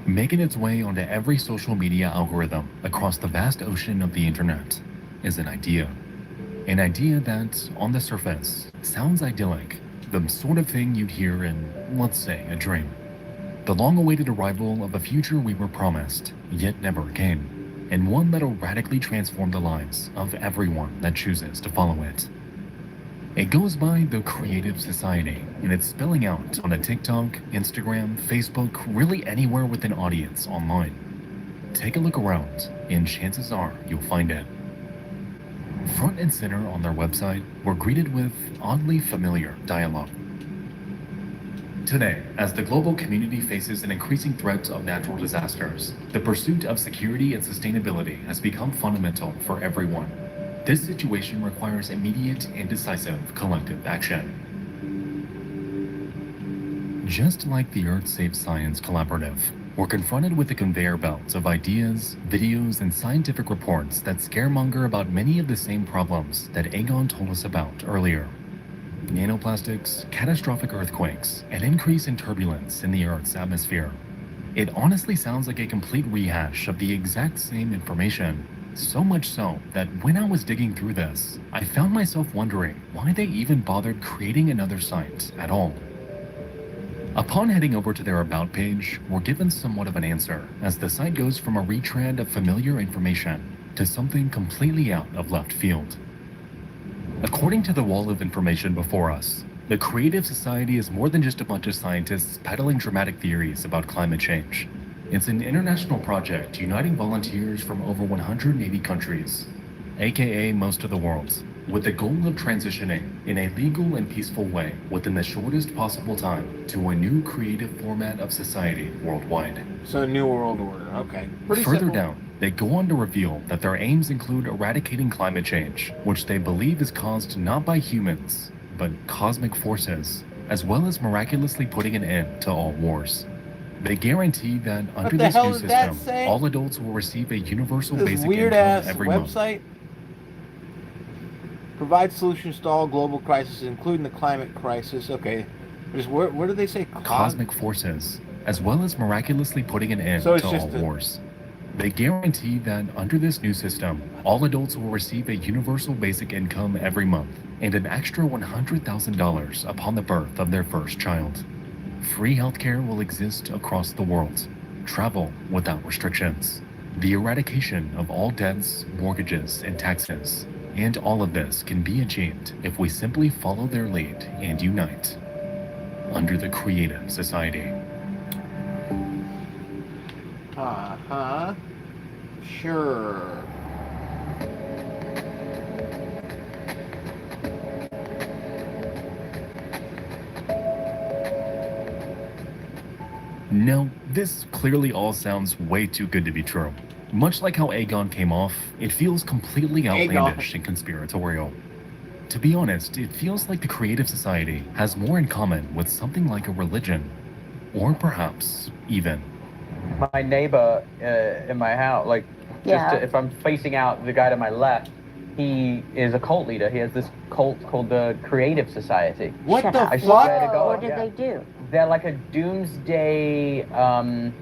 Making its way onto every social media algorithm across the vast ocean of the internet is an idea. An idea that, on the surface, sounds idyllic, the sort of thing you'd hear in, let's say, a dream. The long-awaited arrival of a future we were promised, yet never came, and one that'll radically transform the lives of everyone that chooses to follow it. It goes by the Creative Society, and it's spilling out on a TikTok, Instagram, Facebook, really anywhere with an audience online. Take a look around, and chances are you'll find it. Front and center on their website, we're greeted with oddly familiar dialogue. Today, as the global community faces an increasing threat of natural disasters, the pursuit of security and sustainability has become fundamental for everyone. This situation requires immediate and decisive collective action. Just like the Earth Saves Science Collaborative, we're confronted with a conveyor belt of ideas, videos, and scientific reports that scaremonger about many of the same problems that Aegon told us about earlier. Nanoplastics, catastrophic earthquakes, an increase in turbulence in the Earth's atmosphere. It honestly sounds like a complete rehash of the exact same information. So much so that when I was digging through this, I found myself wondering why they even bothered creating another site at all. Upon heading over to their About page, we're given somewhat of an answer, as the site goes from a retread of familiar information to something completely out of left field. According to the wall of information before us, the Creative Society is more than just a bunch of scientists peddling dramatic theories about climate change. It's an international project uniting volunteers from over 180 countries, aka most of the world, with the goal of transitioning in a legal and peaceful way within the shortest possible time to a new creative format of society worldwide. So a new world order, okay. Pretty Further simple. down, they go on to reveal that their aims include eradicating climate change, which they believe is caused not by humans, but cosmic forces, as well as miraculously putting an end to all wars. They guarantee that under the this hell new did that system, say? all adults will receive a universal This basic weird income ass every month. website provides solutions to all global crises, including the climate crisis. Okay, just where do they say Cosmic forces, as well as miraculously putting an end So it's to just all a- wars. They guarantee that under this new system, all adults will receive a universal basic income every month and an extra $100,000 upon the birth of their first child. Free healthcare will exist across the world, travel without restrictions, the eradication of all debts, mortgages, and taxes. And all of this can be achieved if we simply follow their lead and unite under the Creative Society. Uh-huh. Sure. Now, this clearly all sounds way too good to be true. Much like how Aegon came off, it feels completely outlandish and conspiratorial. To be honest, it feels like the Creative Society has more in common with something like a religion, or perhaps even. My neighbor in my house, like, if I'm facing out the guy to my left, he is a cult leader. He has this cult called the Creative Society. What the I fuck? swear to God, What did they do? They're like a doomsday, kind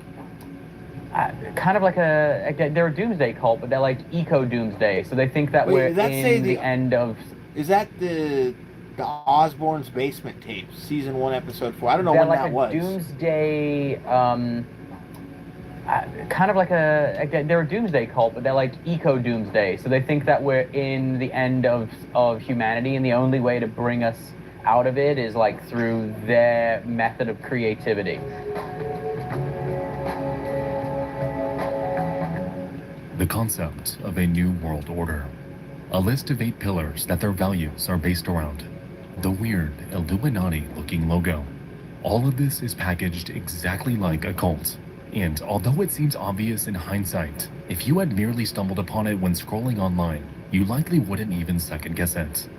of like they're a doomsday cult, but they're like eco-doomsday. So they think that we're in the end of... Is that the Osborne's Basement tapes, season 1, episode 4? I don't know when that was. They're like a doomsday, kind of like they're a doomsday cult, but they're like eco-doomsday. So they think that we're in the end of humanity, and the only way to bring us out of it is like through their method of creativity. The concept of a new world order. A list of 8 pillars that their values are based around. The weird Illuminati-looking logo. All of this is packaged exactly like a cult. And although it seems obvious in hindsight, if you had merely stumbled upon it when scrolling online, you likely wouldn't even second guess it.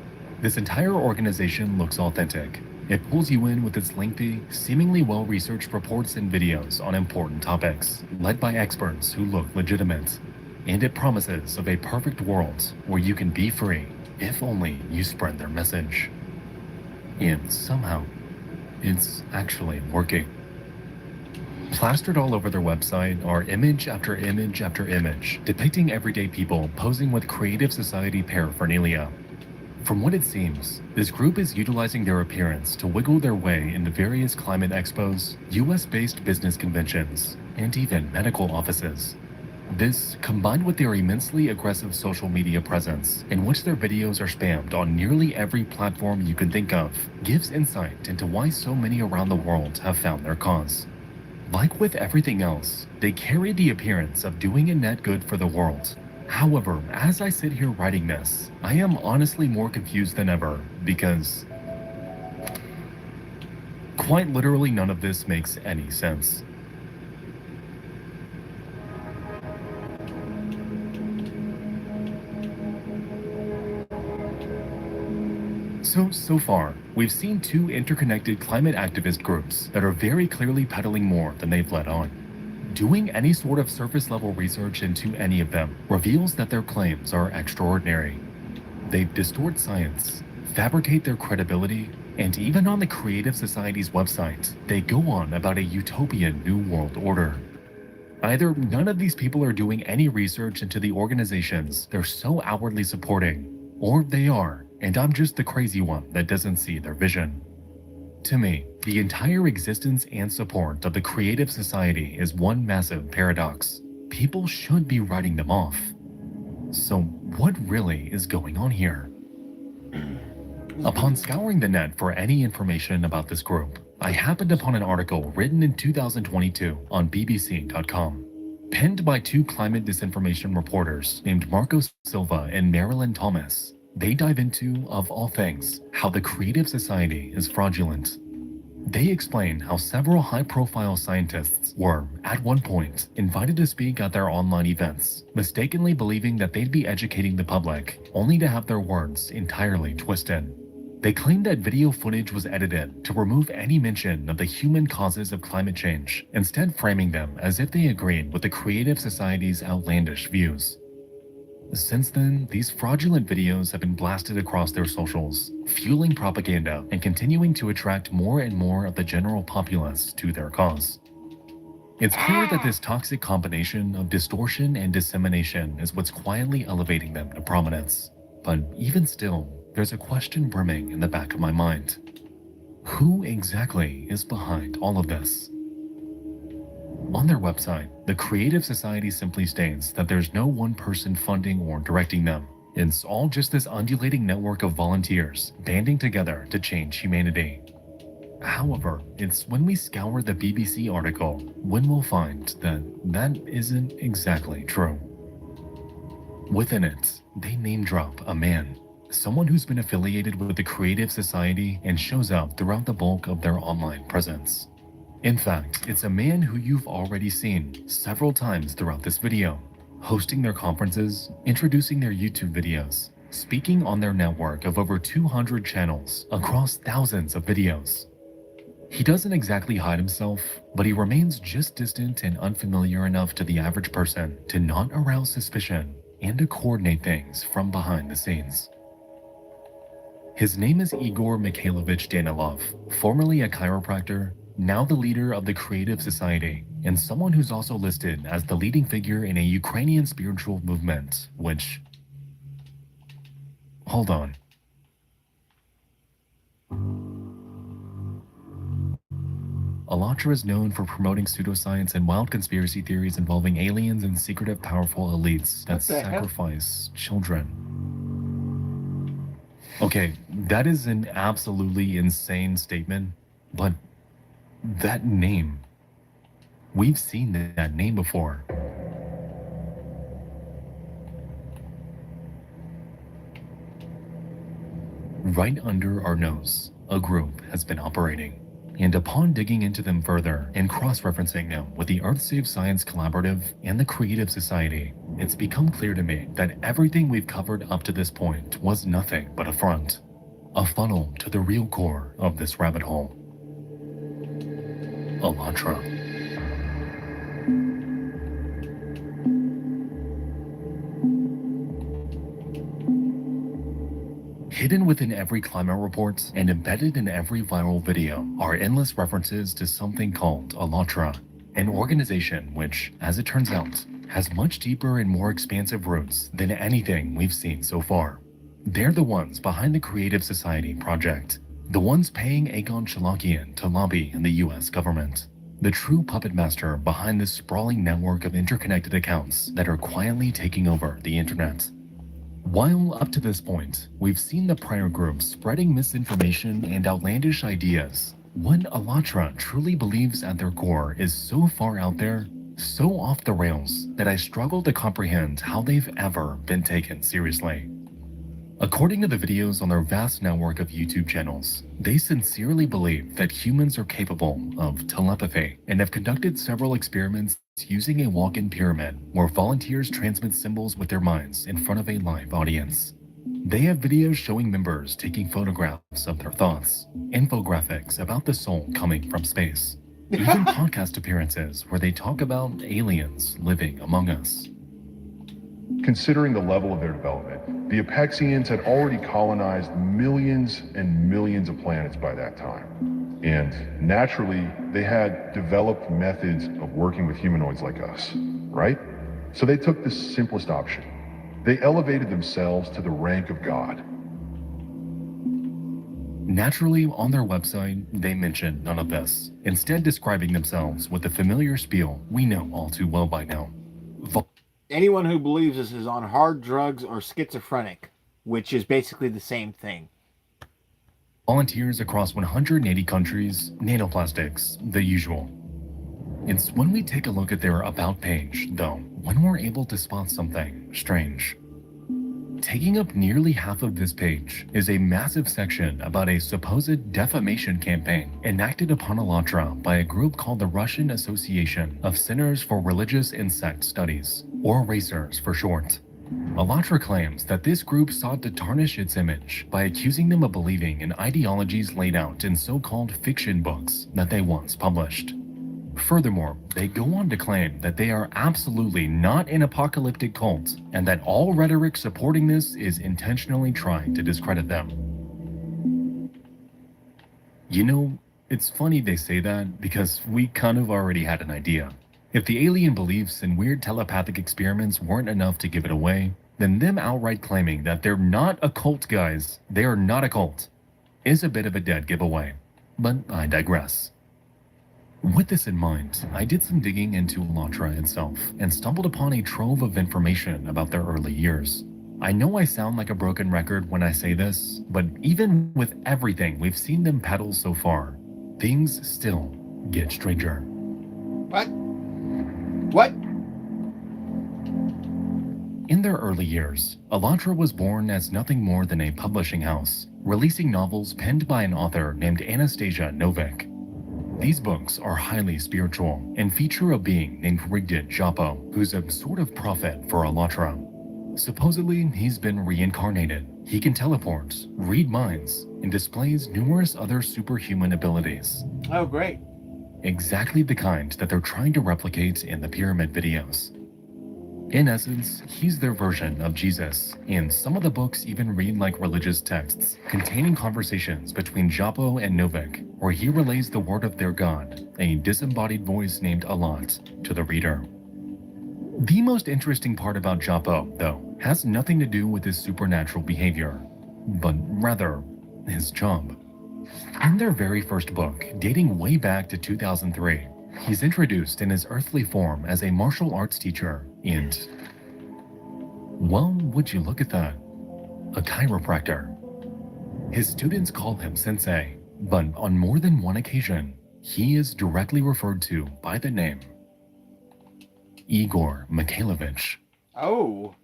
This entire organization looks authentic. It pulls you in with its lengthy, seemingly well-researched reports and videos on important topics, led by experts who look legitimate. And it promises of a perfect world where you can be free, if only you spread their message. And somehow, it's actually working. Plastered all over their website are image after image after image, depicting everyday people posing with Creative Society paraphernalia. From what it seems, this group is utilizing their appearance to wiggle their way into various climate expos, US-based business conventions, and even medical offices. This, combined with their immensely aggressive social media presence, in which their videos are spammed on nearly every platform you can think of, gives insight into why so many around the world have found their cause. Like with everything else, they carry the appearance of doing a net good for the world. However, as I sit here writing this, I am honestly more confused than ever, because quite literally none of this makes any sense. So far, we've seen 2 interconnected climate activist groups that are very clearly peddling more than they've let on. Doing any sort of surface level research into any of them reveals that their claims are extraordinary. They distort science, fabricate their credibility, and even on the Creative Society's website, they go on about a utopian new world order. Either none of these people are doing any research into the organizations they're so outwardly supporting, or they are, and I'm just the crazy one that doesn't see their vision. To me, the entire existence and support of the Creative Society is one massive paradox. People should be writing them off. So what really is going on here? Upon scouring the net for any information about this group, I happened upon an article written in 2022 on BBC.com. Penned by 2 climate disinformation reporters named Marco Silva and Marilyn Thomas. They dive into, of all things, how the Creative Society is fraudulent. They explain how several high-profile scientists were, at one point, invited to speak at their online events, mistakenly believing that they'd be educating the public, only to have their words entirely twisted. They claimed that video footage was edited to remove any mention of the human causes of climate change, instead framing them as if they agreed with the Creative Society's outlandish views. Since then, these fraudulent videos have been blasted across their socials, fueling propaganda and continuing to attract more and more of the general populace to their cause. It's clear that this toxic combination of distortion and dissemination is what's quietly elevating them to prominence. But even still, there's a question brimming in the back of my mind. Who exactly is behind all of this? On their website, the Creative Society simply states that there's no one person funding or directing them. It's all just this undulating network of volunteers banding together to change humanity. However, it's when we scour the BBC article when we'll find that that isn't exactly true. Within it, they name drop a man, someone who's been affiliated with the Creative Society and shows up throughout the bulk of their online presence. In fact, it's a man who you've already seen several times throughout this video, hosting their conferences, introducing their YouTube videos, speaking on their network of over 200 channels across thousands of videos. He doesn't exactly hide himself, but he remains just distant and unfamiliar enough to the average person to not arouse suspicion and to coordinate things from behind the scenes. His name is Igor Mikhailovich Danilov, formerly a chiropractor, now the leader of the Creative Society, and someone who's also listed as the leading figure in a Ukrainian spiritual movement, which... Hold on. Alatra is known for promoting pseudoscience and wild conspiracy theories involving aliens and secretive powerful elites that sacrifice children. Okay, that is an absolutely insane statement, but that name, we've seen that name before. Right under our nose, a group has been operating. And upon digging into them further and cross-referencing them with the Earth Save Science Collaborative and the Creative Society, it's become clear to me that everything we've covered up to this point was nothing but a front, a funnel to the real core of this rabbit hole. Alatra. Hidden within every climate report and embedded in every viral video are endless references to something called Alatra, an organization which, as it turns out, has much deeper and more expansive roots than anything we've seen so far. They're the ones behind the Creative Society project, the ones paying Egon Chalakian to lobby in the US government, the true puppet master behind this sprawling network of interconnected accounts that are quietly taking over the internet. While up to this point, we've seen the prior groups spreading misinformation and outlandish ideas, what Alatra truly believes at their core is so far out there, so off the rails, that I struggle to comprehend how they've ever been taken seriously. According to the videos on their vast network of YouTube channels, they sincerely believe that humans are capable of telepathy and have conducted several experiments using a walk-in pyramid where volunteers transmit symbols with their minds in front of a live audience. They have videos showing members taking photographs of their thoughts, infographics about the soul coming from space, even podcast appearances where they talk about aliens living among us. Considering the level of their development, the Apexians had already colonized millions and millions of planets by that time. And naturally, they had developed methods of working with humanoids like us, right? So they took the simplest option. They elevated themselves to the rank of God. Naturally, on their website, they mention none of this, instead describing themselves with the familiar spiel we know all too well by now. Anyone who believes this is on hard drugs or schizophrenic, which is basically the same thing. Volunteers across 180 countries, nanoplastics, the usual. It's when we take a look at their About page, though, when we're able to spot something strange. Taking up nearly half of this page is a massive section about a supposed defamation campaign enacted upon Alatra by a group called the Russian Association of Centers for Religious Insect Studies, or RACERS for short. Alatra claims that this group sought to tarnish its image by accusing them of believing in ideologies laid out in so-called fiction books that they once published. Furthermore, they go on to claim that they are absolutely not an apocalyptic cult, and that all rhetoric supporting this is intentionally trying to discredit them. You know, it's funny they say that because we kind of already had an idea. If the alien beliefs and weird telepathic experiments weren't enough to give it away, then them outright claiming that they're not a cult, guys, they are not a cult, is a bit of a dead giveaway. But I digress. With this in mind, I did some digging into Alatra itself and stumbled upon a trove of information about their early years. I know I sound like a broken record when I say this, but even with everything we've seen them peddle so far, things still get stranger. What? What? In their early years, Alatra was born as nothing more than a publishing house, releasing novels penned by an author named Anastasia Novik. These books are highly spiritual and feature a being named Rigdid Japo, who's a sort of prophet for Alatra. Supposedly, he's been reincarnated. He can teleport, read minds, and displays numerous other superhuman abilities. Oh, great. Exactly the kind that they're trying to replicate in the pyramid videos. In essence, he's their version of Jesus, and some of the books even read like religious texts, containing conversations between Japo and Novik, where he relays the word of their god, a disembodied voice named Alat, to the reader. The most interesting part about Japo, though, has nothing to do with his supernatural behavior, but rather, his job. In their very first book, dating way back to 2003, he's introduced in his earthly form as a martial arts teacher and, well, would you look at that, a chiropractor. His students call him sensei, but on more than one occasion, he is directly referred to by the name Igor Mikhailovich. Oh,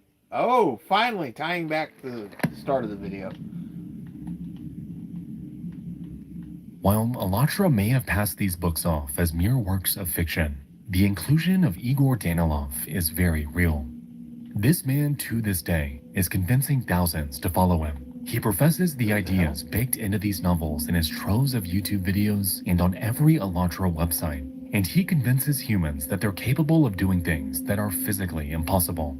finally tying back to the start of the video. While Alatra may have passed these books off as mere works of fiction, the inclusion of Igor Danilov is very real. This man, to this day, is convincing thousands to follow him. He professes the ideas baked into these novels in his troves of YouTube videos and on every Alatra website, and he convinces humans that they're capable of doing things that are physically impossible.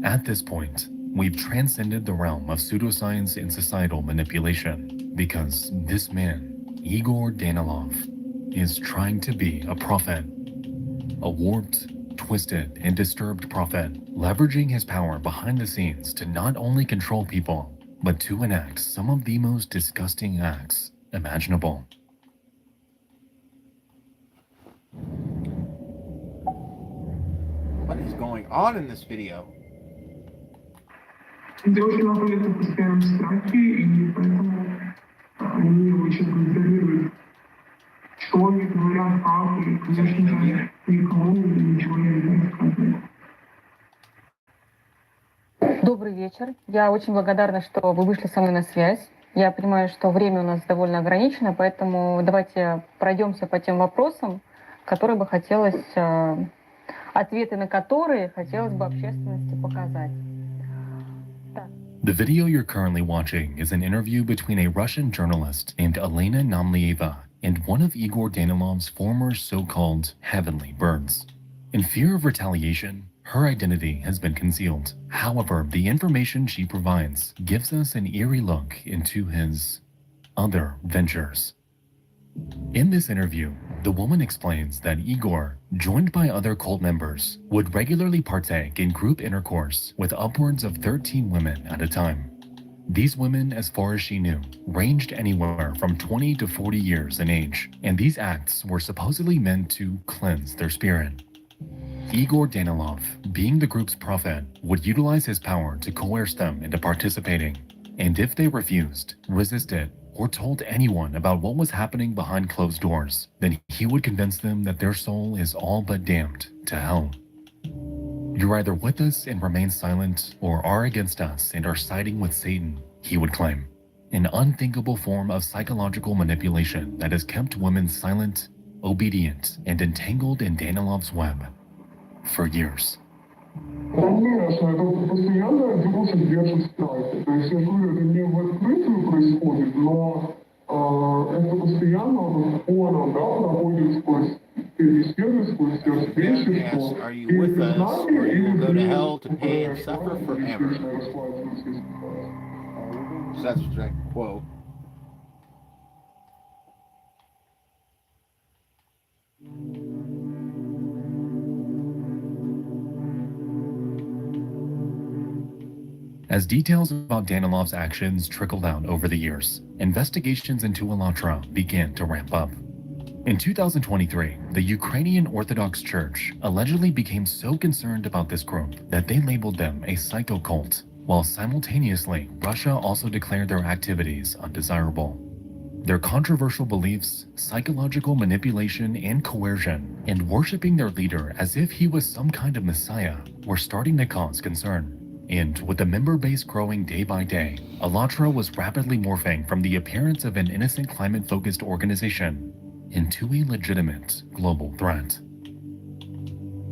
At this point, we've transcended the realm of pseudoscience and societal manipulation, because this man, Igor Danilov, is trying to be a prophet. A warped, twisted, and disturbed prophet, leveraging his power behind the scenes to not only control people, but to enact some of the most disgusting acts imaginable. What is going on in this video? Люди очень находятся в постоянном страхе, и поэтому они очень контролируют, что они говорят, как, и, конечно же, никому ничего не рассказывают. Добрый вечер. Я очень благодарна, что вы вышли со мной на связь. Я понимаю, что время у нас довольно ограничено, поэтому давайте пройдемся по тем вопросам, которые бы хотелось, ответы на которые хотелось бы общественности показать. The video you're currently watching is an interview between a Russian journalist named Elena Namlieva and one of Igor Danilov's former so-called heavenly birds. In fear of retaliation, her identity has been concealed. However, the information she provides gives us an eerie look into his other ventures. In this interview, the woman explains that Igor, joined by other cult members, would regularly partake in group intercourse with upwards of 13 women at a time. These women, as far as she knew, ranged anywhere from 20 to 40 years in age, and these acts were supposedly meant to cleanse their spirit. Igor Danilov, being the group's prophet, would utilize his power to coerce them into participating, and if they refused, resisted, or told anyone about what was happening behind closed doors, then he would convince them that their soul is all but damned to hell. You're either with us and remain silent, or are against us and are siding with Satan, he would claim. An unthinkable form of psychological manipulation that has kept women silent, obedient, and entangled in Danilov's web for years. Конечно, это постоянно девушек держит в страхе. То есть, я говорю, это не в открытую происходит, но это постоянно фоном, да, проходит сквозь те беседы, сквозь те встречи, что Are you with us, or you will go to hell to pay and suffer forever? So that's the quote. As details about Danilov's actions trickled out over the years, investigations into Alatra began to ramp up. In 2023, the Ukrainian Orthodox Church allegedly became so concerned about this group that they labeled them a psycho cult, while simultaneously Russia also declared their activities undesirable. Their controversial beliefs, psychological manipulation and coercion, and worshipping their leader as if he was some kind of messiah were starting to cause concern. And with the member base growing day by day, Alatra was rapidly morphing from the appearance of an innocent climate-focused organization into a legitimate global threat.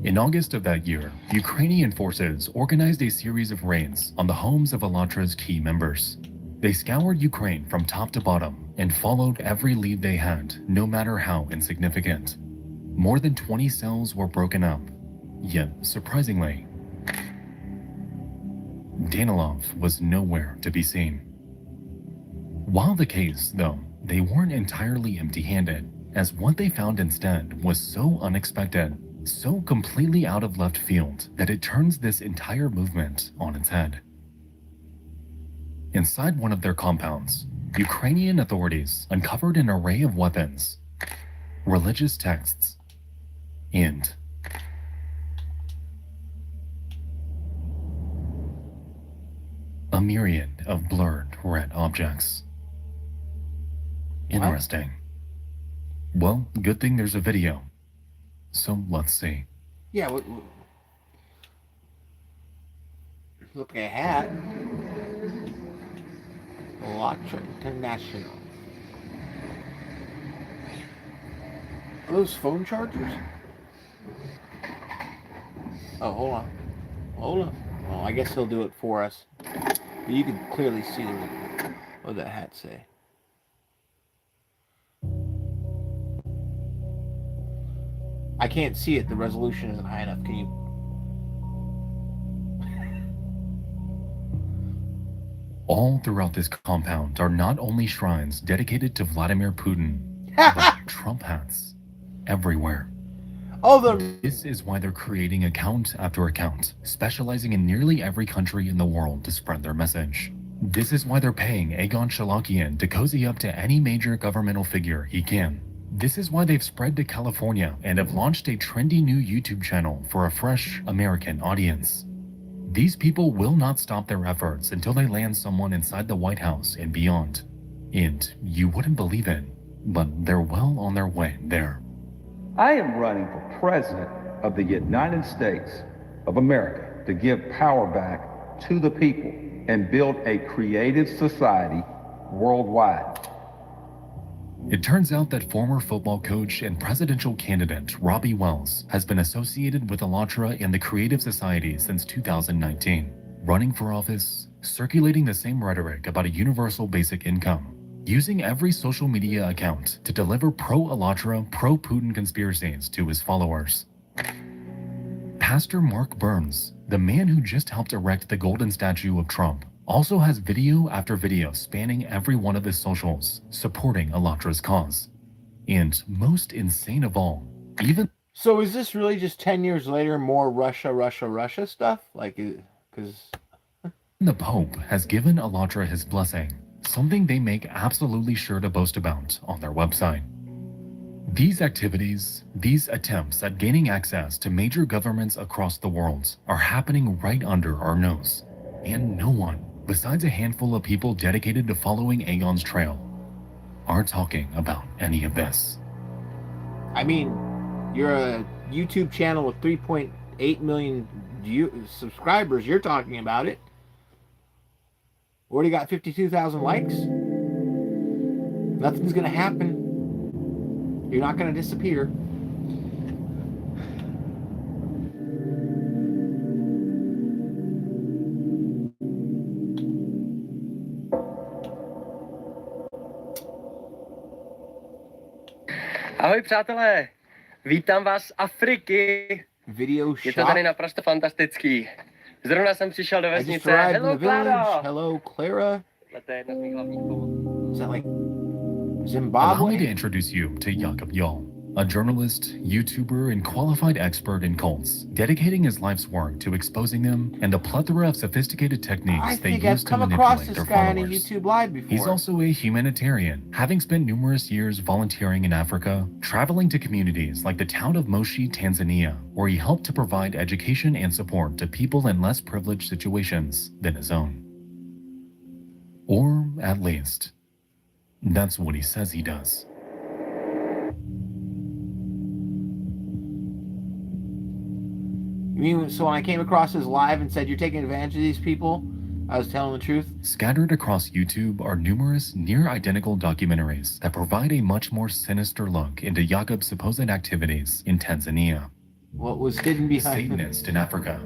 In August of that year, Ukrainian forces organized a series of raids on the homes of Alatra's key members. They scoured Ukraine from top to bottom and followed every lead they had, no matter how insignificant. More than 20 cells were broken up, yet surprisingly, Danilov was nowhere to be seen. While the case, though, they weren't entirely empty-handed, as what they found instead was so unexpected, so completely out of left field, that it turns this entire movement on its head. Inside one of their compounds, Ukrainian authorities uncovered an array of weapons, religious texts, and a myriad of blurred red objects. Interesting. Well, good thing there's a video. So let's see. Yeah, look at hat. Alatra International. Are those phone chargers? Oh, hold on. Hold on. Well, I guess he'll do it for us. But you can clearly see what that hat say. I can't see it. The resolution isn't high enough. Can you? All throughout this compound are not only shrines dedicated to Vladimir Putin, but Trump hats everywhere. This is why they're creating account after account, specializing in nearly every country in the world to spread their message. This is why they're paying Egon Shalakian to cozy up to any major governmental figure he can. This is why they've spread to California and have launched a trendy new YouTube channel for a fresh American audience. These people will not stop their efforts until they land someone inside the White House and beyond. And you wouldn't believe it, but they're well on their way there. I am running for president of the United States of America to give power back to the people and build a creative society worldwide. It turns out that former football coach and presidential candidate Robbie Wells has been associated with Alatra and the Creative Society since 2019, running for office, circulating the same rhetoric about a universal basic income, using every social media account to deliver pro-Alatra, pro-Putin conspiracies to his followers. Pastor Mark Burns, the man who just helped erect the golden statue of Trump, also has video after video spanning every one of his socials, supporting Alatra's cause. And most insane of all, even... So is this really just 10 years later more Russia stuff? Like, because... The Pope has given Alatra his blessing, something they make absolutely sure to boast about on their website. These activities, these attempts at gaining access to major governments across the world are happening right under our nose, and no one, besides a handful of people dedicated to following Aegon's trail, are talking about any of this. I mean, you're a YouTube channel with 3.8 million subscribers. You're talking about it. Already got 52,000 likes. Nothing's going to happen. You're not going to disappear. Ahoj přátelé, vítám vás z Afriky. Video Je to tady naprosto fantastický. Zrovna jsem přišel do vesnice. Hello, Clara. Hello, Clara. To je jedna z mých hlavních povahů. Is that like Allow Zimbabwe? me to introduce you to Jakob Yal, a journalist, YouTuber, and qualified expert in cults, dedicating his life's work to exposing them and a plethora of sophisticated techniques I they think use I've to come across manipulate this their guy on a followers. YouTube live before. He's also a humanitarian, having spent numerous years volunteering in Africa, traveling to communities like the town of Moshi, Tanzania, where he helped to provide education and support to people in less privileged situations than his own. Or, at least, That's what he says he does. You mean, so when I came across his live and said, you're taking advantage of these people, I was telling the truth? Scattered across YouTube are numerous near-identical documentaries that provide a much more sinister look into Jakob's supposed activities in Tanzania. What was hidden behind Satanist in Africa.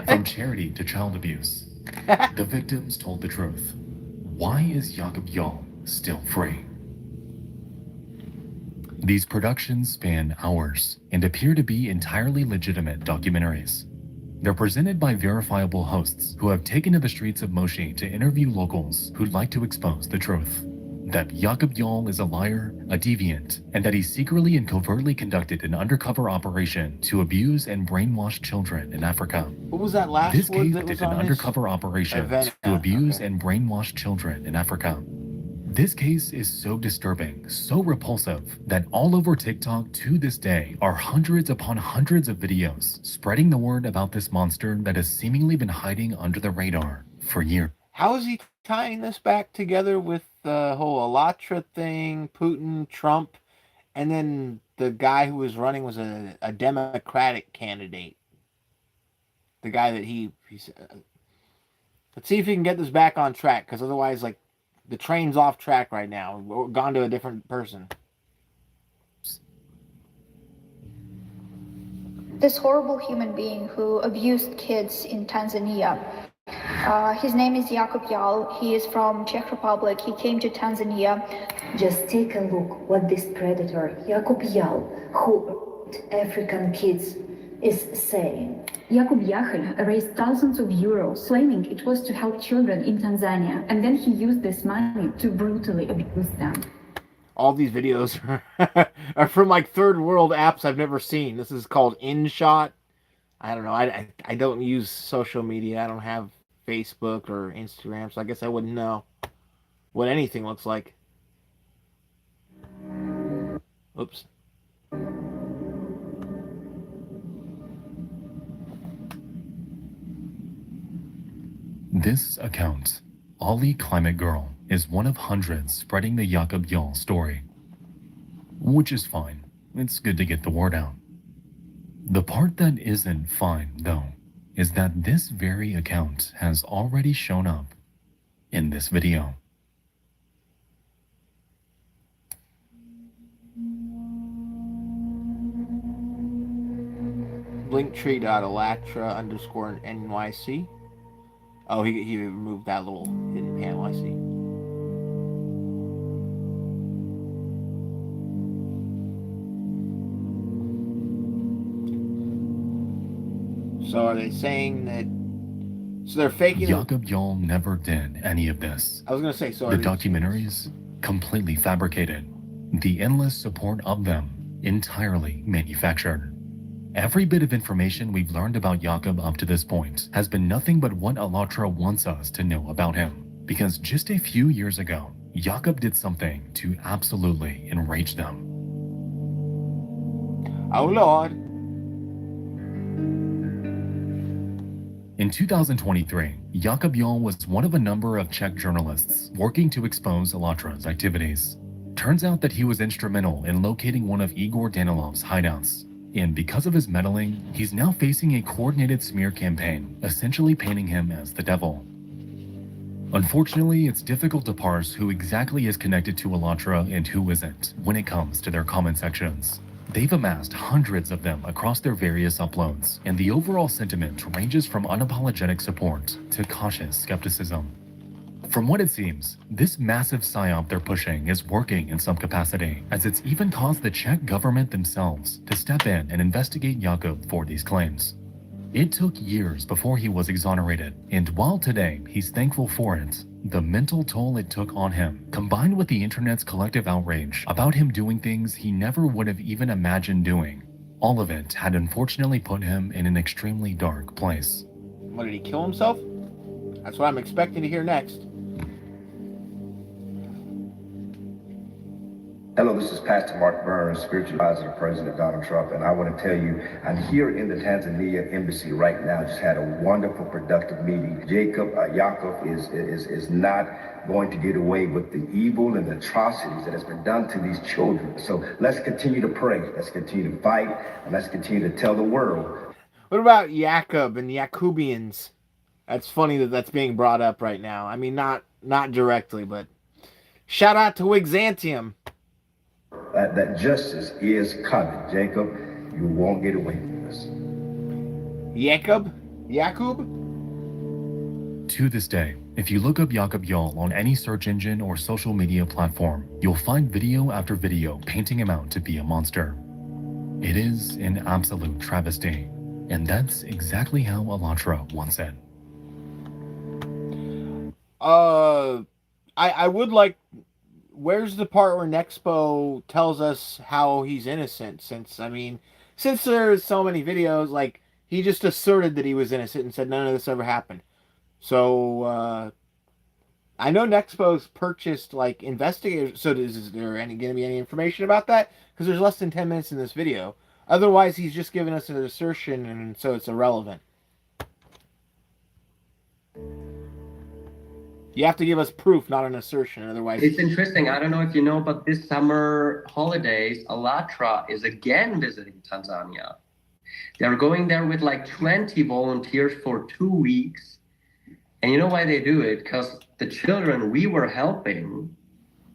From charity to child abuse. The victims told the truth. Why is Jakob Jarl still free? These productions span hours and appear to be entirely legitimate documentaries. They're presented by verifiable hosts who have taken to the streets of Moshi to interview locals who'd like to expose the truth. That Jakob Jarl is a liar, a deviant, and that he secretly and covertly conducted an undercover operation to abuse and brainwash children in Africa. What was that last This word case that was did an on undercover operation event? to abuse and brainwash children in Africa. This case is so disturbing, so repulsive, that all over TikTok to this day are hundreds upon hundreds of videos spreading the word about this monster that has seemingly been hiding under the radar for years. How is he tying this back together with the whole Alatra thing, Putin, Trump, and then the guy who was running was a Democratic candidate? The guy that he's let's see if he can get this back on track, because otherwise, like, the train's off track right now. We're gone to a different person. This horrible human being who abused kids in Tanzania. His name is Jakob Jarl. He is from Czech Republic. He came to Tanzania. Just take a look what this predator, Jakob Jarl, who African kids, is saying. Jakob Jarl raised thousands of euros, claiming it was to help children in Tanzania, and then he used this money to brutally abuse them. All these videos are from like third world apps I've never seen. This is called InShot. I don't know. I don't use social media. I don't have Facebook or Instagram, so I guess I wouldn't know what anything looks like. Oops. This account, Ollie Climate Girl, is one of hundreds spreading the Jakob Jarl story. Which is fine. It's good to get the word out. The part that isn't fine, though, is that this very account has already shown up in this video. Linktree.alatra_NYC. Oh, he removed that little hidden panel, I see. So are they saying that... So they're faking... Jakob Jarl never did any of this. I was going to say, so the documentaries, completely fabricated. The endless support of them, entirely manufactured. Every bit of information we've learned about Jakob up to this point has been nothing but what Alatra wants us to know about him. Because just a few years ago, Jakob did something to absolutely enrage them. Oh Lord. In 2023, Jakob Jarl was one of a number of Czech journalists working to expose Alatra's activities. Turns out that he was instrumental in locating one of Igor Danilov's hideouts. And because of his meddling, he's now facing a coordinated smear campaign, essentially painting him as the devil. Unfortunately, it's difficult to parse who exactly is connected to Alatra and who isn't when it comes to their comment sections. They've amassed hundreds of them across their various uploads, and the overall sentiment ranges from unapologetic support to cautious skepticism. From what it seems, this massive psyop they're pushing is working in some capacity, as it's even caused the Czech government themselves to step in and investigate Jakob for these claims. It took years before he was exonerated, and while today he's thankful for it, the mental toll it took on him, combined with the internet's collective outrage about him doing things he never would have even imagined doing, all of it had unfortunately put him in an extremely dark place. What, did he kill himself? That's what I'm expecting to hear next. Hello, this is Pastor Mark Burns, spiritual advisor to President Donald Trump, and I want to tell you, I'm here in the Tanzania embassy right now. Just had a wonderful, productive meeting. Yakov is not going to get away with the evil and the atrocities that has been done to these children. So let's continue to pray, let's continue to fight, and let's continue to tell the world. What about Jacob and the Yakubians? That's funny that that's being brought up right now. I mean, not directly, but shout out to Wigzantium. That justice is coming, Jacob. You won't get away from this. Yakub? To this day, if you look up Jakob Jarl on any search engine or social media platform, you'll find video after video painting him out to be a monster. It is an absolute travesty, and that's exactly how Alatra once said. I would like. Where's the part where Nexpo tells us how he's innocent? Since there's so many videos, like he just asserted that he was innocent and said none of this ever happened. So I know Nexpo's purchased like investigators. So is there going to be any information about that? Because there's less than 10 minutes in this video. Otherwise, he's just giving us an assertion, and so it's irrelevant. You have to give us proof, not an assertion. Otherwise, it's interesting. I don't know if you know, but this summer holidays, Alatra is again visiting Tanzania. They're going there with like 20 volunteers for 2 weeks. And you know why they do it? Because the children we were helping,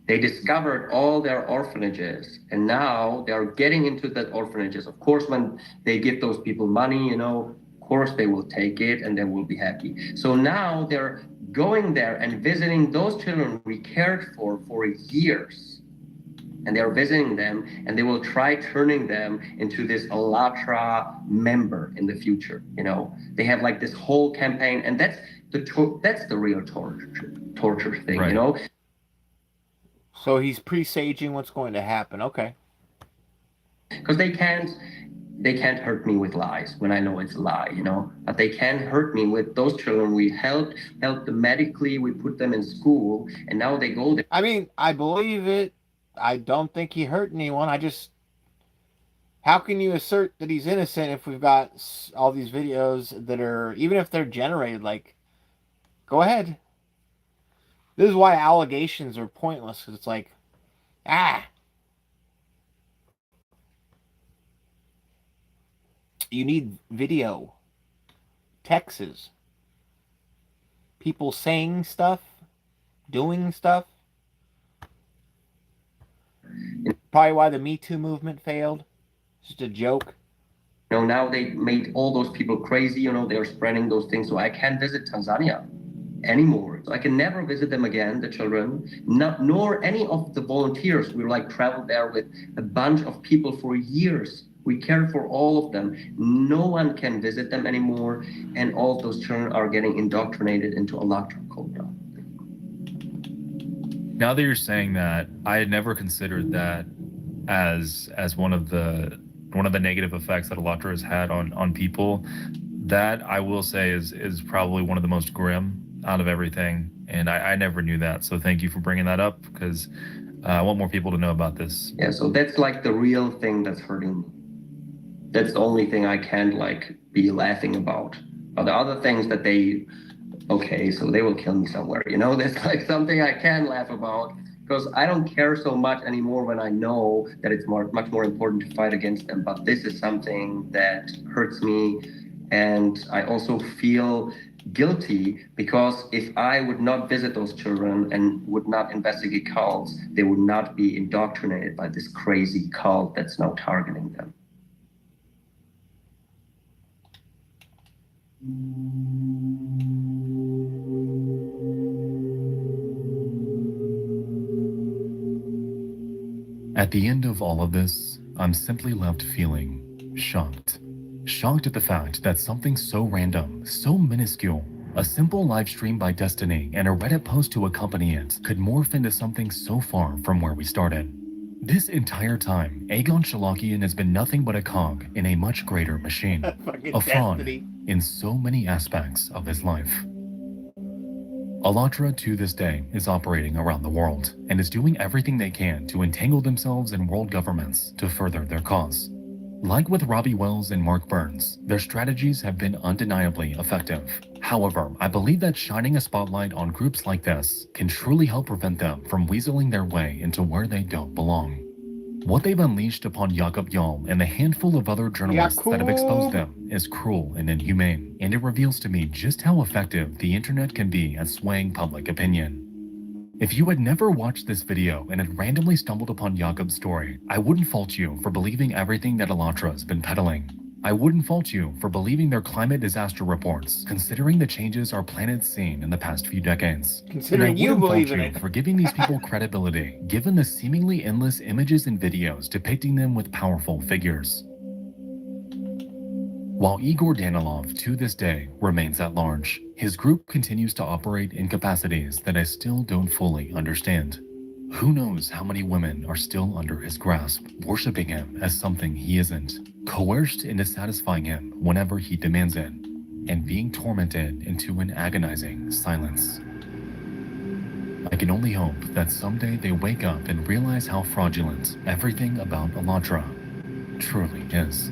they discovered all their orphanages. And now they're getting into the orphanages. Of course, when they give those people money, of course they will take it and they will be happy. So now they're going there and visiting those children we cared for years. And they're visiting them, and they will try turning them into this Alatra member in the future. They have like this whole campaign, and that's the real torture thing, right. So he's presaging what's going to happen. Okay. Because they can't hurt me with lies when I know it's a lie, But they can hurt me with those children we helped them medically, we put them in school, and now they go there. I believe it. I don't think he hurt anyone. How can you assert that he's innocent if we've got all these videos that are, even if they're generated, like, go ahead. This is why allegations are pointless, because it's like, you need video, texts, people saying stuff, doing stuff. Probably why the Me Too movement failed. It's just a joke. Now they made all those people crazy, they're spreading those things, so I can't visit Tanzania anymore. So I can never visit them again, the children, nor any of the volunteers. We traveled there with a bunch of people for years. We cared for all of them. No one can visit them anymore, and all of those children are getting indoctrinated into Alatra culture. Now that you're saying that, I had never considered that as one of the negative effects that Alatra has had on people. That, I will say, is probably one of the most grim out of everything, and I never knew that. So thank you for bringing that up, because I want more people to know about this. Yeah, so that's like the real thing that's hurting me. That's the only thing I can't be laughing about. But the other things that so they will kill me somewhere. That's something I can laugh about, because I don't care so much anymore when I know that it's much more important to fight against them. But this is something that hurts me, and I also feel guilty, because if I would not visit those children and would not investigate cults, they would not be indoctrinated by this crazy cult that's now targeting them. At the end of all of this, I'm simply left feeling shocked. Shocked at the fact that something so random, so minuscule, a simple live stream by Destiny and a Reddit post to accompany it, could morph into something so far from where we started. This entire time, Aegon Shalakian has been nothing but a cog in a much greater machine. A fraud in so many aspects of his life. Alatra to this day is operating around the world and is doing everything they can to entangle themselves in world governments to further their cause. Like with Robbie Wells and Mark Burns, their strategies have been undeniably effective. However, I believe that shining a spotlight on groups like this can truly help prevent them from weaseling their way into where they don't belong. What they've unleashed upon Jakob Jarl and the handful of other journalists that have exposed them is cruel and inhumane, and it reveals to me just how effective the internet can be at swaying public opinion. If you had never watched this video and had randomly stumbled upon Jakob's story, I wouldn't fault you for believing everything that Alatra has been peddling. I wouldn't fault you for believing their climate disaster reports, considering the changes our planet's seen in the past few decades. Considering you believe in it. For giving these people credibility, given the seemingly endless images and videos depicting them with powerful figures. While Igor Danilov to this day remains at large, his group continues to operate in capacities that I still don't fully understand. Who knows how many women are still under his grasp, worshipping him as something he isn't, coerced into satisfying him whenever he demands it, and being tormented into an agonizing silence. I can only hope that someday they wake up and realize how fraudulent everything about Alatra truly is.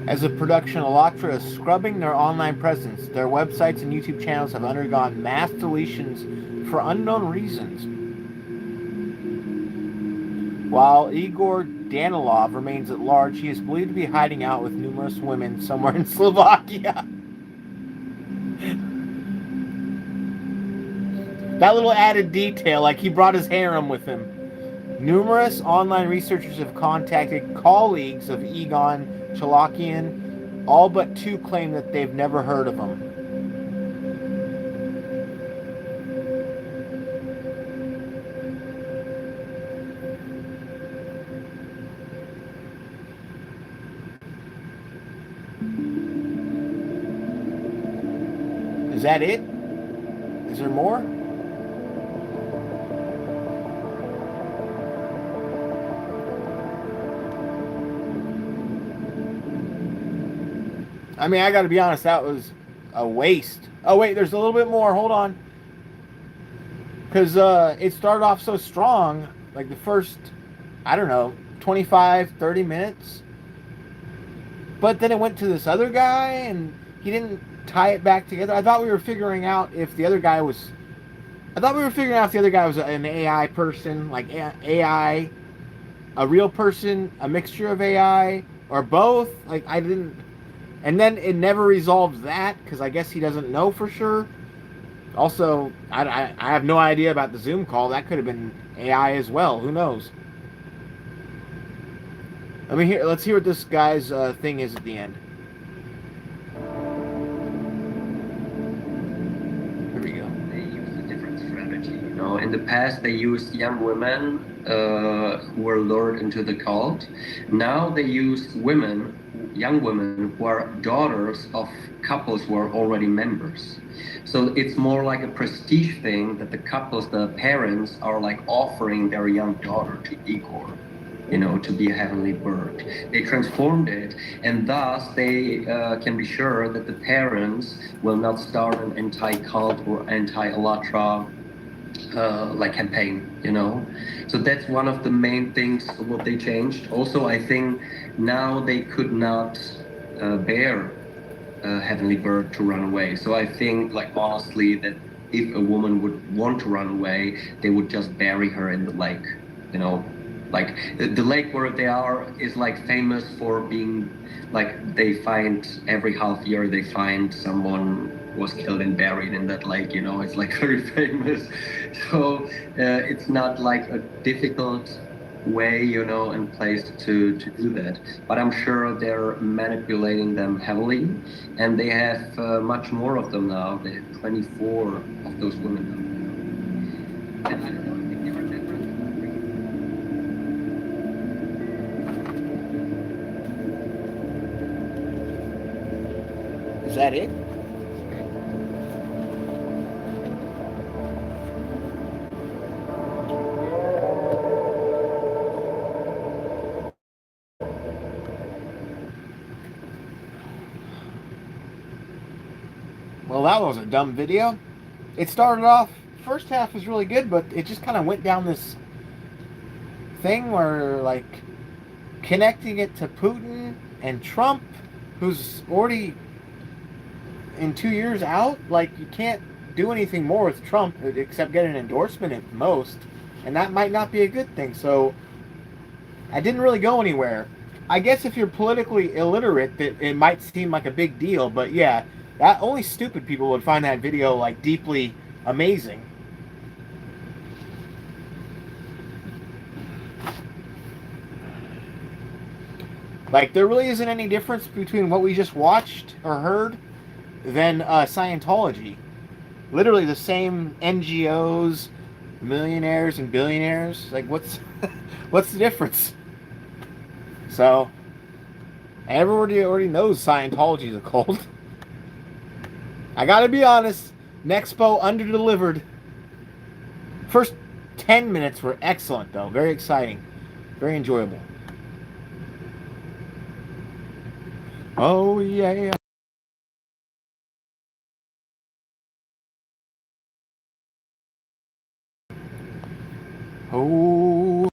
As a production, Alatra is scrubbing their online presence. Their websites and YouTube channels have undergone mass deletions for unknown reasons. While Igor Danilov remains at large, he is believed to be hiding out with numerous women somewhere in Slovakia. That little added detail, like he brought his harem with him. Numerous online researchers have contacted colleagues of Egon Chalakian. All but two claim that they've never heard of him. Is that it? Is there more? I mean, I gotta be honest, that was a waste. Oh wait, there's a little bit more, hold on. Because it started off so strong, like the first, I don't know, 25, 30 minutes. But then it went to this other guy, and he didn't tie it back together. I thought we were figuring out if the other guy was... an AI person, like AI, a real person, a mixture of AI, or both. Like, I didn't... And then it never resolved that, because I guess he doesn't know for sure. Also, I have no idea about the Zoom call. That could have been AI as well. Who knows? Let's hear what this guy's thing is at the end. Here we go. They use a different strategy. You know, in the past they used young women who were lured into the cult. Now they use young women who are daughters of couples who are already members. So it's more like a prestige thing that the couples, the parents, are like offering their young daughter to Igor, you know, to be a heavenly bird. They transformed it, and thus they can be sure that the parents will not start an anti-cult or anti-Alatra like campaign, you know. So that's one of the main things what they changed. Also, I think now they could not bear a heavenly bird to run away. So I think, like, honestly, that if a woman would want to run away, they would just bury her in the lake, you know. Like the lake where they are is like famous for being like, they find every half year they find someone was killed and buried in that lake, you know. It's like very famous. So it's not like a difficult way, you know, and place to do that. But I'm sure they're manipulating them heavily, and they have much more of them now. They have 24 of those women now. And I don't know, I think they are different. Is that it? well, that was a dumb video. It started off, first half was really good, but it just kind of went down this thing where, like, connecting it to Putin and Trump, who's already in 2 years out. Like, you can't do anything more with Trump except get an endorsement at most, and that might not be a good thing. So I didn't really go anywhere. I guess if you're politically illiterate, that it might seem like a big deal, but yeah, that only stupid people would find that video like deeply amazing. Like, there really isn't any difference between what we just watched or heard than Scientology. Literally the same NGOs, millionaires and billionaires. Like, what's what's the difference? So, everybody already knows Scientology is a cult. I gotta be honest, Nexpo underdelivered. First 10 minutes were excellent, though. Very exciting. Very enjoyable. Oh, yeah. Oh.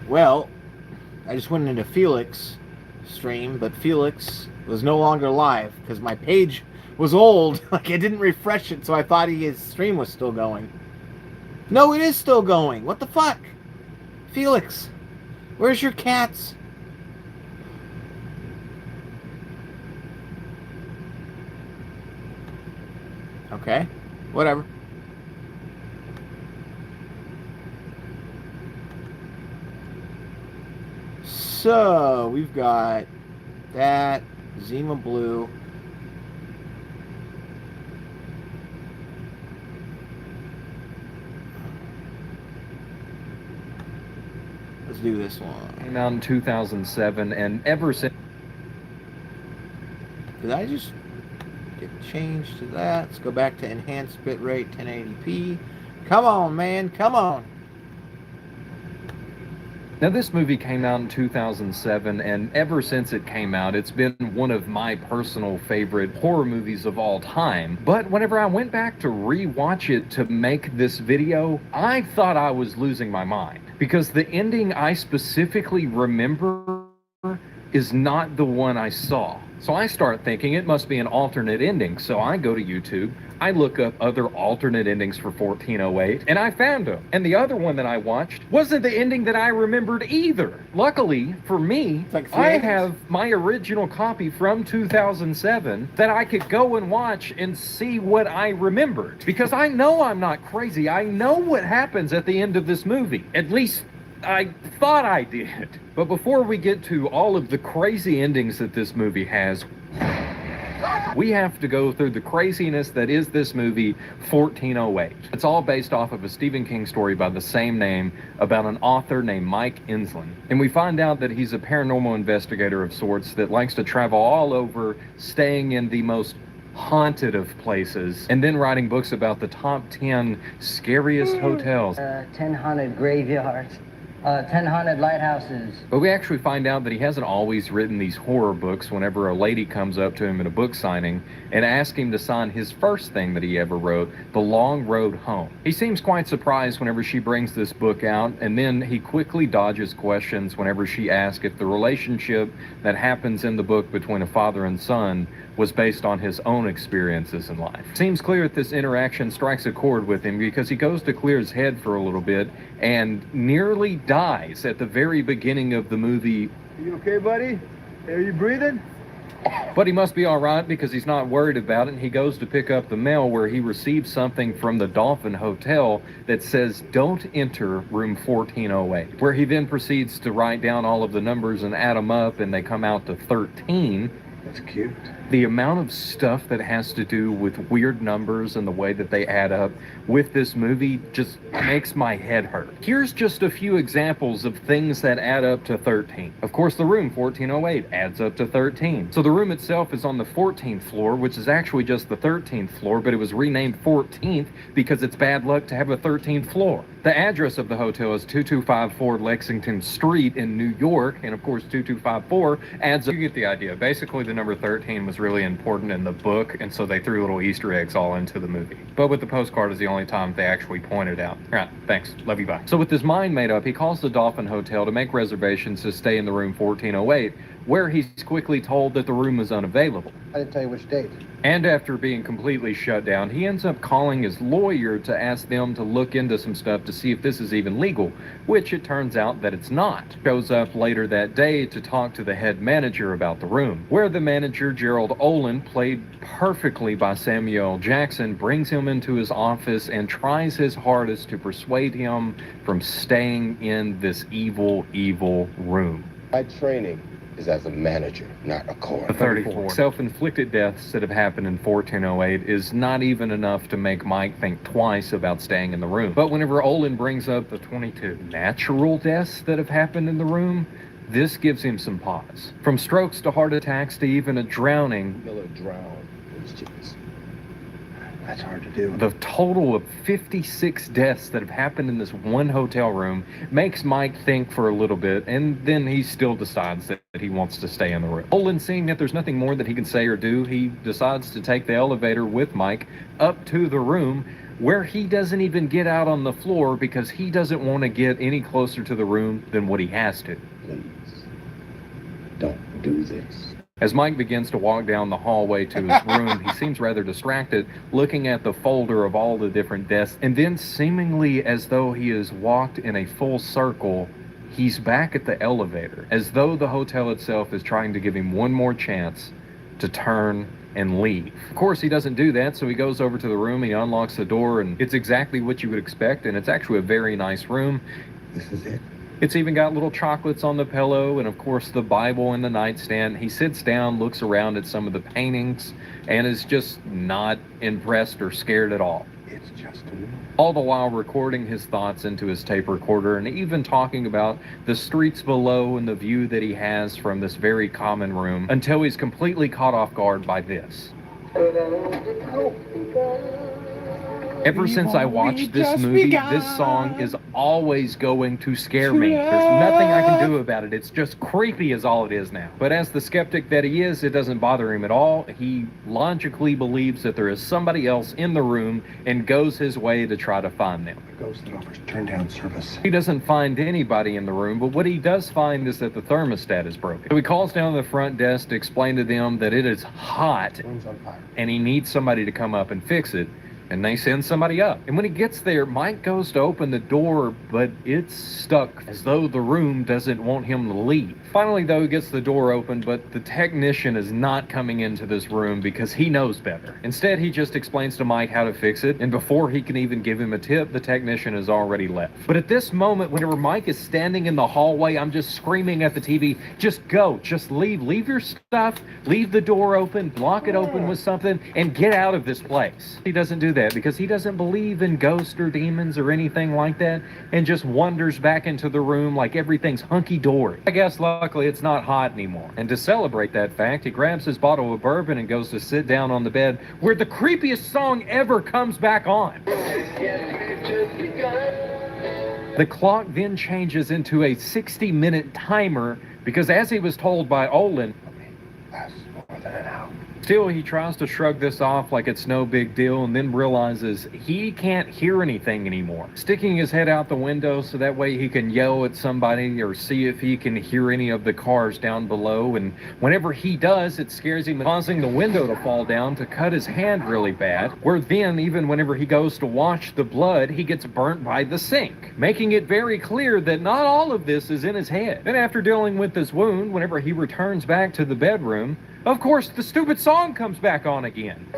Well, I just went into Felix stream, but Felix was no longer live because my page was old. Like, I didn't refresh it, so I thought his stream was still going. No, it is still going. What the fuck? Felix, where's your cats? Okay, whatever. So, we've got that, Zima Blue. Let's do this one. Came out in 2007, and ever since... Did I just get changed to that? Let's go back to enhanced bitrate 1080p. Come on, man, come on. Now, this movie came out in 2007, and ever since it came out, it's been one of my personal favorite horror movies of all time. But whenever I went back to re-watch it to make this video, I thought I was losing my mind. Because the ending I specifically remember is not the one I saw. So I start thinking it must be an alternate ending. So I go to YouTube, I look up other alternate endings for 1408, and I found them. And the other one that I watched wasn't the ending that I remembered either. Luckily for me, I have my original copy from 2007 that I could go and watch and see what I remembered. Because I know I'm not crazy. I know what happens at the end of this movie. At least I thought I did. But before we get to all of the crazy endings that this movie has, we have to go through the craziness that is this movie, 1408. It's all based off of a Stephen King story by the same name about an author named Mike Insland. And we find out that he's a paranormal investigator of sorts that likes to travel all over, staying in the most haunted of places, and then writing books about the top 10 scariest hotels. 10 haunted graveyards. 10 Haunted Lighthouses. But we actually find out that he hasn't always written these horror books whenever a lady comes up to him in a book signing and asks him to sign his first thing that he ever wrote, The Long Road Home. He seems quite surprised whenever she brings this book out, and then he quickly dodges questions whenever she asks if the relationship that happens in the book between a father and son was based on his own experiences in life. Seems clear that this interaction strikes a chord with him because he goes to clear his head for a little bit and nearly dies at the very beginning of the movie. You okay, buddy? Are you breathing? But he must be all right because he's not worried about it, and he goes to pick up the mail where he receives something from the Dolphin Hotel that says, "Don't enter room 1408," where he then proceeds to write down all of the numbers and add them up, and they come out to 13. That's cute. The amount of stuff that has to do with weird numbers and the way that they add up with this movie just makes my head hurt. Here's just a few examples of things that add up to 13. Of course, the room 1408 adds up to 13. So the room itself is on the 14th floor, which is actually just the 13th floor, but it was renamed 14th because it's bad luck to have a 13th floor. The address of the hotel is 2254 Lexington Street in New York, and of course 2254 adds up. You get the idea. Basically, the number 13 was really important in the book, and so they threw little Easter eggs all into the movie. But with the postcard is the only time they actually pointed out. All right, thanks. Love you, bye. So with his mind made up, he calls the Dolphin Hotel to make reservations to stay in the room 1408, where he's quickly told that the room is unavailable. I didn't tell you which date. And after being completely shut down, he ends up calling his lawyer to ask them to look into some stuff to see if this is even legal, which it turns out that it's not. Shows up later that day to talk to the head manager about the room, where the manager, Gerald Olin, played perfectly by Samuel L. Jackson, brings him into his office and tries his hardest to persuade him from staying in this evil, evil room. My training is as a manager, not a coroner. The 34 self-inflicted deaths that have happened in 1408 is not even enough to make Mike think twice about staying in the room. But whenever Olin brings up the 22 natural deaths that have happened in the room, this gives him some pause. From strokes to heart attacks to even a drowning. Miller drowned in his chickens. That's hard to do. The total of 56 deaths that have happened in this one hotel room makes Mike think for a little bit, and then he still decides that he wants to stay in the room. Olin, seeing that there's nothing more that he can say or do, he decides to take the elevator with Mike up to the room, where he doesn't even get out on the floor because he doesn't want to get any closer to the room than what he has to. Please, don't do this. As Mike begins to walk down the hallway to his room, he seems rather distracted, looking at the folder of all the different deaths, and then seemingly as though he has walked in a full circle, he's back at the elevator, as though the hotel itself is trying to give him one more chance to turn and leave. Of course, he doesn't do that, so he goes over to the room, he unlocks the door, and it's exactly what you would expect, and it's actually a very nice room. This is it. It's even got little chocolates on the pillow and, of course, the Bible in the nightstand. He sits down, looks around at some of the paintings, and is just not impressed or scared at all. It's just a room. All the while recording his thoughts into his tape recorder and even talking about the streets below and the view that he has from this very common room, until he's completely caught off guard by this. Ever since I watched this movie, this song is always going to scare me. There's nothing I can do about it. It's just creepy is all it is now. But as the skeptic that he is, it doesn't bother him at all. He logically believes that there is somebody else in the room and goes his way to try to find them. The ghost that offers turn down service. He doesn't find anybody in the room, but what he does find is that the thermostat is broken. So he calls down to the front desk to explain to them that it is hot The room's on fire. and he needs somebody to come up and fix it. And they send somebody up. And when he gets there, Mike goes to open the door, but it's stuck, as though the room doesn't want him to leave. Finally, though, he gets the door open, but the technician is not coming into this room because he knows better. Instead, he just explains to Mike how to fix it, and before he can even give him a tip, the technician has already left. But at this moment, whenever Mike is standing in the hallway, I'm just screaming at the TV, just go, just leave your stuff, leave the door open, block it open with something, and get out of this place. He doesn't do that because he doesn't believe in ghosts or demons or anything like that, and just wanders back into the room like everything's hunky-dory. I guess luckily it's not hot anymore. And to celebrate that fact, he grabs his bottle of bourbon and goes to sit down on the bed where the creepiest song ever comes back on. The clock then changes into a 60-minute timer because, as he was told by Olin, still, he tries to shrug this off like it's no big deal and then realizes he can't hear anything anymore. Sticking his head out the window so that way he can yell at somebody or see if he can hear any of the cars down below. And whenever he does, it scares him, causing the window to fall down to cut his hand really bad. Where then, even whenever he goes to wash the blood, he gets burnt by the sink, making it very clear that not all of this is in his head. Then after dealing with this wound, whenever he returns back to the bedroom, of course, the stupid song comes back on again.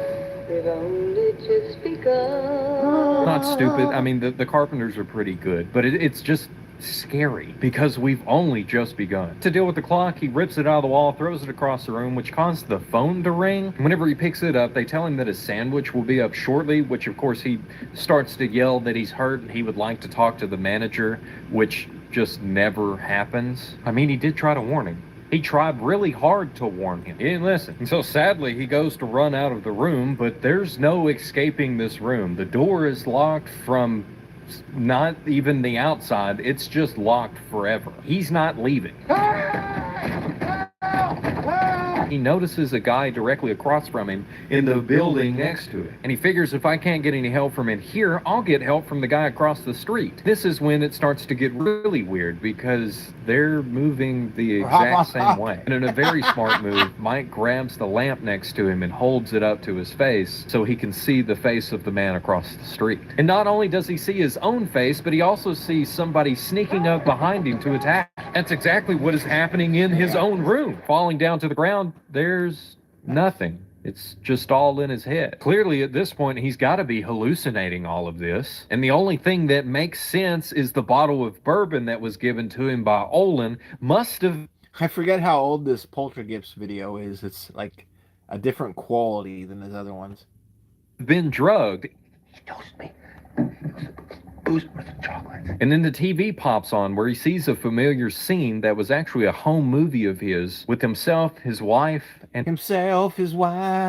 Not stupid. I mean, the Carpenters are pretty good, but it's just scary because we've only just begun. To deal with the clock, he rips it out of the wall, throws it across the room, which causes the phone to ring. Whenever he picks it up, they tell him that his sandwich will be up shortly, which of course he starts to yell that he's hurt and he would like to talk to the manager, which just never happens. I mean, he did try to warn him. He tried really hard to warn him. He didn't listen. And so sadly, he goes to run out of the room, but there's no escaping this room. The door is locked from not even the outside. It's just locked forever. He's not leaving. He notices a guy directly across from him in the building next to it. And he figures, if I can't get any help from in here, I'll get help from the guy across the street. This is when it starts to get really weird because they're moving the exact same way. And in a very smart move, Mike grabs the lamp next to him and holds it up to his face so he can see the face of the man across the street. And not only does he see his own face, but he also sees somebody sneaking up behind him to attack. That's exactly what is happening in his own room. Falling down to the ground, there's nothing. It's just all in his head. Clearly, at this point, he's got to be hallucinating all of this. And the only thing that makes sense is the bottle of bourbon that was given to him by Olin must have... I forget how old this Poltergeist video is. It's like a different quality than his other ones. Been drugged. He knows me. Booze worth of chocolate. And then the TV pops on where he sees a familiar scene that was actually a home movie of his with himself, his wife, and his wife.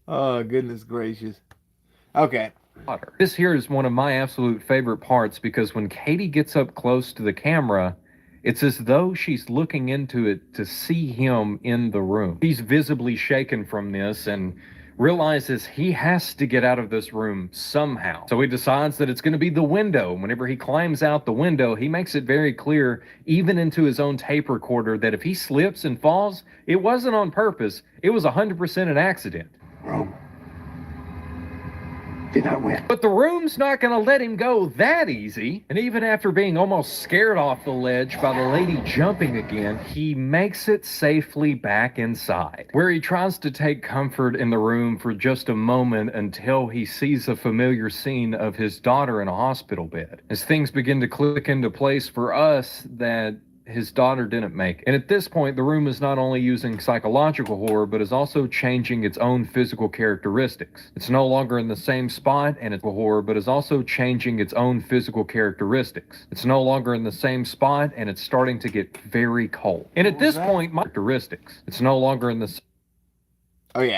Oh, goodness gracious. Okay. This here is one of my absolute favorite parts because when Katie gets up close to the camera, it's as though she's looking into it to see him in the room. He's visibly shaken from this and realizes he has to get out of this room somehow. So he decides that it's going to be the window. Whenever he climbs out the window, he makes it very clear, even into his own tape recorder, that if he slips and falls, it wasn't on purpose. It was 100% an accident. Did not win. But the room's not going to let him go that easy. And even after being almost scared off the ledge by the lady jumping again, he makes it safely back inside, where he tries to take comfort in the room for just a moment until he sees a familiar scene of his daughter in a hospital bed. As things begin to click into place for us that his daughter didn't make it. And at this point, the room is not only using psychological horror, but is also changing its own physical characteristics. It's no longer in the same spot, and it's horror, but is also changing its own physical characteristics. It's no longer in the same spot, and it's starting to get very cold. And at this point, my characteristics. It's no longer in the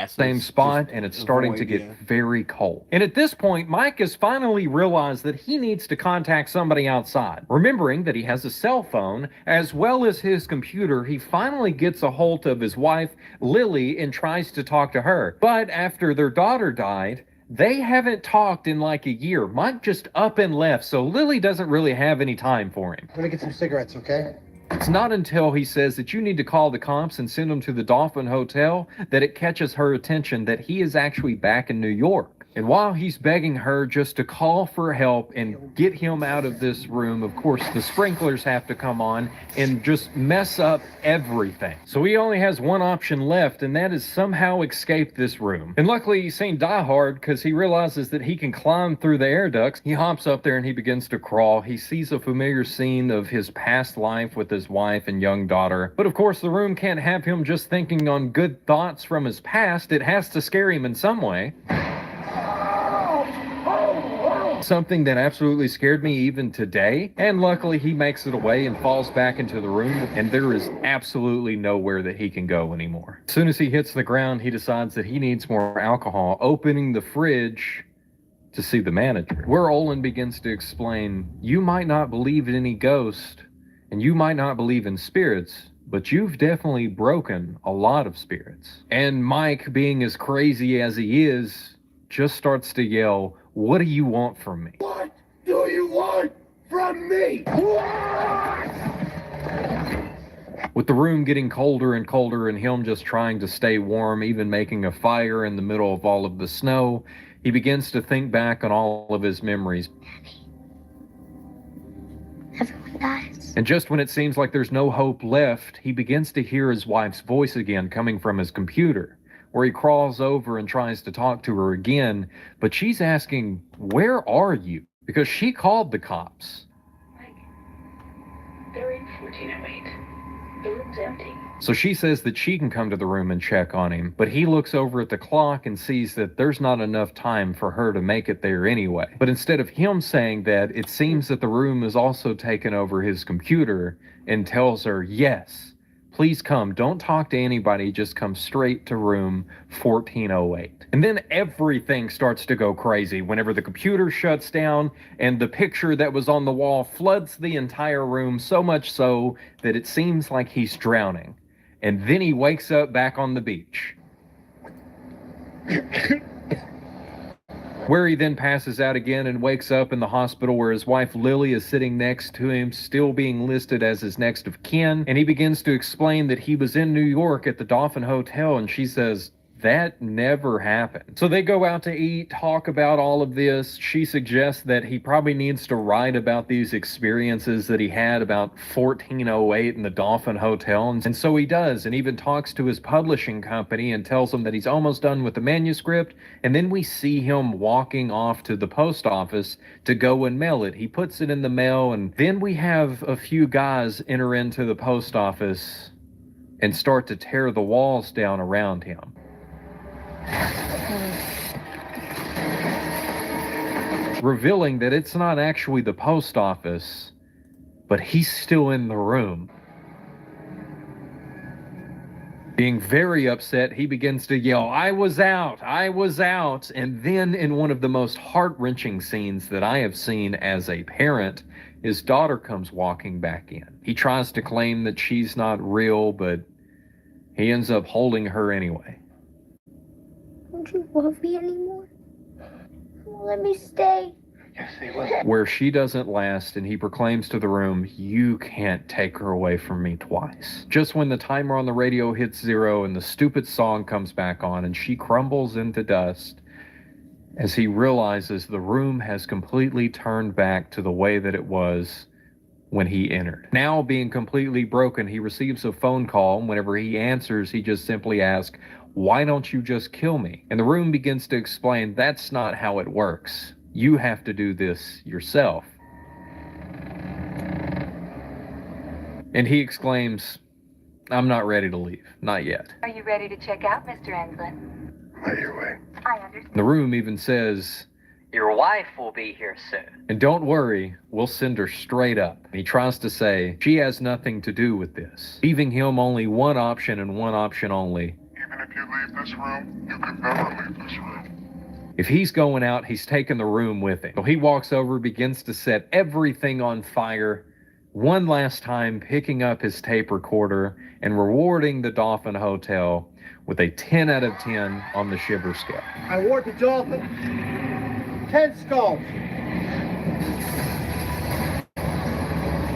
same spot, and it's starting to get very cold. And at this point, Mike has finally realized that he needs to contact somebody outside. Remembering that he has a cell phone, as well as his computer, he finally gets a hold of his wife, Lily, and tries to talk to her. But after their daughter died, they haven't talked in like a year. Mike just up and left, so Lily doesn't really have any time for him. I'm gonna get some cigarettes, okay? It's not until he says that you need to call the cops and send them to the Dolphin Hotel that it catches her attention that he is actually back in New York. And while he's begging her just to call for help and get him out of this room, of course, the sprinklers have to come on and just mess up everything. So he only has one option left, and that is somehow escape this room. And luckily, he's seen Die Hard because he realizes that he can climb through the air ducts. He hops up there and he begins to crawl. He sees a familiar scene of his past life with his wife and young daughter. But of course, the room can't have him just thinking on good thoughts from his past. It has to scare him in some way. Something that absolutely scared me even today. And luckily he makes it away and falls back into the room, and there is absolutely nowhere that he can go anymore. As soon as he hits the ground, he decides that he needs more alcohol, opening the fridge to see the manager, where Olin begins to explain, you might not believe in any ghost and you might not believe in spirits, but you've definitely broken a lot of spirits. And Mike, being as crazy as he is, just starts to yell, what do you want from me? What do you want from me? With the room getting colder and colder and him just trying to stay warm, even making a fire in the middle of all of the snow, he begins to think back on all of his memories. Everyone dies. And just when it seems like there's no hope left, he begins to hear his wife's voice again coming from his computer, where he crawls over and tries to talk to her again, but she's asking, where are you? Because she called the cops. They're in 1408. The room's empty. So she says that she can come to the room and check on him, but he looks over at the clock and sees that there's not enough time for her to make it there anyway. But instead of him saying that, it seems that the room has also taken over his computer and tells her, yes, please come, don't talk to anybody, just come straight to room 1408. And then everything starts to go crazy whenever the computer shuts down and the picture that was on the wall floods the entire room, so much so that it seems like he's drowning. And then he wakes up back on the beach, where he then passes out again and wakes up in the hospital where his wife Lily is sitting next to him, still being listed as his next of kin. And he begins to explain that he was in New York at the Dolphin Hotel, and she says, that never happened. So they go out to eat, talk about all of this. She suggests that he probably needs to write about these experiences that he had about 1408 in the Dolphin Hotel. And so he does, and even talks to his publishing company and tells them that he's almost done with the manuscript. And then we see him walking off to the post office to go and mail it. He puts it in the mail, and then we have a few guys enter into the post office and start to tear the walls down around him. Revealing that it's not actually the post office, but he's still in the room. Being very upset, he begins to yell, I was out, I was out. And then in one of the most heart-wrenching scenes that I have seen as a parent, his daughter comes walking back in. He tries to claim that she's not real, but he ends up holding her anyway. Don't you love me anymore? Let me stay. Yes, they will. Where she doesn't last, and he proclaims to the room, you can't take her away from me twice. Just when the timer on the radio hits 0 and the stupid song comes back on and she crumbles into dust, as he realizes the room has completely turned back to the way that it was when he entered. Now being completely broken, he receives a phone call, and whenever he answers, he just simply asks, why don't you just kill me? And the room begins to explain, that's not how it works. You have to do this yourself. And he exclaims, I'm not ready to leave. Not yet. Are you ready to check out, Mr. Enslin? Right your way. I understand. The room even says, Your wife will be here soon. and don't worry, we'll send her straight up. He tries to say she has nothing to do with this, leaving him only one option and one option only. Even if you leave this room, you can never leave this room. If he's going out, he's taking the room with him. So he walks over, begins to set everything on fire, one last time picking up his tape recorder and rewarding the Dolphin Hotel with a 10 out of 10 on the shiver scale. I award the Dolphin 10 skulls.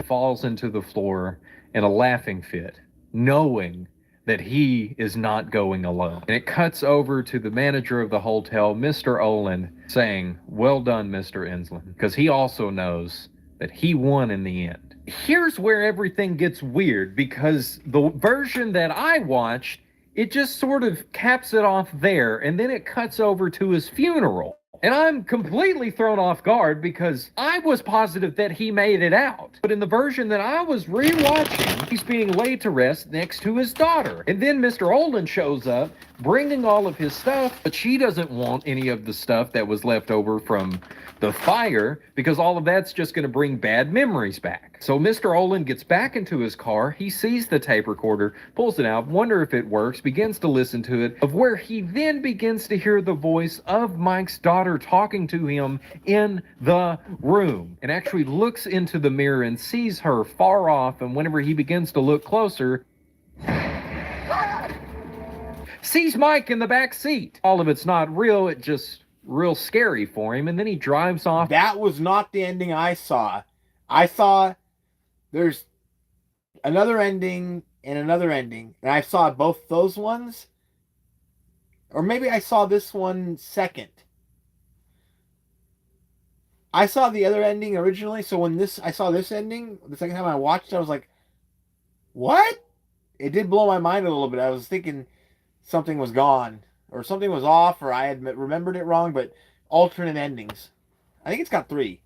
Falls into the floor in a laughing fit, knowing that he is not going alone. And it cuts over to the manager of the hotel, Mr. Olin, saying, "Well done, Mr. Insland," because he also knows that he won in the end. Here's where everything gets weird, because the version that I watched, it just sort of caps it off there, and then it cuts over to his funeral. And I'm completely thrown off guard because I was positive that he made it out. But in the version that I was rewatching, he's being laid to rest next to his daughter. And then Mr. Olin shows up, bringing all of his stuff, but she doesn't want any of the stuff that was left over from the fire, because all of that's just going to bring bad memories back. So Mr. Olin gets back into his car, he sees the tape recorder, pulls it out, wonder if it works, begins to listen to it, of where he then begins to hear the voice of Mike's daughter talking to him in the room, and actually looks into the mirror and sees her far off, and whenever he begins to look closer, sees Mike in the back seat. All of it's not real, it just real scary for him, and then he drives off. That was not the ending I saw. I saw there's another ending and another ending, and I saw both those ones, or maybe I saw this one second. I saw the other ending originally, so when I saw this ending, the second time I watched it, I was like, what? It did blow my mind a little bit. I was thinking something was gone, or something was off, or I had remembered it wrong, but alternate endings. I think it's got 3.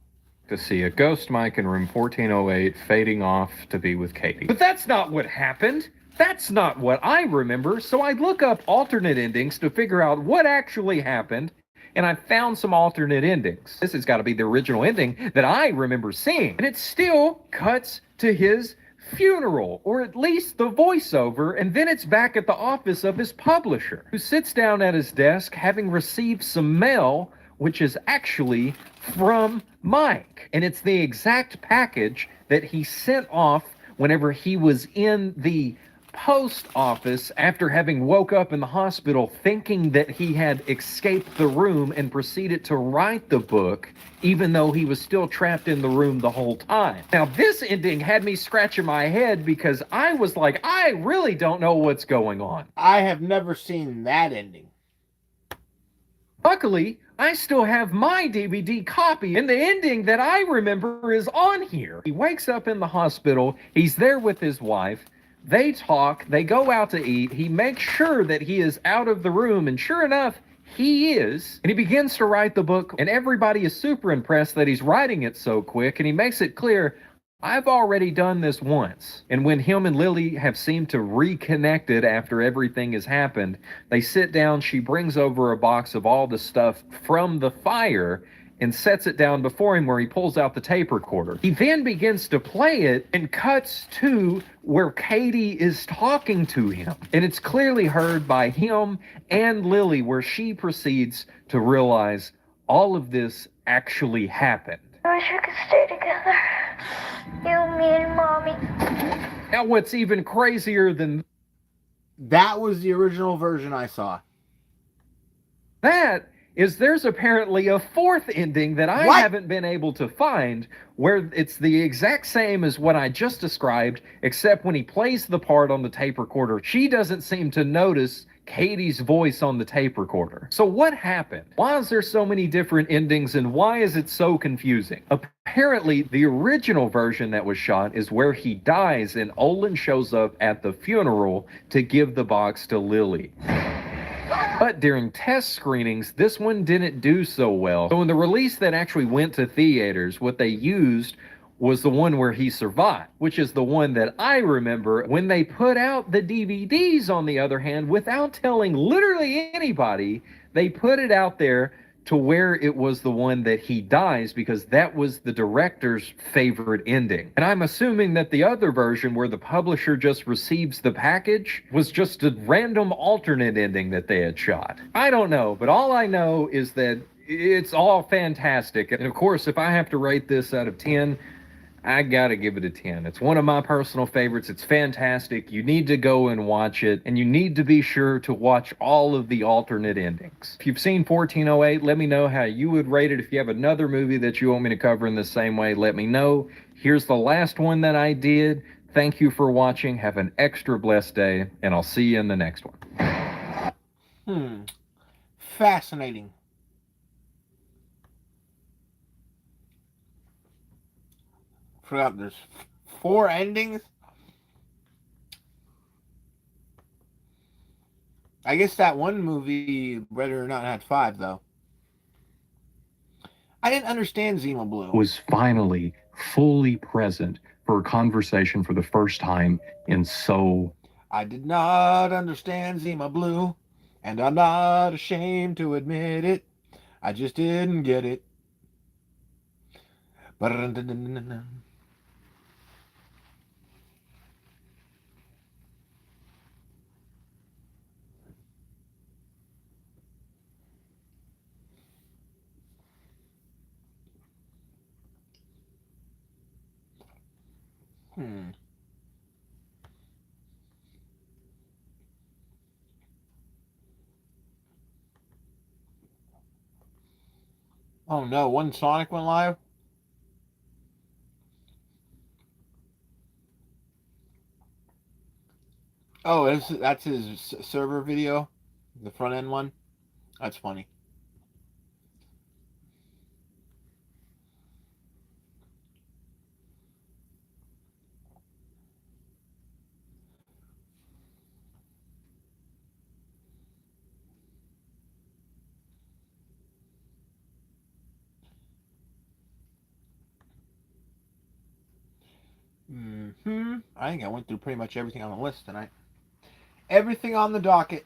To see a ghost Mike in room 1408 fading off to be with Katie. But that's not what happened. That's not what I remember, so I look up alternate endings to figure out what actually happened, and I found some alternate endings. This has got to be the original ending that I remember seeing, and it still cuts to his funeral, or at least the voiceover, and then it's back at the office of his publisher, who sits down at his desk having received some mail, which is actually from Mike. And it's the exact package that he sent off whenever he was in the post office after having woke up in the hospital thinking that he had escaped the room and proceeded to write the book, even though he was still trapped in the room the whole time. Now, this ending had me scratching my head because I was like, I really don't know what's going on. I have never seen that ending. Luckily, I still have my DVD copy, and the ending that I remember is on here. He wakes up in the hospital, he's there with his wife, they talk, they go out to eat, he makes sure that he is out of the room, and sure enough, he is. And he begins to write the book, and everybody is super impressed that he's writing it so quick, and he makes it clear, I've already done this once. And when him and Lily have seemed to reconnected after everything has happened, they sit down, she brings over a box of all the stuff from the fire, and sets it down before him where he pulls out the tape recorder. He then begins to play it and cuts to where Katie is talking to him. And it's clearly heard by him and Lily, where she proceeds to realize all of this actually happened. I wish we could stay together. You, me, and Mommy. Now, what's even crazier than that was the original version I saw. That is there's apparently a 4th ending that I haven't been able to find, where it's the exact same as what I just described, except when he plays the part on the tape recorder, she doesn't seem to notice Katie's voice on the tape recorder. So what happened? Why is there so many different endings, and why is it so confusing? Apparently, the original version that was shot is where he dies and Olin shows up at the funeral to give the box to Lily. But during test screenings, this one didn't do so well. So in the release that actually went to theaters, what they used was the one where he survived, which is the one that I remember. When they put out the DVDs, on the other hand, without telling literally anybody, they put it out there to where it was the one that he dies, because that was the director's favorite ending. And I'm assuming that the other version, where the publisher just receives the package, was just a random alternate ending that they had shot. I don't know, but all I know is that it's all fantastic. And of course, if I have to rate this out of 10, I gotta give it a 10. It's one of my personal favorites. It's fantastic. You need to go and watch it, and you need to be sure to watch all of the alternate endings. If you've seen 1408, let me know how you would rate it. If you have another movie that you want me to cover in the same way, let me know. Here's the last one that I did. Thank you for watching. Have an extra blessed day, and I'll see you in the next one. Fascinating. Forgot there's 4 endings. I guess that one movie, whether or not, had 5 though. I didn't understand Zima Blue. Was finally fully present for a conversation for the first time in so... I did not understand Zima Blue, and I'm not ashamed to admit it. I just didn't get it. Oh no, one Sonic went live? Oh, that's his server video? The front end one? That's funny. I think I went through pretty much everything on the list tonight. Everything on the docket.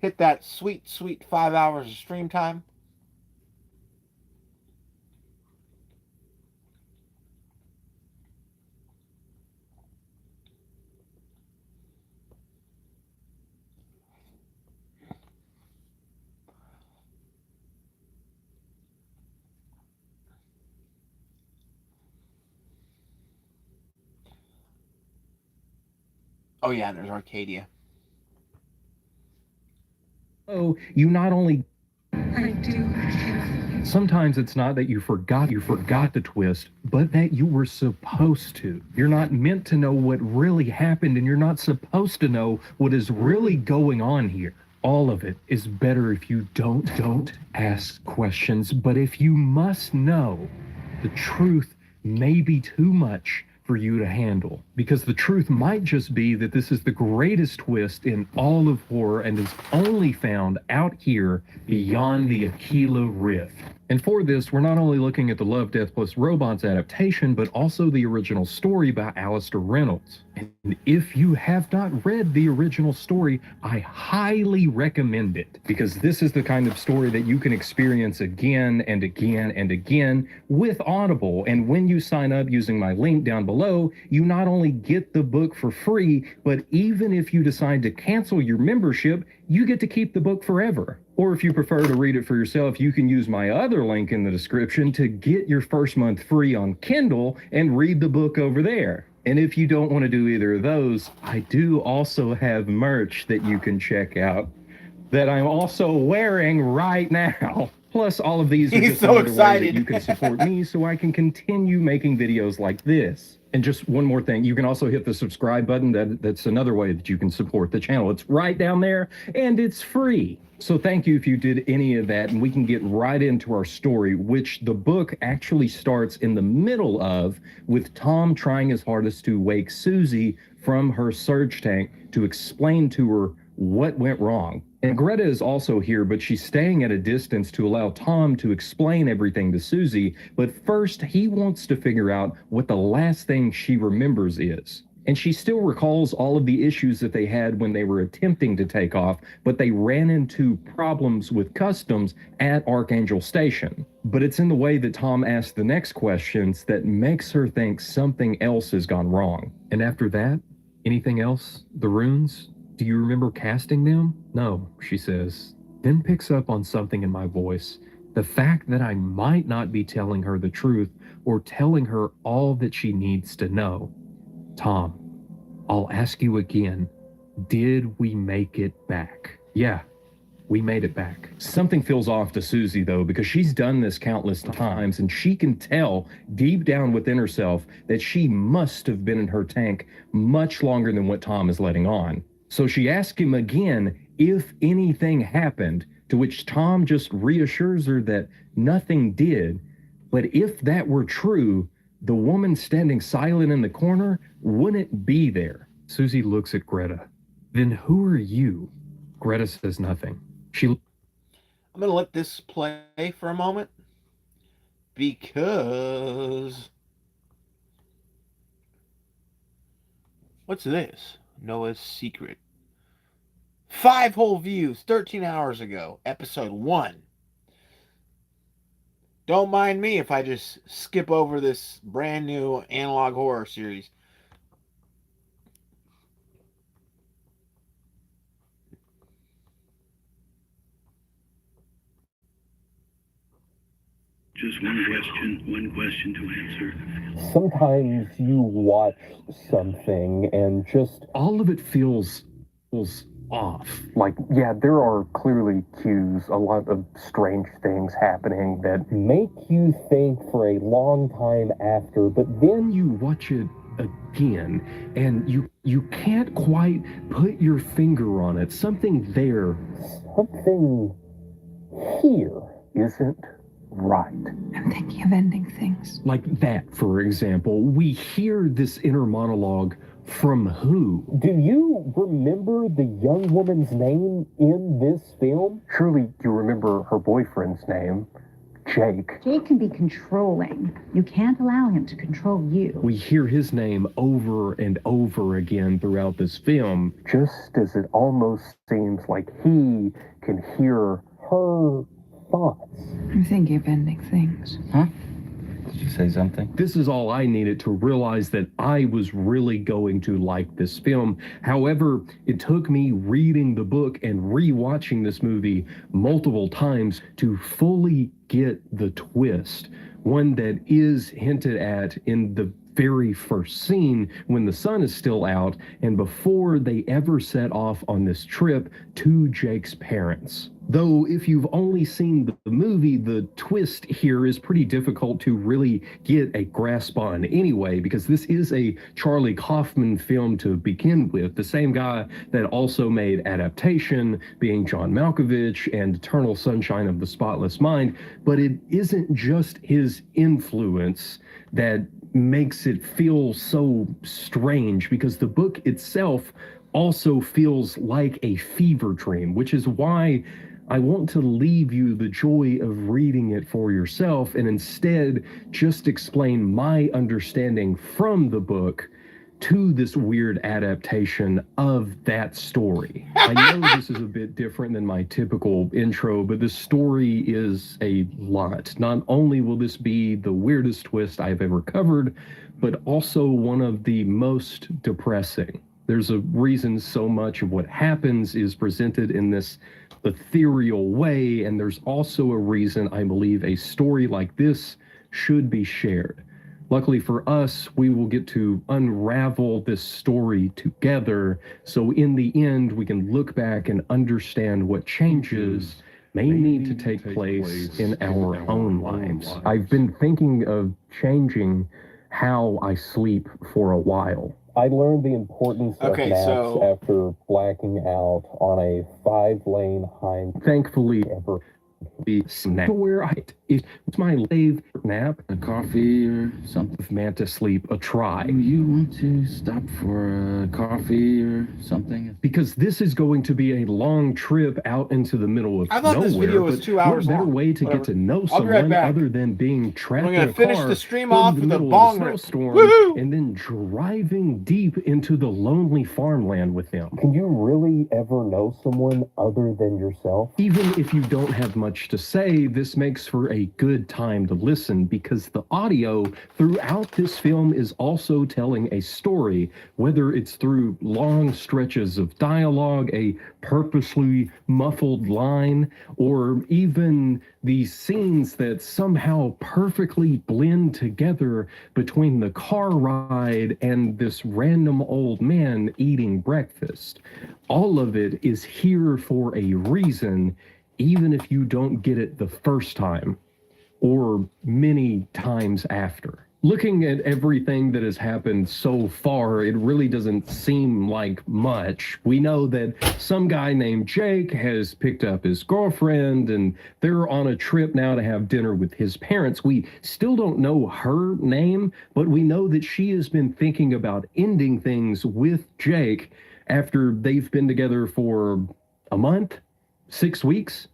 Hit that sweet, sweet 5 hours of stream time. Oh yeah, there's Arcadia. Oh, you not only... I do. Sometimes it's not that you forgot the twist, but that you were supposed to. You're not meant to know what really happened, and you're not supposed to know what is really going on here. All of it is better if you don't ask questions, but if you must know, the truth may be too much for you to handle, because the truth might just be that this is the greatest twist in all of horror and is only found out here beyond the Aquila Rift. And for this, we're not only looking at the Love, Death Plus Robots adaptation, but also the original story by Alistair Reynolds. And if you have not read the original story, I highly recommend it, because this is the kind of story that you can experience again and again and again with Audible. And when you sign up using my link down below, you not only get the book for free, but even if you decide to cancel your membership, you get to keep the book forever. Or if you prefer to read it for yourself, you can use my other link in the description to get your first month free on Kindle and read the book over there. And if you don't want to do either of those, I do also have merch that you can check out that I'm also wearing right now. Plus, all of these are just so another way that excited. you can support me so I can continue making videos like this. And just one more thing, you can also hit the subscribe button. That's another way that you can support the channel. It's right down there, and it's free. So thank you if you did any of that, and we can get right into our story, which the book actually starts in the middle of, with Tom trying his hardest to wake Susie from her surge tank to explain to her what went wrong. And Greta is also here, but she's staying at a distance to allow Tom to explain everything to Susie. But first, he wants to figure out what the last thing she remembers is. And she still recalls all of the issues that they had when they were attempting to take off, but they ran into problems with customs at Archangel Station. But it's in the way that Tom asks the next questions that makes her think something else has gone wrong. And after that, anything else? The runes? Do you remember casting them? No, she says, then picks up on something in my voice. The fact that I might not be telling her the truth or telling her all that she needs to know. Tom, I'll ask you again, did we make it back? Yeah, We made it back. Something feels off to Susie, though, because she's done this countless times, and she can tell deep down within herself that she must have been in her tank much longer than what Tom is letting on. So she asks him again if anything happened, to which Tom just reassures her that nothing did. But if that were true, the woman standing silent in the corner wouldn't be there. Susie looks at Greta. Then who are you? Greta says nothing. I'm going to let this play for a moment because... What's this? Noah's Secret. 5 whole views, 13 hours ago, episode 1. Don't mind me if I just skip over this brand new analog horror series. Just one question to answer. Sometimes you watch something and just all of it feels off. Like, yeah, there are clearly cues, a lot of strange things happening that make you think for a long time after, but then you watch it again and you can't quite put your finger on it. Something here isn't right. I'm thinking of ending things. Like that, for example. We hear this inner monologue from who? Do you remember the young woman's name in this film? Surely you remember her boyfriend's name, Jake. Jake can be controlling. You can't allow him to control you. We hear his name over and over again throughout this film, just as it almost seems like he can hear her thoughts. I'm thinking of ending things. Huh? Did you say something? This is all I needed to realize that I was really going to like this film. However, it took me reading the book and rewatching this movie multiple times to fully get the twist. One that is hinted at in the very first scene when the sun is still out and before they ever set off on this trip to Jake's parents. Though if you've only seen the movie, the twist here is pretty difficult to really get a grasp on anyway, because this is a Charlie Kaufman film to begin with, the same guy that also made Adaptation, being John Malkovich, and Eternal Sunshine of the Spotless Mind. But it isn't just his influence that makes it feel so strange, because the book itself also feels like a fever dream, which is why I want to leave you the joy of reading it for yourself and instead just explain my understanding from the book to this weird adaptation of that story. I know this is a bit different than my typical intro, but this story is a lot. Not only will this be the weirdest twist I've ever covered, but also one of the most depressing. There's a reason so much of what happens is presented in this ethereal way, and there's also a reason I believe a story like this should be shared. Luckily for us, we will get to unravel this story together, so in the end, we can look back and understand what changes may need to take place in our own lives. I've been thinking of changing how I sleep for a while. I learned the importance of naps after blacking out on a 5-lane highway. Thankfully, ever be snapped where it's my lave nap, a coffee or something. Meant to sleep a try. You want to stop for a coffee or something? Because this is going to be a long trip out into the middle of I thought nowhere. this video was 2 hours what better long. way to get to know I'll be right someone back. other than being trapped We're in gonna a finish car the stream in off the with a middle bong of a rip. snowstorm Woohoo! and then driving deep into the lonely farmland with them. Can you really ever know someone other than yourself? Even if you don't have much to say, this makes for a good time to listen, because the audio throughout this film is also telling a story, whether it's through long stretches of dialogue, a purposely muffled line, or even these scenes that somehow perfectly blend together between the car ride and this random old man eating breakfast. All of it is here for a reason, even if you don't get it the first time or many times after. Looking at everything that has happened so far, it really doesn't seem like much. We know that some guy named Jake has picked up his girlfriend and they're on a trip now to have dinner with his parents. We still don't know her name, but we know that she has been thinking about ending things with Jake after they've been together for a month, 6 weeks.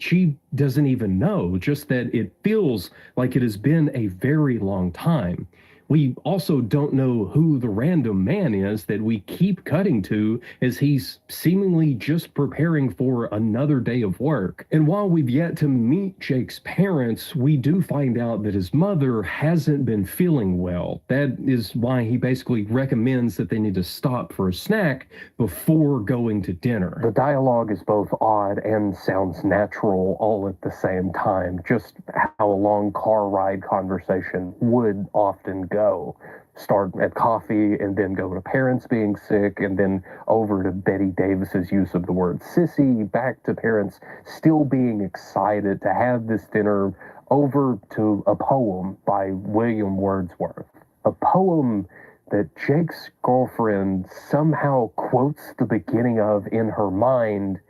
She doesn't even know, just that it feels like it has been a very long time. We also don't know who the random man is that we keep cutting to as he's seemingly just preparing for another day of work. And while we've yet to meet Jake's parents, we do find out that his mother hasn't been feeling well. That is why he basically recommends that they need to stop for a snack before going to dinner. The dialogue is both odd and sounds natural all at the same time, just how a long car ride conversation would often go. Start at coffee and then go to parents being sick and then over to Betty Davis's use of the word sissy, back to parents still being excited to have this dinner, over to a poem by William Wordsworth. A poem that Jake's girlfriend somehow quotes the beginning of in her mind,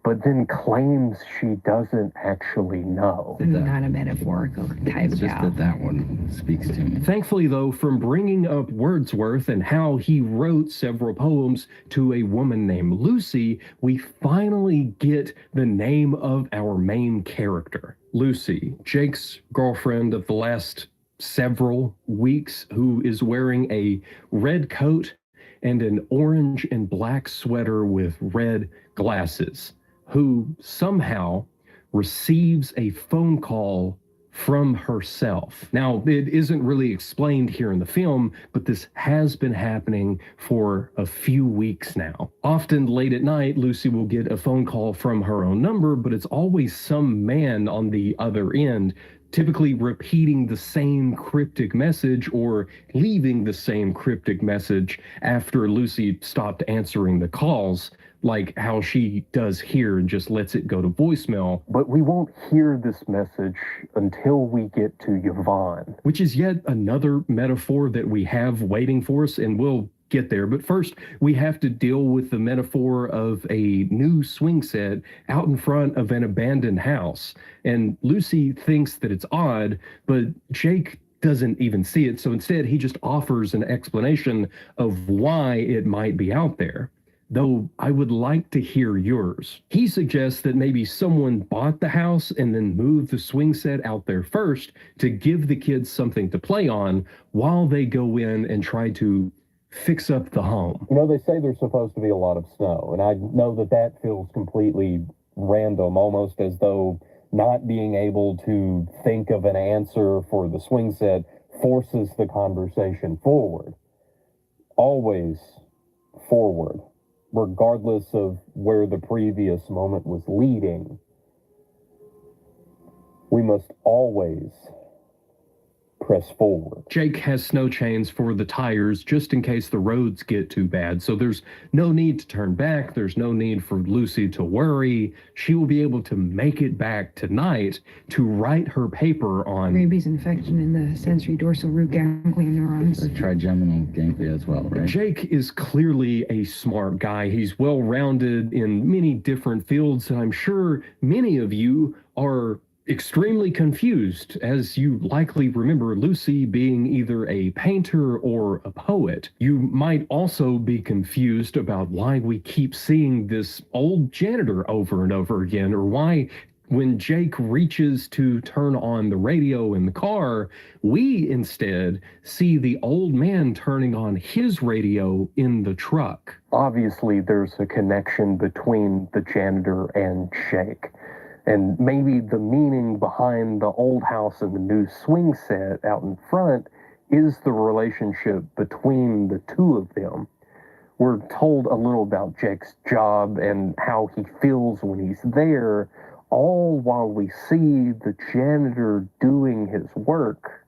but then claims she doesn't actually know. Not a metaphorical type. It's just that one speaks to me. Thankfully, though, from bringing up Wordsworth and how he wrote several poems to a woman named Lucy, we finally get the name of our main character. Lucy, Jake's girlfriend of the last several weeks, who is wearing a red coat and an orange and black sweater with red glasses, who somehow receives a phone call from herself. Now, it isn't really explained here in the film, but this has been happening for a few weeks now. Often late at night, Lucy will get a phone call from her own number, but it's always some man on the other end, typically repeating the same cryptic message or leaving the same cryptic message after Lucy stopped answering the calls, like how she does here and just lets it go to voicemail. But we won't hear this message until we get to Yvonne, which is yet another metaphor that we have waiting for us, and we'll get there. But first, we have to deal with the metaphor of a new swing set out in front of an abandoned house. And Lucy thinks that it's odd, but Jake doesn't even see it. So instead, he just offers an explanation of why it might be out there. Though I would like to hear yours. He suggests that maybe someone bought the house and then moved the swing set out there first to give the kids something to play on while they go in and try to fix up the home. You know, they say there's supposed to be a lot of snow, and I know that that feels completely random, almost as though not being able to think of an answer for the swing set forces the conversation forward. Always forward, regardless of where the previous moment was leading. We must always press forward. Jake has snow chains for the tires just in case the roads get too bad, so there's no need to turn back. There's no need for Lucy to worry. She will be able to make it back tonight to write her paper on rabies infection in the sensory dorsal root ganglion neurons. Or trigeminal ganglia as well, right? Jake is clearly a smart guy. He's well-rounded in many different fields, and I'm sure many of you are extremely confused, as you likely remember Lucy being either a painter or a poet. You might also be confused about why we keep seeing this old janitor over and over again, or why when Jake reaches to turn on the radio in the car, we instead see the old man turning on his radio in the truck. Obviously, there's a connection between the janitor and Jake. And maybe the meaning behind the old house and the new swing set out in front is the relationship between the two of them. We're told a little about Jake's job and how he feels when he's there, all while we see the janitor doing his work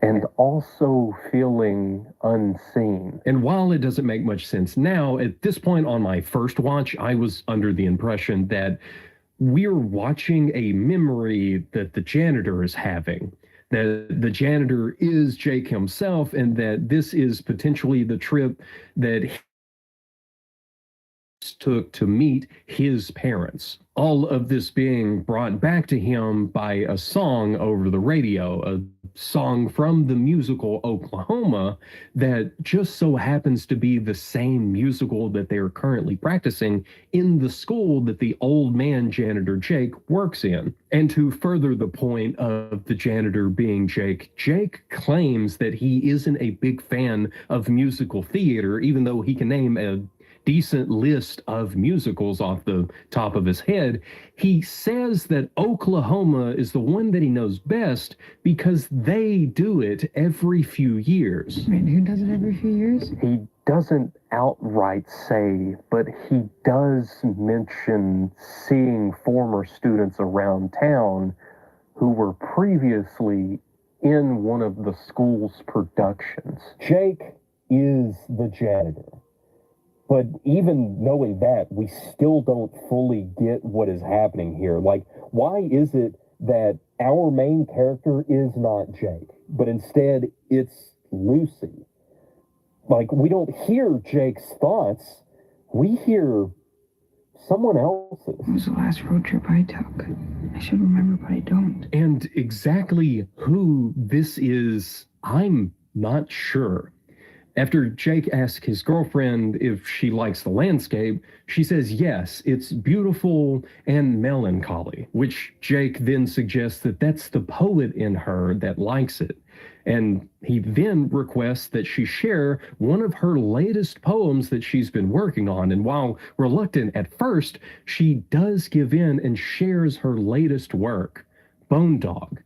and also feeling unseen. And while it doesn't make much sense now, at this point on my first watch, I was under the impression that we're watching a memory that the janitor is having. That the janitor is Jake himself, and that this is potentially the trip that he took to meet his parents. All of this being brought back to him by a song over the radio, a song from the musical Oklahoma that just so happens to be the same musical that they are currently practicing in the school that the old man janitor Jake works in. And to further the point of the janitor being Jake, Jake claims that he isn't a big fan of musical theater, even though he can name a decent list of musicals off the top of his head. He says that Oklahoma is the one that he knows best because they do it every few years. Wait, who does it every few years? He doesn't outright say, but he does mention seeing former students around town who were previously in one of the school's productions. Jake is the janitor. But even knowing that, we still don't fully get what is happening here. Like, why is it that our main character is not Jake, but instead it's Lucy? Like, we don't hear Jake's thoughts. We hear someone else's. What was the last road trip I took? I should remember, but I don't. And exactly who this is, I'm not sure. After Jake asks his girlfriend if she likes the landscape, she says yes, it's beautiful and melancholy, which Jake then suggests that that's the poet in her that likes it. And he then requests that she share one of her latest poems that she's been working on. And while reluctant at first, she does give in and shares her latest work, Bone Dog,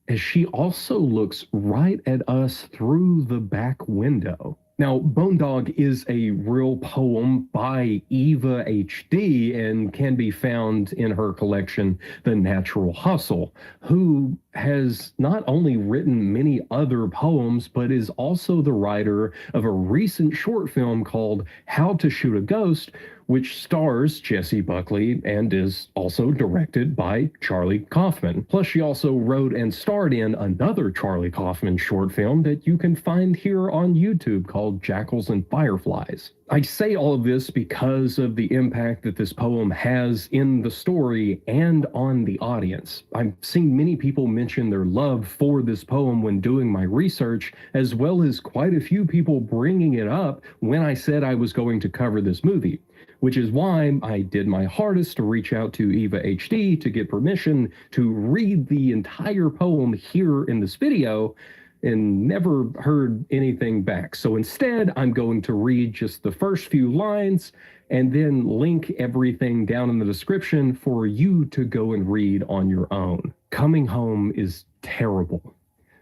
as she also looks right at us through the back window. Now, Bone Dog is a real poem by Eva H.D. and can be found in her collection, The Natural Hustle, who has not only written many other poems, but is also the writer of a recent short film called How to Shoot a Ghost, which stars Jessie Buckley and is also directed by Charlie Kaufman. Plus, she also wrote and starred in another Charlie Kaufman short film that you can find here on YouTube called Jackals and Fireflies. I say all of this because of the impact that this poem has in the story and on the audience. I've seen many people mention their love for this poem when doing my research, as well as quite a few people bringing it up when I said I was going to cover this movie, which is why I did my hardest to reach out to Eva HD to get permission to read the entire poem here in this video, and never heard anything back. So instead, I'm going to read just the first few lines and then link everything down in the description for you to go and read on your own. Coming home is terrible.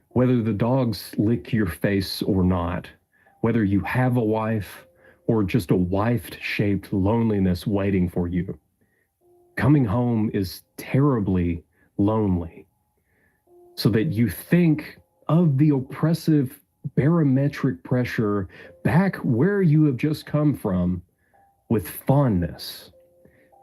Whether the dogs lick your face or not, whether you have a wife or just a wife-shaped loneliness waiting for you. Coming home is terribly lonely. So that you think of the oppressive barometric pressure back where you have just come from with fondness,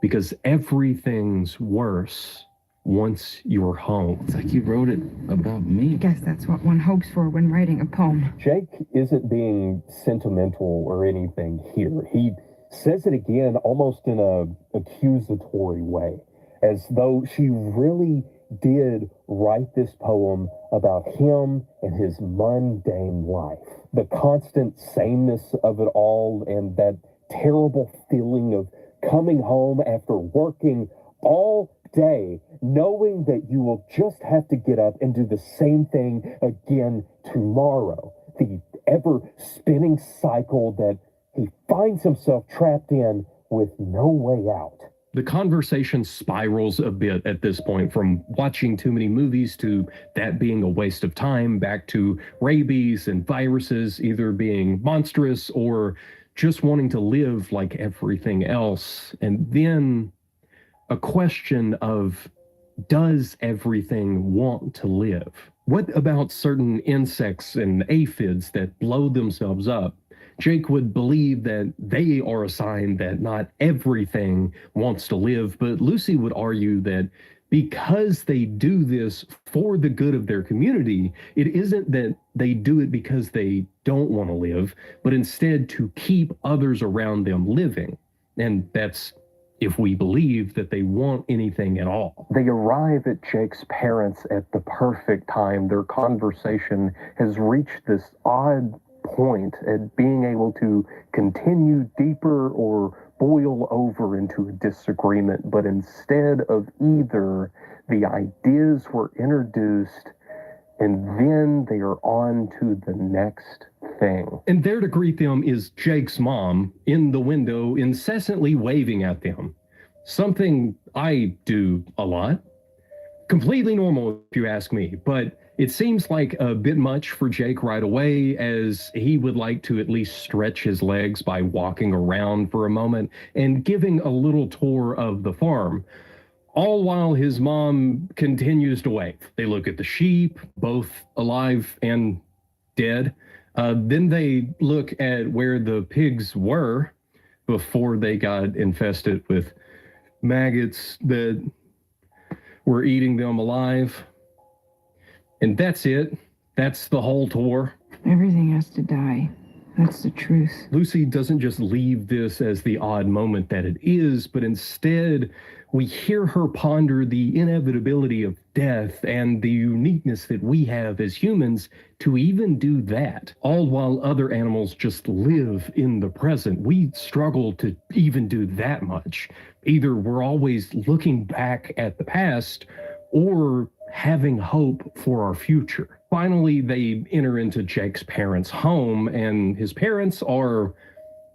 because everything's worse once you're home. It's like you wrote it about me. I guess that's what one hopes for when writing a poem. Jake isn't being sentimental or anything here. He says it again almost in a accusatory way, as though she really did write this poem about him and his mundane life. The constant sameness of it all and that terrible feeling of coming home after working all day, knowing that you will just have to get up and do the same thing again tomorrow. The ever-spinning cycle that he finds himself trapped in with no way out. The conversation spirals a bit at this point, from watching too many movies to that being a waste of time, back to rabies and viruses either being monstrous or just wanting to live like everything else. And then a question of, does everything want to live? What about certain insects and aphids that blow themselves up? Jake would believe that they are a sign that not everything wants to live, but Lucy would argue that because they do this for the good of their community, it isn't that they do it because they don't want to live, but instead to keep others around them living. And that's if we believe that they want anything at all. They arrive at Jake's parents at the perfect time. Their conversation has reached this odd point at being able to continue deeper or boil over into a disagreement, but instead of either, the ideas were introduced and then they are on to the next thing. And there to greet them is Jake's mom in the window, incessantly waving at them. Something I do a lot. Completely normal if you ask me, but it seems like a bit much for Jake right away, as he would like to at least stretch his legs by walking around for a moment and giving a little tour of the farm. All while his mom continues to wave. They look at the sheep, both alive and dead. Then they look at where the pigs were before they got infested with maggots that were eating them alive. And that's it. That's the whole tour. Everything has to die. That's the truth. Lucy doesn't just leave this as the odd moment that it is, but instead we hear her ponder the inevitability of death and the uniqueness that we have as humans to even do that, all while other animals just live in the present. We struggle to even do that much. Either we're always looking back at the past or having hope for our future. Finally, they enter into Jake's parents' home, and his parents are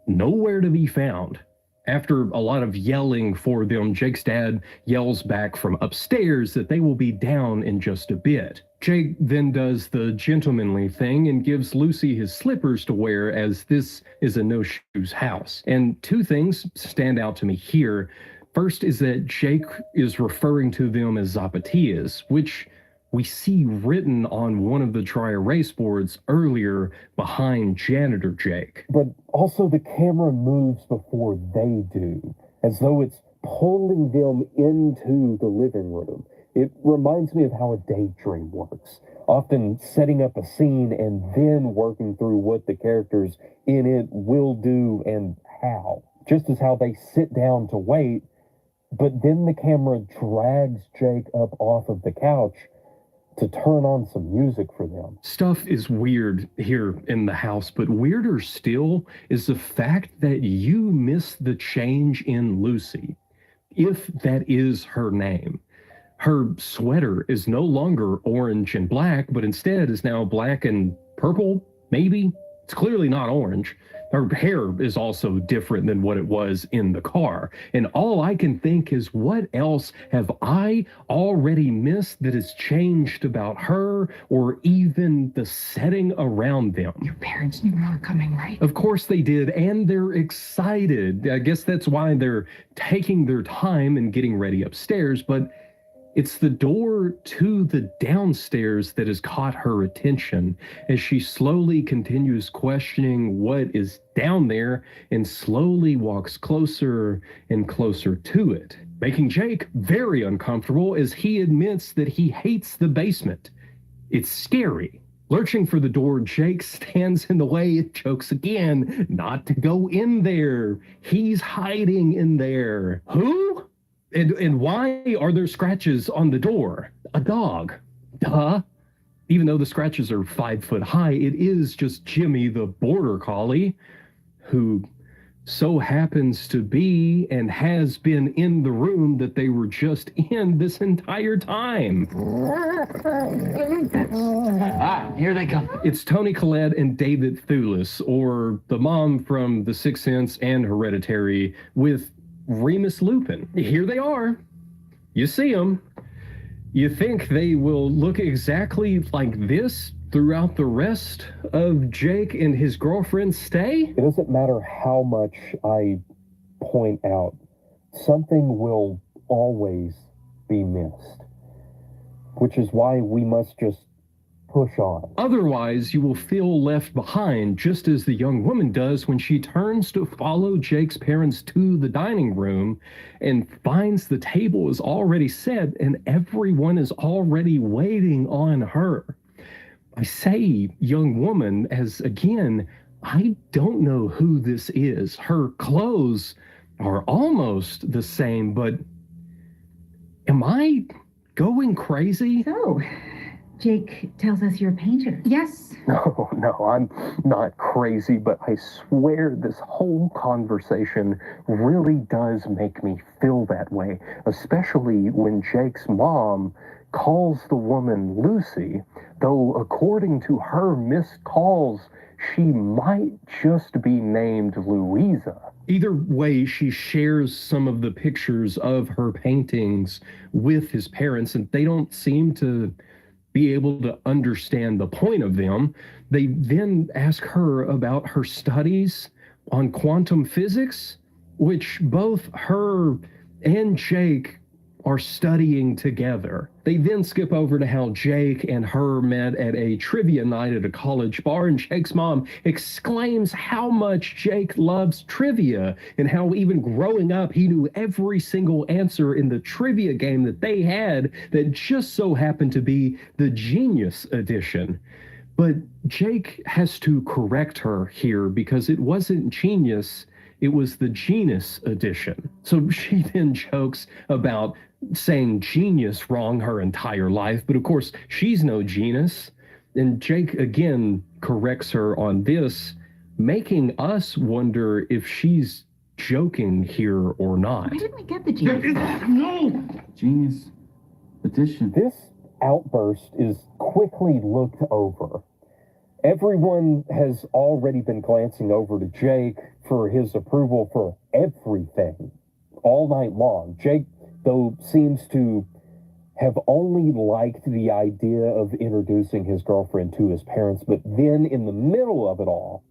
nowhere to be found. After a lot of yelling for them, Jake's dad yells back from upstairs that they will be down in just a bit. Jake then does the gentlemanly thing and gives Lucy his slippers to wear, as this is a no-shoes house. And two things stand out to me here. First is that Jake is referring to them as zapatillas, which we see written on one of the dry erase boards earlier behind Janitor Jake. But also the camera moves before they do, as though it's pulling them into the living room. It reminds me of how a daydream works, often setting up a scene and then working through what the characters in it will do and how. Just as how they sit down to wait, but then the camera drags Jake up off of the couch to turn on some music for them. Stuff is weird here in the house, but weirder still is the fact that you miss the change in Lucy, if that is her name. Her sweater is no longer orange and black, but instead is now black and purple, maybe? It's clearly not orange. Her hair is also different than what it was in the car. And all I can think is, what else have I already missed that has changed about her or even the setting around them? Your parents knew we were coming, right? Of course they did, and they're excited. I guess that's why they're taking their time and getting ready upstairs, but it's the door to the downstairs that has caught her attention as she slowly continues questioning what is down there and slowly walks closer and closer to it, making Jake very uncomfortable as he admits that he hates the basement. It's scary. Lurching for the door, Jake stands in the way and chokes again not to go in there. He's hiding in there. Who? And why are there scratches on the door? A dog. Duh. Even though the scratches are 5 foot high, it is just Jimmy the border collie, who so happens to be and has been in the room that they were just in this entire time. Here they come. It's Toni Collette and David Thewlis, or the mom from The Sixth Sense and Hereditary, with Remus Lupin. Here they are. You see them. You think they will look exactly like this throughout the rest of Jake and his girlfriend's stay? It doesn't matter how much I point out, something will always be missed, which is why we must just push on. Otherwise, you will feel left behind, just as the young woman does when she turns to follow Jake's parents to the dining room and finds the table is already set and everyone is already waiting on her. I say young woman as, again, I don't know who this is. Her clothes are almost the same, but am I going crazy? So, Jake tells us you're a painter. Yes. No, I'm not crazy, but I swear this whole conversation really does make me feel that way, especially when Jake's mom calls the woman Lucy, though according to her missed calls, she might just be named Louisa. Either way, she shares some of the pictures of her paintings with his parents, and they don't seem to be able to understand the point of them. They then ask her about her studies on quantum physics, which both her and Jake are studying together. They then skip over to how Jake and her met at a trivia night at a college bar, and Jake's mom exclaims how much Jake loves trivia and how even growing up he knew every single answer in the trivia game that they had that just so happened to be the Genius Edition. But Jake has to correct her here because it wasn't Genius, it was the Genus Edition. So she then jokes about saying genius wrong her entire life, but of course she's no genius. And Jake again corrects her on this, making us wonder if she's joking here or not. Why didn't we get the genius? No! Genius Edition. This outburst is quickly looked over. Everyone has already been glancing over to Jake for his approval for everything all night long. Jake, though, seems to have only liked the idea of introducing his girlfriend to his parents, but then in the middle of it all,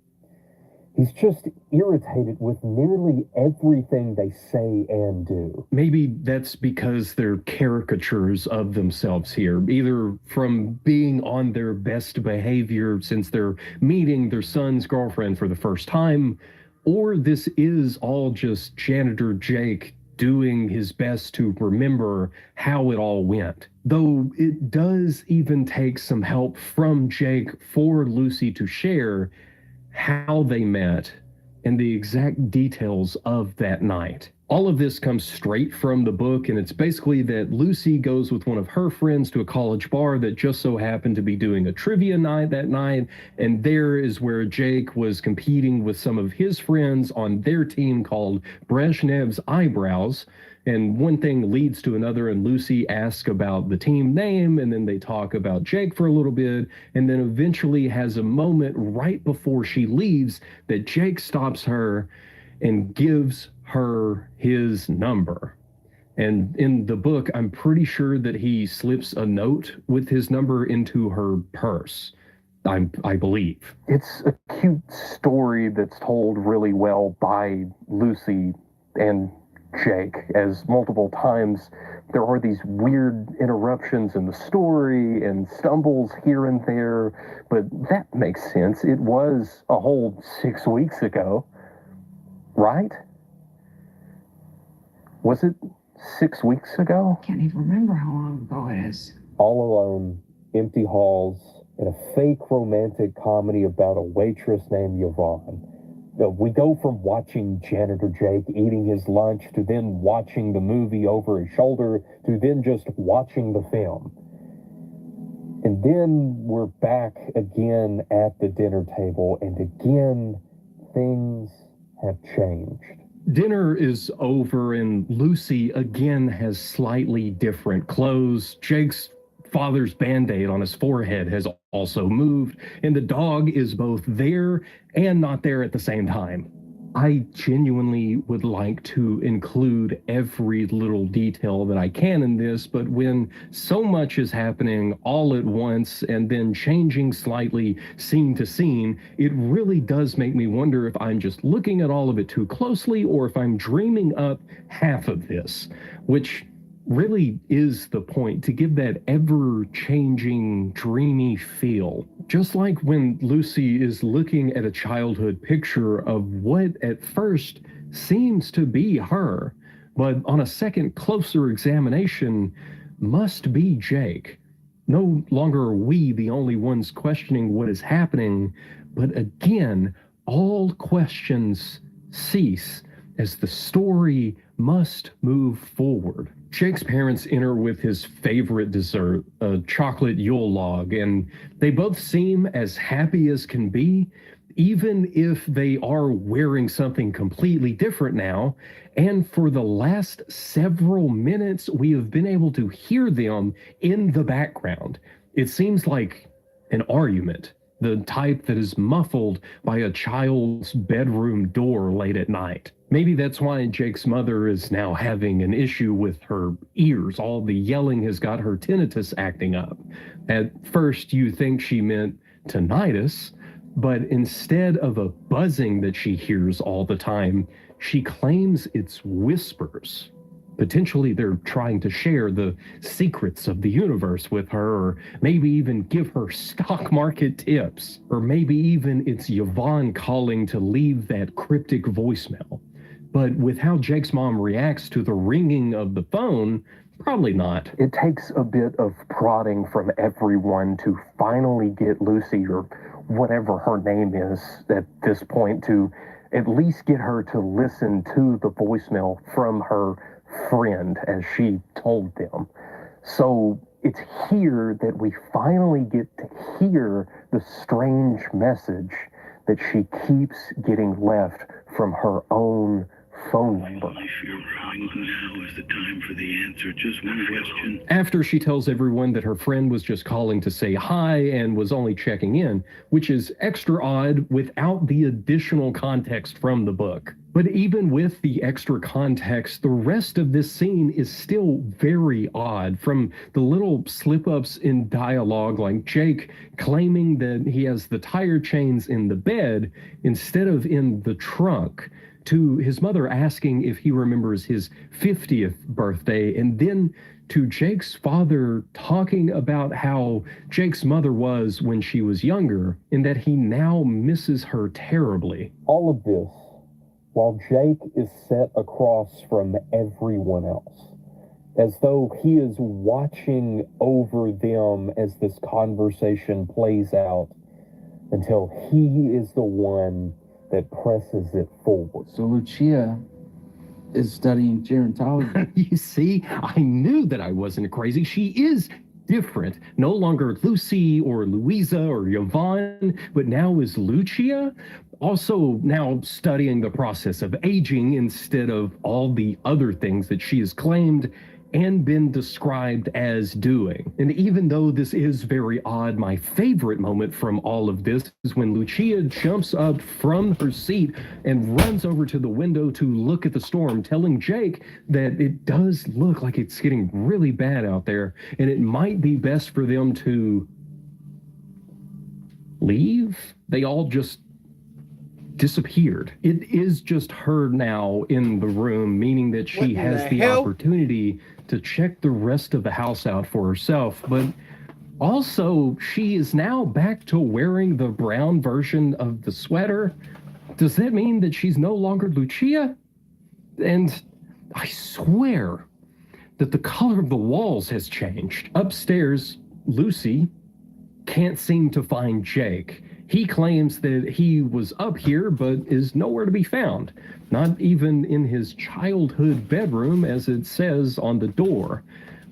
he's just irritated with nearly everything they say and do. Maybe that's because they're caricatures of themselves here, either from being on their best behavior since they're meeting their son's girlfriend for the first time, or this is all just Janitor Jake doing his best to remember how it all went. Though it does even take some help from Jake for Lucy to share how they met and the exact details of that night. All of this comes straight from the book, and it's basically that Lucy goes with one of her friends to a college bar that just so happened to be doing a trivia night that night, and there is where Jake was competing with some of his friends on their team called Brezhnev's Eyebrows, and one thing leads to another, and Lucy asks about the team name, and then they talk about Jake for a little bit, and then eventually has a moment right before she leaves that Jake stops her and gives her his number. And in the book, I'm pretty sure that he slips a note with his number into her purse, I believe. It's a cute story that's told really well by Lucy and Jake, as multiple times there are these weird interruptions in the story and stumbles here and there, but that makes sense. It was a whole 6 weeks ago, right? Was it 6 weeks ago? Can't even remember how long ago it is. All Alone, Empty Halls, and a fake romantic comedy about a waitress named Yvonne. We go from watching Janitor Jake eating his lunch to then watching the movie over his shoulder to then just watching the film. And then we're back again at the dinner table, and again, things have changed. Dinner is over, and Lucy again has slightly different clothes. Jake's father's Band-Aid on his forehead has also moved, and the dog is both there and not there at the same time. I genuinely would like to include every little detail that I can in this, but when so much is happening all at once and then changing slightly scene to scene, it really does make me wonder if I'm just looking at all of it too closely or if I'm dreaming up half of this, which really is the point, to give that ever-changing, dreamy feel. Just like when Lucy is looking at a childhood picture of what at first seems to be her, but on a second closer examination must be Jake. No longer are we the only ones questioning what is happening, but again, all questions cease as the story must move forward. Jake's parents enter with his favorite dessert, a chocolate Yule log, and they both seem as happy as can be, even if they are wearing something completely different now. And for the last several minutes, we have been able to hear them in the background. It seems like an argument, the type that is muffled by a child's bedroom door late at night. Maybe that's why Jake's mother is now having an issue with her ears. All the yelling has got her tinnitus acting up. At first, you think she meant tinnitus, but instead of a buzzing that she hears all the time, she claims it's whispers. Potentially, they're trying to share the secrets of the universe with her, or maybe even give her stock market tips. Or maybe even it's Yvonne calling to leave that cryptic voicemail. But with how Jake's mom reacts to the ringing of the phone, probably not. It takes a bit of prodding from everyone to finally get Lucy, or whatever her name is at this point, to at least get her to listen to the voicemail from her friend as she told them. So it's here that we finally get to hear the strange message that she keeps getting left from her own phone number. If you're wrong, now is the time for the answer. Just one question. After she tells everyone that her friend was just calling to say hi and was only checking in, which is extra odd without the additional context from the book. But even with the extra context, the rest of this scene is still very odd, from the little slip-ups in dialogue, like Jake claiming that he has the tire chains in the bed instead of in the trunk, to his mother asking if he remembers his 50th birthday, and then to Jake's father talking about how Jake's mother was when she was younger, and that he now misses her terribly. All of this while Jake is set across from everyone else, as though he is watching over them as this conversation plays out until he is the one that presses it forward. So Lucia is studying gerontology. You see, I knew that I wasn't crazy. She is different. No longer Lucy or Louisa or Yvonne, but now is Lucia. Also now studying the process of aging instead of all the other things that she has claimed and been described as doing. And even though this is very odd, my favorite moment from all of this is when Lucia jumps up from her seat and runs over to the window to look at the storm, telling Jake that it does look like it's getting really bad out there, and it might be best for them to leave. They all just disappeared. It is just her now in the room, meaning that she has the opportunity to check the rest of the house out for herself, but also she is now back to wearing the brown version of the sweater. Does that mean that she's no longer Lucia? And I swear that the color of the walls has changed. Upstairs, Lucy can't seem to find Jake. He claims that he was up here, but is nowhere to be found. Not even in his childhood bedroom, as it says on the door.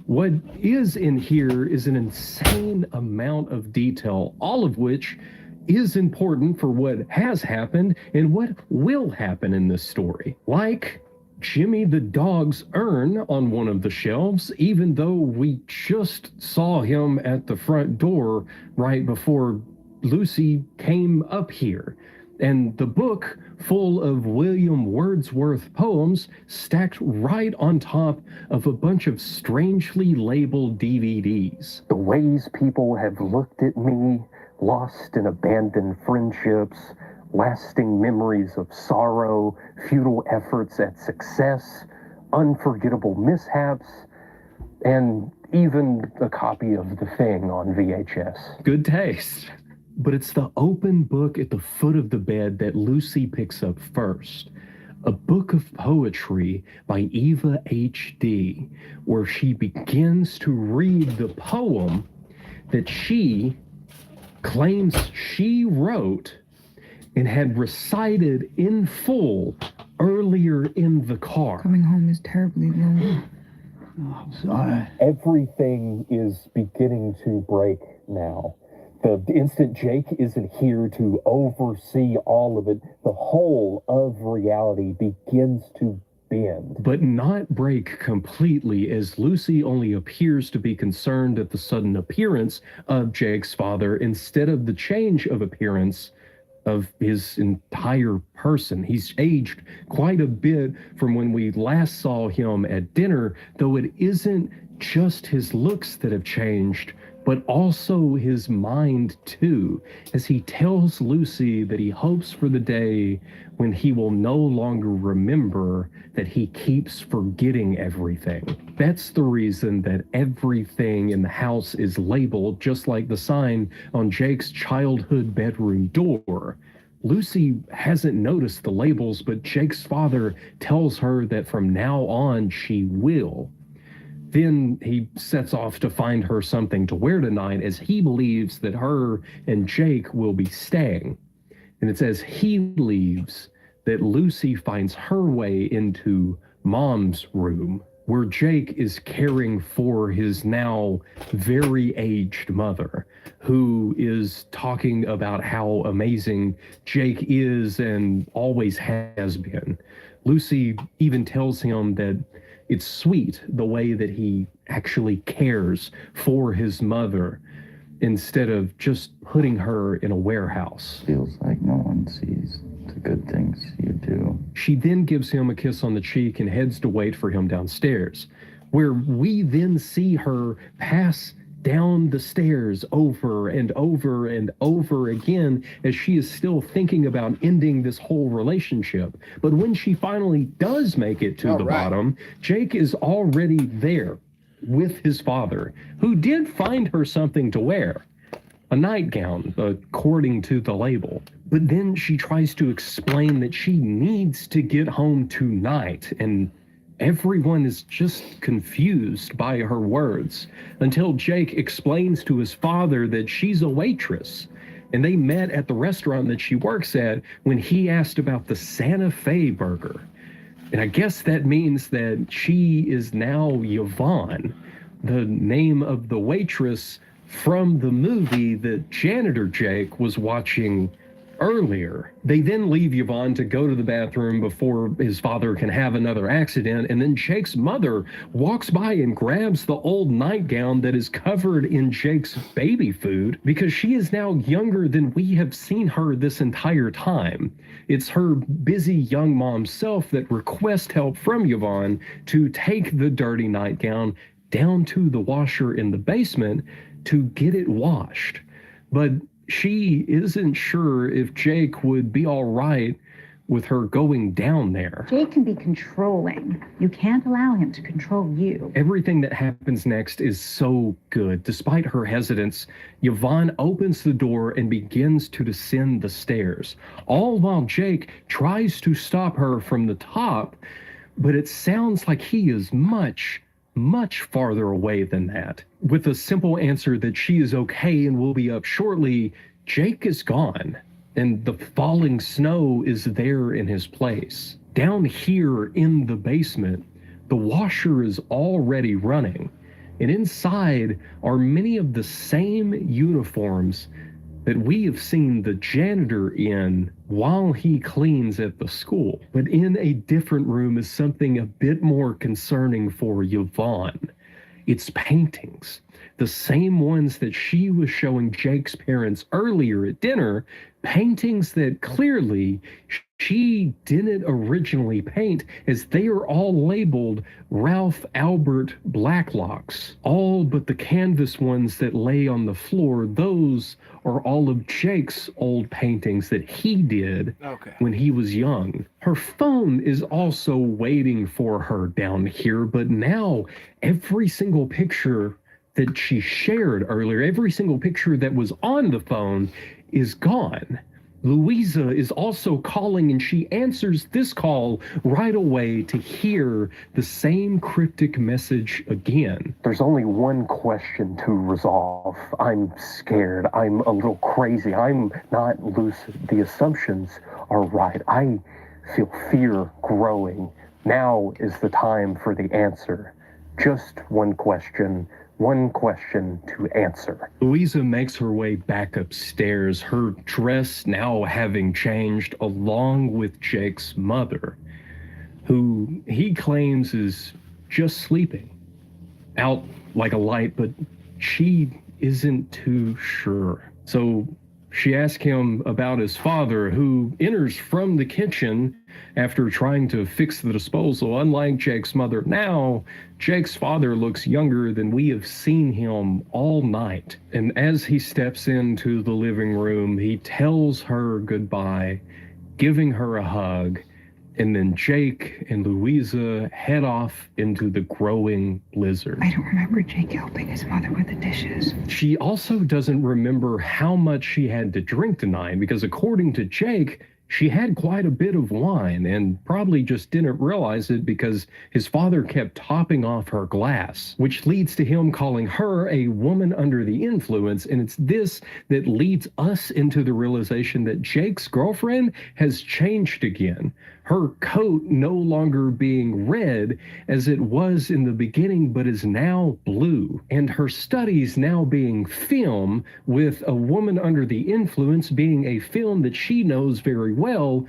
What is in here is an insane amount of detail, all of which is important for what has happened and what will happen in this story. Like Jimmy the dog's urn on one of the shelves, even though we just saw him at the front door right before Lucy came up here. and the book full of William Wordsworth poems stacked right on top of a bunch of strangely labeled DVDs. The ways people have looked at me, lost and abandoned friendships, lasting memories of sorrow, futile efforts at success, unforgettable mishaps, and even a copy of The Thing on VHS. Good taste. But it's the open book at the foot of the bed that Lucy picks up first. A book of poetry by Eva H.D., where she begins to read the poem that she claims she wrote and had recited in full earlier in the car. Coming home is terribly lonely. Oh, I'm sorry. Everything is beginning to break now. The instant Jake isn't here to oversee all of it, the whole of reality begins to bend. But not break completely, as Lucy only appears to be concerned at the sudden appearance of Jake's father instead of the change of appearance of his entire person. He's aged quite a bit from when we last saw him at dinner, though it isn't just his looks that have changed, but also his mind too, as he tells Lucy that he hopes for the day when he will no longer remember, that he keeps forgetting everything. That's the reason that everything in the house is labeled just like the sign on Jake's childhood bedroom door. Lucy hasn't noticed the labels, but Jake's father tells her that from now on she will. Then he sets off to find her something to wear tonight, as he believes that her and Jake will be staying. And it's as he leaves that Lucy finds her way into Mom's room, where Jake is caring for his now very aged mother, who is talking about how amazing Jake is and always has been. Lucy even tells him that it's sweet the way that he actually cares for his mother instead of just putting her in a warehouse. Feels like no one sees the good things you do. She then gives him a kiss on the cheek and heads to wait for him downstairs, where we then see her pass down the stairs over and over and over again as she is still thinking about ending this whole relationship. But when she finally does make it to the bottom, Jake is already there with his father, who did find her something to wear. A nightgown, according to the label. But then she tries to explain that she needs to get home tonight, and everyone is just confused by her words, until Jake explains to his father that she's a waitress, and they met at the restaurant that she works at when he asked about the Santa Fe burger. And I guess that means that she is now Yvonne, the name of the waitress from the movie that Janitor Jake was watching earlier. They then leave Yvonne to go to the bathroom before his father can have another accident, and then Jake's mother walks by and grabs the old nightgown that is covered in Jake's baby food, because she is now younger than we have seen her this entire time. It's her busy young mom self that requests help from Yvonne to take the dirty nightgown down to the washer in the basement to get it washed. But she isn't sure if Jake would be all right with her going down there. Jake can be controlling. You can't allow him to control you. Everything that happens next is so good. Despite her hesitance, Yvonne opens the door and begins to descend the stairs, all while Jake tries to stop her from the top, but it sounds like he is much farther away than that. With a simple answer that she is okay and will be up shortly, Jake is gone, and the falling snow is there in his place. Down here in the basement, the washer is already running, and inside are many of the same uniforms that we have seen the janitor in while he cleans at the school. But in a different room is something a bit more concerning for Yvonne. It's paintings. The same ones that she was showing Jake's parents earlier at dinner, paintings that clearly she didn't originally paint, as they are all labeled Ralph Albert Blacklocks. All but the canvas ones that lay on the floor, those are all of Jake's old paintings that he did when he was young. Her phone is also waiting for her down here, but now every single picture that she shared earlier, every single picture that was on the phone is gone. Louisa is also calling, and she answers this call right away to hear the same cryptic message again. There's only one question to resolve. I'm scared. I'm a little crazy. I'm not lucid. The assumptions are right. I feel fear growing. Now is the time for the answer. Just one question to answer. Louisa makes her way back upstairs, her dress now having changed along with Jake's mother, who he claims is just sleeping, out like a light, but she isn't too sure. So she asks him about his father, who enters from the kitchen after trying to fix the disposal. Unlike Jake's mother, now Jake's father looks younger than we have seen him all night. And as he steps into the living room, he tells her goodbye, giving her a hug, and then Jake and Louisa head off into the growing blizzard. I don't remember Jake helping his mother with the dishes. She also doesn't remember how much she had to drink tonight, because according to Jake, she had quite a bit of wine and probably just didn't realize it because his father kept topping off her glass, which leads to him calling her a woman under the influence. And it's this that leads us into the realization that Jake's girlfriend has changed again. Her coat no longer being red as it was in the beginning, but is now blue. And her studies now being film, with A Woman Under the Influence being a film that she knows very well.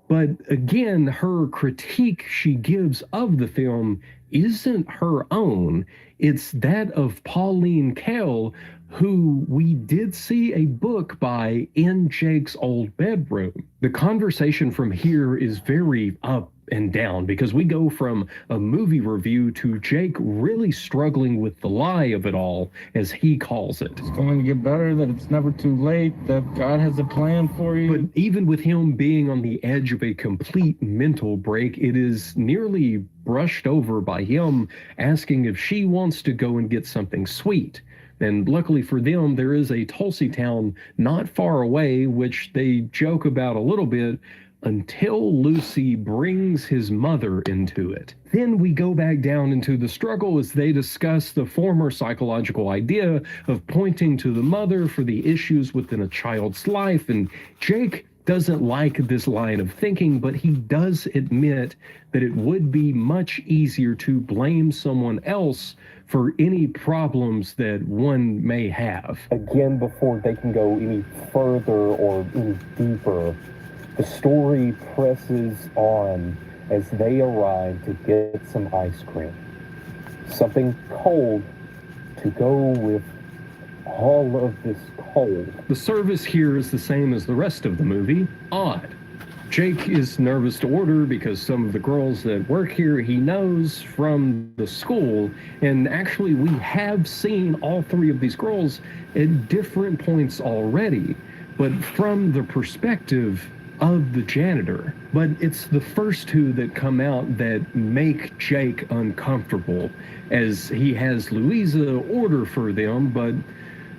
But again, her critique she gives of the film isn't her own. It's that of Pauline Kael, who we did see a book by in Jake's old bedroom. The conversation from here is very up and down, because we go from a movie review to Jake really struggling with the lie of it all, as he calls it. It's going to get better, that it's never too late, that God has a plan for you. But even with him being on the edge of a complete mental break, it is nearly brushed over by him asking if she wants to go and get something sweet. And luckily for them, there is a Tulsi town not far away, which they joke about a little bit, until Lucy brings his mother into it. Then we go back down into the struggle as they discuss the former psychological idea of pointing to the mother for the issues within a child's life. And Jake doesn't like this line of thinking, but he does admit that it would be much easier to blame someone else for any problems that one may have. Again, before they can go any further or any deeper, the story presses on as they arrive to get some ice cream. Something cold to go with all of this cold. The service here is the same as the rest of the movie. Odd. Jake is nervous to order because some of the girls that work here he knows from the school, and actually we have seen all three of these girls at different points already, but from the perspective of the janitor. But it's the first two that come out that make Jake uncomfortable, as he has Louisa order for them, but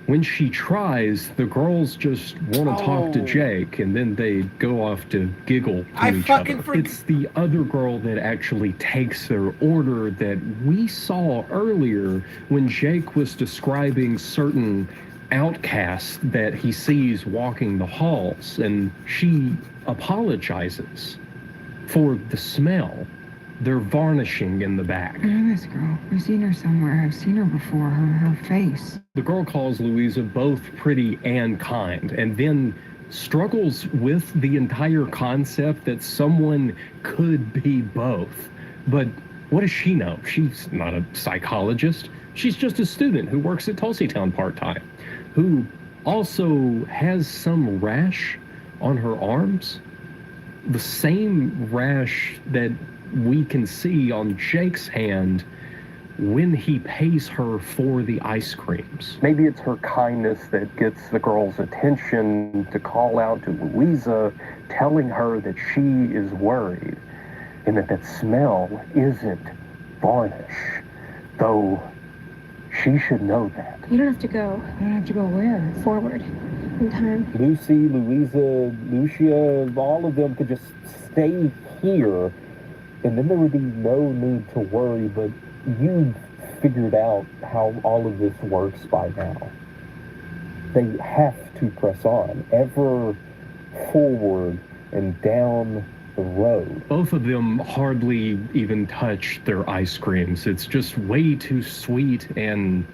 when she tries, the girls just want to talk to Jake, and then they go off to giggle to each other. It's the other girl that actually takes their order that we saw earlier when Jake was describing certain outcasts that he sees walking the halls, and she apologizes for the smell. They're varnishing in the back. I know this girl. I've seen her somewhere. I've seen her before. Her face. The girl calls Louisa both pretty and kind, and then struggles with the entire concept that someone could be both. But what does she know? She's not a psychologist. She's just a student who works at Tulsi Town part-time, who also has some rash on her arms. The same rash that we can see on Jake's hand when he pays her for the ice creams. Maybe it's her kindness that gets the girl's attention to call out to Louisa, telling her that she is worried and that smell isn't varnish, though she should know that. You don't have to go. I don't have to go where? Forward. In time. Lucy, Louisa, Lucia, all of them could just stay here, and then there would be no need to worry, but you've figured out how all of this works by now. They have to press on, ever forward and down the road. Both of them hardly even touch their ice creams. It's just way too sweet and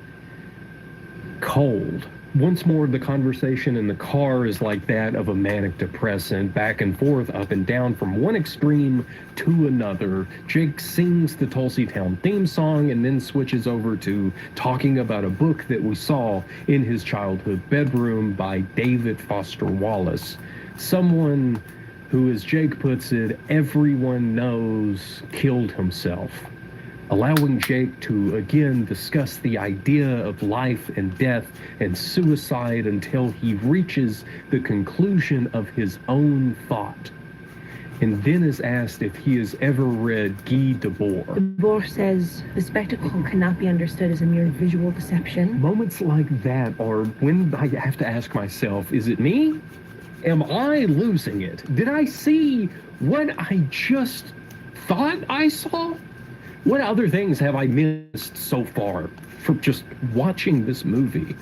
cold. Once more, the conversation in the car is like that of a manic depressant, back and forth, up and down, from one extreme to another. Jake sings the Tulsi Town theme song and then switches over to talking about a book that we saw in his childhood bedroom by David Foster Wallace. Someone who, as Jake puts it, everyone knows killed himself, allowing Jake to again discuss the idea of life and death and suicide until he reaches the conclusion of his own thought, and then is asked if he has ever read Guy Debord. Debord says the spectacle cannot be understood as a mere visual deception. Moments like that are when I have to ask myself, is it me? Am I losing it? Did I see what I just thought I saw? What other things have I missed so far from just watching this movie?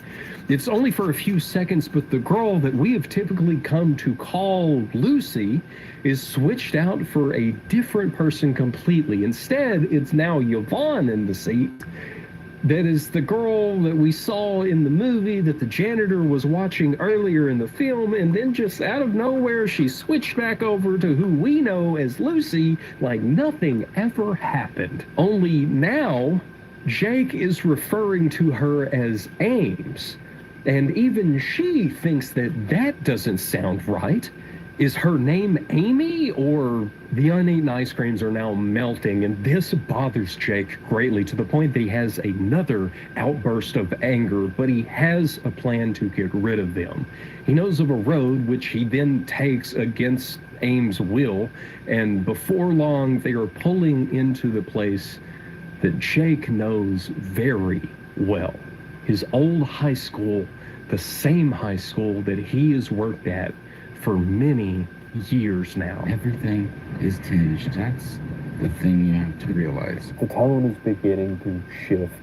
It's only for a few seconds, but the girl that we have typically come to call Lucy is switched out for a different person completely. Instead, it's now Yvonne in the seat. That is the girl that we saw in the movie that the janitor was watching earlier in the film, and then just out of nowhere, she switched back over to who we know as Lucy like nothing ever happened. Only now, Jake is referring to her as Ames, and even she thinks that that doesn't sound right. Is her name Amy, or the uneaten ice creams are now melting, and this bothers Jake greatly to the point that he has another outburst of anger, but he has a plan to get rid of them. He knows of a road which he then takes against Ames' will, and before long they are pulling into the place that Jake knows very well. His old high school, the same high school that he has worked at for many years now. Everything is tinged. That's the thing you have to realize. The tone is beginning to shift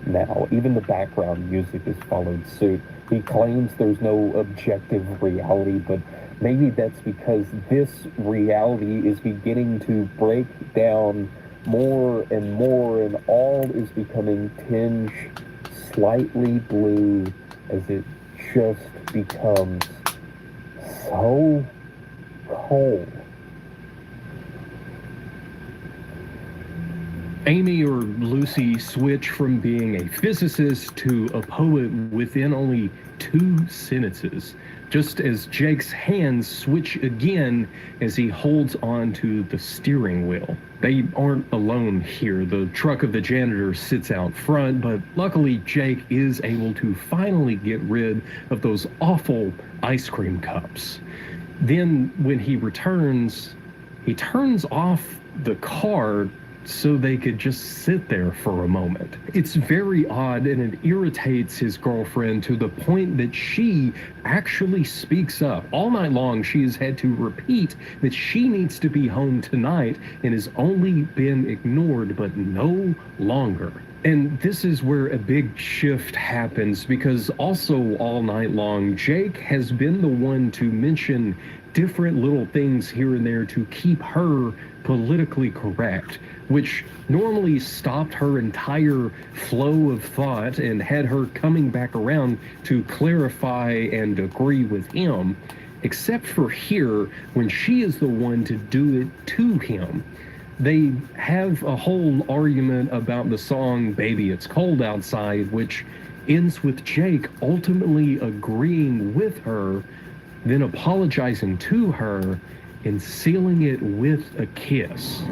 now. Even the background music has followed suit. He claims there's no objective reality, but maybe that's because this reality is beginning to break down more and more, and all is becoming tinged slightly blue as it just becomes so cold. Amy or Lucy switch from being a physicist to a poet within only 2 sentences, just as Jake's hands switch again as he holds on to the steering wheel. They aren't alone here. The truck of the janitor sits out front, but luckily Jake is able to finally get rid of those awful ice cream cups. Then when he returns, he turns off the car so they could just sit there for a moment. It's very odd, and it irritates his girlfriend to the point that she actually speaks up. All night long, she has had to repeat that she needs to be home tonight and has only been ignored, but no longer. And this is where a big shift happens, because also all night long, Jake has been the one to mention different little things here and there to keep her politically correct, which normally stopped her entire flow of thought and had her coming back around to clarify and agree with him, except for here when she is the one to do it to him. They have a whole argument about the song Baby It's Cold Outside, which ends with Jake ultimately agreeing with her, then apologizing to her, and sealing it with a kiss.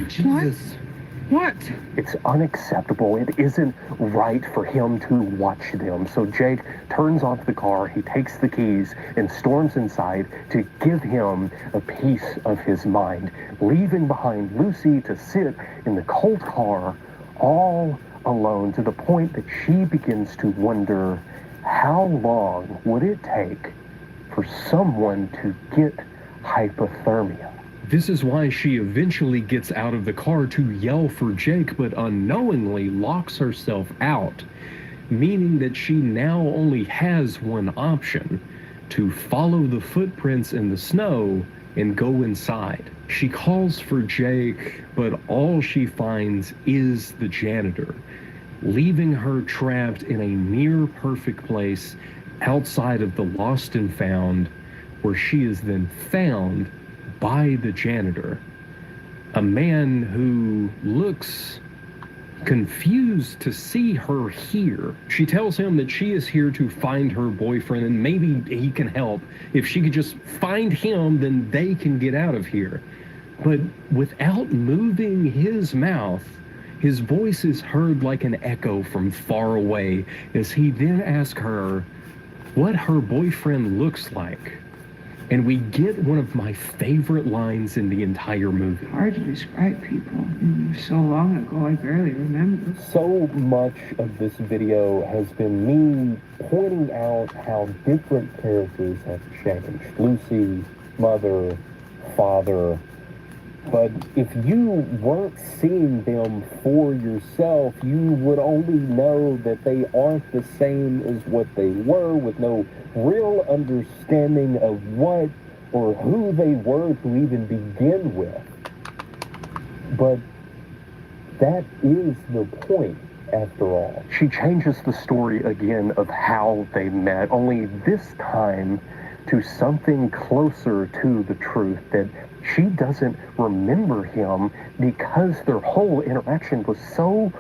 Jesus. What? It's unacceptable. It isn't right for him to watch them. So Jake turns off the car, he takes the keys, and storms inside to give him a piece of his mind, leaving behind Lucy to sit in the cold car all alone, to the point that she begins to wonder, how long would it take for someone to get hypothermia? This is why she eventually gets out of the car to yell for Jake, but unknowingly locks herself out, meaning that she now only has one option: to follow the footprints in the snow and go inside. She calls for Jake, but all she finds is the janitor, leaving her trapped in a near-perfect place outside of the Lost and Found, where she is then found by the janitor, a man who looks confused to see her here. She tells him that she is here to find her boyfriend and maybe he can help. If she could just find him, then they can get out of here. But without moving his mouth, his voice is heard like an echo from far away as he then asks her what her boyfriend looks like. And we get one of my favorite lines in the entire movie. Hard to describe people. So long ago, I barely remember. So much of this video has been me pointing out how different characters have changed. Lucy, mother, father. But if you weren't seeing them for yourself, you would only know that they aren't the same as what they were, with no real understanding of what or who they were to even begin with. But that is the point, after all. She changes the story again of how they met, only this time to something closer to the truth, that she doesn't remember him because their whole interaction was so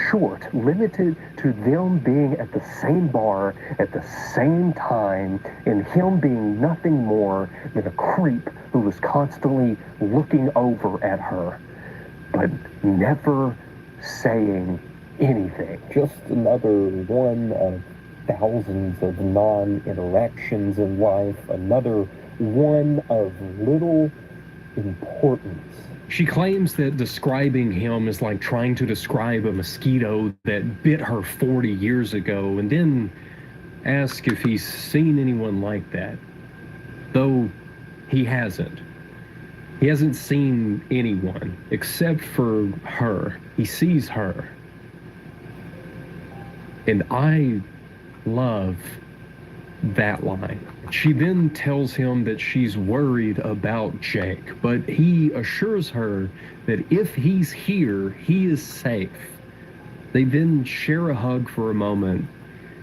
short, limited to them being at the same bar at the same time, and him being nothing more than a creep who was constantly looking over at her, but never saying anything. Just another one of thousands of non-interactions in life, another one of little importance. She claims that describing him is like trying to describe a mosquito that bit her 40 years ago, and then ask if he's seen anyone like that. Though he hasn't. He hasn't seen anyone except for her. He sees her. And I love that line. She then tells him that she's worried about Jake, but he assures her that if he's here, he is safe. They then share a hug for a moment,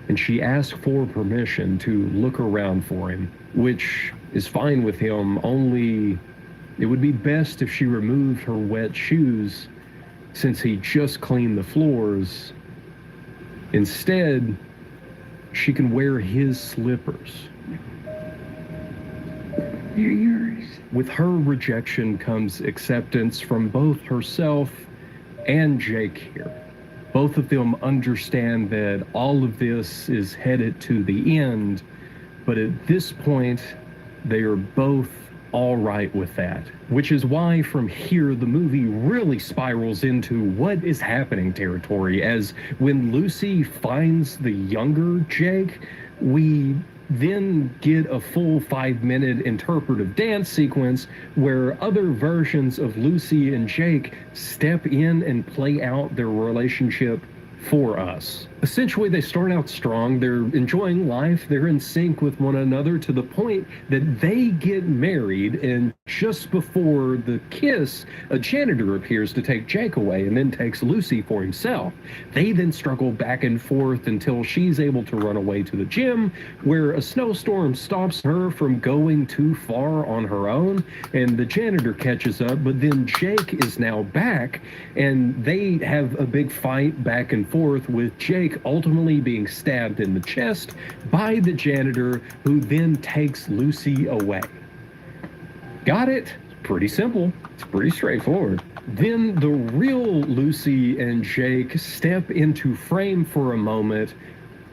and she asks for permission to look around for him, which is fine with him, only it would be best if she removed her wet shoes since he just cleaned the floors. Instead, she can wear his slippers. They're yours. With her rejection comes acceptance from both herself and Jake here. Both of them understand that all of this is headed to the end, but at this point, they are both all right with that. Which is why from here, the movie really spirals into what is happening territory, as when Lucy finds the younger Jake, we then get a full 5-minute interpretive dance sequence where other versions of Lucy and Jake step in and play out their relationship for us. Essentially, they start out strong, they're enjoying life, they're in sync with one another to the point that they get married, and Just before the kiss, a janitor appears to take Jake away and then takes Lucy for himself. They then struggle back and forth until she's able to run away to the gym, where a snowstorm stops her from going too far on her own, and the janitor catches up, but then Jake is now back, and they have a big fight back and forth, with Jake ultimately being stabbed in the chest by the janitor, who then takes Lucy away. Got it? Pretty simple. It's pretty straightforward. Then the real Lucy and Jake step into frame for a moment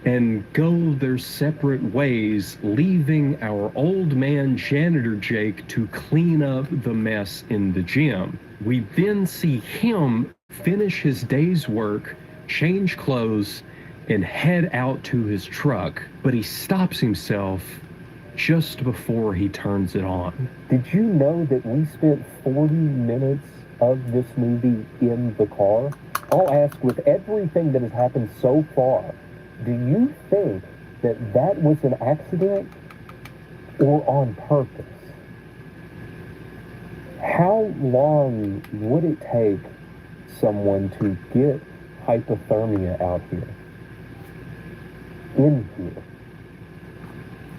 and go their separate ways, leaving our old man janitor Jake to clean up the mess in the gym. We then see him finish his day's work, change clothes, and head out to his truck, but he stops himself just before he turns it on. Did you know that we spent 40 minutes of this movie in the car? I'll ask, with everything that has happened so far, do you think that that was an accident or on purpose? How long would it take someone to get hypothermia out here? In here?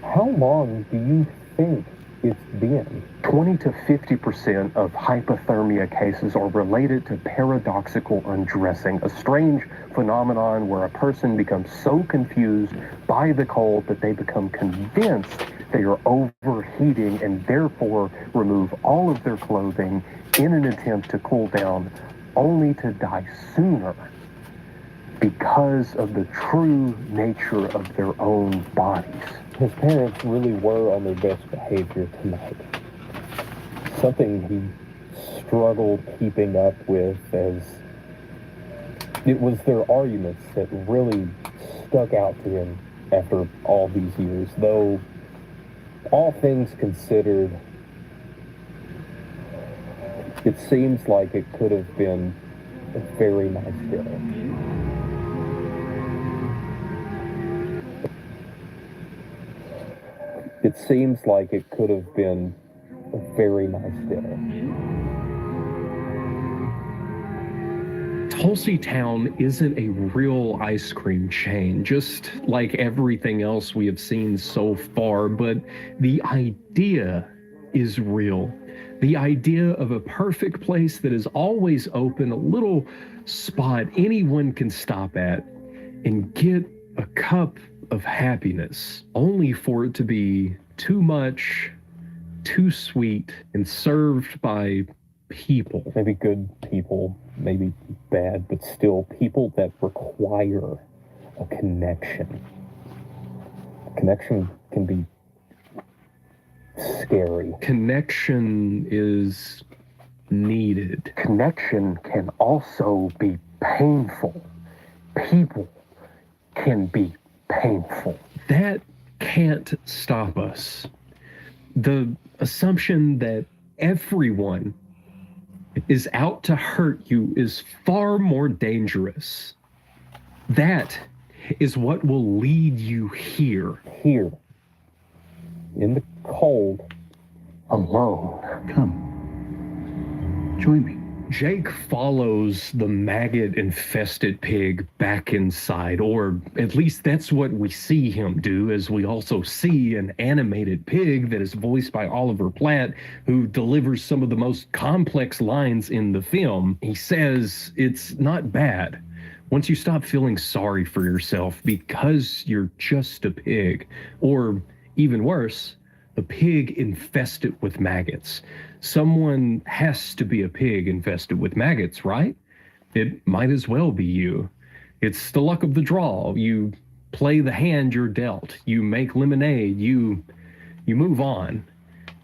How long do you think it's been? 20 to 50% of hypothermia cases are related to paradoxical undressing, a strange phenomenon where a person becomes so confused by the cold that they become convinced they are overheating and therefore remove all of their clothing in an attempt to cool down, only to die sooner because of the true nature of their own bodies. His parents really were on their best behavior tonight. Something he struggled keeping up with, as it was their arguments that really stuck out to him after all these years. Though, all things considered, it seems like it could have been a very nice dinner. It seems like it could have been a very nice dinner. Tulsi Town isn't a real ice cream chain, just like everything else we have seen so far, but the idea is real. The idea of a perfect place that is always open, a little spot anyone can stop at and get a cup of happiness, only for it to be too much, too sweet, and served by people. Maybe good people, maybe bad, but still people that require a connection. Connection can be scary. Connection is needed. Connection can also be painful. People can be painful. That can't stop us. The assumption that everyone is out to hurt you is far more dangerous. That is what will lead you here. Here, in the cold, alone. Come, join me. Jake follows the maggot-infested pig back inside, or at least that's what we see him do, as we also see an animated pig that is voiced by Oliver Platt, who delivers some of the most complex lines in the film. He says, "It's not bad once you stop feeling sorry for yourself because you're just a pig," or even worse, a pig infested with maggots. Someone has to be a pig infested with maggots, right? It might as well be you. It's the luck of the draw. You play the hand you're dealt. You make lemonade. You move on.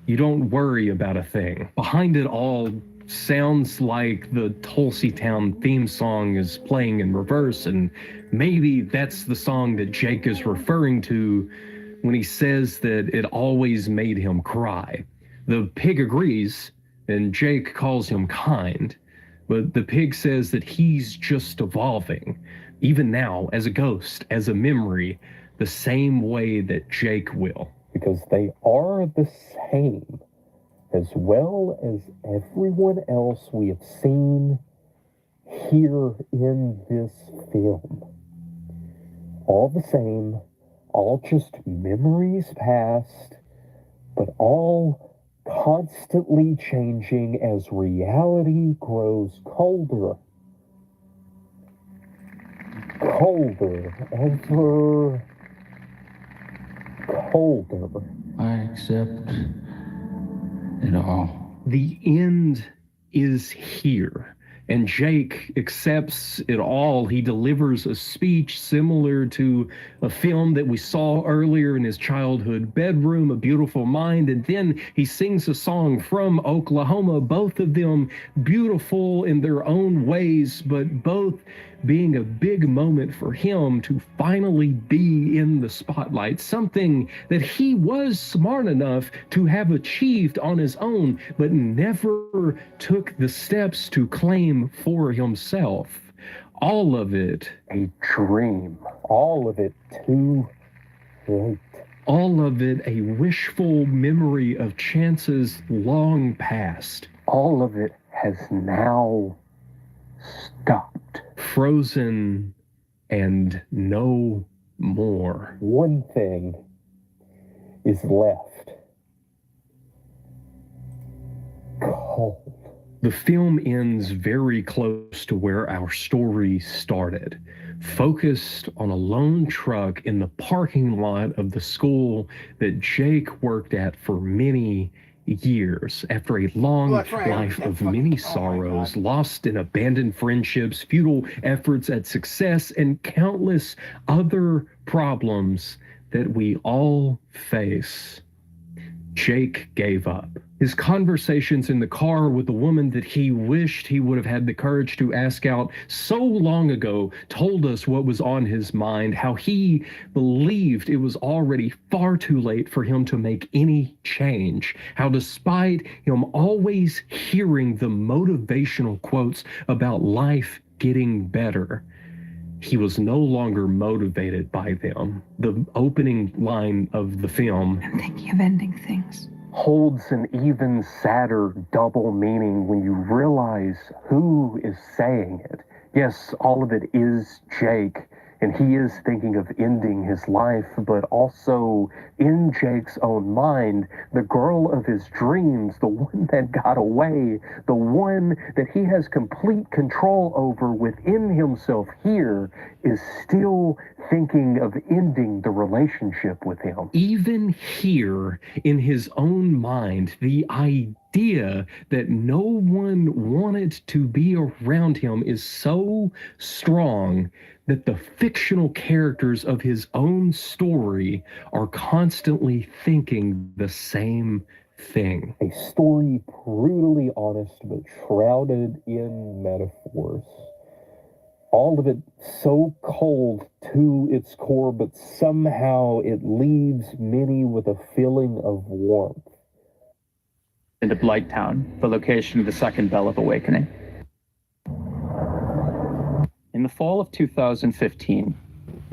You don't worry about a thing. Behind it all sounds like the Tulsi Town theme song is playing in reverse, and maybe that's the song that Jake is referring to when he says that it always made him cry. The pig agrees, and Jake calls him kind, but the pig says that he's just evolving, even now, as a ghost, as a memory, the same way that Jake will. Because they are the same. as well as everyone else we have seen here in this film. All the same, all just memories past, but all constantly changing as reality grows colder. Colder, ever colder. I accept it all. The end is here. And Jake accepts it all. He delivers a speech similar to a film that we saw earlier in his childhood bedroom, A Beautiful Mind, and then he sings a song from Oklahoma, both of them beautiful in their own ways, but both being a big moment for him to finally be in the spotlight, something that he was smart enough to have achieved on his own, but never took the steps to claim for himself. All of it a dream, all of it too late. All of it a wishful memory of chances long past. All of it has now stopped. Frozen and no more. One thing is left. Cold. The film ends very close to where our story started, focused on a lone truck in the parking lot of the school that Jake worked at for many years. After a long life of many sorrows, lost and abandoned friendships, futile efforts at success, and countless other problems that we all face, Jake gave up. His conversations in the car with the woman that he wished he would have had the courage to ask out so long ago told us what was on his mind, how he believed it was already far too late for him to make any change, how despite him always hearing the motivational quotes about life getting better, he was no longer motivated by them. The opening line of the film, I'm thinking of ending things, holds an even sadder double meaning when you realize who is saying it. Yes, all of it is Jake, and he is thinking of ending his life, but also in Jake's own mind, the girl of his dreams, the one that got away, the one that he has complete control over within himself here, is still thinking of ending the relationship with him. Even here in his own mind, the idea that no one wanted to be around him is so strong that the fictional characters of his own story are constantly thinking the same thing. A story brutally honest but shrouded in metaphors. All of it so cold to its core, but somehow it leaves many with a feeling of warmth. Into Blighttown, the location of the second Bell of Awakening. In the fall of 2015,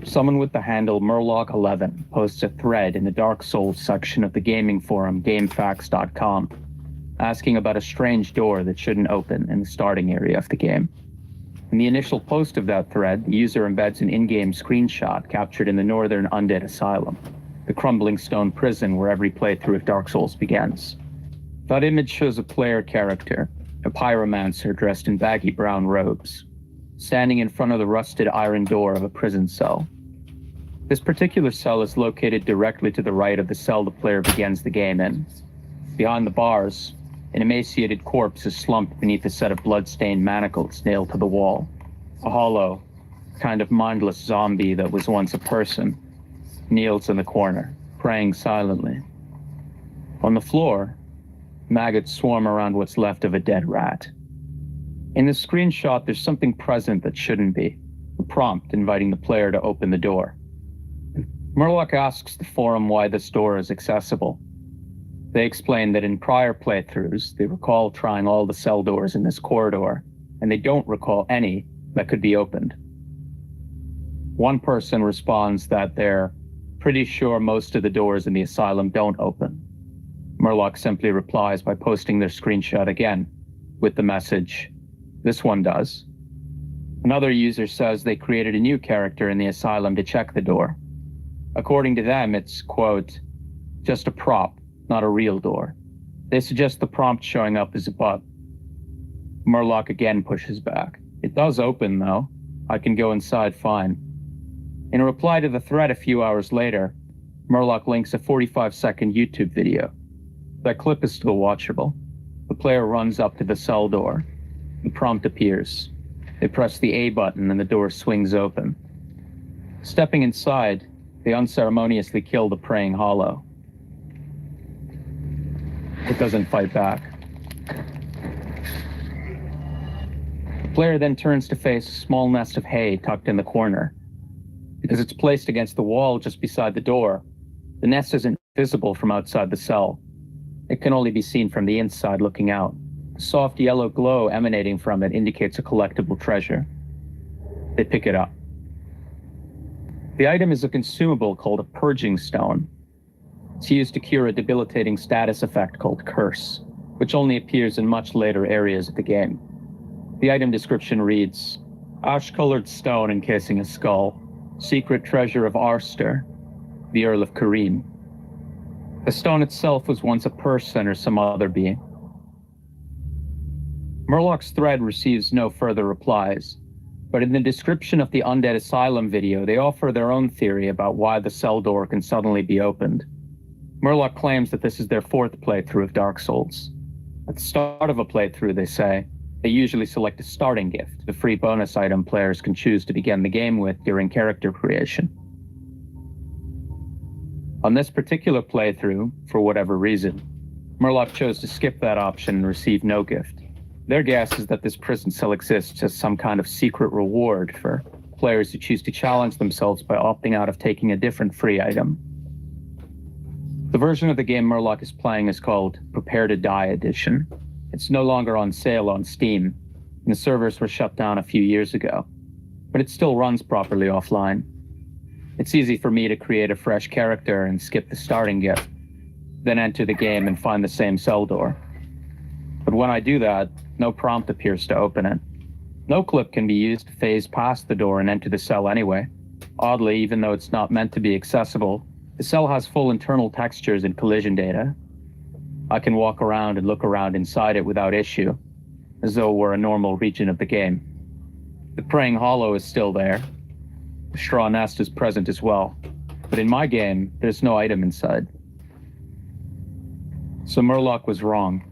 someone with the handle Murloc11 posts a thread in the Dark Souls section of the gaming forum GameFAQs.com, asking about a strange door that shouldn't open in the starting area of the game. In the initial post of that thread, the user embeds an in-game screenshot captured in the Northern Undead Asylum, the crumbling stone prison where every playthrough of Dark Souls begins. That image shows a player character, a pyromancer dressed in baggy brown robes, standing in front of the rusted iron door of a prison cell. This particular cell is located directly to the right of the cell the player begins the game in. Behind the bars, an emaciated corpse is slumped beneath a set of blood-stained manacles nailed to the wall. A hollow, kind of mindless zombie that was once a person, kneels in the corner, praying silently. On the floor, maggots swarm around what's left of a dead rat. In the screenshot, there's something present that shouldn't be, a prompt inviting the player to open the door. Murloc asks the forum why this door is accessible. They explain that in prior playthroughs, they recall trying all the cell doors in this corridor, and they don't recall any that could be opened. One person responds that they're pretty sure most of the doors in the asylum don't open. Murloc simply replies by posting their screenshot again, with the message, "This one does." Another user says they created a new character in the asylum to check the door. According to them, it's, quote, "just a prop, not a real door." They suggest the prompt showing up is a bug. Murloc again pushes back. "It does open, though. I can go inside fine." In a reply to the thread a few hours later, Murloc links a 45-second YouTube video. That clip is still watchable. The player runs up to the cell door. The prompt appears. They press the A button and the door swings open. Stepping inside, they unceremoniously kill the praying hollow. It doesn't fight back. The player then turns to face a small nest of hay tucked in the corner. Because it's placed against the wall just beside the door, the nest isn't visible from outside the cell. It can only be seen from the inside looking out. The soft yellow glow emanating from it indicates a collectible treasure. They pick it up. The item is a consumable called a purging stone. It's used to cure a debilitating status effect called Curse, which only appears in much later areas of the game. The item description reads, "Ash-colored stone encasing a skull. Secret treasure of Arster, the Earl of Kareem." The stone itself was once a person or some other being. Murloc's thread receives no further replies, but in the description of the Undead Asylum video, they offer their own theory about why the cell door can suddenly be opened. Murloc claims that this is their 4th playthrough of Dark Souls. At the start of a playthrough, they say, they usually select a starting gift, the free bonus item players can choose to begin the game with during character creation. On this particular playthrough, for whatever reason, Murloc chose to skip that option and receive no gift. Their guess is that this prison cell exists as some kind of secret reward for players who choose to challenge themselves by opting out of taking a different free item. The version of the game Murloc is playing is called Prepare to Die Edition. It's no longer on sale on Steam, and the servers were shut down a few years ago, but it still runs properly offline. It's easy for me to create a fresh character and skip the starting gift, then enter the game and find the same cell door. But when I do that, no prompt appears to open it. No clip can be used to phase past the door and enter the cell anyway. Oddly, even though it's not meant to be accessible, the cell has full internal textures and collision data. I can walk around and look around inside it without issue, as though it were a normal region of the game. The praying hollow is still there. The straw nest is present as well, but in my game, there's no item inside. So Murloc was wrong.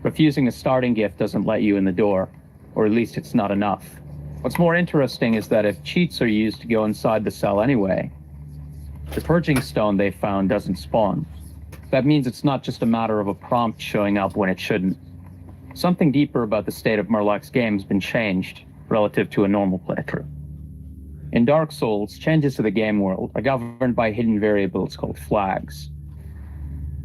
Refusing a starting gift doesn't let you in the door, or at least it's not enough. What's more interesting is that if cheats are used to go inside the cell anyway, the purging stone they found doesn't spawn. That means it's not just a matter of a prompt showing up when it shouldn't. Something deeper about the state of Murloc's game has been changed relative to a normal playthrough. In Dark Souls, changes to the game world are governed by hidden variables called flags.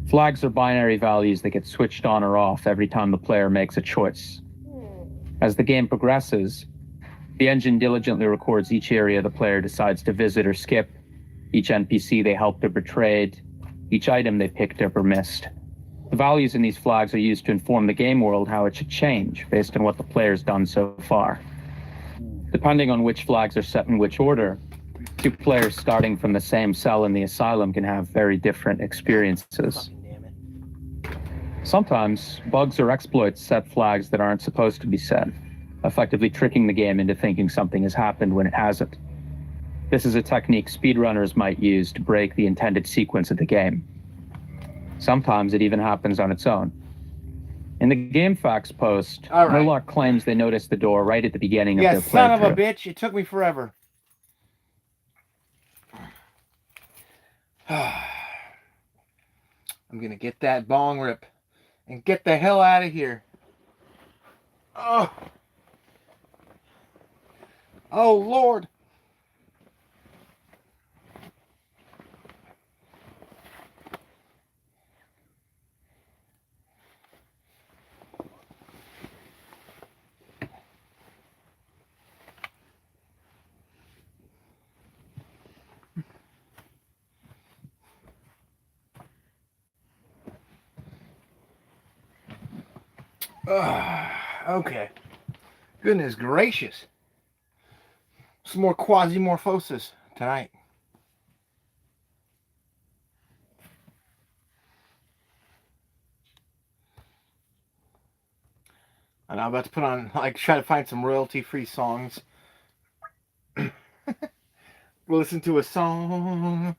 Flags are binary values that get switched on or off every time the player makes a choice. As the game progresses, the engine diligently records each area the player decides to visit or skip, each NPC they helped or betrayed, each item they picked up or missed. The values in these flags are used to inform the game world how it should change based on what the player's done so far. Depending on which flags are set in which order, two players starting from the same cell in the asylum can have very different experiences. Sometimes, bugs or exploits set flags that aren't supposed to be set, effectively tricking the game into thinking something has happened when it hasn't. This is a technique speedrunners might use to break the intended sequence of the game. Sometimes it even happens on its own. In the GameFAQs post, Murloc claims they noticed the door right at the beginning of their playthrough. Son of a bitch, it took me forever. I'm gonna get that bong rip and get the hell out of here. Oh, oh Lord. Okay. Goodness gracious. Some more quasi-morphosis tonight. And I'm about to put on, like, try to find some royalty-free songs. We'll listen to a song.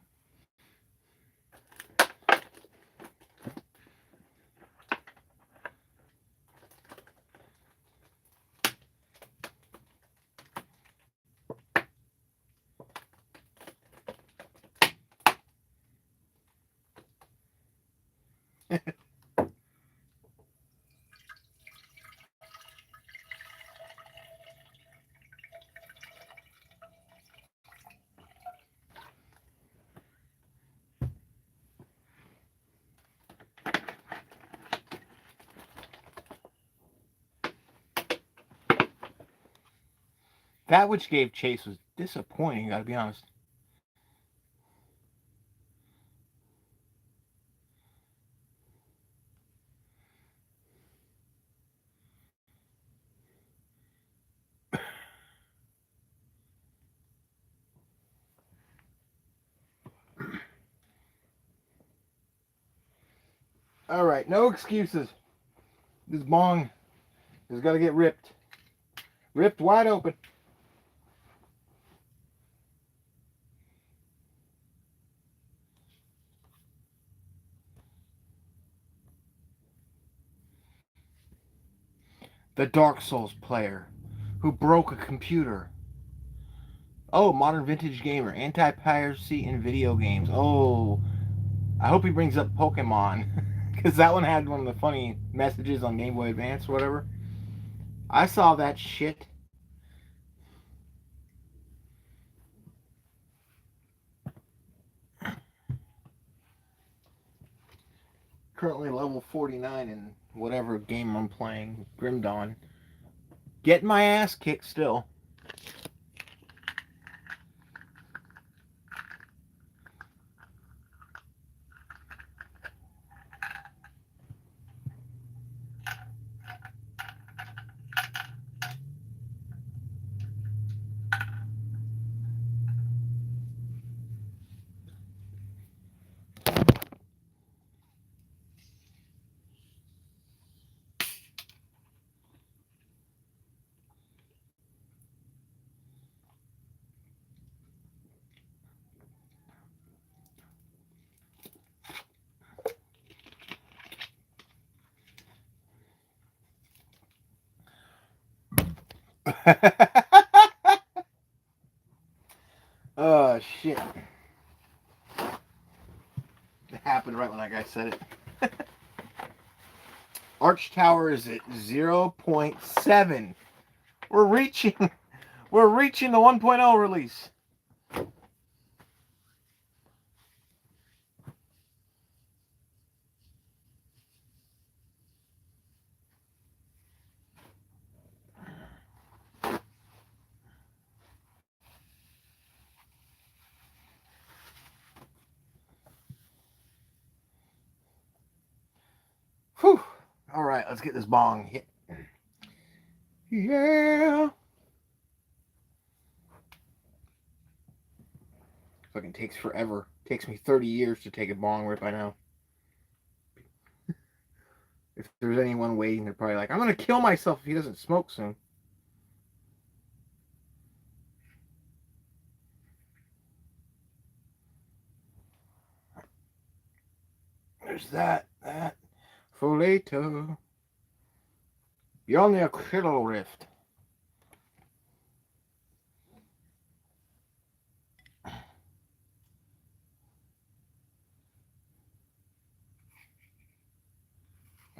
That which gave chase was disappointing, gotta be honest. Alright, no excuses. This bong has got to get ripped. Ripped wide open. The Dark Souls player who broke a computer. Oh, modern vintage gamer. Anti-piracy in video games. Oh, I hope he brings up Pokemon. Because that one had one of the funny messages on Game Boy Advance or whatever. I saw that shit. Currently level 49 in whatever game I'm playing. Grim Dawn. Getting my ass kicked still. Oh, shit. It happened right when that guy said it. Arch Tower is at 0.7. We're reaching the 1.0 release. Whew. All right, let's get this bong hit. Yeah. Fucking takes forever. Takes me 30 years to take a bong rip, I know. If there's anyone waiting, they're probably like, I'm gonna kill myself if he doesn't smoke soon. There's that. Folleto. You're on the acrylo rift.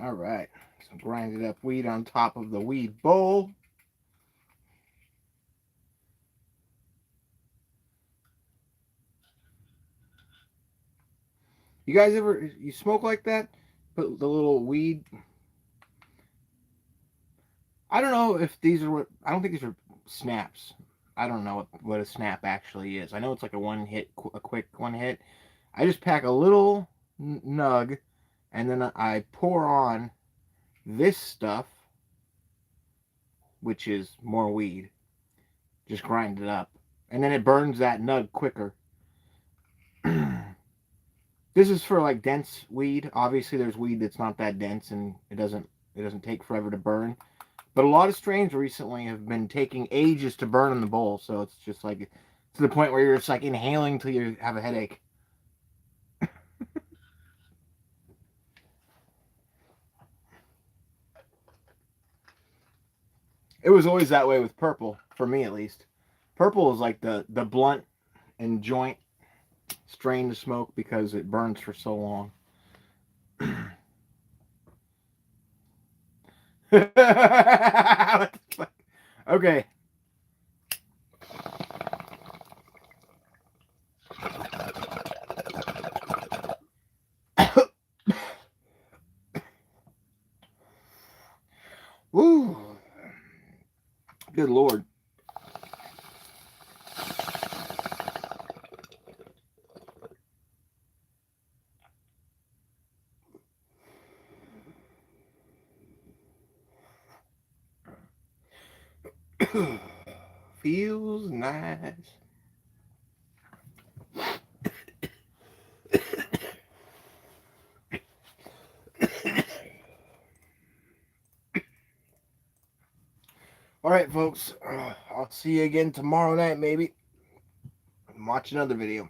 All right. Some grinded up weed on top of the weed bowl. You guys ever smoke like that? Put the little weed. I don't know if these are what. I don't think these are snaps. I don't know what a snap actually is. I know it's like a quick one hit. I just pack a little nug, and then I pour on this stuff which is more weed. Just grind it up. And then it burns that nug quicker. This is for like dense weed. Obviously there's weed that's not that dense and it doesn't take forever to burn. But a lot of strains recently have been taking ages to burn in the bowl, so it's just like to the point where you're just like inhaling till you have a headache. It was always that way with purple, for me at least. Purple is like the blunt and joint strain to smoke because it burns for so long. What the fuck? Okay. Woo. Good Lord. Feels nice. All right, folks. I'll see you again tomorrow night, maybe. Watch another video.